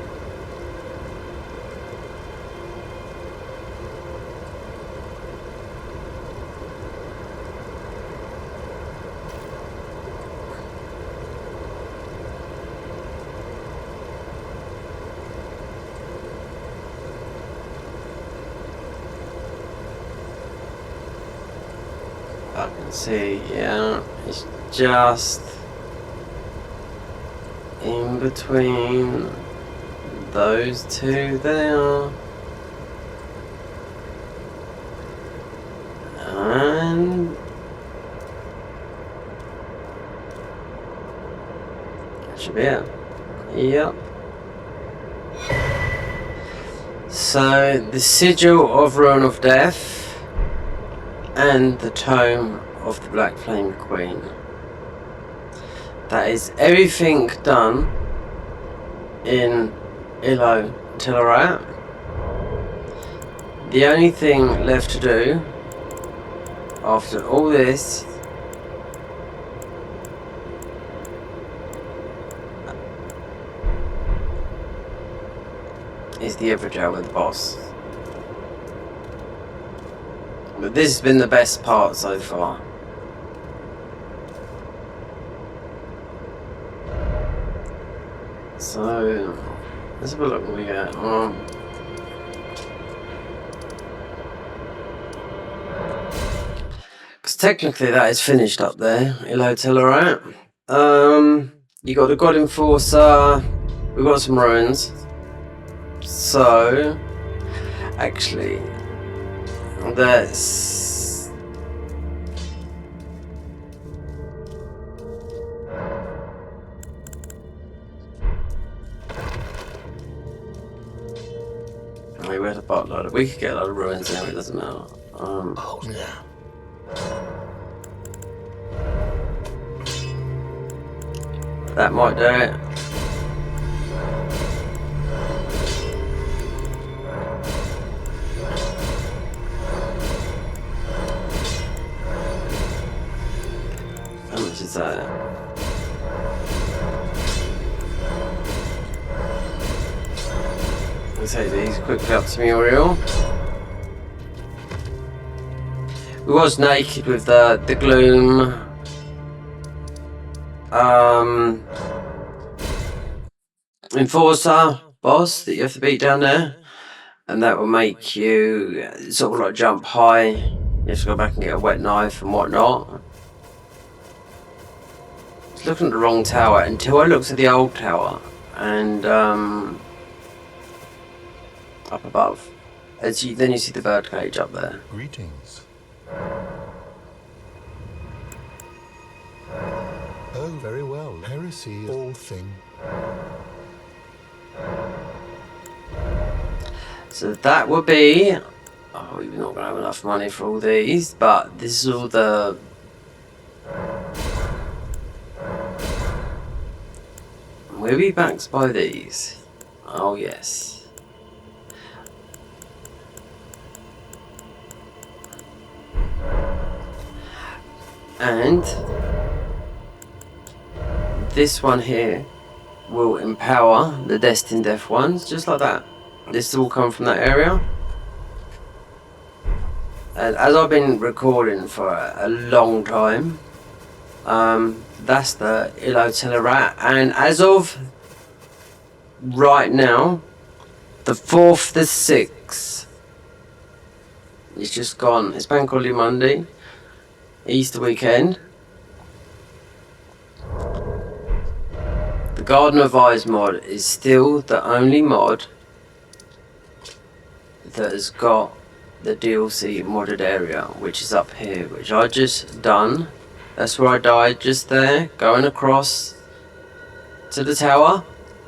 I can see, yeah, it's just in between those two there, and that should be it. Yep. So the Sigil of Ruin of Death and the Tome of the Black Flame Queen. That is everything done in Illo Tilarat. The only thing left to do after all this is the Everjail with the boss. But this has been the best part so far. So let's have a look what we get. Because technically that is finished up there, Il Hotel, alright. You got the God Enforcer, we've got some ruins. So actually that's we had a buttload. We could get a lot of ruins now, it doesn't matter. Oh no. That might do it. How much is that? Let's take these quickly up to Muriel. We was naked with the Gloam Enforcer boss that you have to beat down there, and that will make you sort of like jump high. You have to go back and get a wet knife and whatnot. I was looking at the wrong tower until I looked at the old tower and up above. Then you see the birdcage up there. Greetings. Oh, very well. Heresy, all thing. So that would be. Oh, we're not gonna have enough money for all these, but this is all the. Will we backed by these? Oh yes. And this one here will empower the Destined Death ones, just like that. This will come from that area. And as I've been recording for a long time, that's the Il Hotel Rat. And as of right now, the 4th, the 6th, it's just gone. It's Bank Holiday Monday, Easter weekend. The Garden of Eyes mod is still the only mod that has got the DLC modded area, which is up here, which I just done. That's where I died, just there, going across to the tower.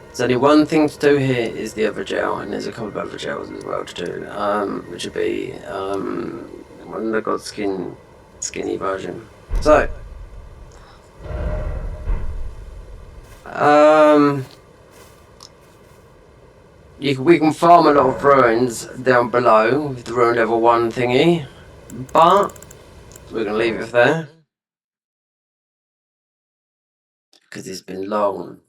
There's only one thing to do here, is the other jail, and there's a couple of other jails as well to do, which would be one of the God skinny version. So we can farm a lot of ruins down below with the ruin level 1 thingy, but we're going to leave it there because it's been long.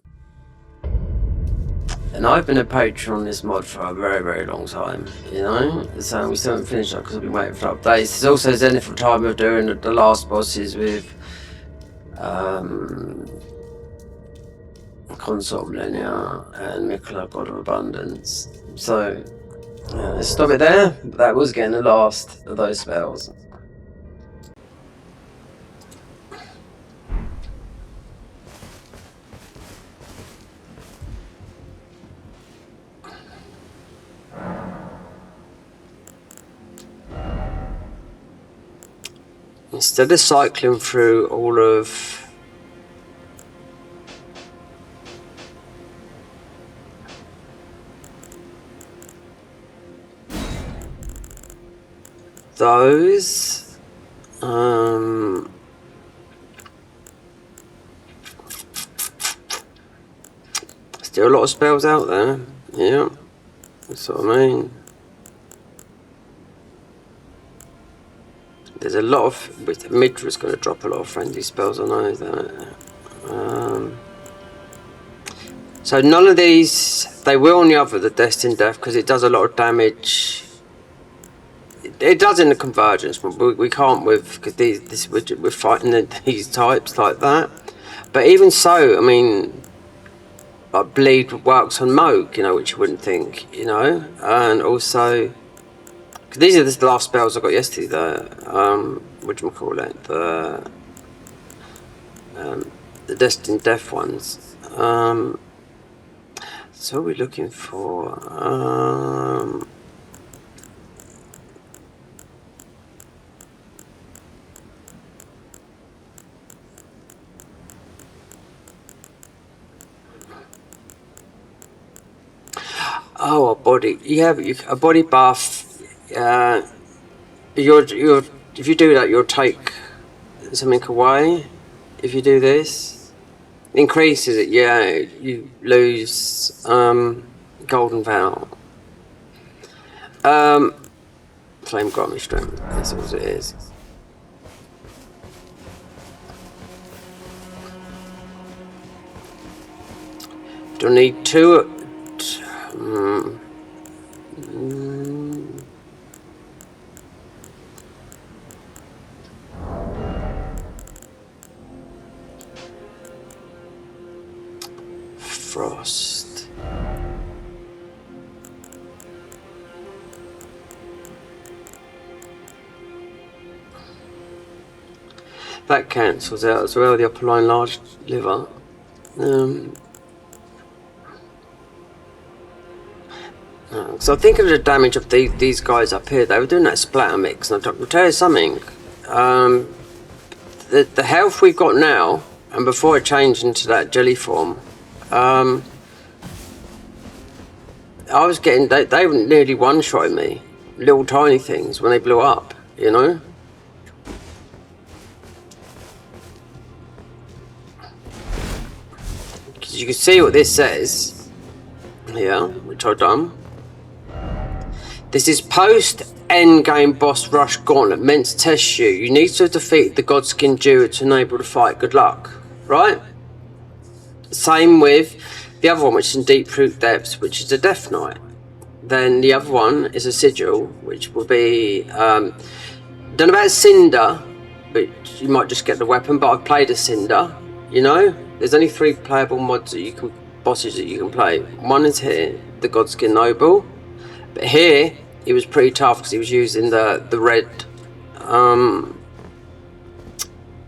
And I've been a patron on this mod for a very, very long time, you know, so we still haven't finished up because I've been waiting for updates. There's also Zenith time of doing the last bosses with Consort Millennia and Mikola, God of Abundance. So let's stop it there. That was getting the last of those spells. Instead of cycling through all of those, still a lot of spells out there, yeah, that's what I mean. There's a lot of, with Midra's going to drop a lot of friendly spells, I know that. So none of these, they will on the other, the Destined Death, because it does a lot of damage. It does in the Convergence, but we can't with, because we're fighting these types like that. But even so, I mean, like bleed works on Moog, you know, which you wouldn't think, you know, and also, cause these are the last spells I got yesterday, whatchamacallit, the Destined Death ones. So what are we looking for? Oh, a body. Yeah, a body buff. If you do that, you'll take something away. If you do this, increases it. Yeah, you lose golden vow. Flame grant strength. That's all it is. Do I need two? Frost. That cancels out as well, the upper line large liver. So I'm thinking of the damage of these guys up here. They were doing that splatter mix, and I'll tell you something. The health we've got now, and before it changed into that jelly form, I was getting, they were nearly one-shotting me. Little tiny things when they blew up, you know? Because you can see what this says here, which I've done. This is post-endgame boss rush gauntlet, meant to test you. You need to defeat the Godskin Druid to enable the fight. Good luck. Right? Same with the other one, which is in Deep Root Depths, which is a Death Knight. Then the other one is a Sigil, which will be... don't know about Cinder, but you might just get the weapon, but I've played a Cinder, you know? There's only 3 playable mods that you can... bosses that you can play. One is here, the Godskin Noble. But here, he was pretty tough because he was using the red,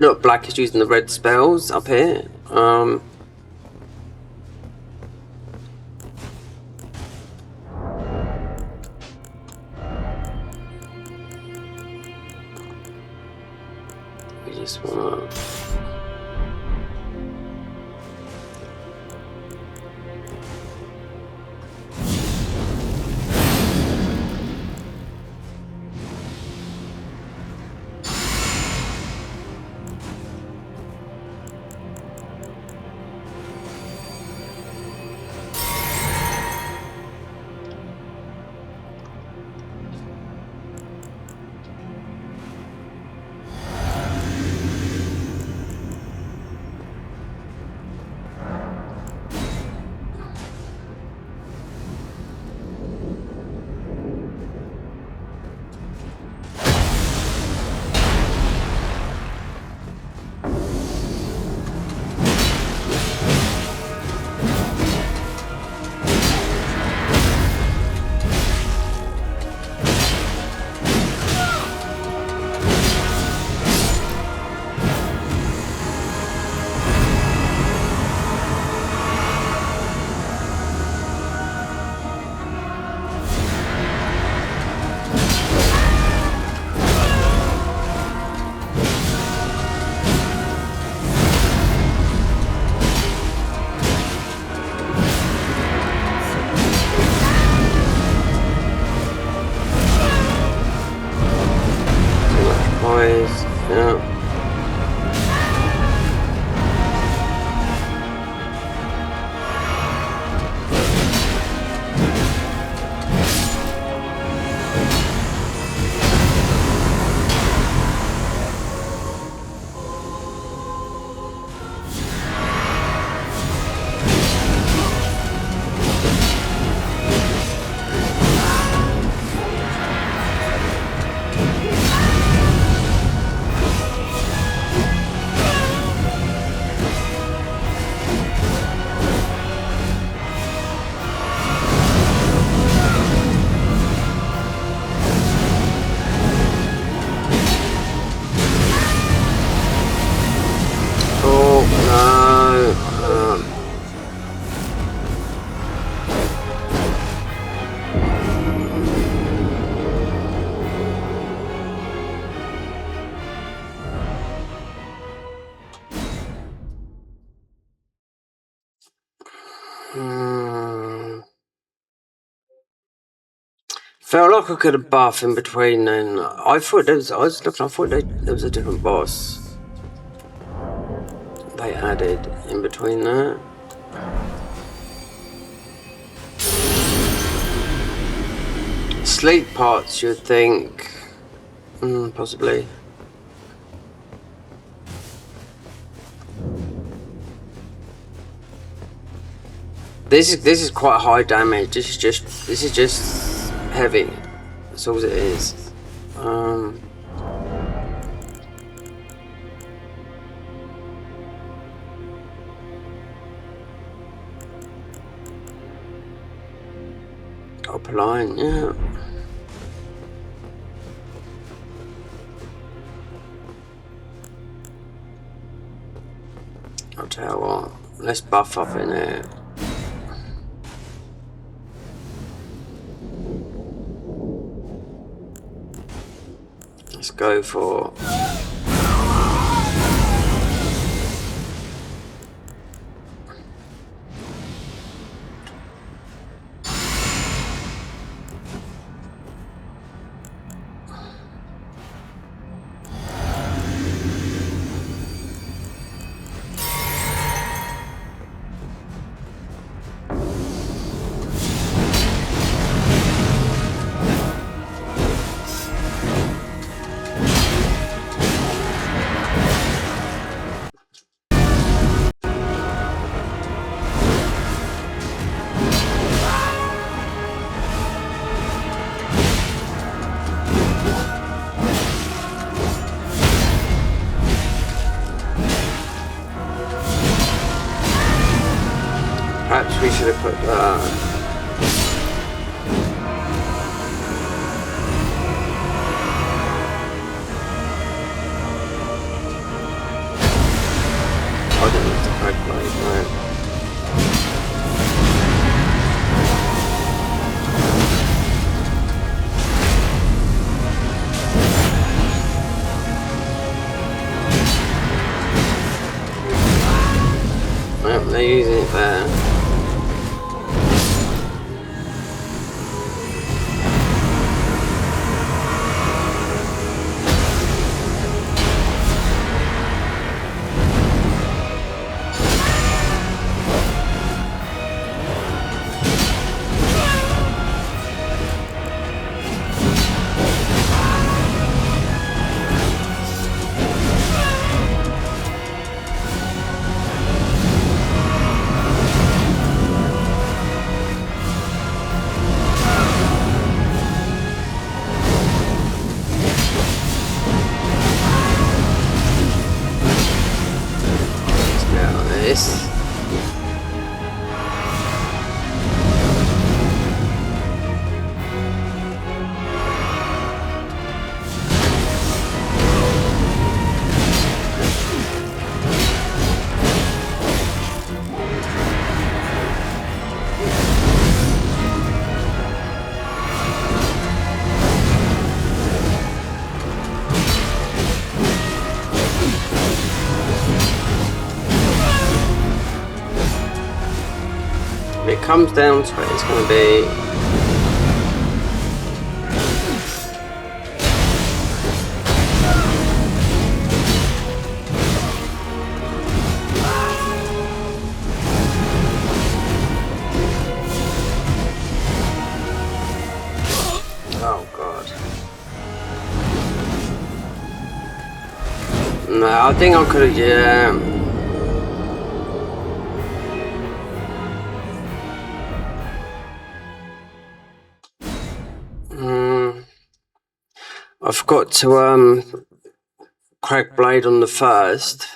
not black, he's using the red spells up here. We just wanna... Felt like I could have buff in between, and I thought there was. I was looking. I thought there was a different boss they added in between that. Sleep parts, you'd think, possibly. This is quite high damage. This is just heavy. That's all it is. Upper line, yeah. I'll tell you what. Let's buff up in there. Let's go for. Perhaps we should have put I didn't have to calculate that. Well, they're using it there. If it comes down to it, it's going to be oh god. No, I think I could have, yeah. I forgot to crack blade on the first.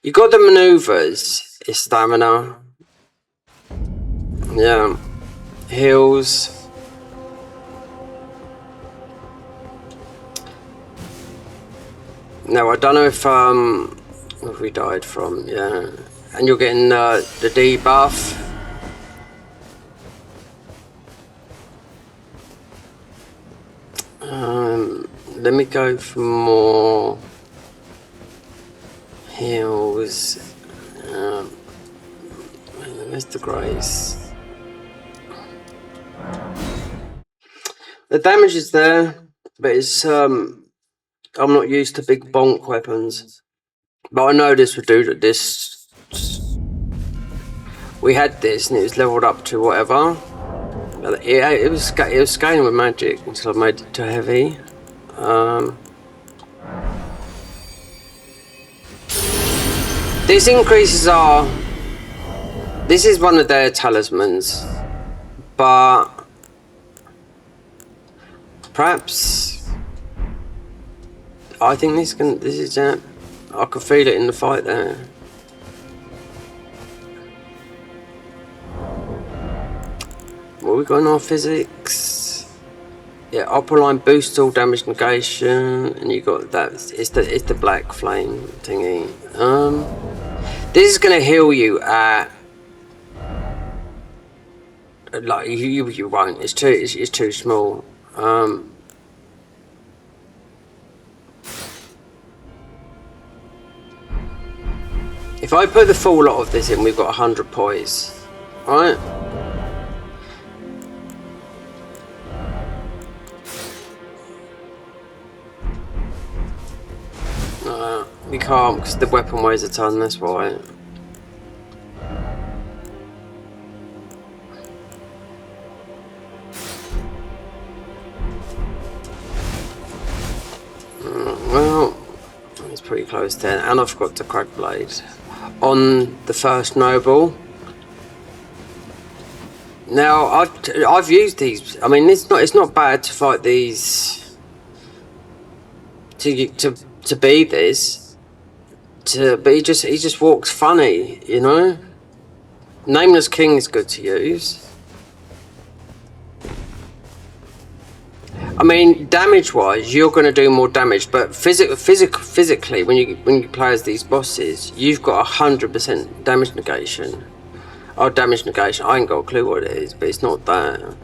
You got the maneuvers, it's stamina. Yeah. Heals. No, I don't know if what we died from, yeah. And you're getting the debuff. Let me go for more heals. There's the grace. The damage is there, but it's I'm not used to big bonk weapons. But I know this would do this. We had this and it was leveled up to whatever. It was scaling with magic until I made it too heavy. These increases are. This is one of their talismans, but perhaps I think this is it. I could feel it in the fight there. What we got in our physics? Yeah, upper line boosts all damage negation, and you got that. It's the black flame thingy. This is gonna heal you at like you won't. It's too small. If I put the full lot of this in, we've got 100 poise, right? We can't because the weapon weighs a ton, that's why. Well, it's pretty close then, and I've got the crack blade on the first noble. Now I've used these. I mean, it's not bad to fight these. To be this. But he just walks funny, you know. Nameless King is good to use. I mean, damage-wise, you're going to do more damage, but physically, when you play as these bosses, you've got 100% damage negation. Oh, damage negation! I ain't got a clue what it is, but it's not that.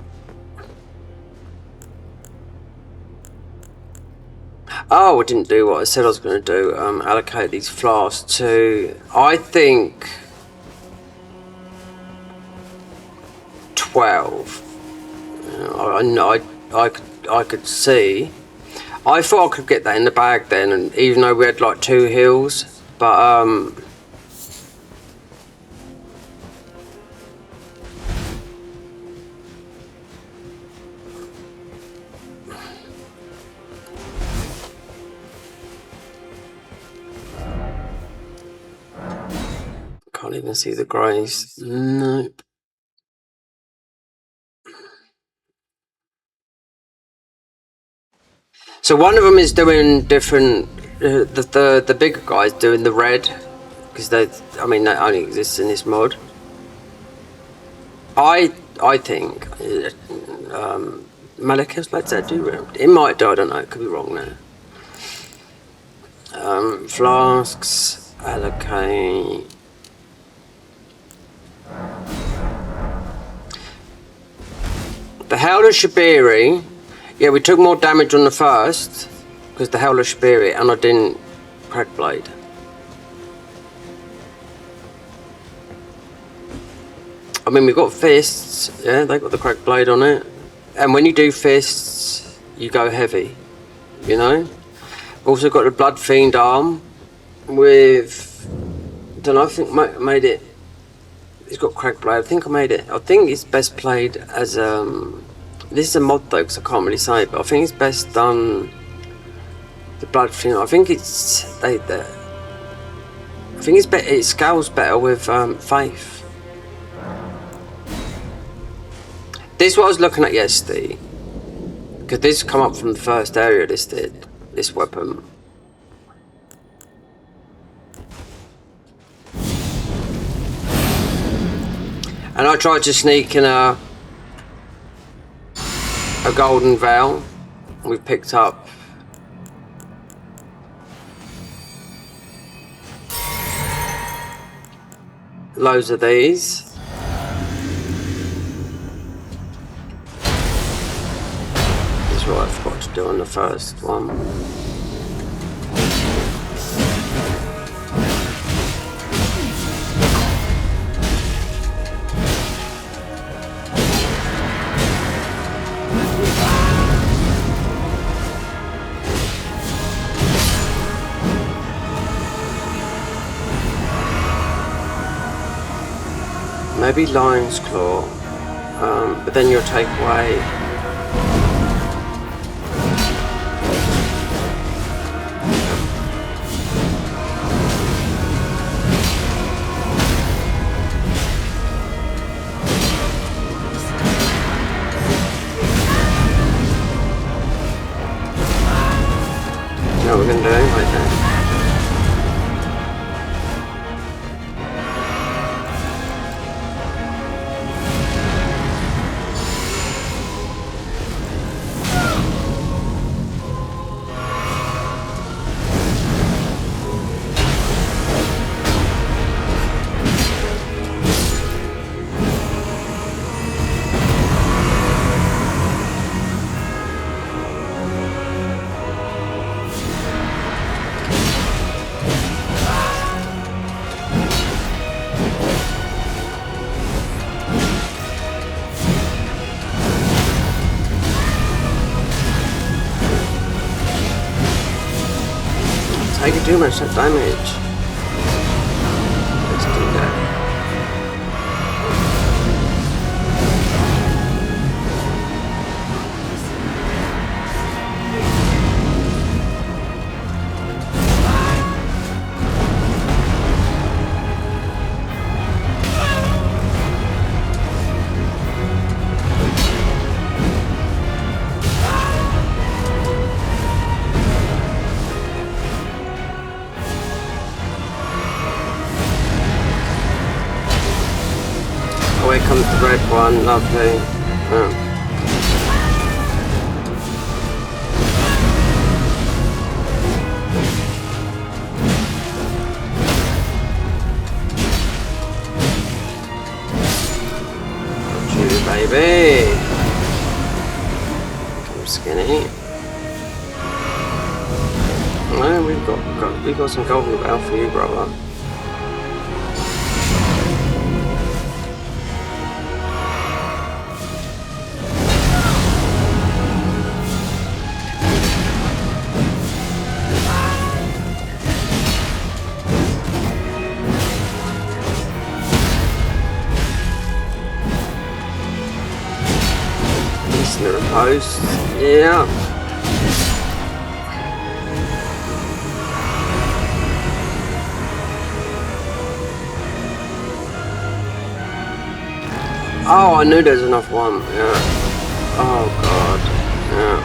Oh, I didn't do what I said I was going to do. Allocate these flasks to, I think, 12. I could see. I thought I could get that in the bag then, and even though we had like 2 heals, but can't even see the grace. Nope. So one of them is doing different. The bigger guy's doing the red, because that only exists in this mod. I think Malekith's lets that do red. It might do. I don't know. It could be wrong there. Flasks allocate. The Howler Shabiri. Yeah, we took more damage on the first because the Howler Shabiri, and I didn't crack blade. I mean, we've got fists. Yeah, they got the crack blade on it. And when you do fists, you go heavy. You know. We've also got the Blood Fiend arm with. I don't know. I think I made it. It's got crack blade. I think I made it. I think it's best played as This is a mod though, because I can't really say it, but I think it's best done. The Blood Fiend. I think it's I think it's better. It scales better with faith. This is what I was looking at yesterday, because this come up from the first area. This weapon. And I tried to sneak in a golden veil. We've picked up loads of these. This is what I forgot to do on the first one. maybe Lion's Claw, but then you'll take away. What we're going to do right there. Taking too much damage. Let's do that. Here comes the red one, lovely. Oh. Got you, baby. Come skinny. No, we've got some golden bell for you, brother. Post, yeah. Oh, I knew there's enough one, yeah. Oh god, yeah.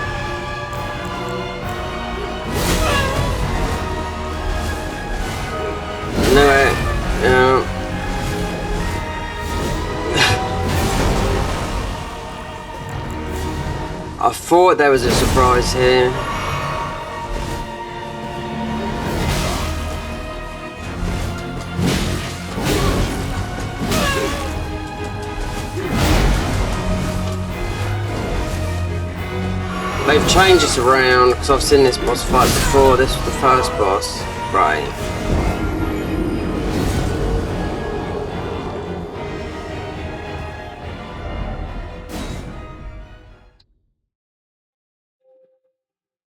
I knew it, yeah. I thought there was a surprise here. They've changed this around because I've seen this boss fight before. This was the first boss, right?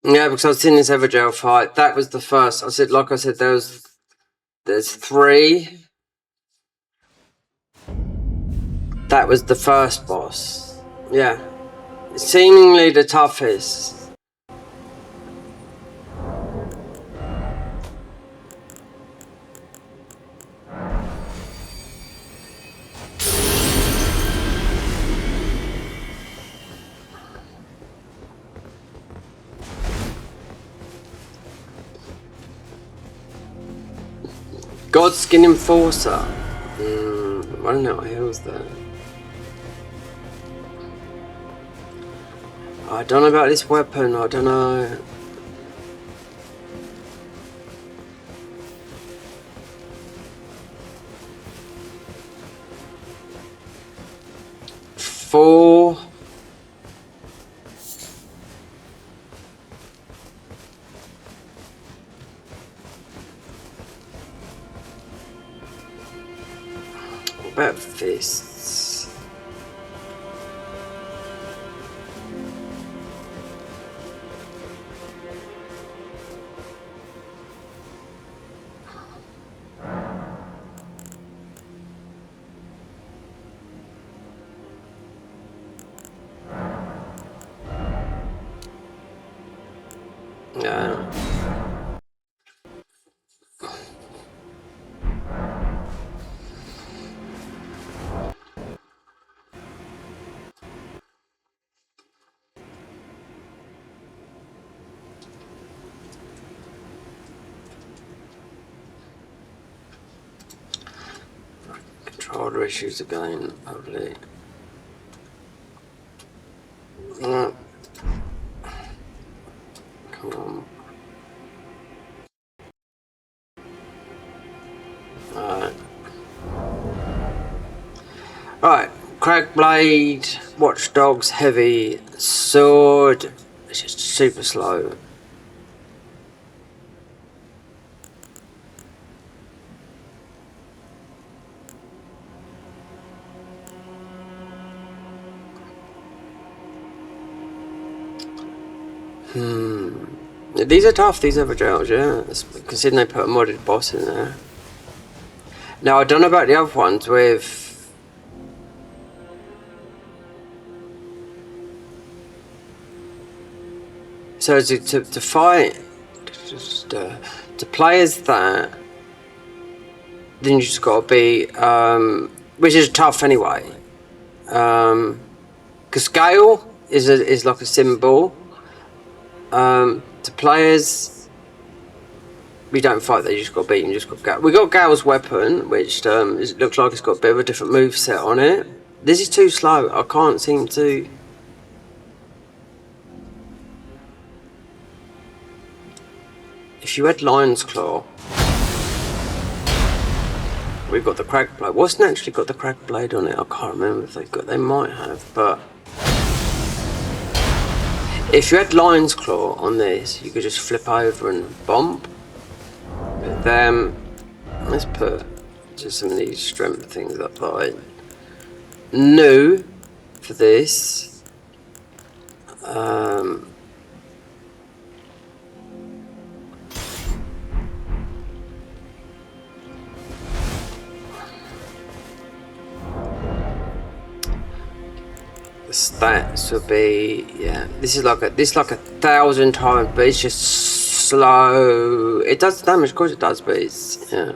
Yeah, because I've seen this Everjail fight. That was the first. Like I said, there's 3. That was the first boss. Yeah. Seemingly the toughest. Godskin Enforcer. I don't know what heals that. I don't know about this weapon, I don't know. Four. What about fists? controller issues again, hopefully. Come on. Right, Crack Blade, Watch Dogs Heavy, Sword. It's just super slow. These are tough, these other jails, yeah. Considering they put a modded boss in there. Now, I don't know about the other ones with... So to fight... to play as that... Then you just gotta be... which is tough anyway. Because Gale is like a symbol. To players, we don't fight there, you just got to beat him, you just got Gale. We got Gale's weapon, which looks like it's got a bit of a different move set on it. This is too slow, I can't seem to... If you had Lion's Claw, we've got the Crack Blade. What's naturally got the Crack Blade on it? I can't remember if they've got, they might have, but... If you had Lion's Claw on this, you could just flip over and bomb. But then, let's put just some of these strength things up like new for this. The stats would be, yeah, this is like a 1,000 times, but it's just slow. It does damage, of course it does, but it's, yeah.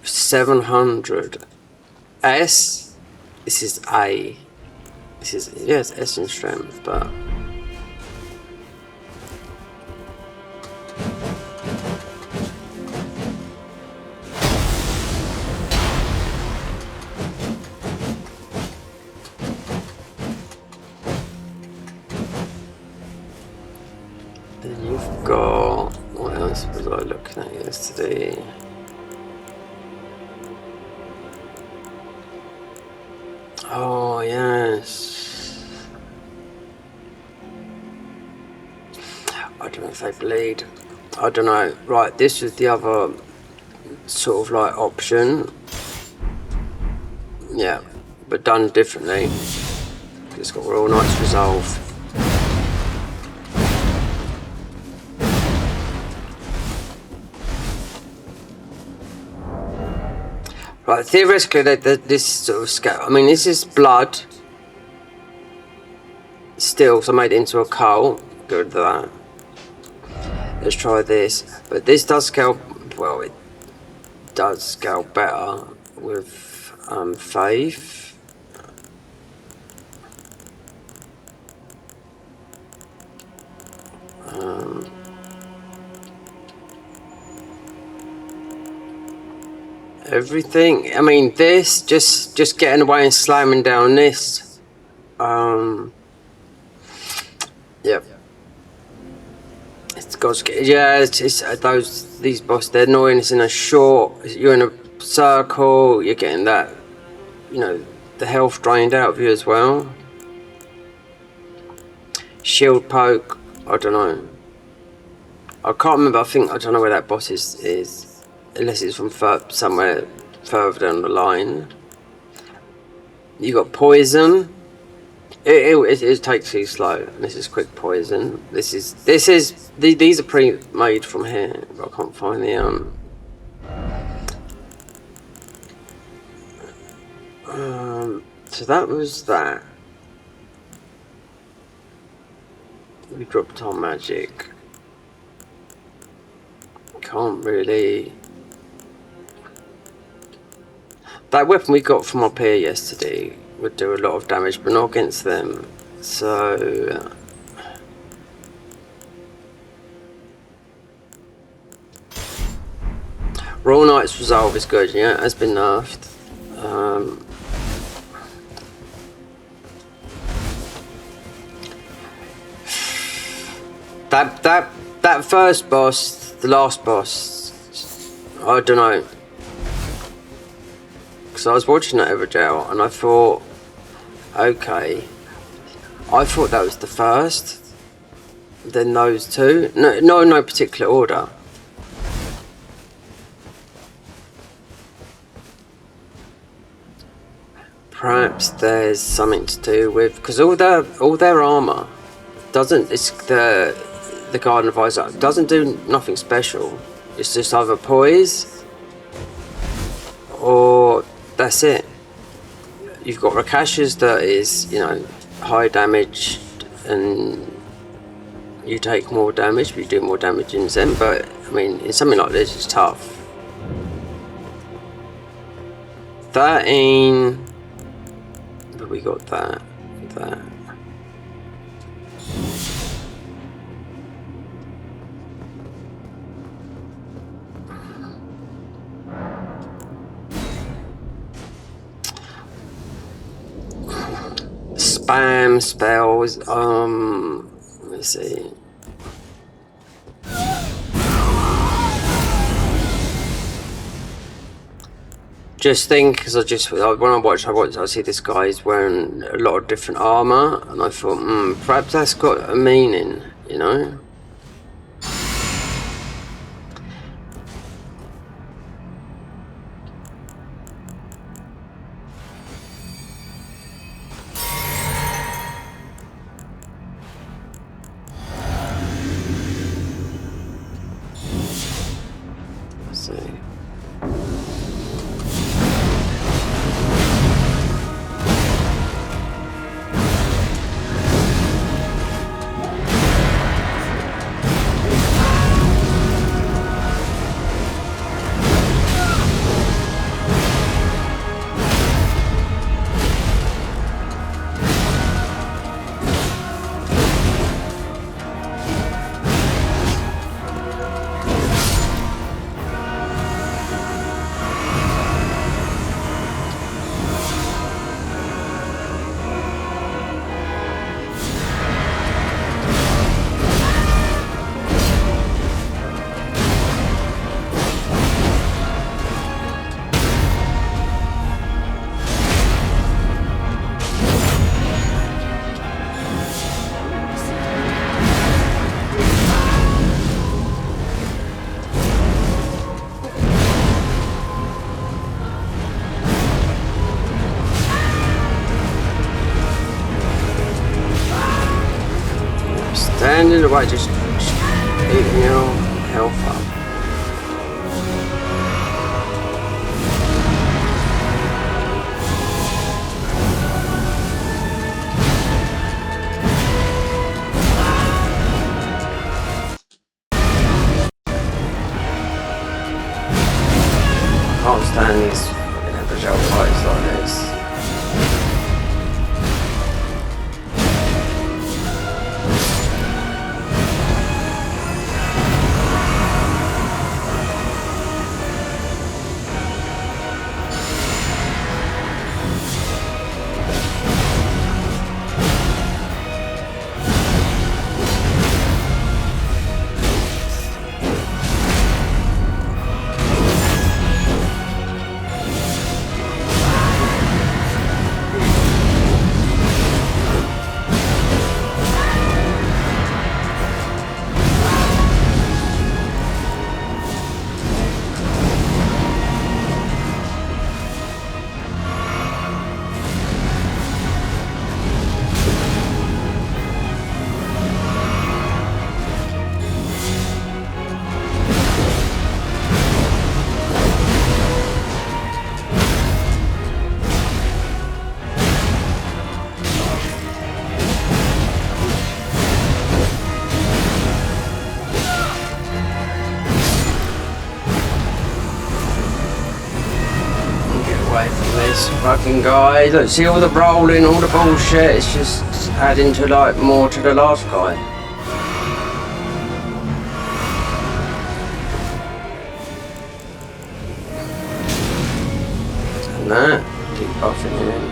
$700 S. This is A. This is, yes, S in strength, but then you've got, what else was I looking at yesterday? Oh yes. I don't know if they bleed. I don't know. Right, this is the other sort of like option. Yeah, but done differently. It's got real nice resolve. Right, theoretically, this sort of scale. I mean, this is blood. Still, so I made it into a coal. Good with that. Let's try this. But this does scale. Well, it does scale better with faith. Everything. I mean, this just getting away and slamming down this. Yep. It's got to get, yeah. It's these bosses. They're annoying. It's in a short. You're in a circle. You're getting that. You know, the health drained out of you as well. Shield poke. I don't know. I can't remember. I don't know where that boss is. Unless it's from somewhere further down the line. You got poison. It takes too slow. This is quick poison. These are pre-made from here, but I can't find the So that was that. We dropped our magic. Can't really. That weapon we got from up here yesterday would do a lot of damage, but not against them. So Royal Knight's Resolve is good, yeah, it has been nerfed. That first boss, the last boss, I don't know. Because I was watching that over jail and I thought, okay, I thought that was the first, then those two. No, not in no particular order. Perhaps there's something to do with, because all their armor doesn't. It's the Garden of Isaac doesn't do nothing special. It's just either poise or that's it. You've got Rakash's that is, you know, high damage and you take more damage, but you do more damage in Zen. But I mean, in something like this, it's tough. 13. But we got that. Spam spells. Let me see. Just think, because when I see this guy's wearing a lot of different armor, and I thought, perhaps that's got a meaning, you know. Let's see. Stand in the way, just eating your health up. Can't stand these fucking average old fights like this. Fucking guy, look, see all the rolling, all the bullshit, it's just adding to like more to the last guy. that. Keep buffing him.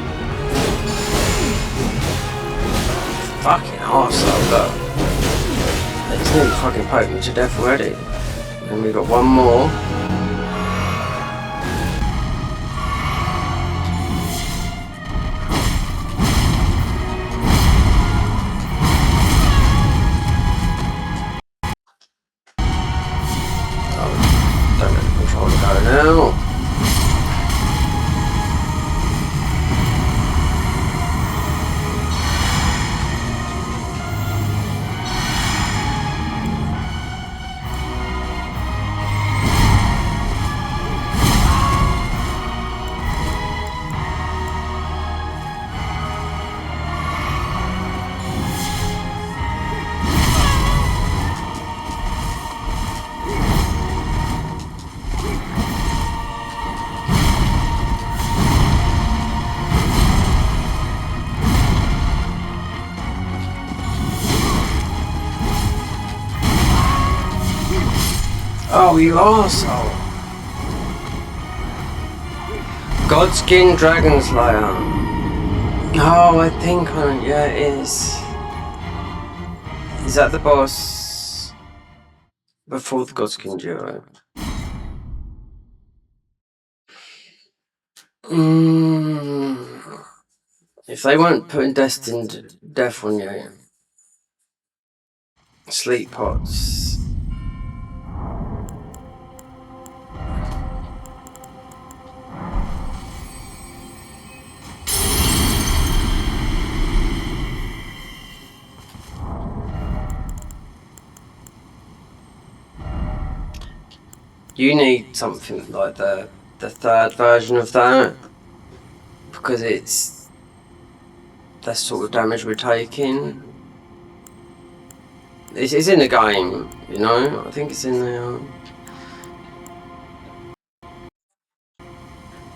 Fucking arsehole, look. He's nearly fucking poked me to death already. And we got one more. Oh, don't let the controller go now. Oh, you arsehole. Godskin Dragon Slayer. Oh, I think yeah, it is. Is that the boss before the Godskin duo? If they weren't putting destined death on you, sleep pots. You need something like the third version of that, because it's the sort of damage we're taking. It's in the game, you know. I think it's in the.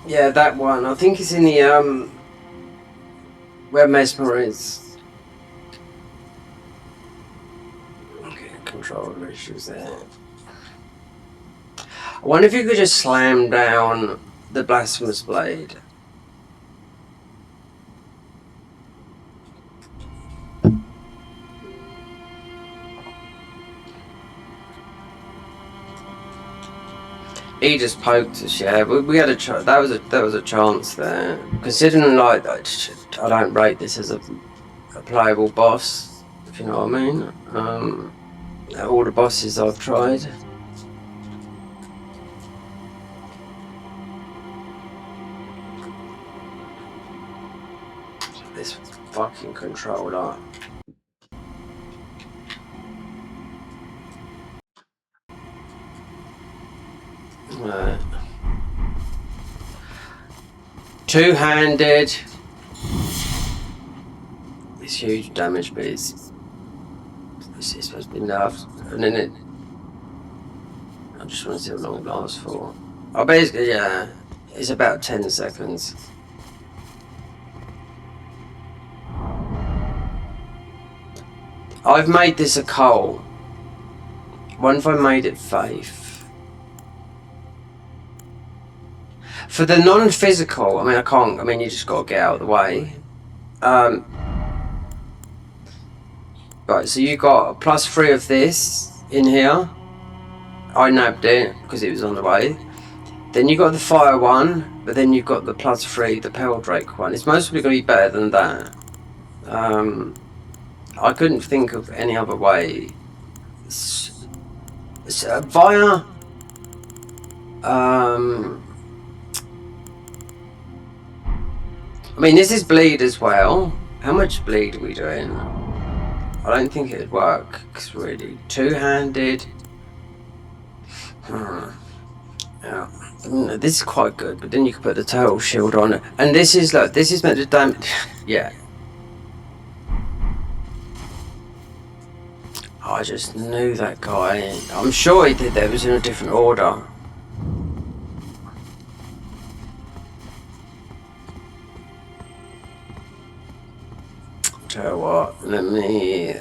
Yeah, that one. I think it's in the where Mesmer is. Okay, controller issues there. I wonder if you could just slam down the Blasphemous Blade. He just poked us, yeah. We had a that was a chance there. Considering like I don't rate this as a playable boss, if you know what I mean. All the bosses I've tried. This fucking controller. Right. Two-handed. It's huge damage, but it's supposed to be nerfed. And then I just want to see how long it lasts for. Oh, basically, yeah. It's about 10 seconds. I've made this a coal. What if I made it faith? For the non-physical, I mean, I can't. I mean, you just got to get out of the way. Right, so you got a +3 of this in here. I nabbed it because it was on the way. Then you got the fire one, but then you've got the +3, the Peldrake one. It's mostly going to be better than that. I couldn't think of any other way. Via I mean, this is bleed as well. How much bleed are we doing? I don't think it'd work, because really two-handed. Yeah. This is quite good, but then you can put the turtle shield on it. And this is like, this is meant to damage. Yeah. I just knew that guy. I'm sure he did that. It was in a different order. Tell you what, let me.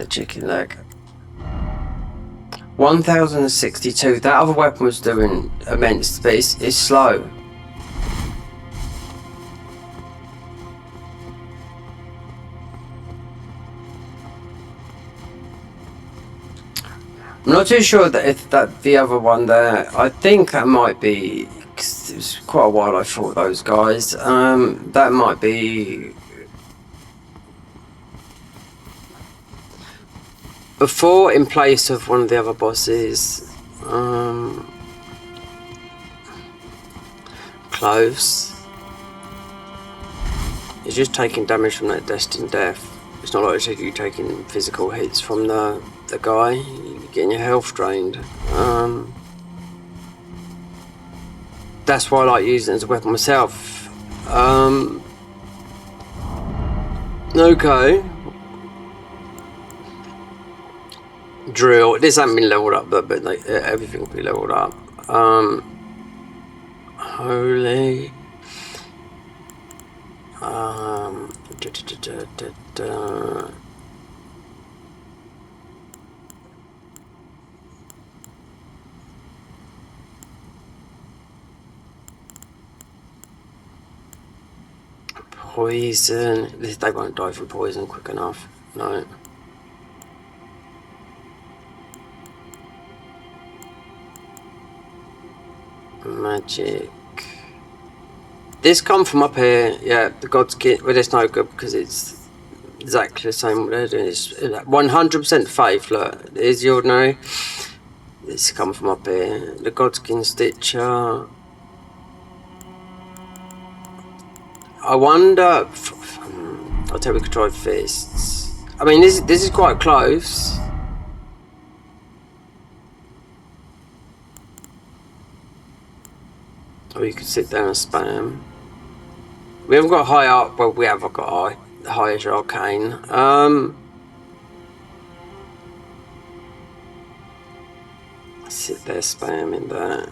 the chicken leg. 1062. That other weapon was doing immense, but it's slow. I'm not too sure that if that the other one there. I think that might be. Cause it was quite a while I fought those guys. That might be before, in place of one of the other bosses. Close. You're just taking damage from that destined death. It's not like you're taking physical hits from the guy. You're getting your health drained. That's why I like using it as a weapon myself. Okay. Drill. This hasn't been leveled up, but like, everything will be leveled up. Holy. Poison. They won't die from poison quick enough. No. Magic. This come from up here. Yeah, the God's Kit. Well, it's no good because it's exactly the same what they're doing. It's 100% faith. Look, there's the ordinary. This come from up here. The Godskin Stitcher. I wonder. I'll tell we could try fists. I mean, this is quite close. Or you could sit there and spam. We haven't got high up. Well, we have got high as arcane. Sit there spamming that.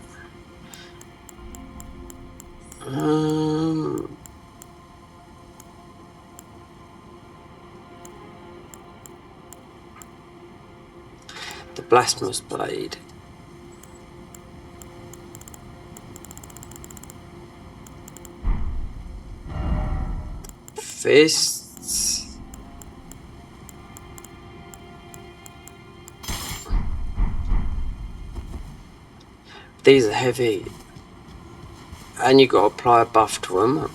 The Blasphemous Blade. Fists. These are heavy, and you got to apply a buff to them.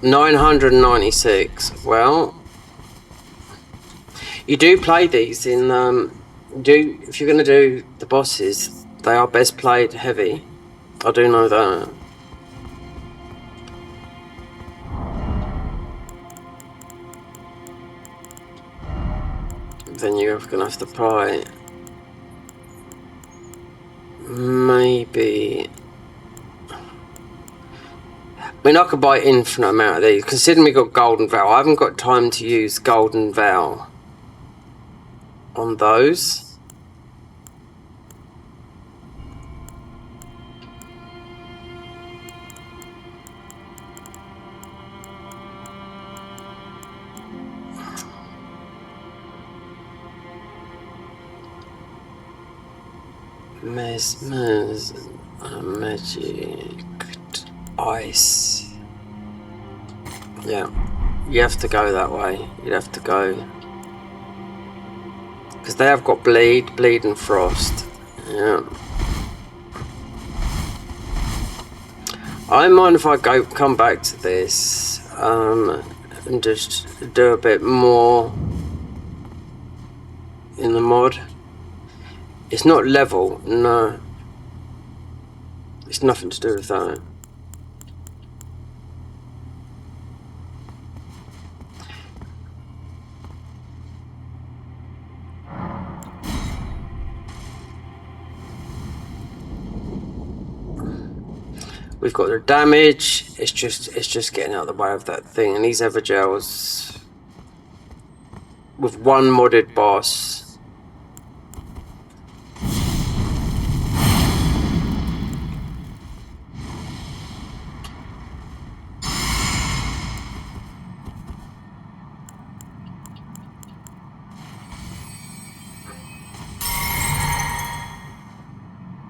$996. Well. You do play these in, if you're going to do the bosses, they are best played heavy. I do know that. Then you're going to have to apply maybe. I mean, I could buy infinite amount of these. Considering we got Golden Vow, I haven't got time to use Golden Vow on those. Magic ice. Yeah, you have to go that way. You'd have to go. Because they have got bleed and frost. Yeah. I mind if I come back to this and just do a bit more in the mod. It's not level, no. It's nothing to do with that. We've got their damage. It's just getting out of the way of that thing. And these Evergels with one modded boss.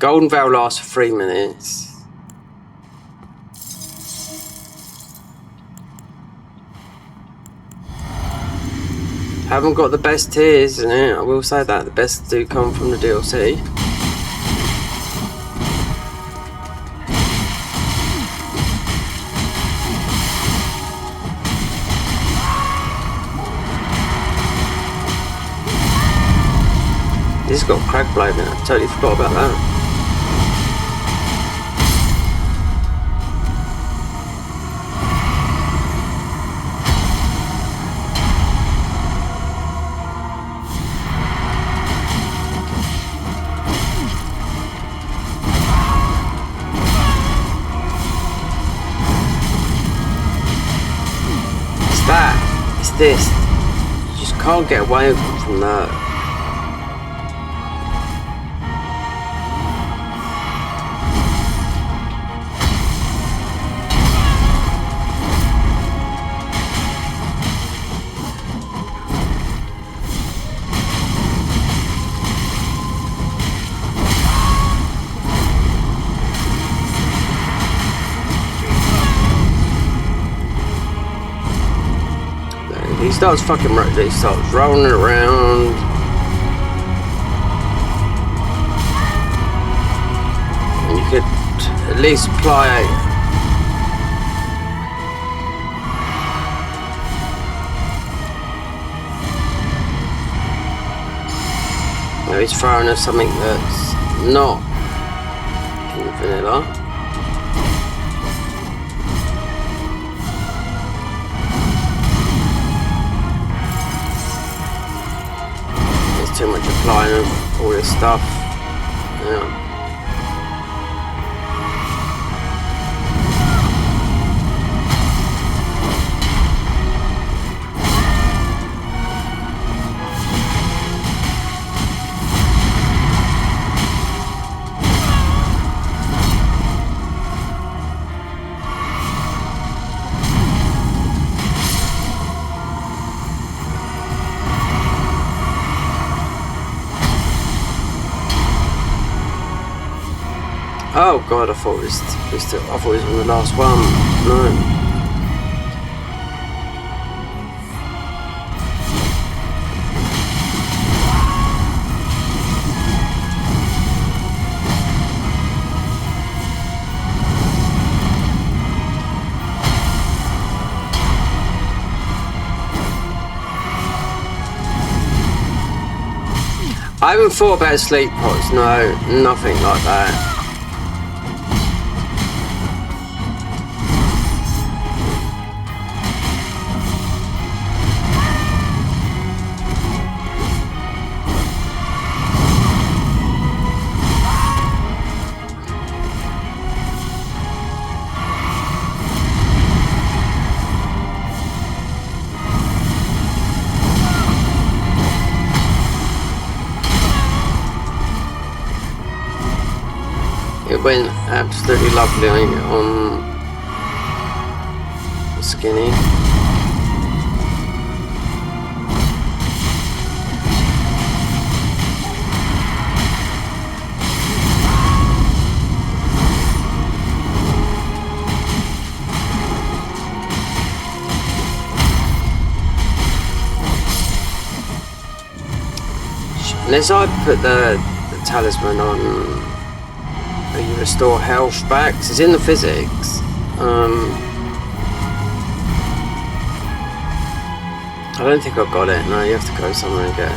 golden veil lasts for 3 minutes. Haven't got the best tiers in it, I will say that. The best do come from the DLC. This has got crack blade in it, I totally forgot about that. It's this. You just can't get away from that. He starts rolling around. And you could at least apply he's throwing us something that's not in vanilla. Too much applying of all this stuff. Yeah. Oh god, I thought it was on the last one. No. I haven't thought about sleep pods, no, nothing like that. It went absolutely lovely on Skinny. And as I put the talisman on, you restore health back. It's in the physics. I don't think I've got it. No, you have to go somewhere and get it.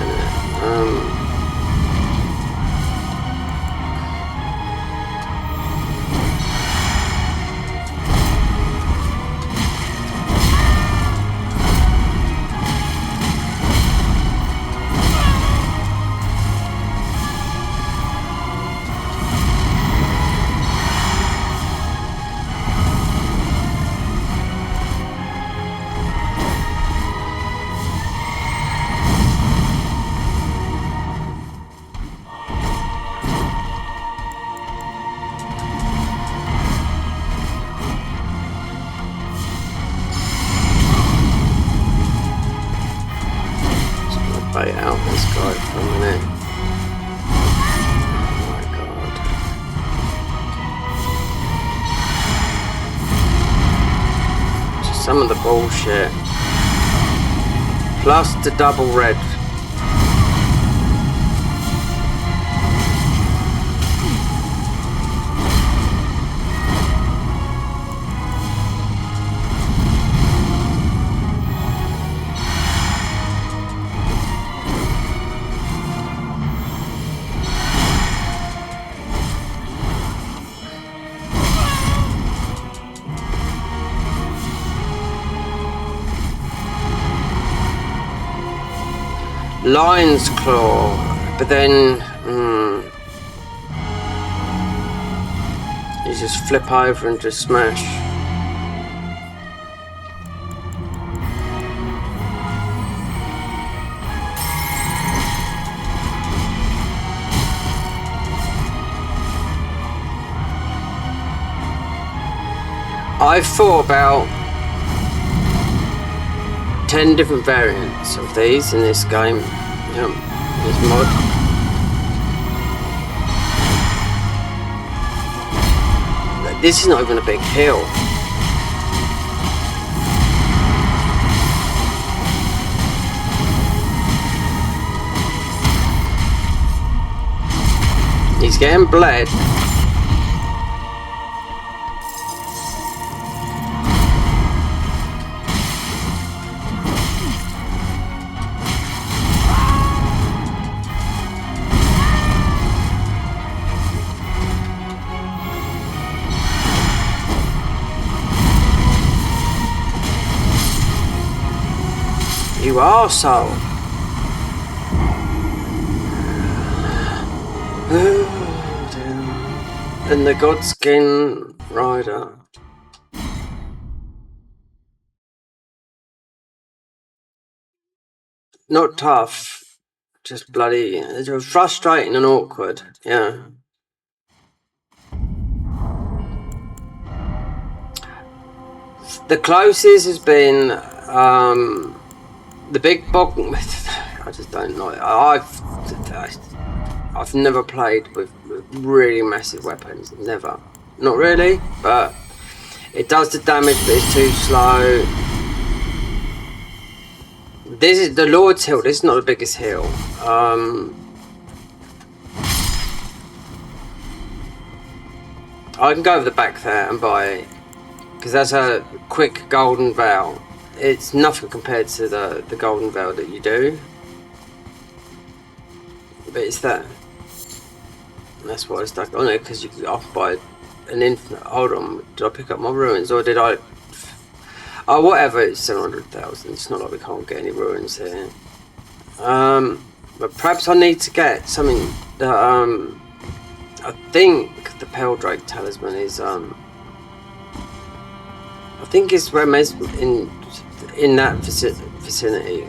Out this guy for a minute. Oh my god. some of the bullshit. Plus the double red. Lion's Claw, but then you just flip over and just smash. I've thought about 10 different variants of these in this game, this mod. This is not even a big hill. He's getting bled. You arsehole. And the Godskin Rider. Not tough, just bloody. It's frustrating and awkward, yeah. The closest has been the big bog. I just don't know. I've never played with really massive weapons. Never. Not really, but it does the damage, but it's too slow. This is the Lord's Hill. This is not the biggest hill. I can go over the back there and buy it, because that's a quick golden veil. It's nothing compared to the golden veil that you do, but it's there. That's why I stuck on it, because you can off by an infinite. Hold on, did I pick up my ruins, or did I? Oh, whatever. It's 700,000. It's not like we can't get any ruins here. But perhaps I need to get something that I think the Pale Drake talisman is I think it's where in that vicinity.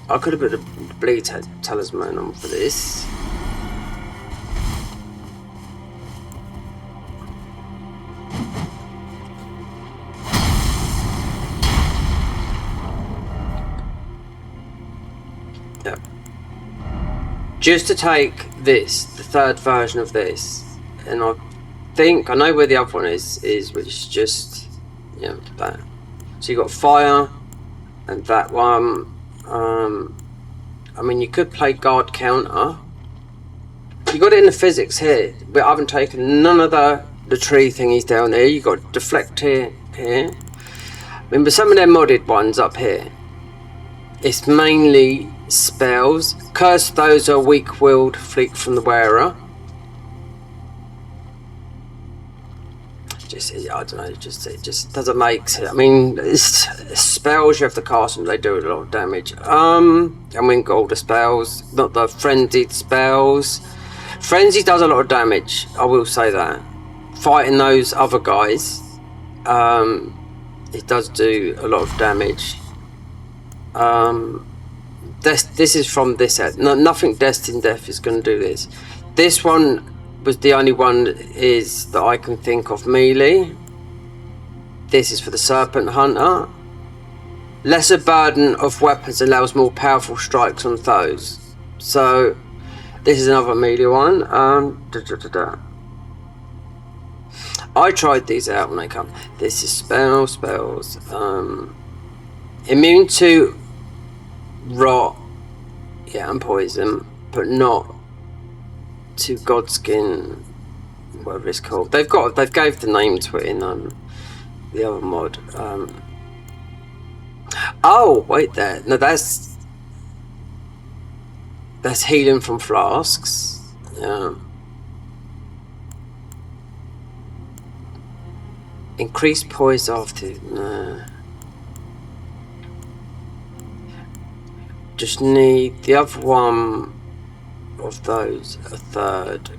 I could have put the bleed talisman on for this. Yeah. Just to take this, the third version of this, and I know where the other one is which is just that. So you got fire and that one. I mean, you could play guard counter. You got it in the physics here, but I haven't taken none of the tree thingies down there. You got deflect here. Remember some of them modded ones up here. It's mainly spells. Curse those are weak-willed, fleet from the wearer. I don't know, it just doesn't make sense. I mean, it's spells you have to cast them, they do a lot of damage. I mean, all the spells, not the frenzied spells. Frenzy does a lot of damage, I will say that. Fighting those other guys, it does do a lot of damage. This is from this set. Nothing Destined Death is going to do this. This one was the only one that I can think of melee. This is for the Serpent Hunter. Lesser burden of weapons allows more powerful strikes on foes. So this is another melee one. I tried these out when they come. This is spells. Immune to rot, yeah, and poison, but not to Godskin, whatever it's called. They've gave the name to it in the other mod. Oh wait, there. No, that's healing from flasks. Yeah. Increased poise after. Just need the other one of those, a third.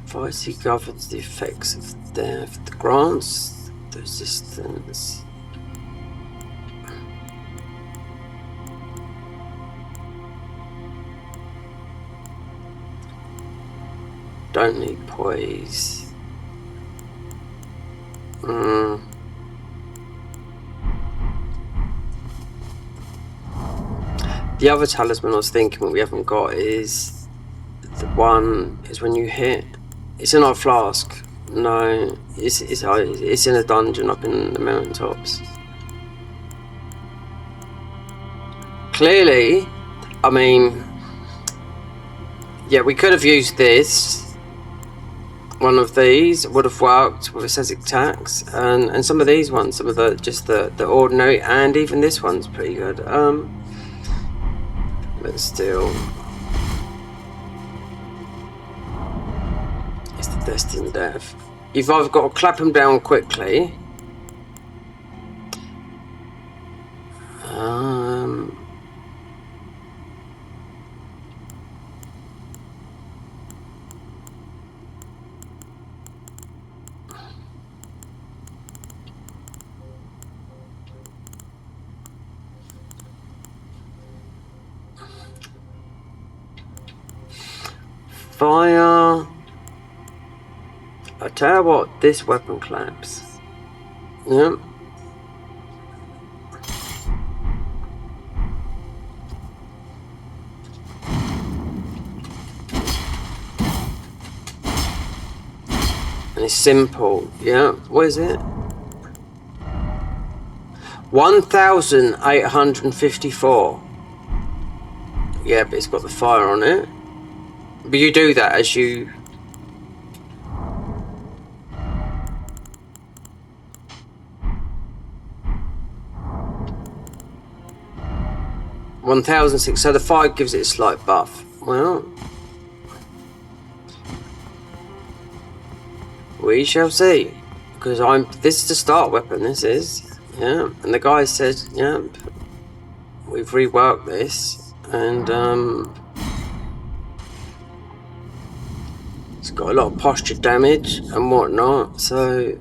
Vice governs the effects of death. Grants the resistance. Don't need poise. The other talisman I was thinking we haven't got is the one is when you hit. It's in our flask. No, it's in a dungeon up in the mountaintops. Clearly, I mean, yeah, we could have used this. One of these would have worked with ascetic attacks, and some of these ones, some of the ordinary, and even this one's pretty good. But still, it's the destined death. You've either got to clap them down quickly. Fire. I tell you what, this weapon claps. Yep. And it's simple. Yeah. What is it? 1,854. Yeah, but it's got the fire on it. But you do that as you... $1,006, so the fire gives it a slight buff. Well, we shall see. Because this is the start weapon, this is. Yeah, and the guy said, yeah, we've reworked this, and it's got a lot of posture damage and whatnot, so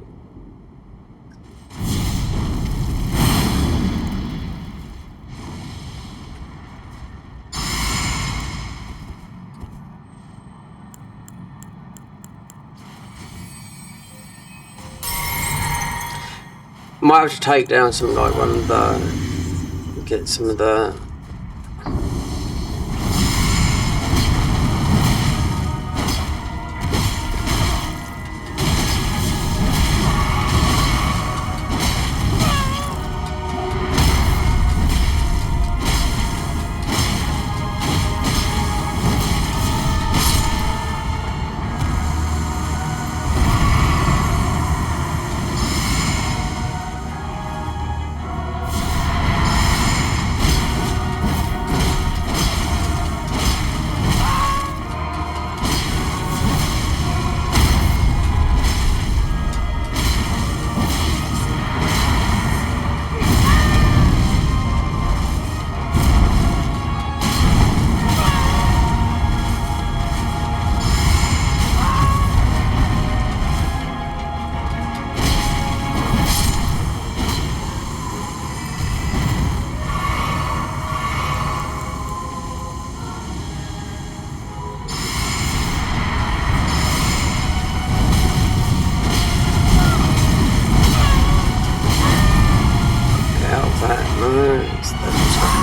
might have to take down something like one of the, get some of the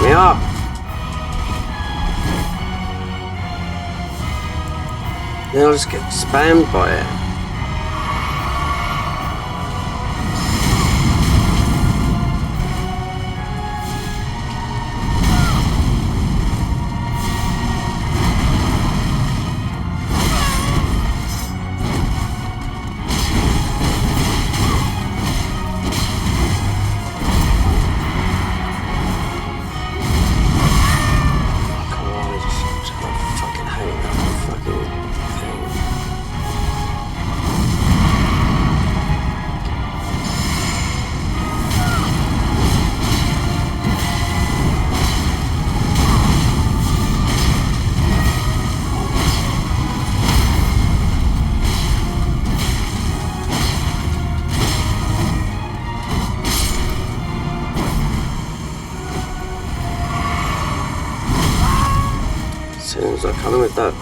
me up. Then I'll just get spammed by it. As soon as I come in with that.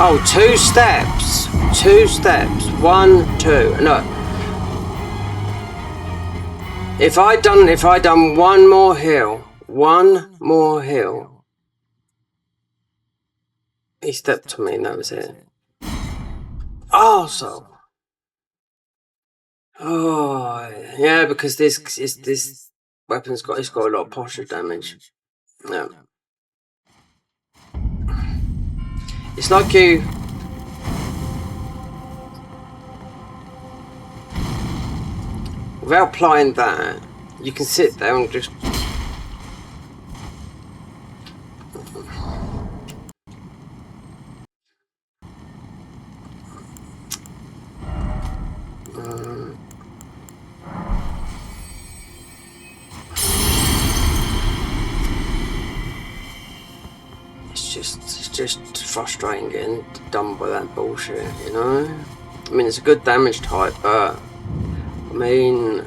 Oh, 2 steps. 2 steps. 1, 2. No. If I done one more hill, he stepped to me and that was it. Oh, so. Oh, yeah, because this weapon's got a lot of posture damage. Yeah. It's like you. Without applying that, you can sit there and just. It's just frustrating getting done by that bullshit, you know? I mean, it's a good damage type, but I mean,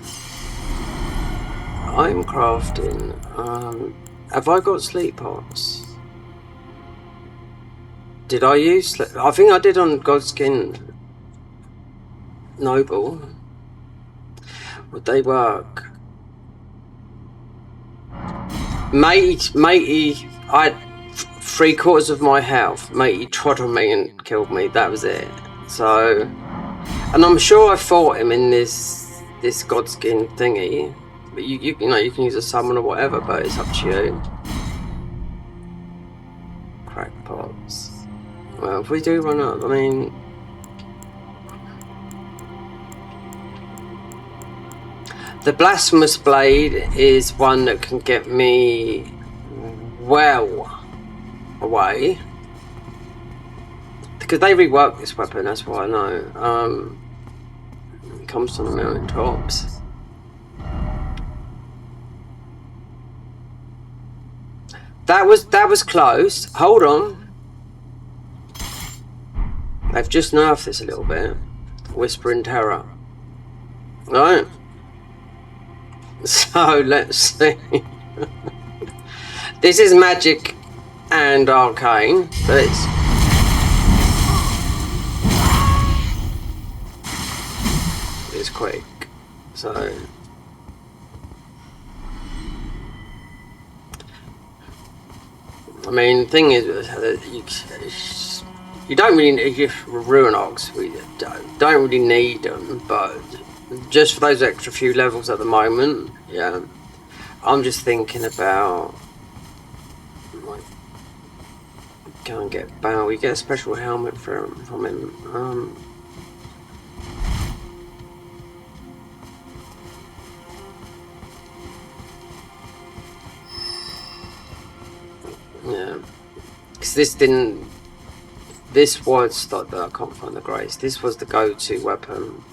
I'm crafting. Have I got sleep pots? Did I use sleep? I think I did on Godskin Noble. Would they work? Matey, I had 3/4 of my health. Matey trod on me and killed me. That was it. So, and I'm sure I fought him in this Godskin thingy. But you know, you can use a summon or whatever, but it's up to you. Crackpots. Well, if we do run up, I mean, the Blasphemous Blade is one that can get me well away. Because they rework this weapon, that's what I know. It comes from the mountain tops. That was close. Hold on. They've just nerfed this a little bit. Whispering Terror. Right. So let's see. This is magic and arcane, but it's quick. So I mean, the thing is, you don't really need Ruin Ox. We don't really need them, but just for those extra few levels at the moment, yeah. I'm just thinking about Go and get Bow. We get a special helmet from him. Yeah, because this was like I can't find the grace. This was the go-to weapon.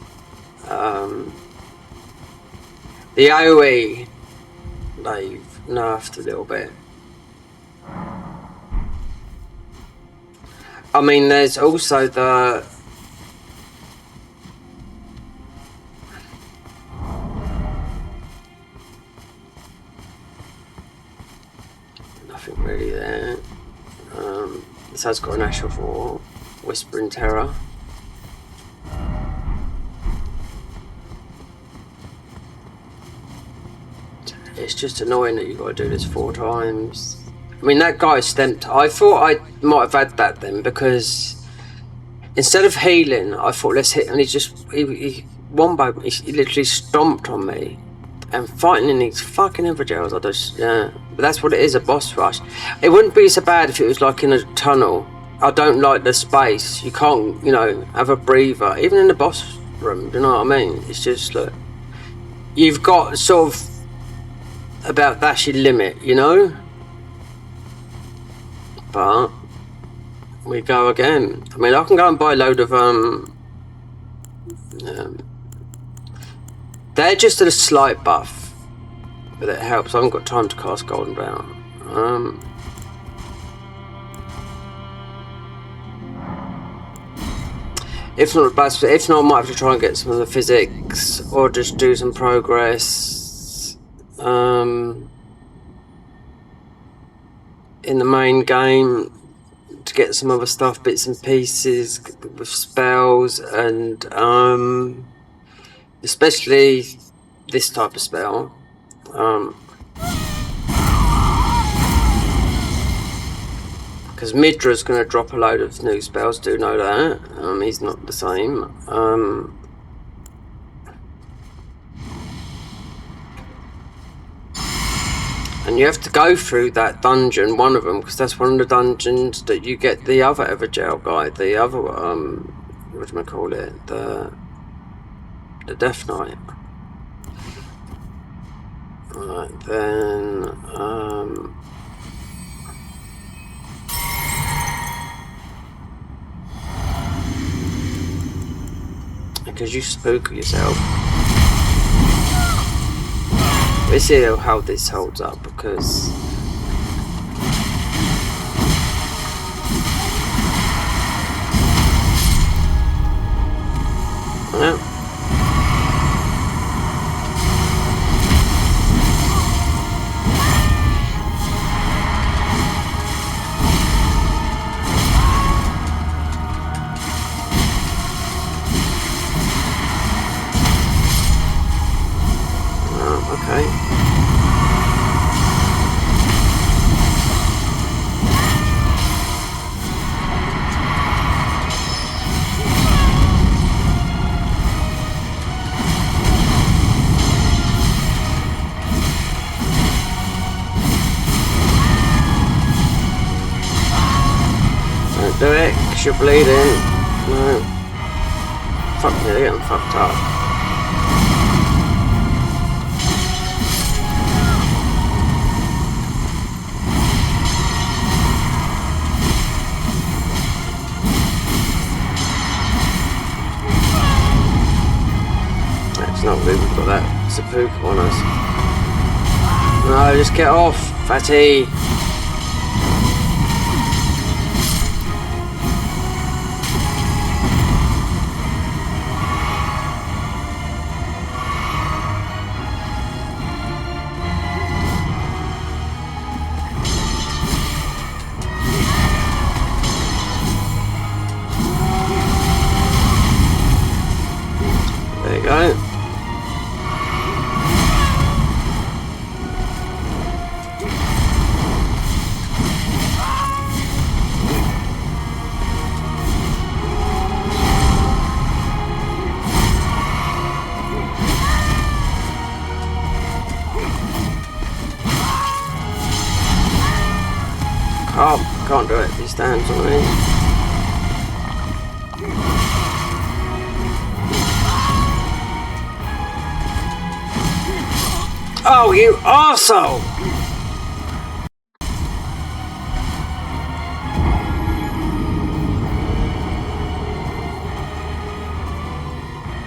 The AoE they've nerfed a little bit. I mean, there's also the nothing really there. This has got an Ash of War, Whispering Terror. It's just annoying that you've got to do this 4 times. I mean, that guy stamped. I thought I might have had that then, because instead of healing, I thought let's hit, and he wombo, he literally stomped on me. And fighting in these fucking Evergels, but that's what it is, a boss rush. It wouldn't be so bad if it was like in a tunnel. I don't like the space. You can't, have a breather, even in the boss room. Do you know what I mean? It's just look, you've got sort of about that's your limit, But we go again. I mean, I can go and buy a load of they're just a slight buff, but it helps. I haven't got time to cast Golden Bow. If not, I might have to try and get some of the physics, or just do some progress in the main game to get some other stuff, bits and pieces with spells, and especially this type of spell. Because Midra's going to drop a load of new spells, do know that. He's not the same. And you have to go through that dungeon, one of them, because that's one of the dungeons that you get the other Evergel guy, the other, whatchamacallit, the Death Knight. Alright, then, because you spook yourself. Let's see how this holds up, because well, okay. Don't do it, 'cause you're bleeding. No. Fuck me, they're getting fucked up. That's not good, we've got that Seppuku on us. No, just get off, fatty. There you go. can't do it if he stands on me. Oh, you arsehole!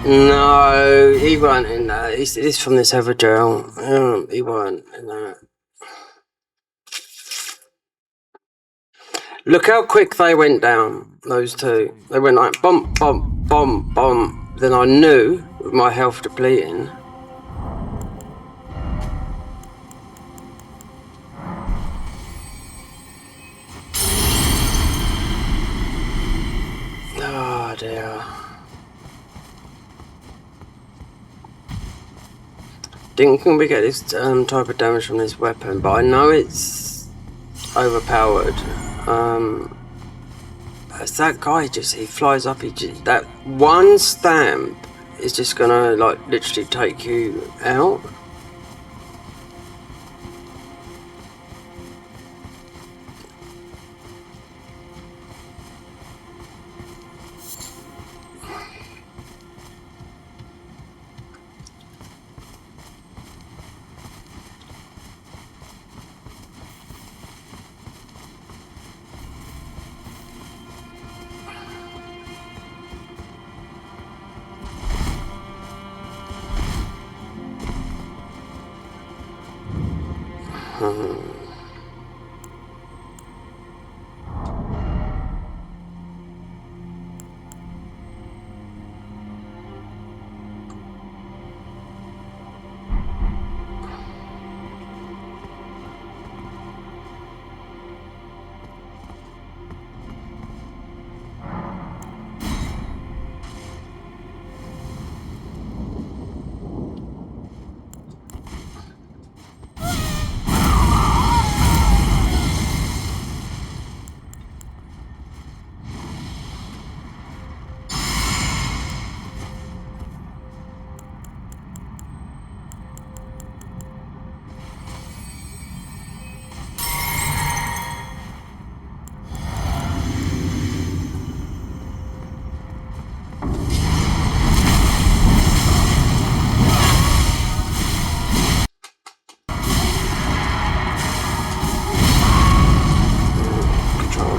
No, he weren't in that. He's from this other jail. He weren't in that. Look how quick they went down, those two. They went like bump, bump, bump, bump. Then I knew, with my health depleting. Oh dear. Didn't think we get this type of damage from this weapon, but I know it's overpowered. It's that guy he flies up, that one stamp is just gonna like literally take you out.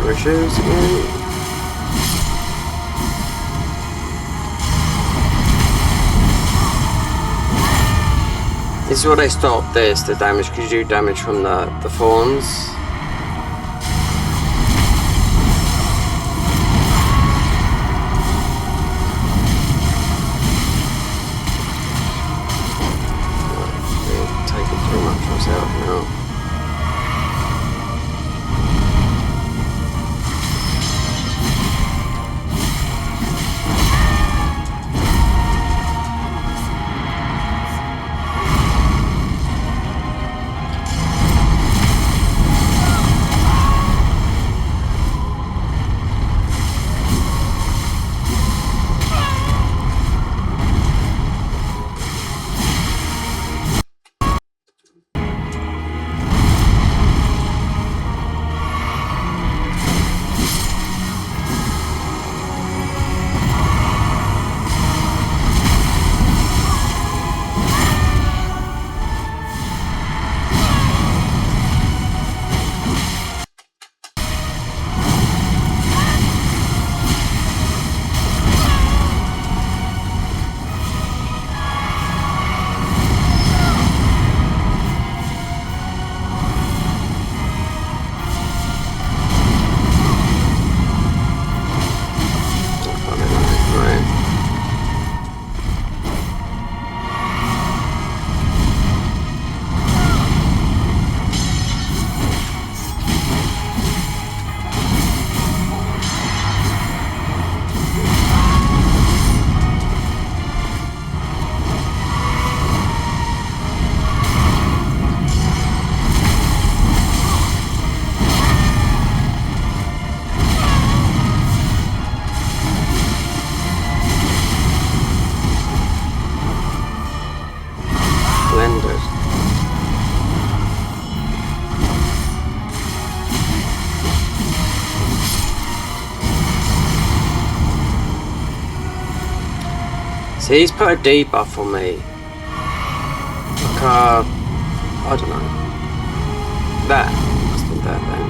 Issues again. This is where they stop this, the damage, because you do damage from the thorns. They're taking too much myself now. See, he's put a debuff on me. Like, I don't know. That must be that then.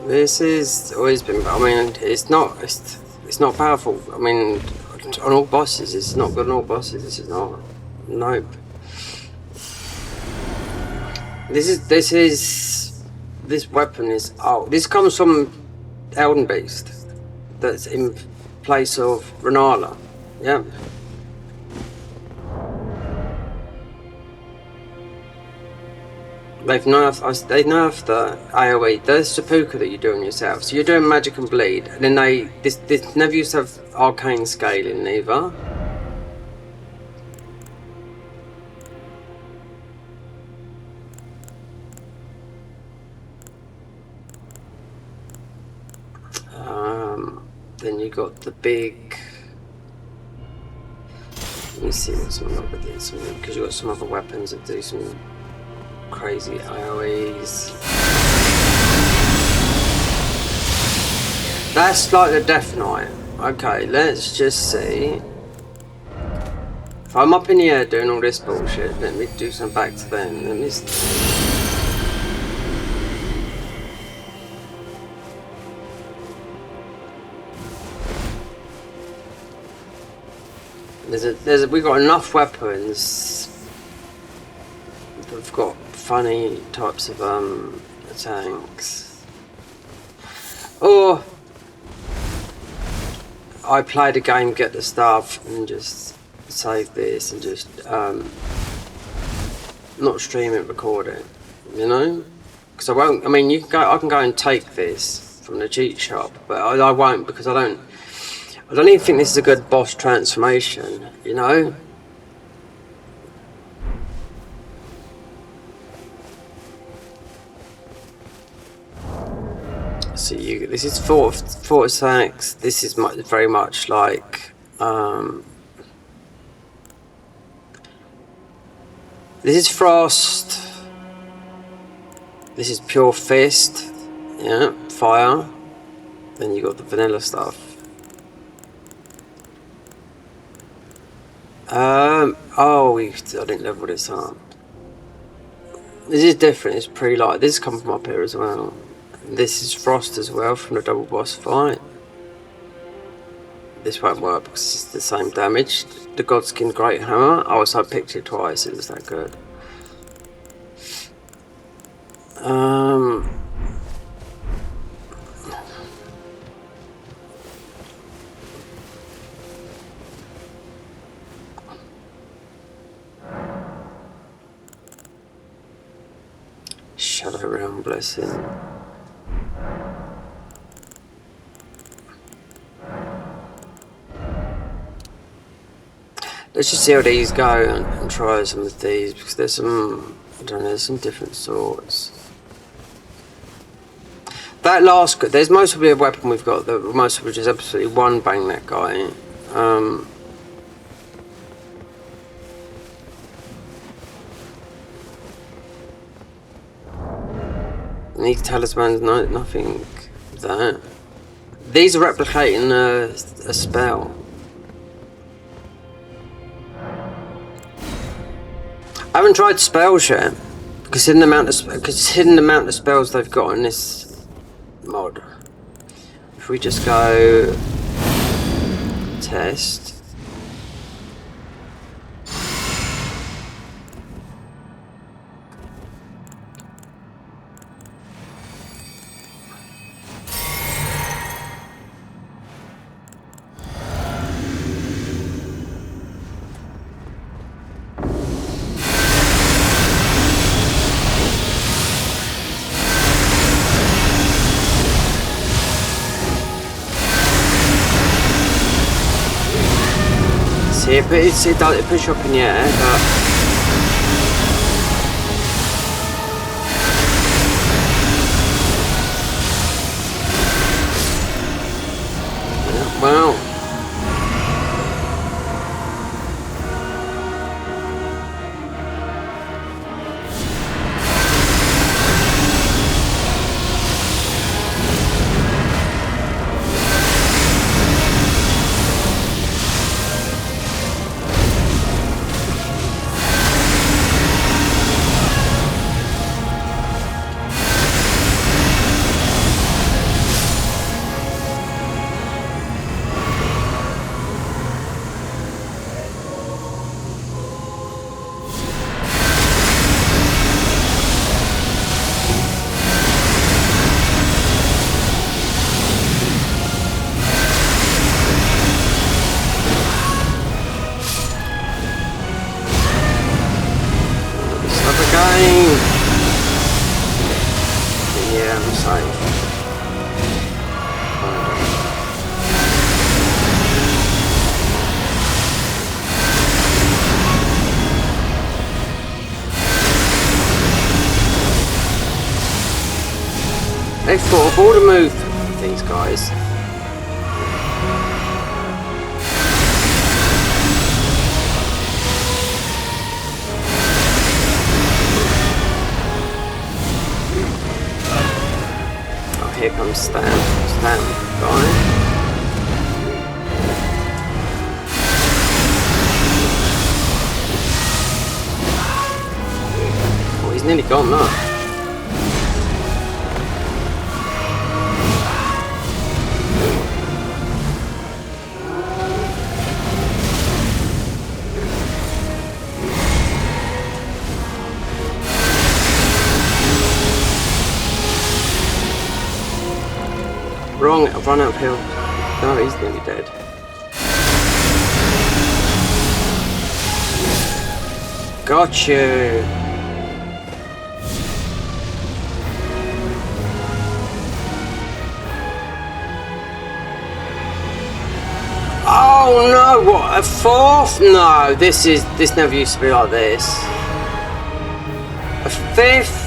This has always been. I mean, it's not powerful. I mean, on all bosses, it's not good on all bosses. This is not. Nope. This weapon is. Oh, this comes from Elden Beast. That's in place of Renala. Yeah. They've nerfed the AoE. There's seppuku that you're doing yourself. So you're doing magic and bleed, and then this never used to have arcane scaling either. Then you got the big. Let me see what's on top of this, because you got some other weapons that do some crazy AoEs. That's like the Death Knight. Okay, let's just see. If I'm up in the air doing all this bullshit, let me do some back to them. Let me. We've got enough weapons. We've got funny types of tanks. Or I play the game, get the stuff, and just save this and just not stream it, record it. You know, because I won't. I mean, you can go. I can go and take this from the cheat shop, but I won't because I don't even think this is a good boss transformation. You know. So this is Fort Sax. This is very much like this is Frost. This is Pure Fist. Yeah, fire. Then you got the vanilla stuff. Oh, I didn't level this up. This is different. It's pretty light. This comes from up here as well. This is Frost as well from the double boss fight. This won't work because it's the same damage. The Godskin Great Hammer. I also picked it twice. It was that good. Shadow Realm Blessing. Let's just see how these go and try some of these because there's some, I don't know, there's some different sorts. That last, there's most probably a weapon we've got that most of which is absolutely one bang that guy. These talismans, no, nothing that. These are replicating a spell. I haven't tried spells yet, considering the amount of spells they've got in this mod. If we just go test. It puts you up in the air, but yeah, well, yeah, I'm safe. They've thought of all the move these guys. Here comes Stan guy. Oh, he's nearly gone now. Wrong, I've run uphill. No, he's nearly dead. Got you. Oh no, what, a fourth? No, this never used to be like this. A fifth?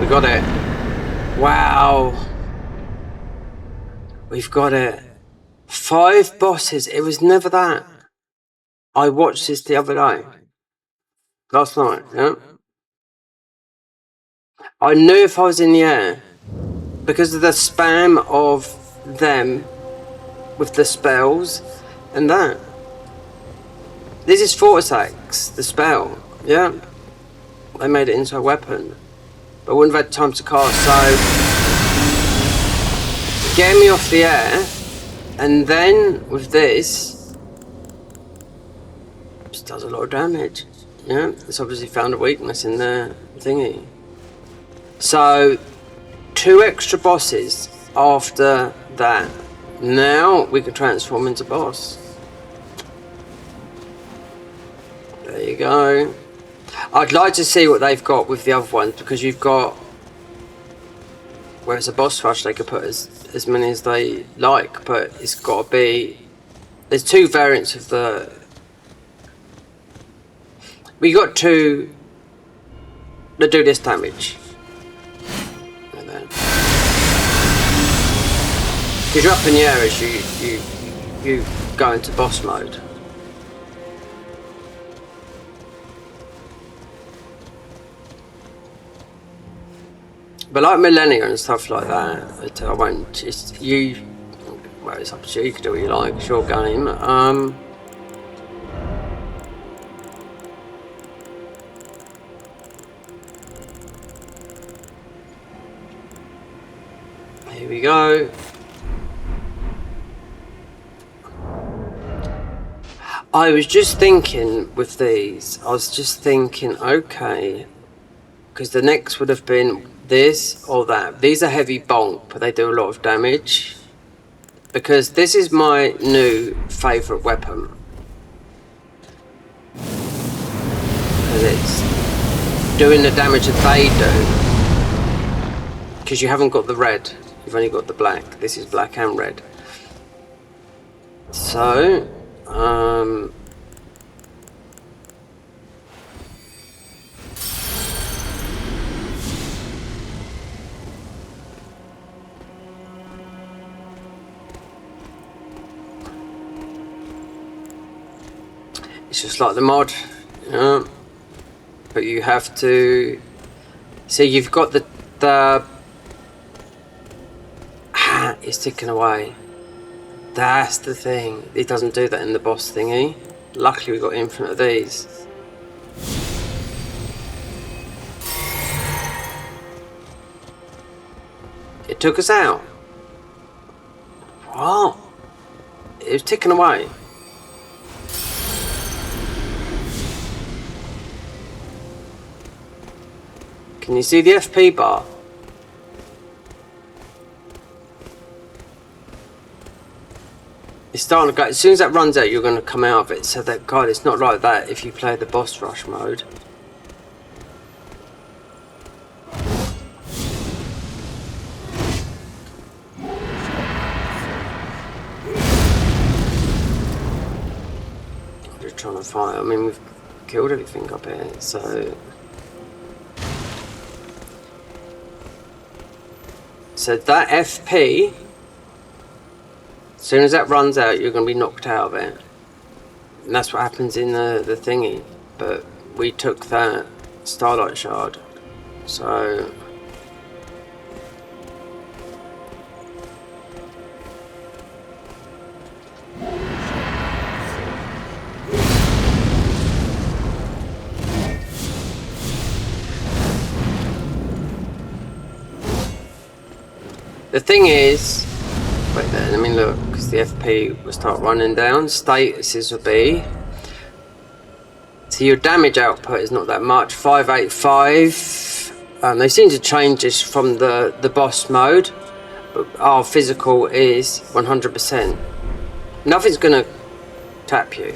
Got it. Wow. We've got it. 5 bosses. It was never that. I watched this the other day. Last night, yeah. I knew if I was in the air, because of the spam of them with the spells and that. This is Fortisax, the spell, yeah. They made it into a weapon. But I wouldn't have had time to cast, so get me off the air, and then with this, just does a lot of damage. Yeah, it's obviously found a weakness in the thingy. So 2 extra bosses after that. Now we can transform into boss. There you go. I'd like to see what they've got with the other ones, because you've got, where it's a boss rush, they could put as many as they like, but it's got to be, there's 2 variants of the, we got 2 that do this damage, and then because you're up in the air as you go into boss mode. But like Millennia and stuff like that, I won't just you. Well, it's up to you. You can do what you like. It's your game. Here we go. I was just thinking with these. I was just thinking, okay, because the next would have been this or that. These are heavy bonk, but they do a lot of damage. Because this is my new favourite weapon. Because it's doing the damage that they do. Because you haven't got the red, you've only got the black. This is black and red. So, it's just like the mod, you know? But you have to see. You've got the it's ticking away. That's the thing. It doesn't do that in the boss thingy. Luckily, we got infinite of these. It took us out. What? It was ticking away. Can you see the FP bar? It's starting to go. As soon as that runs out, you're going to come out of it. So that, God, it's not like that if you play the boss rush mode. I'm just trying to find. I mean, we've killed everything up here, so. So that FP, as soon as that runs out, you're going to be knocked out of it. And that's what happens in the thingy. But we took that Starlight Shard. So... the thing is, wait there, let me look, because the FP will start running down. Statuses will be, so your damage output is not that much, 585. They seem to change this from the boss mode, but our physical is 100%. Nothing's gonna tap you,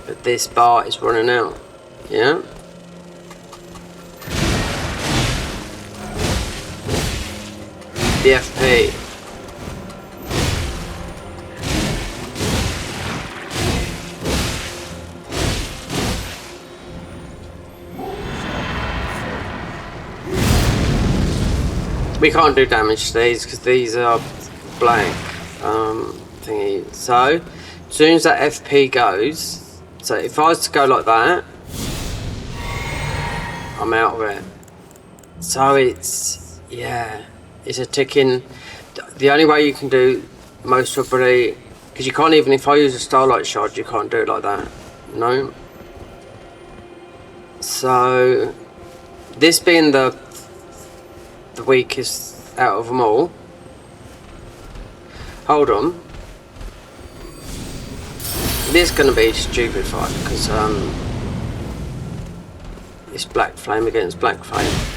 but this bar is running out, yeah? The FP. We can't do damage to these because these are blank thingy. So, as soon as that FP goes, so if I was to go like that, I'm out of it. So it's, yeah. It's a ticking. The only way you can do most probably, because you can't even, if I use a Starlight Shard, you can't do it like that, no. So this being the weakest out of them all. Hold on. This is going to be a stupid fight because it's Black Flame against Black Flame.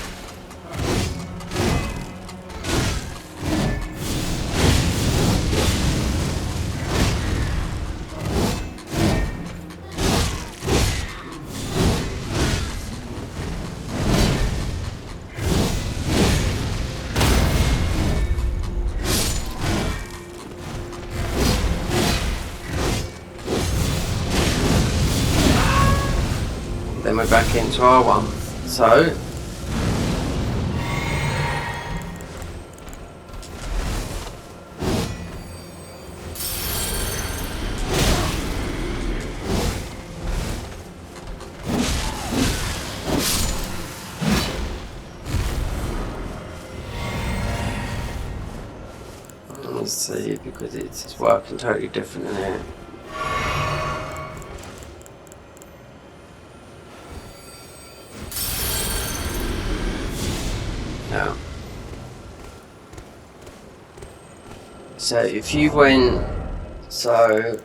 Then we're back into our one. So see because it's working totally different in here. Now, so if you went, so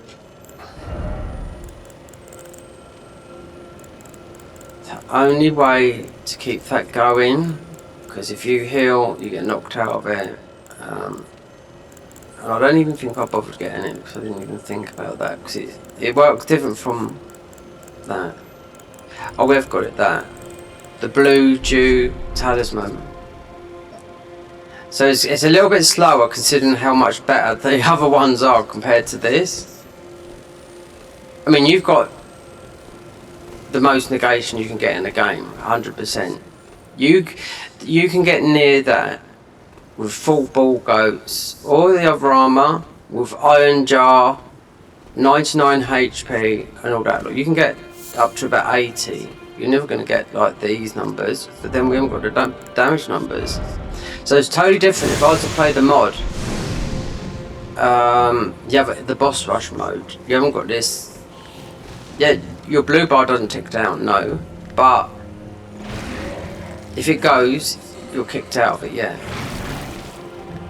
the only way to keep that going, because if you heal, you get knocked out of it. And I don't even think I bothered getting it because I didn't even think about that because it works different from that. Oh, we've got it. That the blue dew talisman. So it's a little bit slower considering how much better the other ones are compared to this. I mean, you've got the most negation you can get in the game, 100%. You can get near that with full ball goats, all the other armour, with iron jar, 99 HP and all that. Look, you can get up to about 80. You're never going to get like these numbers, but then we haven't got the damage numbers. So it's totally different. If I was to play the mod, you have the boss rush mode. You haven't got this. Yeah, your blue bar doesn't tick down, no. But if it goes, you're kicked out of it, yeah.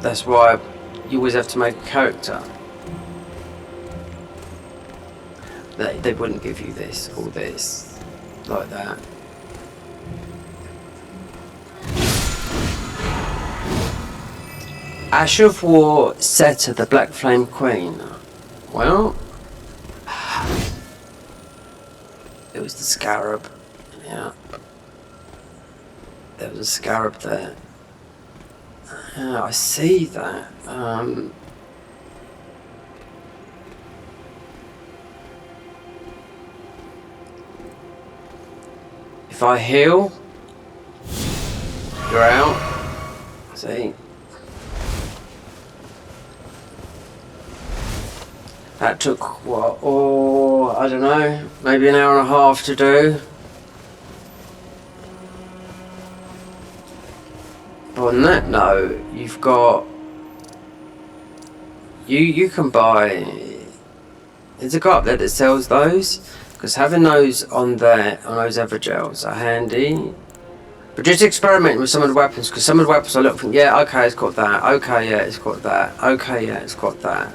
That's why you always have to make a character. They wouldn't give you this or this like that. Ash of War, Seta, the Black Flame Queen. Well, it was the scarab. Yeah. There was a scarab there. Yeah, I see that. If I heal, you're out. See? That took what? Oh, I don't know. Maybe an hour and a half to do. But on that note, you've got. You can buy. There's a guy up there that sells those. Because having those on there, on those other gels are handy. But just experiment with some of the weapons, because some of the weapons I look from, yeah, okay, it's got that. Okay, yeah, it's got that. Okay, yeah, it's got that.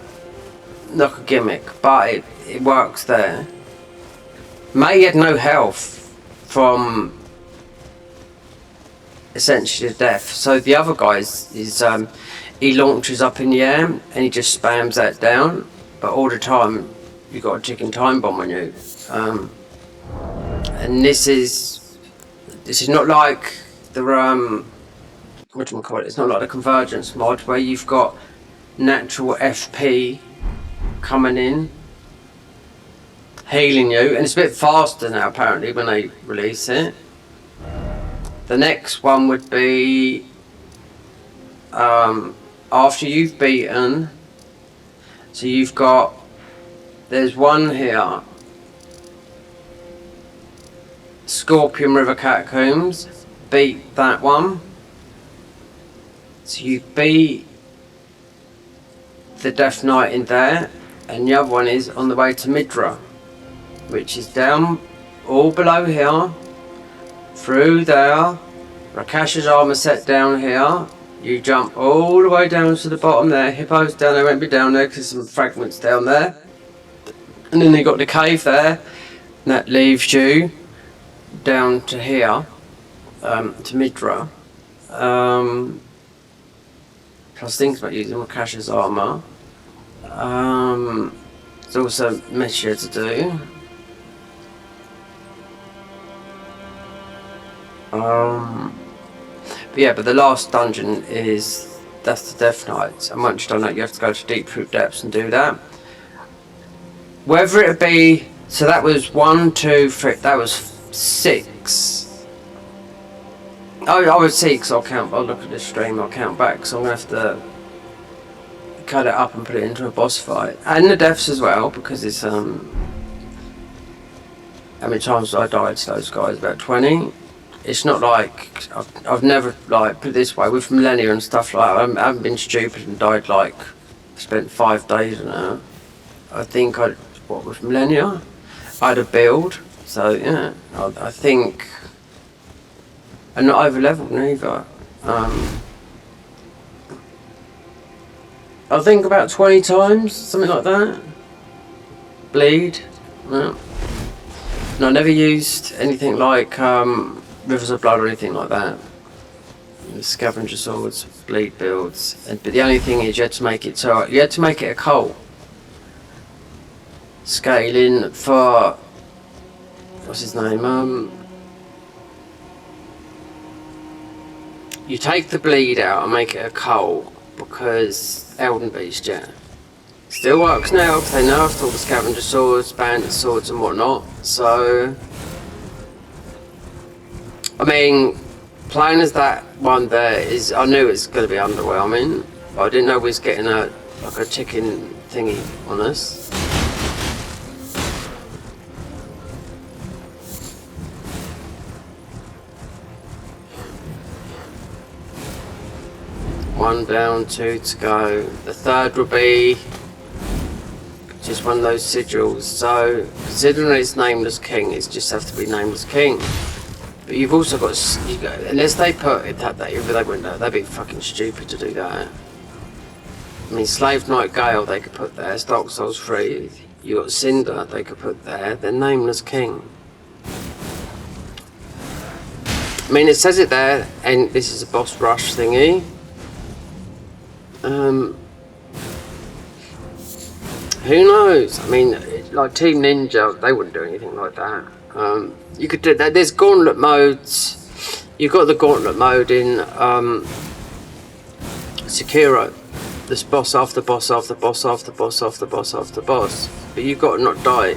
Like a gimmick, but it works there. May had no health from essentially death. So the other guys is he launches up in the air and he just spams that down. But all the time you got a ticking time bomb on you. And this is not like the whatchamacallit, it's not like the Convergence mod where you've got natural FP coming in, healing you, and it's a bit faster now apparently when they release it. The next one would be after you've beaten, so you've got, there's one here, Scorpion River Catacombs, beat that one. So you beat the Death Knight in there, and the other one is on the way to Midra, which is down all below here, through there, Rakash's armor set down here, you jump all the way down to the bottom there, Hippo's down there, won't be down there because there's some fragments down there, and then you got the cave there, and that leaves you down to here, to Midra. Plus things about using Rakash's armor. There's also Meshia to do. But yeah, but the last dungeon that's the Death Knight. And once you've done that, you have to go to Deep Root Depths and do that. Whether it be, so that was 1, 2, 3, that was 6. Oh, I would see, because I'll look at this stream, I'll count back, so I'm going to have to cut it up and put it into a boss fight. And the deaths as well, because it's, how many times I died to those guys? About 20. It's not like, I've never, like, put it this way, with Millennia and stuff like that, I haven't been stupid and died like spent 5 days on it. I think what was Millennia? I had a build, so yeah, I think I'm not over leveled neither. I think about 20 times, something like that. Bleed. Yeah. And I never used anything like Rivers of Blood or anything like that. Scavenger swords, bleed builds, but the only thing is you had to make it so you had to make it a cult. Scaling for what's his name? You take the bleed out and make it a cult because Elden Beast, yeah. Still works now because they nerfed all the scavenger swords, bandit swords and whatnot. So I mean, playing as that one there is, I knew it was going to be underwhelming, but I didn't know we was getting a chicken thingy on us. One down, 2 to go. The third will be just one of those sigils. So, considering it's Nameless King, it just has to be Nameless King. But you've also got, unless they put it that they wouldn't know, that'd be fucking stupid to do that. I mean, Slave Knight Gale they could put there, Dark Souls 3. You got Cinder they could put there, then Nameless King. I mean, it says it there, and this is a boss rush thingy. Who knows? I mean, like Team Ninja, they wouldn't do anything like that. You could do that. There's gauntlet modes. You've got the gauntlet mode in Sekiro. This boss after boss after boss after boss after boss after boss. But you've got to not die.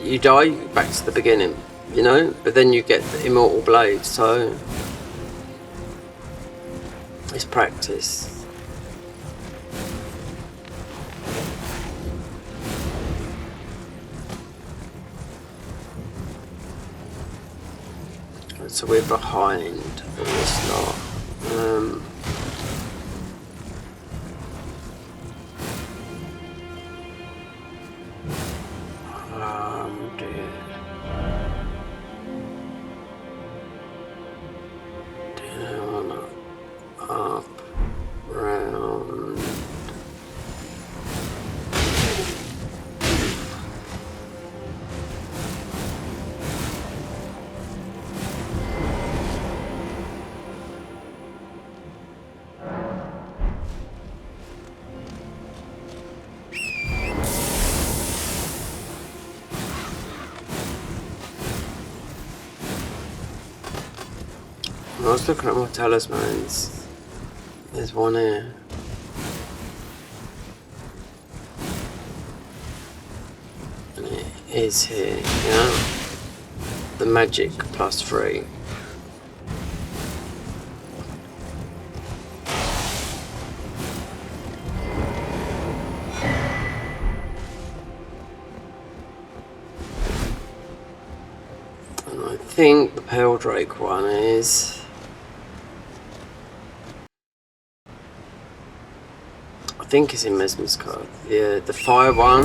You die, back to the beginning, you know? But then you get the Immortal Blade, so it's practice. So we're behind all this lot. Dear. Down, up, round. I was looking at my talismans. There's one here. And it is here, yeah? The magic +3. And I think the Pale Drake one is... I think it's in Mesmer's card. Yeah, the fire one.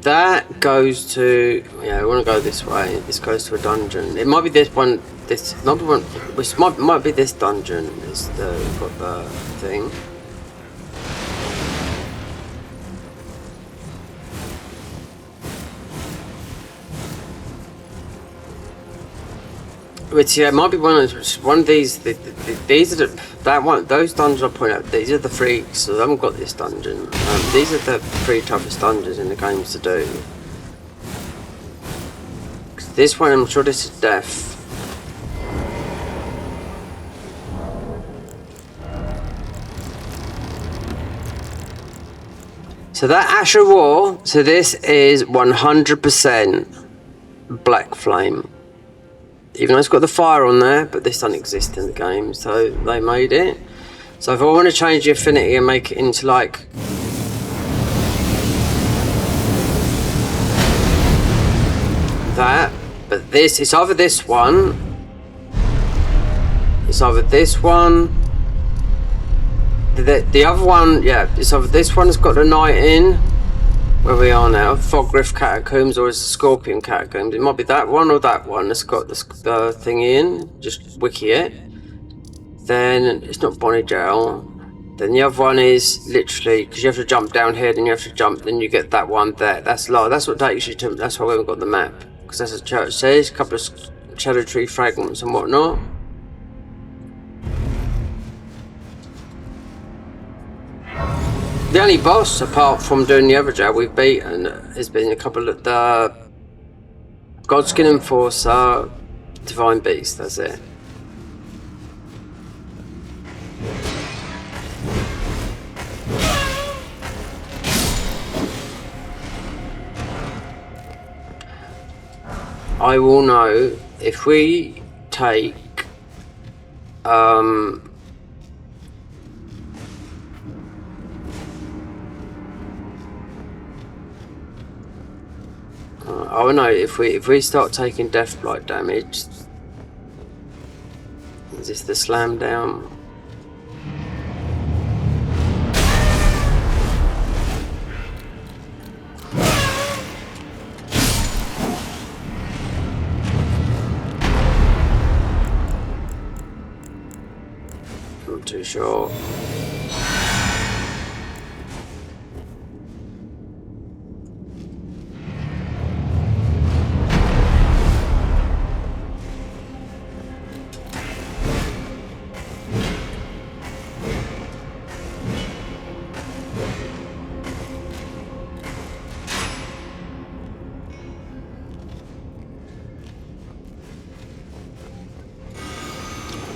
That goes to, yeah, we want to go this way. This goes to a dungeon. It might be this one. This not one. Which might be this dungeon. Is got the thing. Which yeah, it might be one of these. These are those dungeons I point out. These are the freaks. So I haven't got this dungeon. These are the 3 toughest dungeons in the games to do. This one, I'm sure this is death. So that Asher War. So this is 100% Black Flame. Even though it's got the fire on there, but this doesn't exist in the game, so they made it. So if I want to change the affinity and make it into like that, but this, it's either this one, it's either this one, the other one, yeah, it's either this one has got the night in, where we are now, Fogriff Catacombs, or it's the Scorpion Catacombs. It might be that one or that one that's got the thing in, just wiki it. Then it's not Bonnie Jail. Then the other one is literally, because you have to jump down here, then you have to jump, then you get that one there. That's what takes you to, that's why we haven't got the map. Because that's a church says, a couple of shadow tree fragments and whatnot. The only boss, apart from doing the other jail we've beaten, has been a couple of the Godskin Enforcer, Divine Beast, that's it. I will know if we take I will know if we start taking Deathblight damage. Is this the slam down? Not too sure.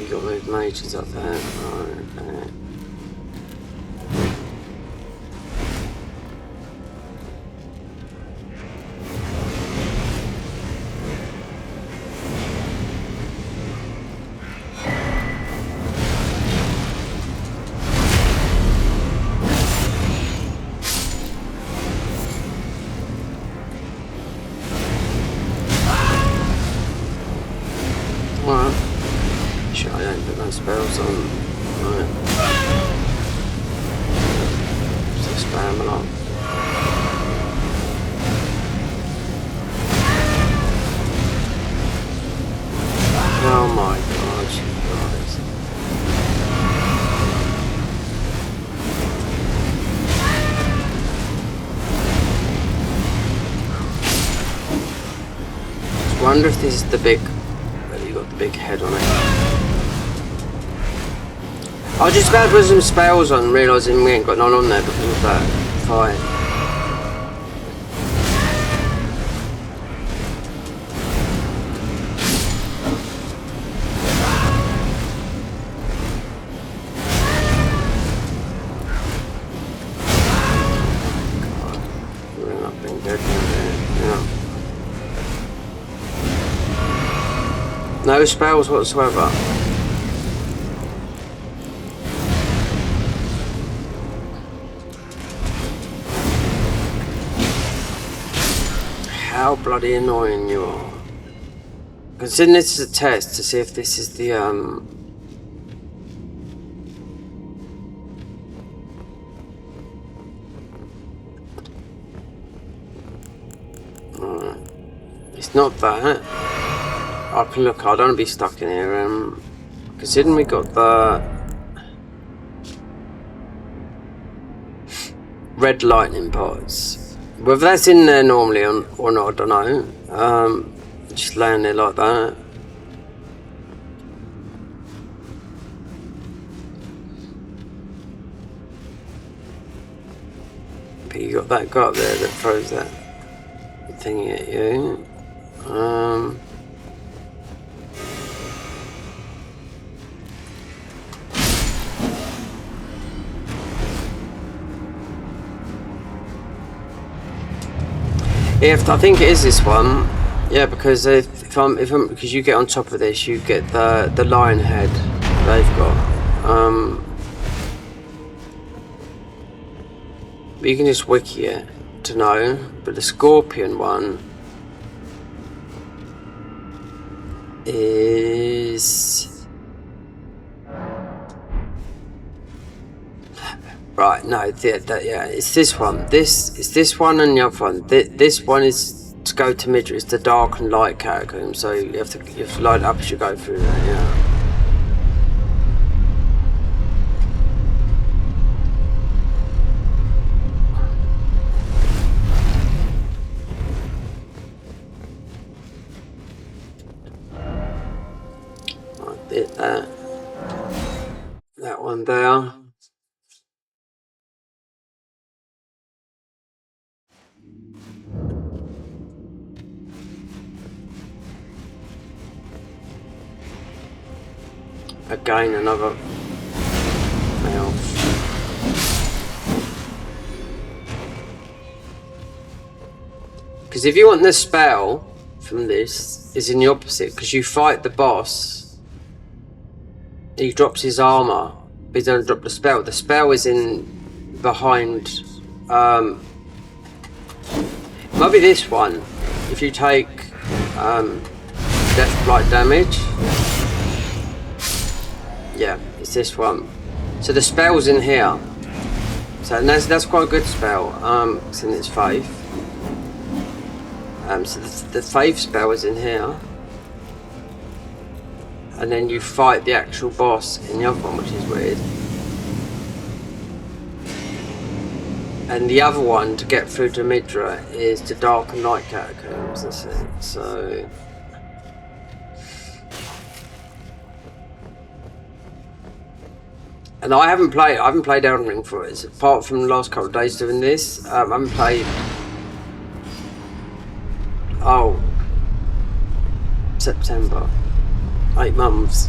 Got those mages up there. Right, okay. Shit, I don't put those spells on. Right. Just spam along. Oh my god, you guys. I wonder if this is the big. Well, you got the big head on it. I was just about to put some spells on, realising we ain't got none on there because of that fight. God, we're not being dead now. No spells whatsoever. How bloody annoying you are. Considering this is a test to see if this is the it's not that. I can look, I don't want to be stuck in here. Considering we got the red lightning pods. Whether that's in there normally or not, I don't know. Just laying there like that. But you got that guy up there that throws that thingy at you. If I think it is this one, yeah, because if I'm because you get on top of this, you get the lion head they've got. But you can just wiki it to know. But the Scorpion one is right. No, yeah, it's this one. It's this one and the other one. This one is to go to Midra. It's the dark and light catacomb. So you have to light it up as you go through there. Yeah. Bit that one there. Again, another mouse. Because if you want the spell from this, is in the opposite. Because you fight the boss, he drops his armor, but he doesn't drop the spell. The spell is in behind. Might be this one. If you take death blight damage. Yeah, it's this one. So the spell's in here. So and that's quite a good spell. It's in its faith. So the faith spell is in here. And then you fight the actual boss in the other one, which is weird. And the other one to get through to Midra is the Dark and Light Catacombs, that's it. So and I haven't played Elden Ring for it. Apart from the last couple of days doing this, I haven't played. Oh, September, 8 months.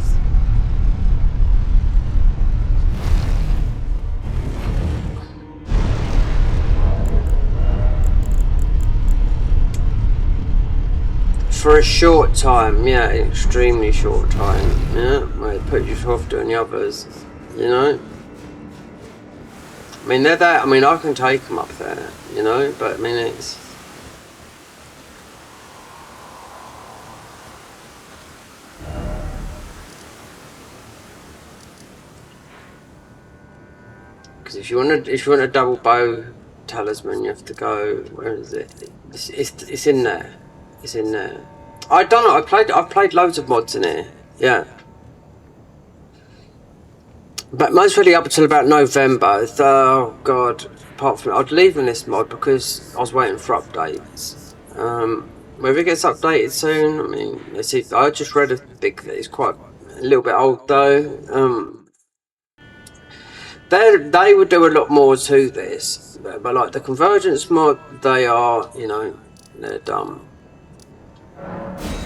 For a short time, yeah, extremely short time, yeah. Where it put you off doing the others. You know, I mean they're that. I mean I can take them up there, you know, but I mean it's. Because if you want a double bow talisman, you have to go. Where is it? It's in there. It's in there. I don't know. I've played loads of mods in here. Yeah. But most really up until about November. Oh god! Apart from I'd leave in this mod because I was waiting for updates. Whether it gets updated soon, I mean, let's see. I just read a big. It's quite a little bit old though. They would do a lot more to this, but like the convergence mod, they are, you know, they're dumb.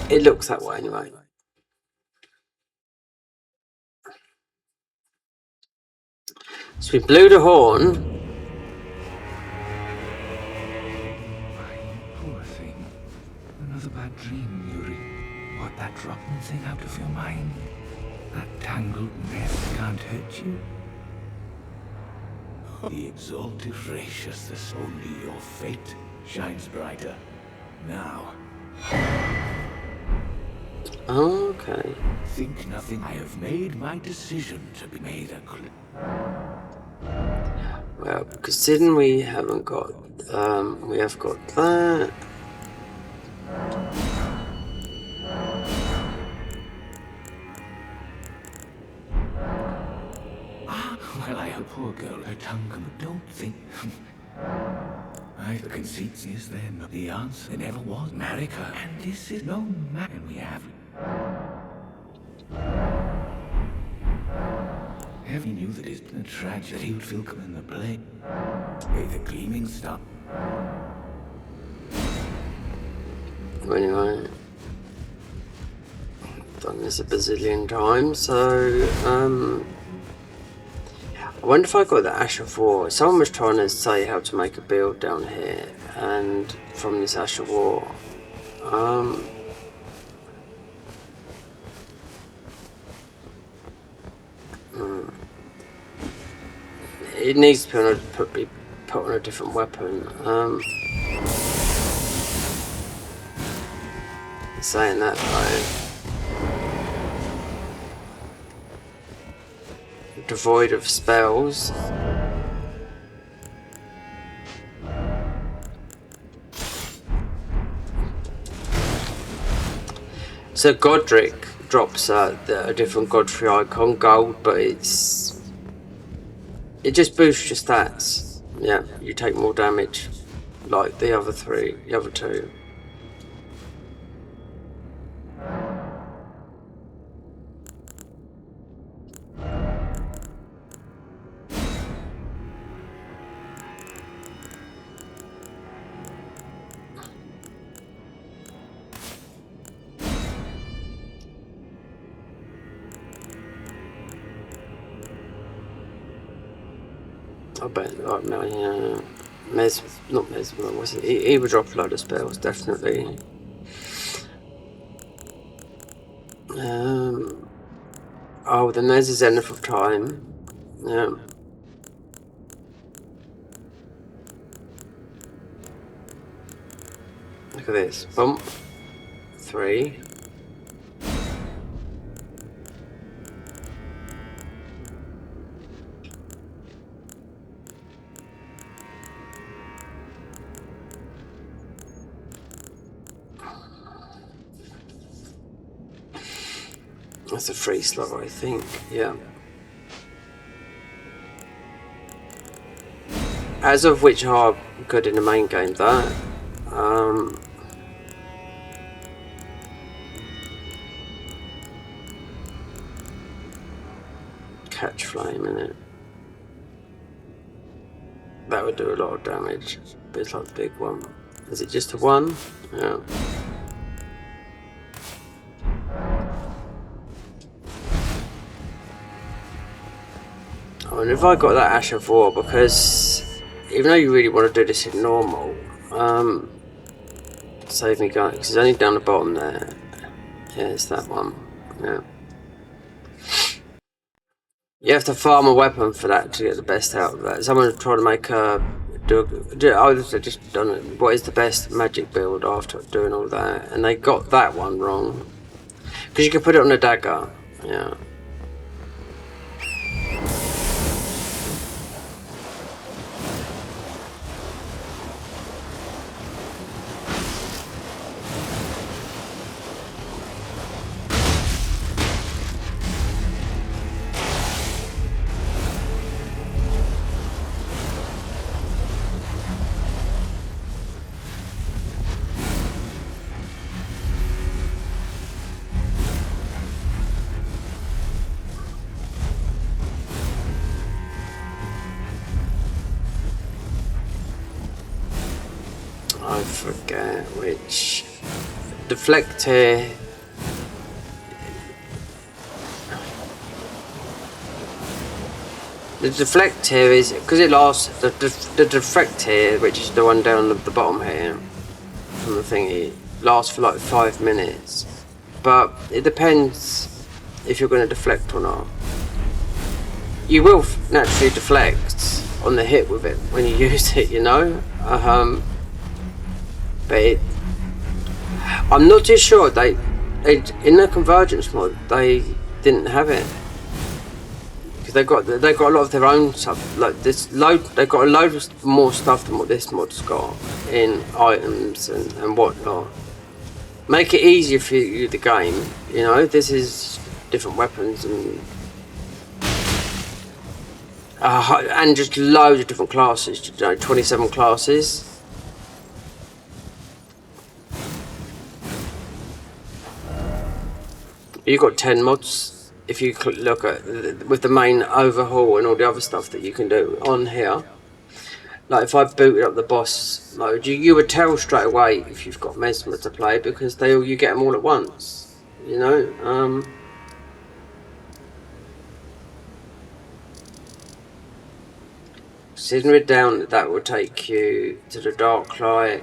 It looks that way anyway. So we blew the horn. Poor thing. Another bad dream, Yuri. What, that rotten thing out of your mind? That tangled mess can't hurt you? The exalted graciousness, only your fate shines brighter. Now. Okay. Think nothing. I have made my decision to be made a clue. Well, considering we haven't got, we have got that. Well, I hope poor girl, her tongue, but don't think. The conceit is then the answer. There never was. Marry her, and this is no man we have. He knew that it's been a tragedy. He would feel come in the play. With the gleaming star. Anyway, done this a bazillion times, so I wonder if I got the Ash of War. Someone was trying to say how to make a build down here, and from this Ash of War. It needs to be put on a different weapon. Saying that though, devoid of spells. So Godric drops a different Godfrey icon, gold, but it just boosts your stats. Yeah, you take more damage, like the other two. I bet, like, no, yeah. Not Mesmer, was it? He would drop a load of spells, definitely. Oh, then there's a Zenith of Time. Yeah. Look at this. Bump. 3. That's a free slot, I think. Yeah. As of which are good in the main game, that. Catch flame in it. That would do a lot of damage, but it's like the big one. Is it just a 1? Yeah. I mean, if I got that Ash of War, because even though you really want to do this in normal, save me going, because it's only down the bottom there. Yeah, it's that one. Yeah. You have to farm a weapon for that to get the best out of that. Someone tried to make I would just done it. What is the best magic build after doing all that, and they got that one wrong. Because you can put it on a dagger. Yeah. I forget which. Deflect here. The deflect here is because it lasts. The deflect here, which is the one down the bottom here from the thingy, lasts for like 5 minutes. But it depends if you're going to deflect or not. You will naturally deflect on the hit with it when you use it, you know. But I'm not too sure they in the convergence mod they didn't have it because they got a lot of their own stuff like this load. They got a load of more stuff than what this mod's got in items and whatnot. Make it easier for you the game, you know. This is different weapons and just loads of different classes. You know, 27 classes. You got 10 mods if you look at with the main overhaul and all the other stuff that you can do on here. Like if I booted up the boss mode, you would tell straight away if you've got Mesmer to play because you get them all at once. You know. Considering down that will take you to the Dark Light.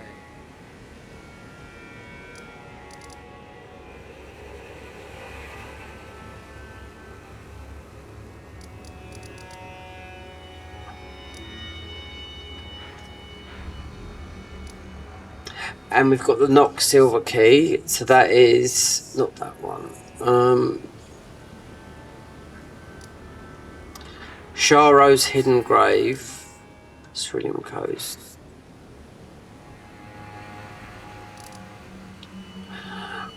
And we've got the Nock silver key, so that is not that one. Sharo's hidden grave, Cerulean Coast.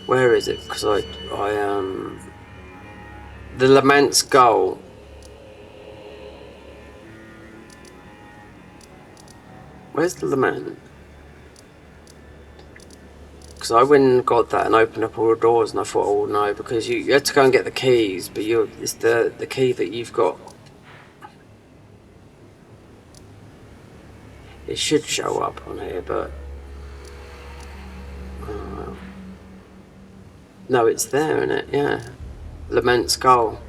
Where is it? Because I the Lamante's Goal. Where's the Lamante? Because I went and got that and opened up all the doors, and I thought, oh no, because you had to go and get the keys, but it's the key that you've got. It should show up on here, but no, it's there, isn't it? Yeah, Lamante's Goal.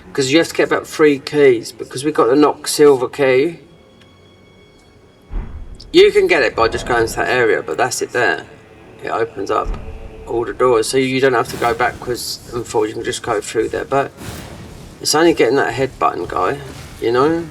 Because you have to get about 3 keys. Because we got the Nock silver key. You can get it by just going to that area, but that's it there. It opens up all the doors, so you don't have to go backwards and forwards. You can just go through there. But it's only getting that head button guy, you know.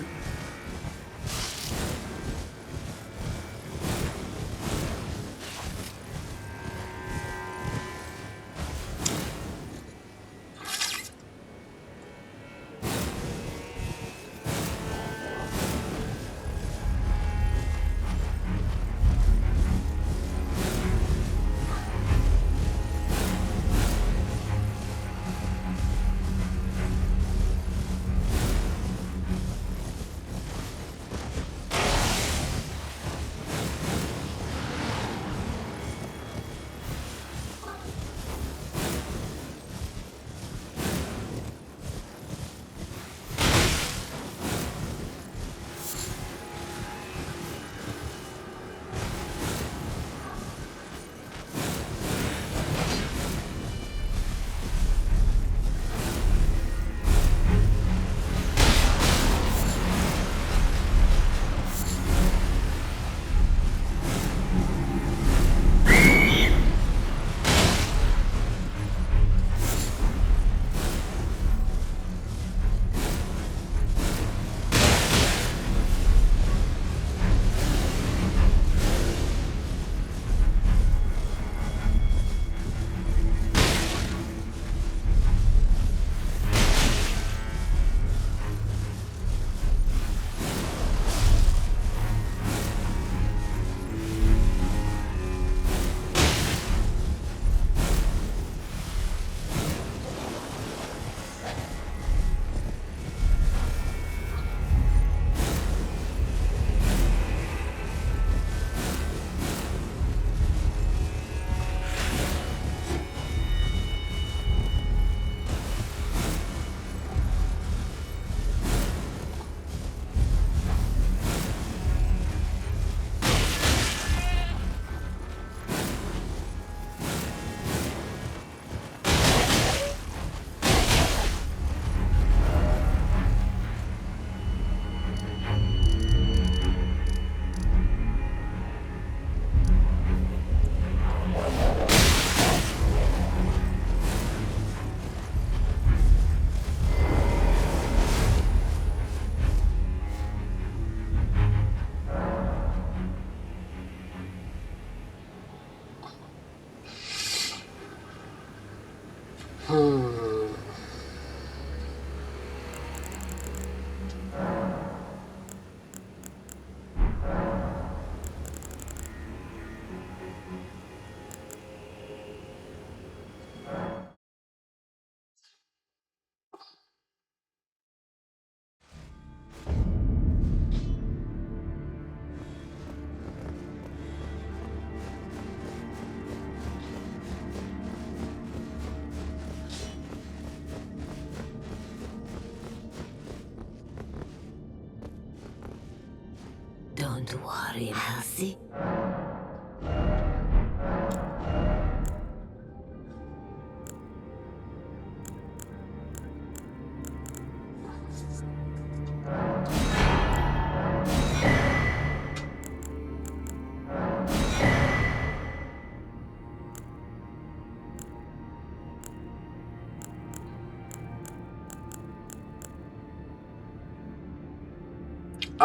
Don't worry, Halsey.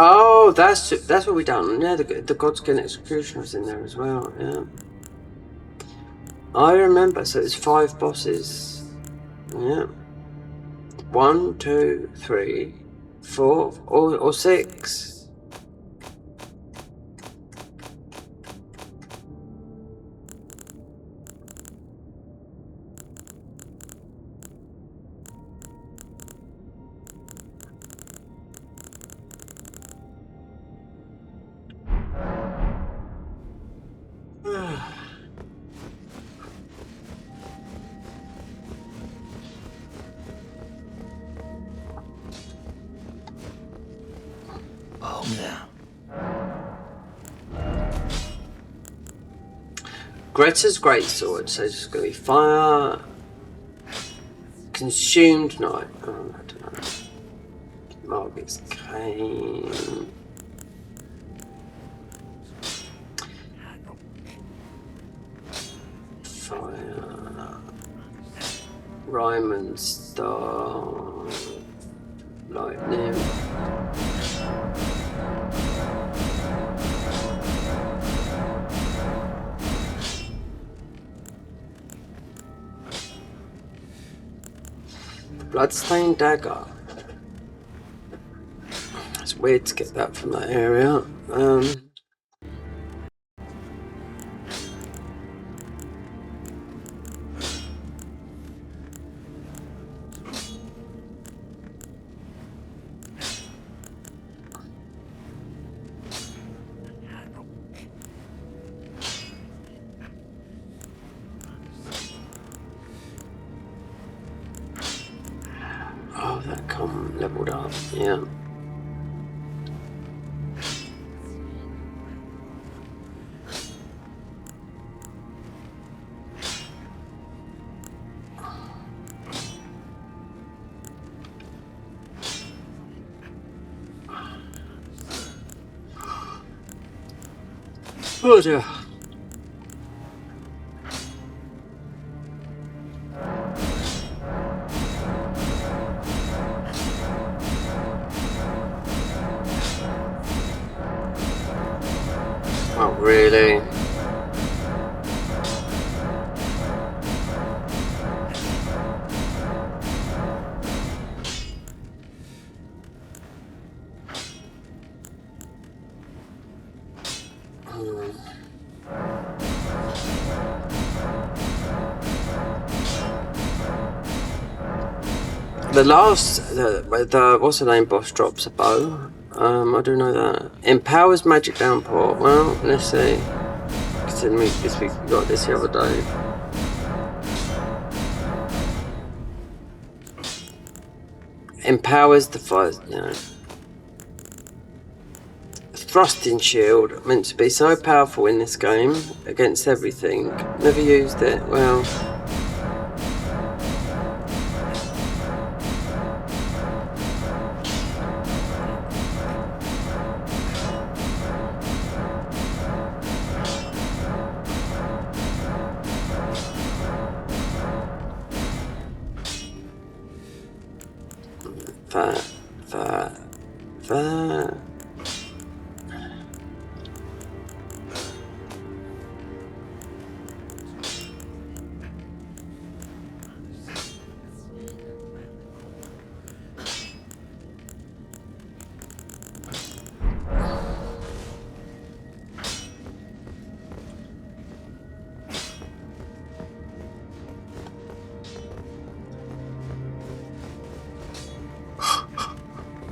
Oh, that's what we done. Yeah, the Godskin Executioner was in there as well. Yeah, I remember. So it's 5 bosses. Yeah, 1, 2, 3, 4, or 6. Oh, now. Greta's greatsword, so it's just going to be fire, consumed night. Oh, I don't know. Margaret's cane. Fire. Ryman star. Lightning. Bloodstained dagger. It's weird to get that from that area. Oh, that come leveled up, yeah. Oh dear. Oh, really? The last, the what's the name boss drops a bow. I do know that. Empowers magic downpour. Well, let's see. Considering we got this the other day. Empowers the fire. No. Thrusting shield, meant to be so powerful in this game against everything. Never used it. Well. That.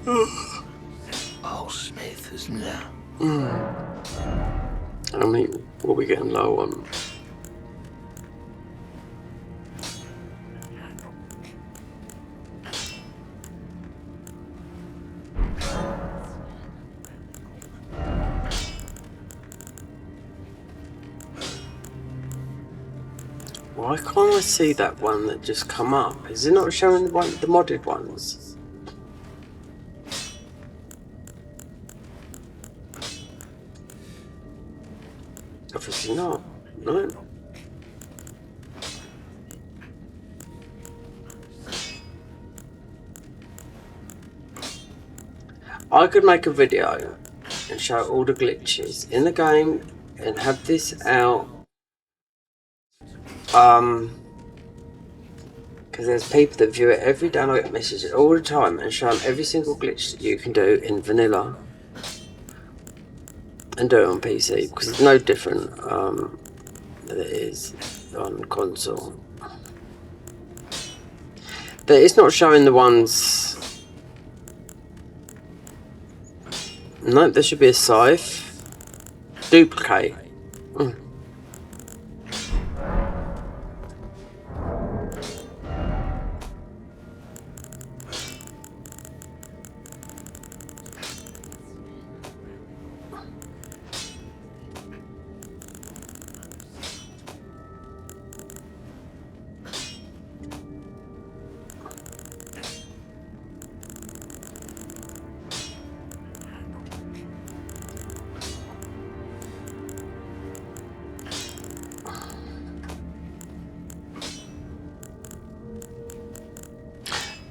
Oh, Smith is now. I mean, what are we getting low on? Why can't I see that one that just come up? Is it not showing the modded ones? Obviously not. No. I could make a video and show all the glitches in the game and have this out. Because there's people that view it every day and I get messages all the time and show them every single glitch that you can do in vanilla and do it on PC, because it's no different than it is on console. But it's not showing the ones. Nope, there should be a scythe. Duplicate.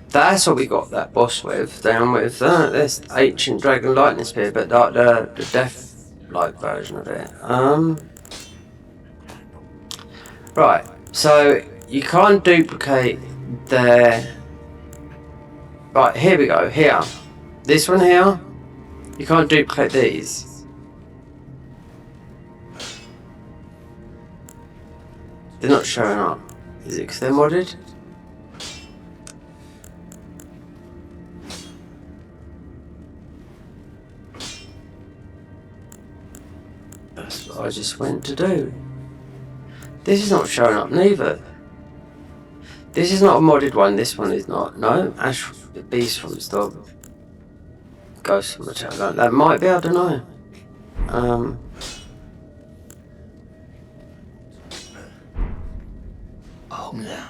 That's what we got that boss with, down with this ancient dragon lightning spear, but like the death-like version of it. Right, so you can't duplicate the. Right, here we go. Here, this one here, you can't duplicate these. They're not showing up. Is it because they're modded? That's what I just went to do. This is not showing up neither. This is not a modded one, this one is not. No, Ash the Beast from Stop. Ghost from the Tower. That might be, I don't know. Oh no.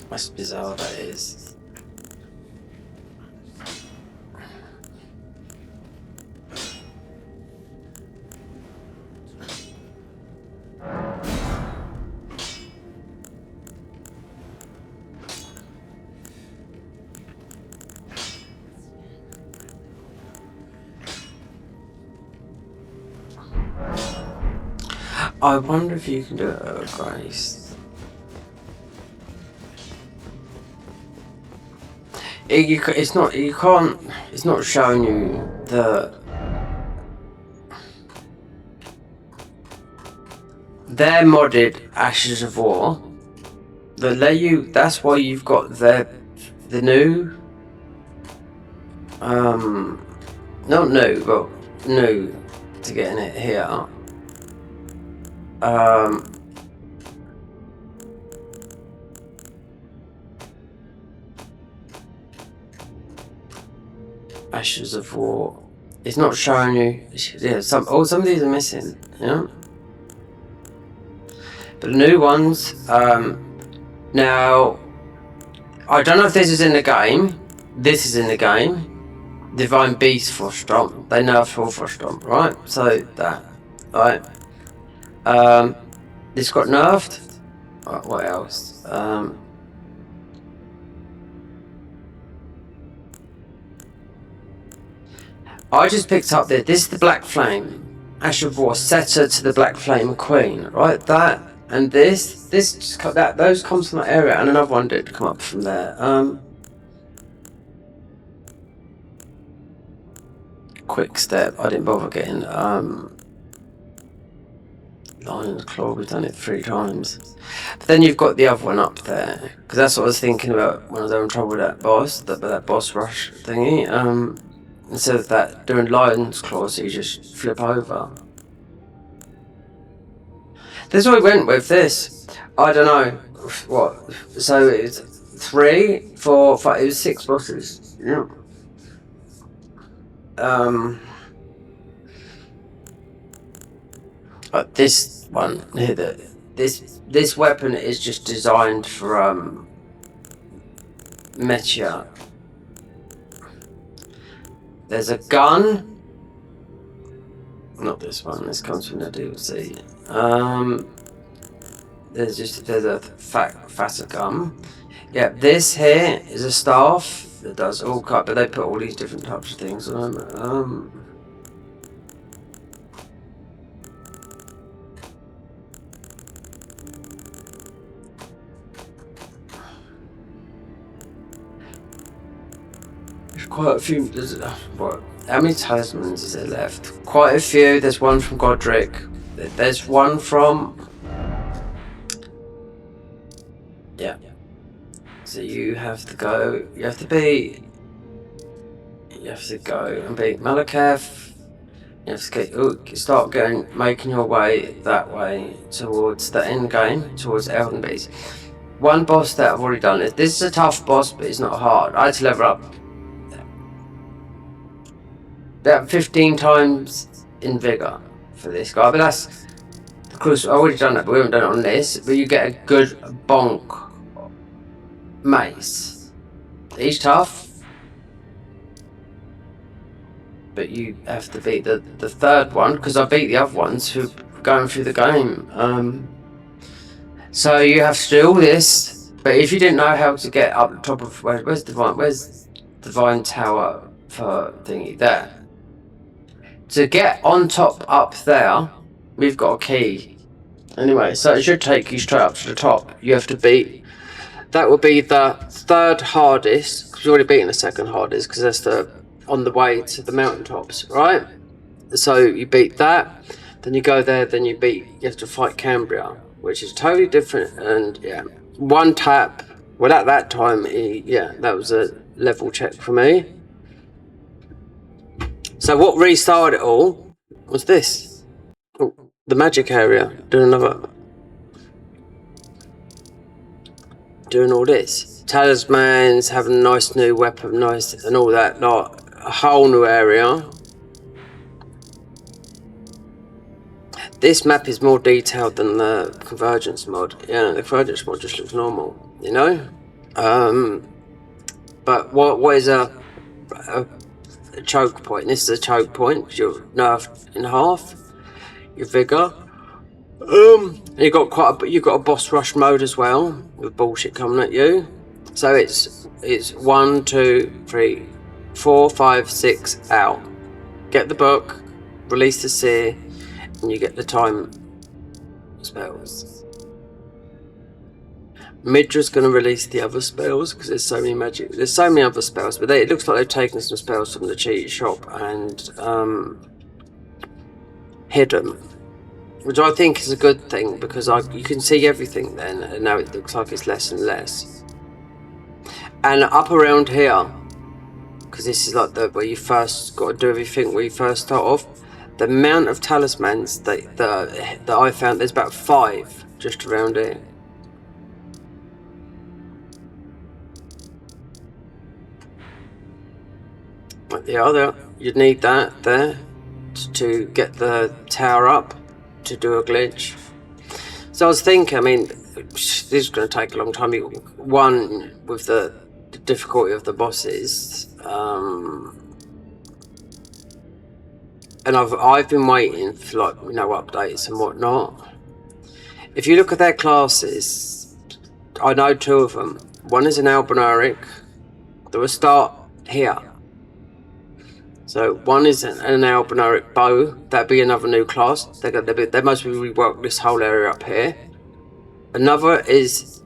That's bizarre, that is. I wonder if you can do it at Grace. It's not. You can't. It's not showing you the. They're modded Ashes of War. They let you. That's why you've got the new. Not new, but new to get in it here. Ashes of War. It's not showing you. Yeah, some of these are missing. Yeah. But the new ones. Now, I don't know if this is in the game. This is in the game. Divine Beast for Stomp. They nerfed all for Stomp, right? So that, right. This got nerfed. Right, what else? I just picked up this. This is the Black Flame. Ash of War, setter to the Black Flame Queen. Right, that and this just cut that. Those comes from that area, and another one did come up from there. Quick step. I didn't bother getting Lion's Claw. We've done it 3 times. But then you've got the other one up there, because that's what I was thinking about when I was having trouble with that boss, that boss rush thingy. Instead of that, doing Lion's Claws, so you just flip over. This is what we went with this. I don't know. What? So it's 3, 4, 5, it was 6 bosses. Yeah. But this one here, this weapon is just designed for Meteor. There's a gun. Not this one. This comes from the DLC. There's a faster gun. Yeah, this here is a staff that does all kind, but they put all these different types of things on them. There's quite a few. What? How many talismans is there left? Quite a few. There's one from Godric. There's one from. Yeah. So you have to go. You have to go and beat Malakath. You have to start making your way that way towards the end game, towards Elden Beast. One boss that I've already done. This is a tough boss, but it's not hard. I had to level up. That 15 times in vigor for this guy, but that's because I've already done that, but we haven't done it on this. But you get a good bonk mace. He's tough, but you have to beat the third one because I beat the other ones who are going through the game. So you have to do all this, but if you didn't know how to get up the top of where's Divine Tower for thingy there. To get on top up there, we've got a key. Anyway, so it should take you straight up to the top. You have to beat. That will be the third hardest, because you've already beaten the second hardest, because that's on the way to the mountaintops, right? So you beat that, then you go there, then you have to fight Cambria, which is totally different. And yeah, one tap. Well, at that time, that was a level check for me. So what restarted it all was this. Oh, the magic area. Doing all this. Talismans, having a nice new weapon, and all that. Like a whole new area. This map is more detailed than the Convergence mod. Yeah, the Convergence mod just looks normal, you know? But what is a choke point? This is a choke point because you're nerfed in half. Your vigor. You've got a boss rush mode as well with bullshit coming at you. So it's 1, 2, 3, 4, 5, 6 out. Get the book, release the seer, and you get the time spells. Midra's going to release the other spells because there's so many other spells, but it looks like they've taken some spells from the cheat shop and hid them, which I think is a good thing because you can see everything then, and now it looks like it's less and less. And up around here, because this is like where you first got to do everything where you first start off, the amount of talismans that I found, there's about 5 just around here. Yeah, you'd need that there to get the tower up to do a glitch. So I was thinking, I mean, this is going to take a long time. One, with the difficulty of the bosses, and I've been waiting for updates and whatnot. If you look at their classes, I know 2 of them. One is an Albinauric. They will start here. So one is an Albinauric bow. That'd be another new class. They must be reworked this whole area up here. Another is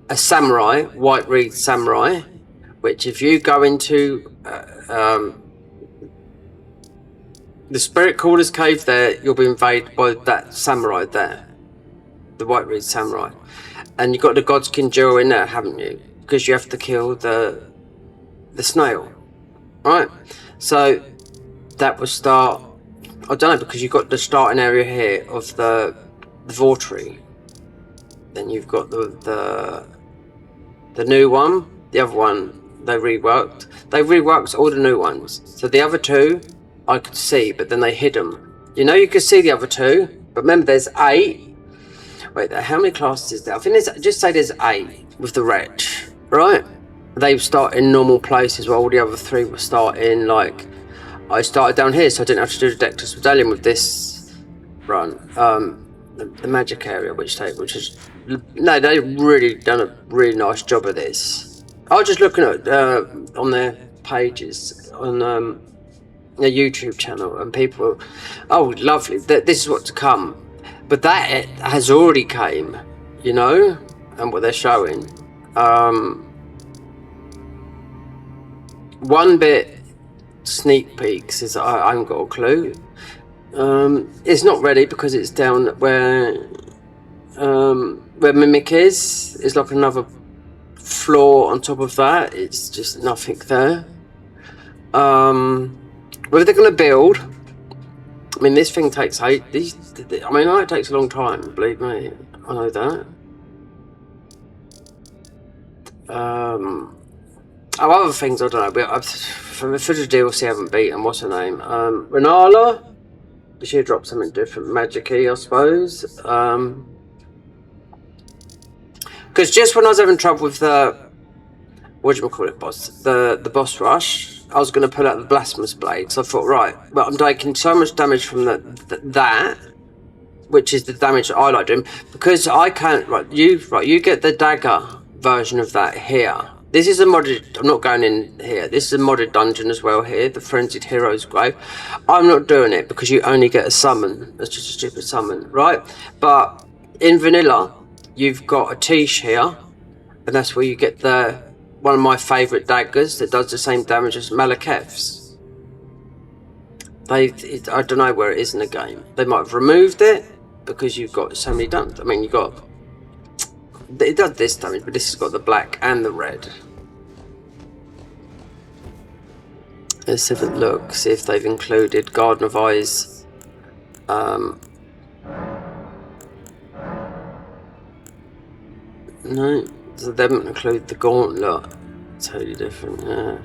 a samurai, white reed samurai, which if you go into the Spirit Caller's cave there, you'll be invaded by that samurai there, the white reed samurai, and you've got the Godskin Jewel in there, haven't you? Because you have to kill the snail, right? So that will start. I don't know, because you've got the starting area here of the Vortery. Then you've got the new one. The other one they reworked. They reworked all the new ones. So the other 2 I could see, but then they hid them. You know, you could see the other 2, but remember there's 8. Wait, how many classes is there? I think just say there's 8 with the wretch, right? They start in normal places while all the other 3 will start in like I started down here, so I didn't have to do the deck test medallion with this run. The magic area, which is no, they've really done a really nice job of this. I was just looking at on their pages on their YouTube channel, and people, oh, lovely, this is what's to come. But that has already came, you know, and what they're showing. One bit sneak peeks is I haven't got a clue. It's not ready because it's down where Mimic is. It's like another floor on top of that. It's just nothing there. Whether they're going to build, I mean, this thing takes I know it takes a long time, believe me, I know that. Other things, I don't know, for the DLC I haven't beaten, what's her name? Renala? She dropped something different, magic-y, I suppose. Because just when I was having trouble with the, boss? The boss rush, I was going to pull out the blasphemous blade, so I thought, right, well, I'm taking so much damage from that, which is the damage that I like doing, because I can't, you get the dagger version of that here. This is a modded, I'm not going in here, this is a modded dungeon as well here, the Frenzied Hero's Grave. I'm not doing it because you only get a summon, that's just a stupid summon, right? But in vanilla, you've got a Tish here, and that's where you get one of my favourite daggers that does the same damage as Malekith's. I don't know where it is in the game. They might have removed it because you've got so many done. I mean, it does this damage, but this has got the black and the red. Let's have a look, see if they've included Garden of Eyes. No, so they haven't included the gauntlet. Totally different, yeah.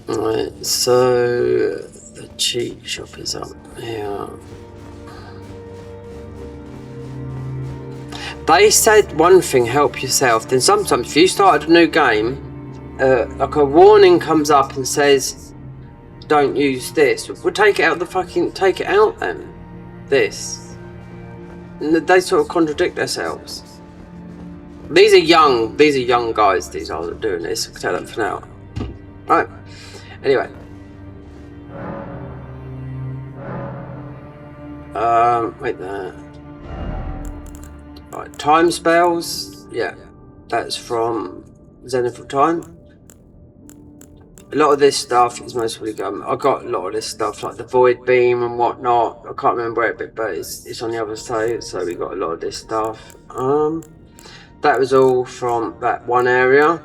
Right, so the cheat shop is up here. They said one thing, help yourself. Then sometimes if you started a new game, like a warning comes up and says, don't use this. We'll take it out take it out then. This. And they sort of contradict themselves. These are young guys, these are doing this, I can tell that for now. Right. Anyway. Wait there. Right, time spells. Yeah, that's from Zenith of Time. A lot of this stuff is mostly going. I got a lot of this stuff like the Void Beam and whatnot. I can't remember where it, but it's on the other side. So we got a lot of this stuff. That was all from that one area.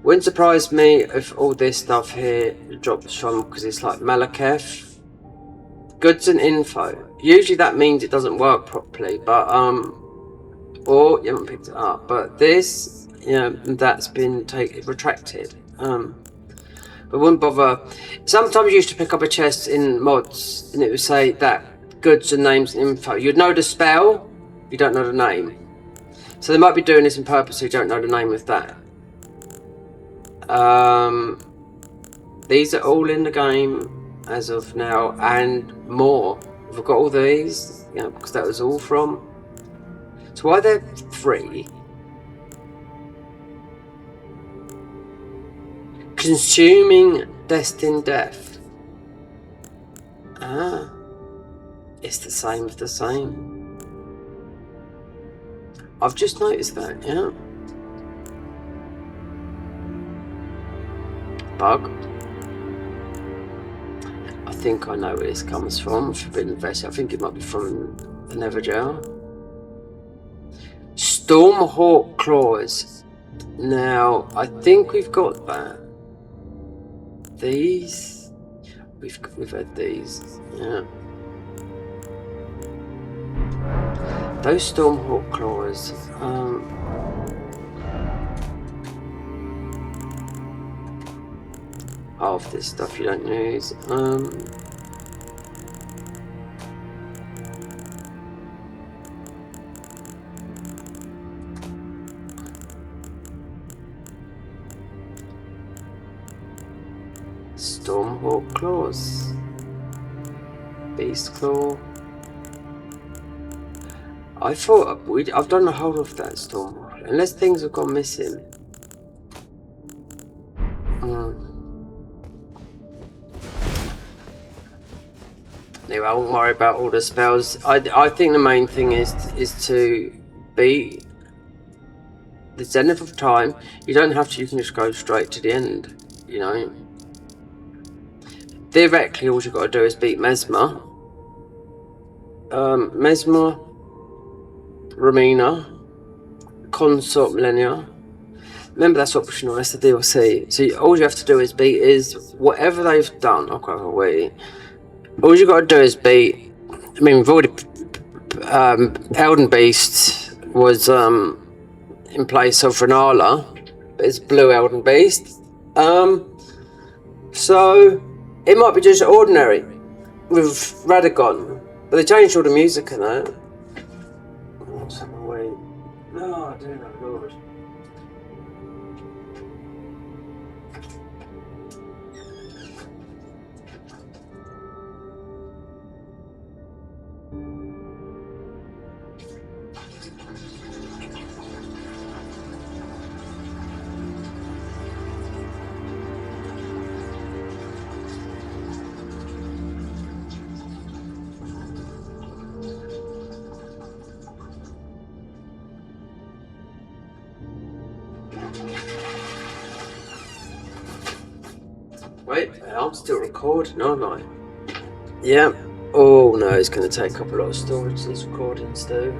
Wouldn't surprise me if all this stuff here drops from, because it's like Malekith. Goods and info. Usually that means it doesn't work properly, but or you haven't picked it up. But this, that's been retracted. But wouldn't bother. Sometimes you used to pick up a chest in mods, and it would say that goods and names and info. You'd know the spell, you don't know the name. So they might be doing this on purpose, so you don't know the name of that. These are all in the game as of now, and more. We've got all these, because that was all from. So why they're free? Consuming Destined Death. Ah, it's the same of the same. I've just noticed that, yeah. Bug. I think I know where this comes from. Forbidden Vessel. I think it might be from the Neverjail. Stormhawk Claws. Now, I think we've got that. These. We've had these. Yeah. Those Stormhawk Claws. Half this stuff you don't use. Stormhawk Claws. Beast Claw. I thought I've done the whole of that Stormhawk, unless things have gone missing. Anyway, I won't worry about all the spells. I think the main thing is to beat the zenith of time. You don't have to. You can just go straight to the end. You know. Theoretically, all you've got to do is beat Mesmer. Mesmer, Romina, Consort Millennia. Remember, that's optional. That's the DLC. So all you have to do is beat whatever they've done. I'll quite wait. All you got to do is beat. I mean, we've already. Elden Beast was in place of Renala, but it's Blue Elden Beast. So it might be just ordinary with Radagon, but they changed all the music and that. Wait. No, I don't know, Lord. Wait, I'm still recording, aren't I? Yeah. Oh no, it's going to take up a lot of storage, these recordings do.